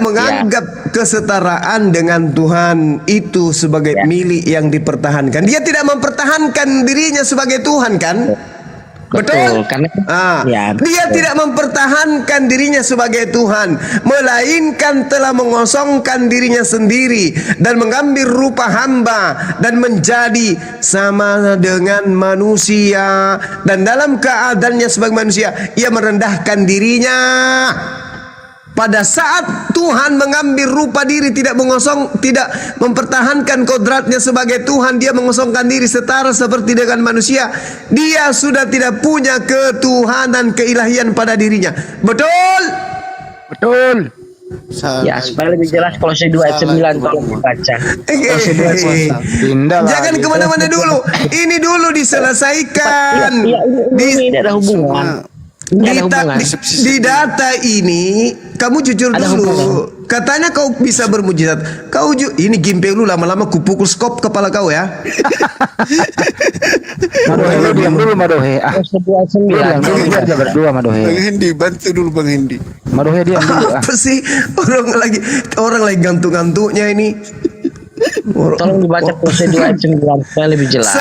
menganggap kesetaraan dengan Tuhan itu sebagai milik yang dipertahankan. Dia tidak mempertahankan dirinya sebagai Tuhan kan? Betul. Karena dia tidak mempertahankan dirinya sebagai Tuhan, melainkan telah mengosongkan dirinya sendiri dan mengambil rupa hamba dan menjadi sama dengan manusia, dan dalam keadaannya sebagai manusia ia merendahkan dirinya. Pada saat Tuhan mengambil rupa diri, tidak mempertahankan kodratnya sebagai Tuhan, dia mengosongkan diri setara seperti dengan manusia. Dia sudah tidak punya ketuhanan, keilahian pada dirinya. Betul? Betul. Ya, supaya lebih jelas Kolose 2 ayat 9 tolong dibaca. Jangan kemana-mana dulu. Ini dulu diselesaikan. Ini ada hubungan. Di data ini kamu jujur dulu. Katanya kau bisa bermujizat. Ini gimpe lu lama-lama kupukul skop kepala kau ya. Madohe lu diam dulu Madohe. Diam dulu aja berdua Madohe. Bang Hendi bantu dulu Bang Hendi. Madohe diam dulu. Apa sih orang lagi gantung-gantuknya ini. Tolong dibaca Kolose 2 ayat 9 supaya lebih jelas.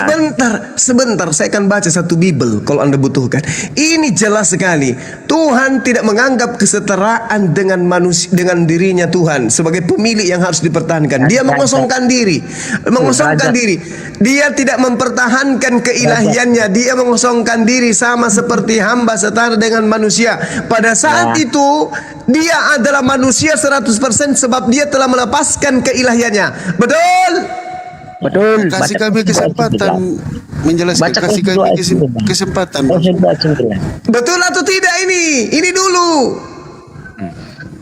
Sebentar, saya akan baca satu Bible kalau Anda butuhkan. Ini jelas sekali. Tuhan tidak menganggap kesetaraan dengan manusia, dengan dirinya Tuhan sebagai pemilik yang harus dipertahankan. Dia mengosongkan diri. Dia tidak mempertahankan keilahiannya. Dia mengosongkan diri sama seperti hamba setara dengan manusia. Pada saat itu dia adalah manusia 100% sebab dia telah melepaskan keilahiannya. Betul. Kasih kami kesempatan menjelaskan. Kasih kami kesempatan. Betul atau tidak ini? Ini dulu.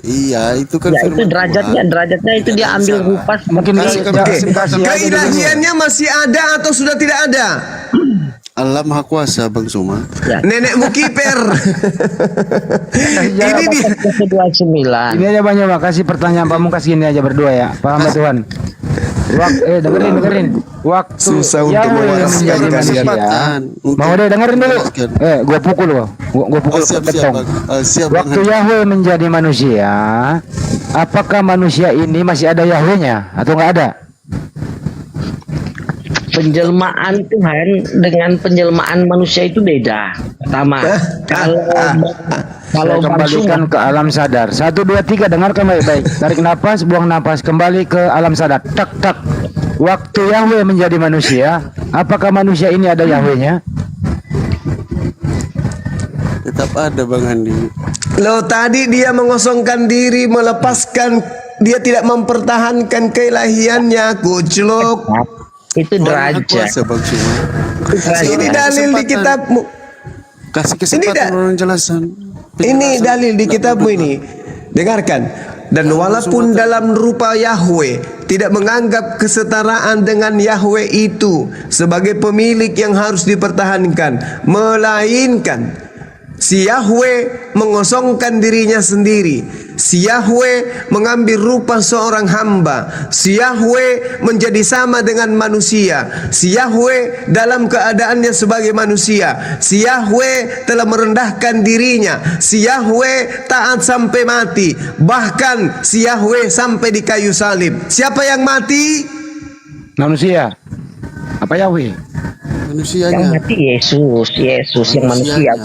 Iya, itu kan ya, itu derajatnya itu dia ambil rupa. Mungkin keilahiannya masih ada atau sudah tidak ada? Allah Maha Kuasa Bang Suma. Ya. Nenekmu kiper. Ini dia 29. Ini aja banyak makasih pertanyaan pamungkas gini aja berdua ya. Paham ya Tuhan? Dengerin. Waktu susah untuk menjadi manusia. Mau deh dengerin dulu. Gua pukul lo. Gua pukul betong. Waktu Yahweh menjadi manusia, apakah manusia ini masih ada Yahweh-nya atau enggak ada? Penjelmaan Tuhan dengan penjelmaan manusia itu beda. Pertama, kalau kembalikan ke alam sadar. 1 2 3 dengarkan baik-baik. Tarik nafas, buang nafas, kembali ke alam sadar. Tak. Waktu Yahweh menjadi manusia, apakah manusia ini ada Yahweh-nya? Tetap ada Bang Andi. Loh tadi dia mengosongkan diri, melepaskan, dia tidak mempertahankan keilahiannya, kucluk. Itu derajat. Ini dalil di kitabmu. Kasih kesempatan orang jelasan. Ini dalil di kitabmu ini. Dengarkan. Dan walaupun dalam rupa Yahweh tidak menganggap kesetaraan dengan Yahweh itu sebagai pemilik yang harus dipertahankan, melainkan si Yahweh mengosongkan dirinya sendiri. Si Yahweh mengambil rupa seorang hamba. Si Yahweh menjadi sama dengan manusia. Si Yahweh dalam keadaannya sebagai manusia. Si Yahweh telah merendahkan dirinya. Si Yahweh taat sampai mati. Bahkan si Yahweh sampai di kayu salib. Siapa yang mati? Manusia. Apa Yahweh? Manusianya. Yang mati Yesus yang manusia.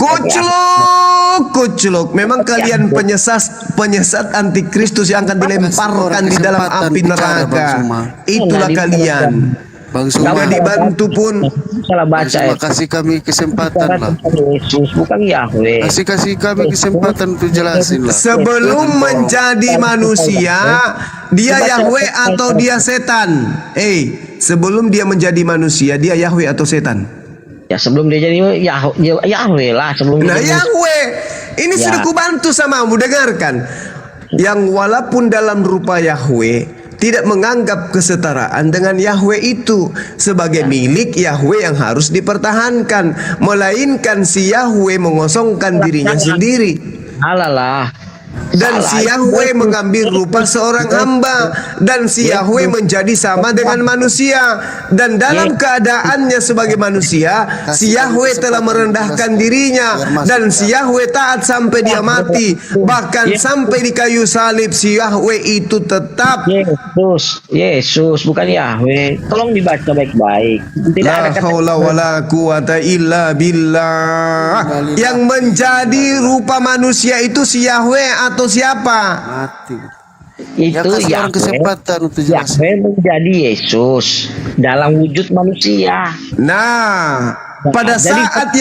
Kucluk. Memang kalian penyesat antikristus yang akan dilemparkan di dalam api neraka. Itulah kalian. Bang Suma, sudah dibantu pun. Salah baca ya. Kasih kami kesempatan lah. Yesus bukan Yahweh. Kasih kami kesempatan untuk jelasin lah. Sebelum menjadi manusia, dia Yahweh atau dia setan? Sebelum dia menjadi manusia, dia Yahweh atau setan? Ya sebelum dia jadi Yahweh lah sebelum. Nah Yahweh, ini ya. Sudah kubantu samamu, dengarkan. Yang walaupun dalam rupa Yahweh tidak menganggap kesetaraan dengan Yahweh itu sebagai milik Yahweh yang harus dipertahankan, melainkan si Yahweh mengosongkan dirinya sendiri. Alalah. Dan si Yahweh mengambil rupa seorang hamba. Dan si Yahweh menjadi sama dengan manusia. Dan dalam keadaannya sebagai manusia, si Yahweh telah merendahkan dirinya. Dan si Yahweh taat sampai dia mati. Bahkan sampai di kayu salib, si Yahweh itu tetap Yesus bukan Yahweh. Tolong dibaca baik-baik. La haula wala quwata illa billah. Yang menjadi rupa manusia itu si Yahweh atau siapa? Mati. Itu Yahweh, kesempatan untuk jelasin. Yahweh menjadi Yesus dalam wujud manusia. Nah, pada saat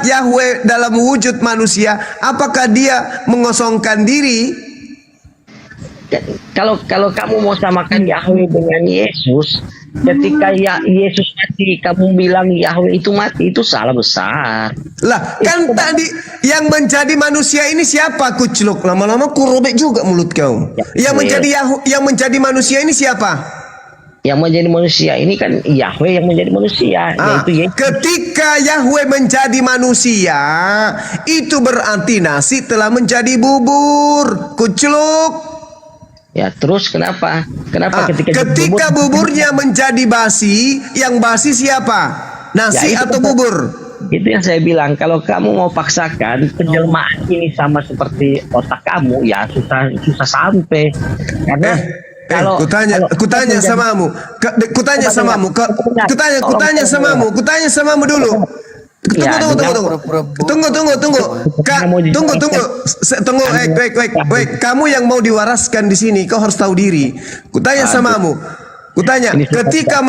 Yahweh dalam wujud manusia, apakah dia mengosongkan diri? Kalau kamu mau samakan Yahweh dengan Yesus, ketika Yesus mati, kamu bilang Yahweh itu mati, itu salah besar. Lah, kan tadi yang menjadi manusia ini siapa, kucluk? Lama-lama kurobek juga mulut kau. Yang menjadi manusia ini siapa? Yang menjadi manusia ini kan Yahweh yang menjadi manusia. Yaitu Yesus. Ketika Yahweh menjadi manusia, itu berarti nasi telah menjadi bubur, kucluk. Ya terus kenapa? Ketika buburnya menjadi basi, yang basi siapa? Nasi atau bubur? Itu yang saya bilang. Kalau kamu mau paksakan penjelmaan ini sama seperti otak kamu, ya susah sampai. Karena kutanya samamu dulu. Tunggu. Kamu yang mau diwaraskan di sini, kau harus tahu diri. Kutanya samamu. Kutanya, ketika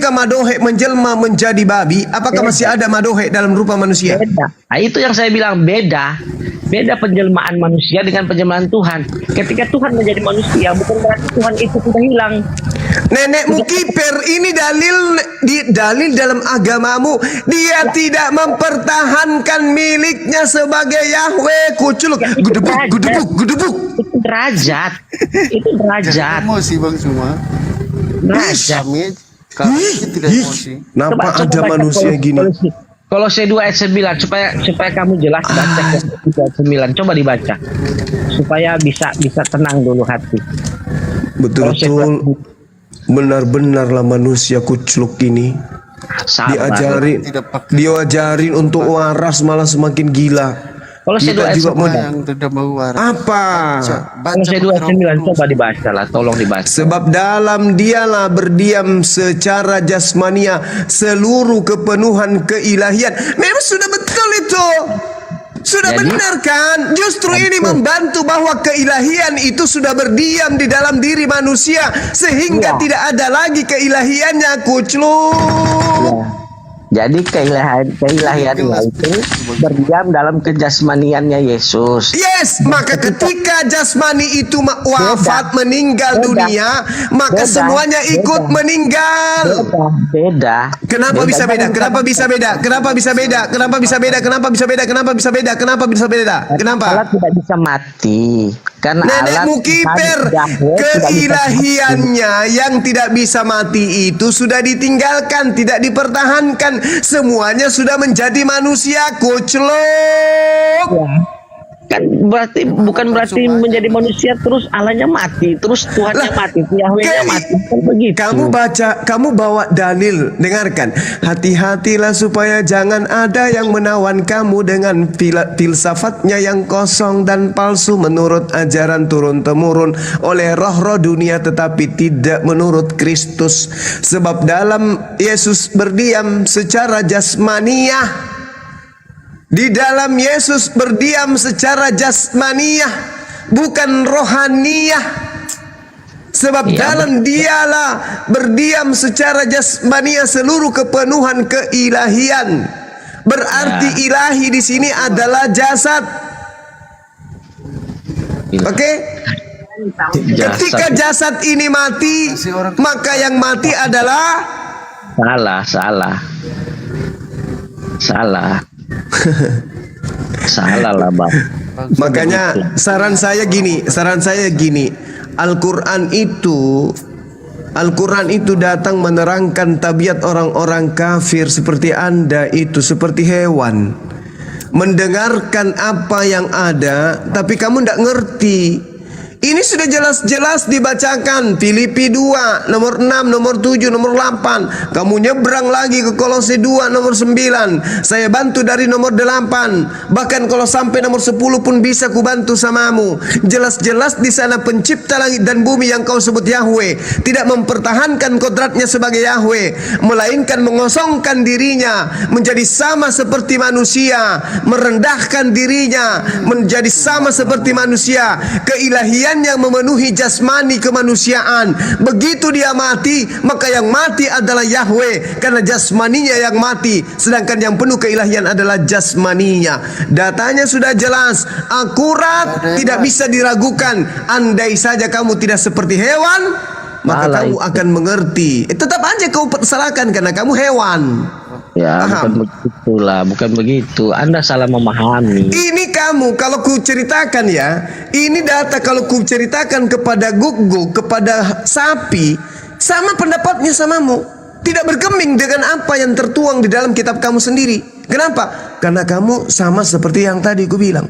Madohe menjelma menjadi babi, apakah masih ada Madohe dalam rupa manusia? Beda. Nah, itu yang saya bilang beda penjelmaan manusia dengan penjelmaan Tuhan. Ketika Tuhan menjadi manusia, bukan berarti Tuhan itu sudah hilang. Nenekmu kiper, ini dalil dalam agamamu. Dia tidak mempertahankan miliknya sebagai Yahweh. Kuculuk, gudebuk. Itu derajat. Emosi Bang Suma. Derajat. Kami tidak emosi. Nampak ada manusia gini. Kolose 2 ayat 9 supaya kamu jelas baca Kolose 2 ayat 9. Coba dibaca. Supaya bisa tenang dulu hati. Betul-betul benar-benarlah manusia kucluk ini. Diajarin untuk waras malah semakin gila. Kolose 2 ayat 9 tidak mau waras. Apa? Kolose 2 ayat 9 coba dibaca lah, tolong dibaca. Sebab dalam dialah berdiam secara jasmania seluruh kepenuhan keilahian. Memang sudah betul itu. Sudah benar kan? Justru ini membantu bahwa keilahian itu sudah berdiam di dalam diri manusia sehingga tidak ada lagi keilahiannya, kucluk. Jadi keilahiannya itu berdiam dalam kejasmaniannya Yesus. Yes, maka ketika jasmani itu wafat meninggal dunia, maka semuanya ikut meninggal. Beda. Kenapa bisa beda? Kenapa bisa beda? Kenapa bisa beda? Kenapa bisa beda? Kenapa bisa beda? Kenapa bisa beda? Kenapa bisa beda? Kenapa? Allah tidak bisa mati. Karena Nenekmu kiper, keilahiannya yang tidak bisa mati itu sudah ditinggalkan, tidak dipertahankan. Semuanya sudah menjadi manusia, koclok. Kan bukan berarti menjadi manusia terus Allahnya mati, terus Tuhannya mati, Yahwehnya mati. Kan begitu. Kamu bawa dalil, dengarkan. Hati-hatilah supaya jangan ada yang menawan kamu dengan filsafatnya yang kosong dan palsu menurut ajaran turun-temurun oleh roh-roh dunia tetapi tidak menurut Kristus. Sebab dalam Yesus berdiam secara jasmaniah. Di dalam Yesus berdiam secara jasmaniah, bukan rohaniyah. Sebab dalam dialah berdiam secara jasmaniah seluruh kepenuhan keilahian. Berarti ilahi di sini adalah jasad. Oke? Ketika jasad ini mati, maka yang mati adalah salah lah Bang. Makanya saran saya gini, Al-Quran itu datang menerangkan tabiat orang-orang kafir seperti Anda itu seperti hewan, mendengarkan apa yang ada tapi kamu tidak ngerti. Ini sudah jelas-jelas dibacakan. Filipi 2 nomor 6, nomor 7, nomor 8. Kamu nyebrang lagi ke Kolose 2 nomor 9. Saya bantu dari nomor 8. Bahkan kalau sampai nomor 10 pun bisa ku bantu samamu. Jelas-jelas di sana pencipta langit dan bumi yang kau sebut Yahweh tidak mempertahankan kodratnya sebagai Yahweh, melainkan mengosongkan dirinya menjadi sama seperti manusia, merendahkan dirinya menjadi sama seperti manusia. Keilahian yang memenuhi jasmani kemanusiaan. Begitu dia mati, maka yang mati adalah Yahweh karena jasmaninya yang mati, sedangkan yang penuh keilahian adalah jasmaninya. Datanya sudah jelas, akurat, tidak bisa diragukan. Andai saja kamu tidak seperti hewan, maka kamu akan mengerti. Tetap aja kau salahkan karena kamu hewan. Ya, bukan begitulah, bukan begitu. Anda salah memahami. Ini kamu, kalau ku ceritakan ya, ini data kalau ku ceritakan kepada guguk, kepada sapi, sama pendapatnya samamu. Tidak bergeming dengan apa yang tertuang di dalam kitab kamu sendiri. Kenapa? Karena kamu sama seperti yang tadi ku bilang.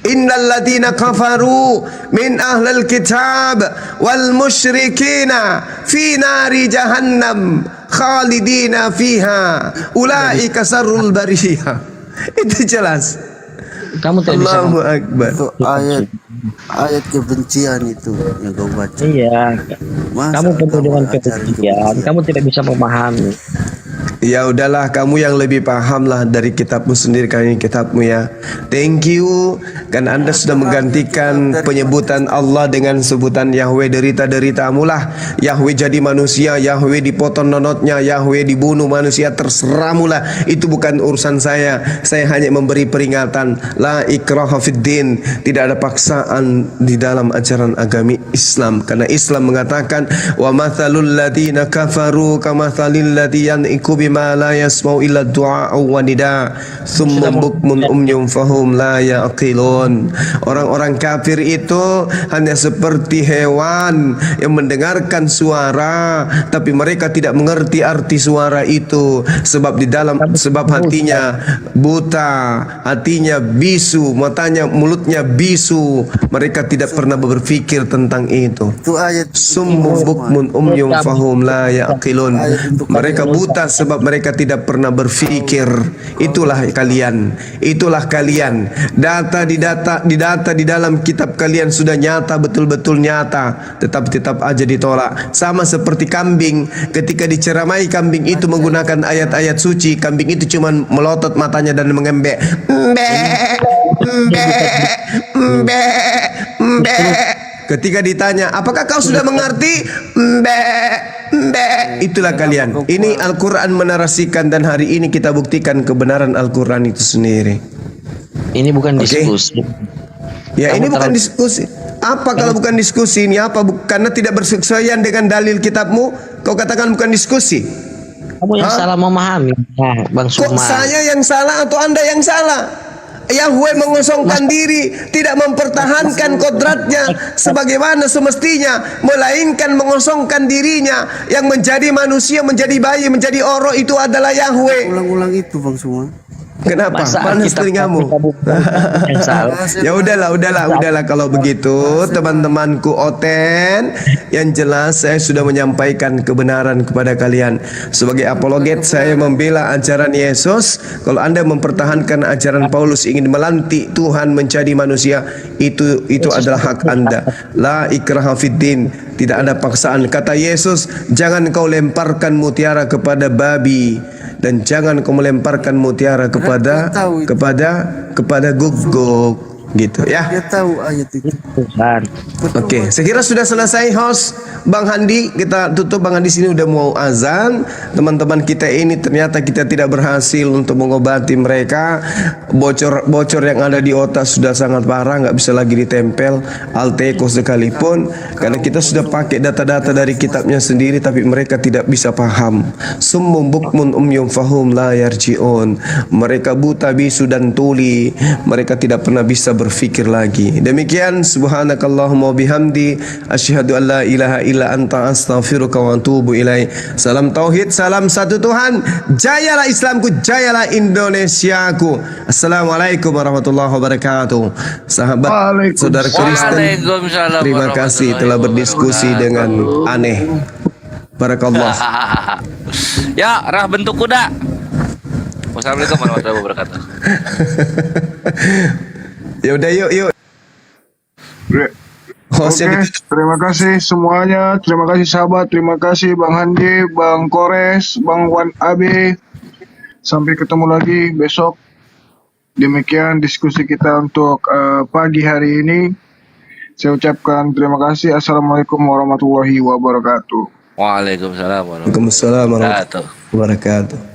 Innal ladina kafaru min ahlil kitab wal musyrikina fi nari jahannam khalidina fiha ulaika sarrul bariyah. Itu jelas. Kamu tidak bisa. Allahu Akbar. Itu ayat kebencian itu yang kau baca. Iya. Kamu penuh dengan kebencian. Kamu tidak bisa memahami. Ya udahlah, kamu yang lebih paham lah dari kitabmu sendiri, kali kitabmu ya. Thank you, kan Anda sudah menggantikan penyebutan Allah dengan sebutan Yahweh. Derita-deritamu lah. Yahweh jadi manusia, Yahweh dipotong nonotnya, Yahweh dibunuh manusia, terserahmu lah. Itu bukan urusan saya. Saya hanya memberi peringatan. La ikraha fiddin. Tidak ada paksaan di dalam ajaran agama Islam. Karena Islam mengatakan wa mathalul ladina kafaru kamathalil ladina ikubi ma la yasma'u illa du'a wa nida summun bukmun umyum fahum la yaqilun. Orang-orang kafir itu hanya seperti hewan yang mendengarkan suara tapi mereka tidak mengerti arti suara itu, sebab hatinya buta, hatinya bisu, matanya, mulutnya bisu. Mereka tidak pernah berpikir tentang itu. Summun bukmun umyum fahum la yaqilun. Mereka buta sebab mereka tidak pernah berpikir. Itulah kalian. Data di dalam kitab kalian sudah nyata, betul-betul nyata, tetapi tetap aja ditolak. Sama seperti kambing, ketika diceramai kambing itu menggunakan ayat-ayat suci, kambing itu cuma melotot matanya dan mengembek. Ketika ditanya, apakah kau sudah mengerti? Itulah kalian. Ini Al-Quran menarasikan, dan hari ini kita buktikan kebenaran Al-Quran itu sendiri. Ini bukan diskusi. Ya, ini bukan diskusi. Apa kalau bukan diskusi? Ini apa? Karena tidak bersesuaian dengan dalil kitabmu, kau katakan bukan diskusi. Kamu yang salah memahami, Bang Kok Sumar. saya yang salah atau Anda yang salah? Yahweh mengosongkan diri, tidak mempertahankan kodratnya sebagaimana semestinya, melainkan mengosongkan dirinya. Yang menjadi manusia, menjadi bayi, menjadi oro, itu adalah Yahweh. Ulang-ulang itu Bang Sumar. Kenapa? Panas telingamu. Ya udahlah kalau begitu, teman-temanku Oten, yang jelas saya sudah menyampaikan kebenaran kepada kalian. Sebagai apologet saya membela ajaran Yesus. Kalau Anda mempertahankan ajaran Paulus ingin melantik Tuhan menjadi manusia, itu adalah hak Anda. La ikraha fiddin, tidak ada paksaan. Kata Yesus, jangan kau lemparkan mutiara kepada babi, dan jangan kau melemparkan mutiara kepada guguk, gitu ya. Dia tahu ayat itu. Oke, saya kira sudah selesai, host Bang Handi. Kita tutup. Bang Handi sini udah mau azan. Teman-teman kita ini ternyata kita tidak berhasil untuk mengobati mereka. Bocor yang ada di otak sudah sangat parah, nggak bisa lagi ditempel Alteco sekalipun, karena kita sudah pakai data-data dari kitabnya sendiri, tapi mereka tidak bisa paham. Summum bukmun umyum fahum la yarji'un. Mereka buta, bisu dan tuli. Mereka tidak pernah bisa berfikir lagi. Demikian, subhanakallahumma bihamdi asyhadu an la ilaha illa anta astaghfiruka wa atubu ilaik. Salam tauhid, salam satu Tuhan. Jayalah Islamku, jayalah Indonesiaku. Assalamualaikum warahmatullahi wabarakatuh. Sahabat, saudara Kristen, terima kasih telah berdiskusi dengan aneh. Barakallah. Ya, rah bentuk kuda. Wassalamualaikum warahmatullahi wabarakatuh. Ya udah, yuk. Oke, terima kasih semuanya. Terima kasih sahabat. Terima kasih Bang Handi, Bang Kores, Bang Wan Abe. Sampai ketemu lagi besok. Demikian diskusi kita untuk pagi hari ini. Saya ucapkan terima kasih. Assalamualaikum warahmatullahi wabarakatuh. Waalaikumsalam warahmatullahi wabarakatuh.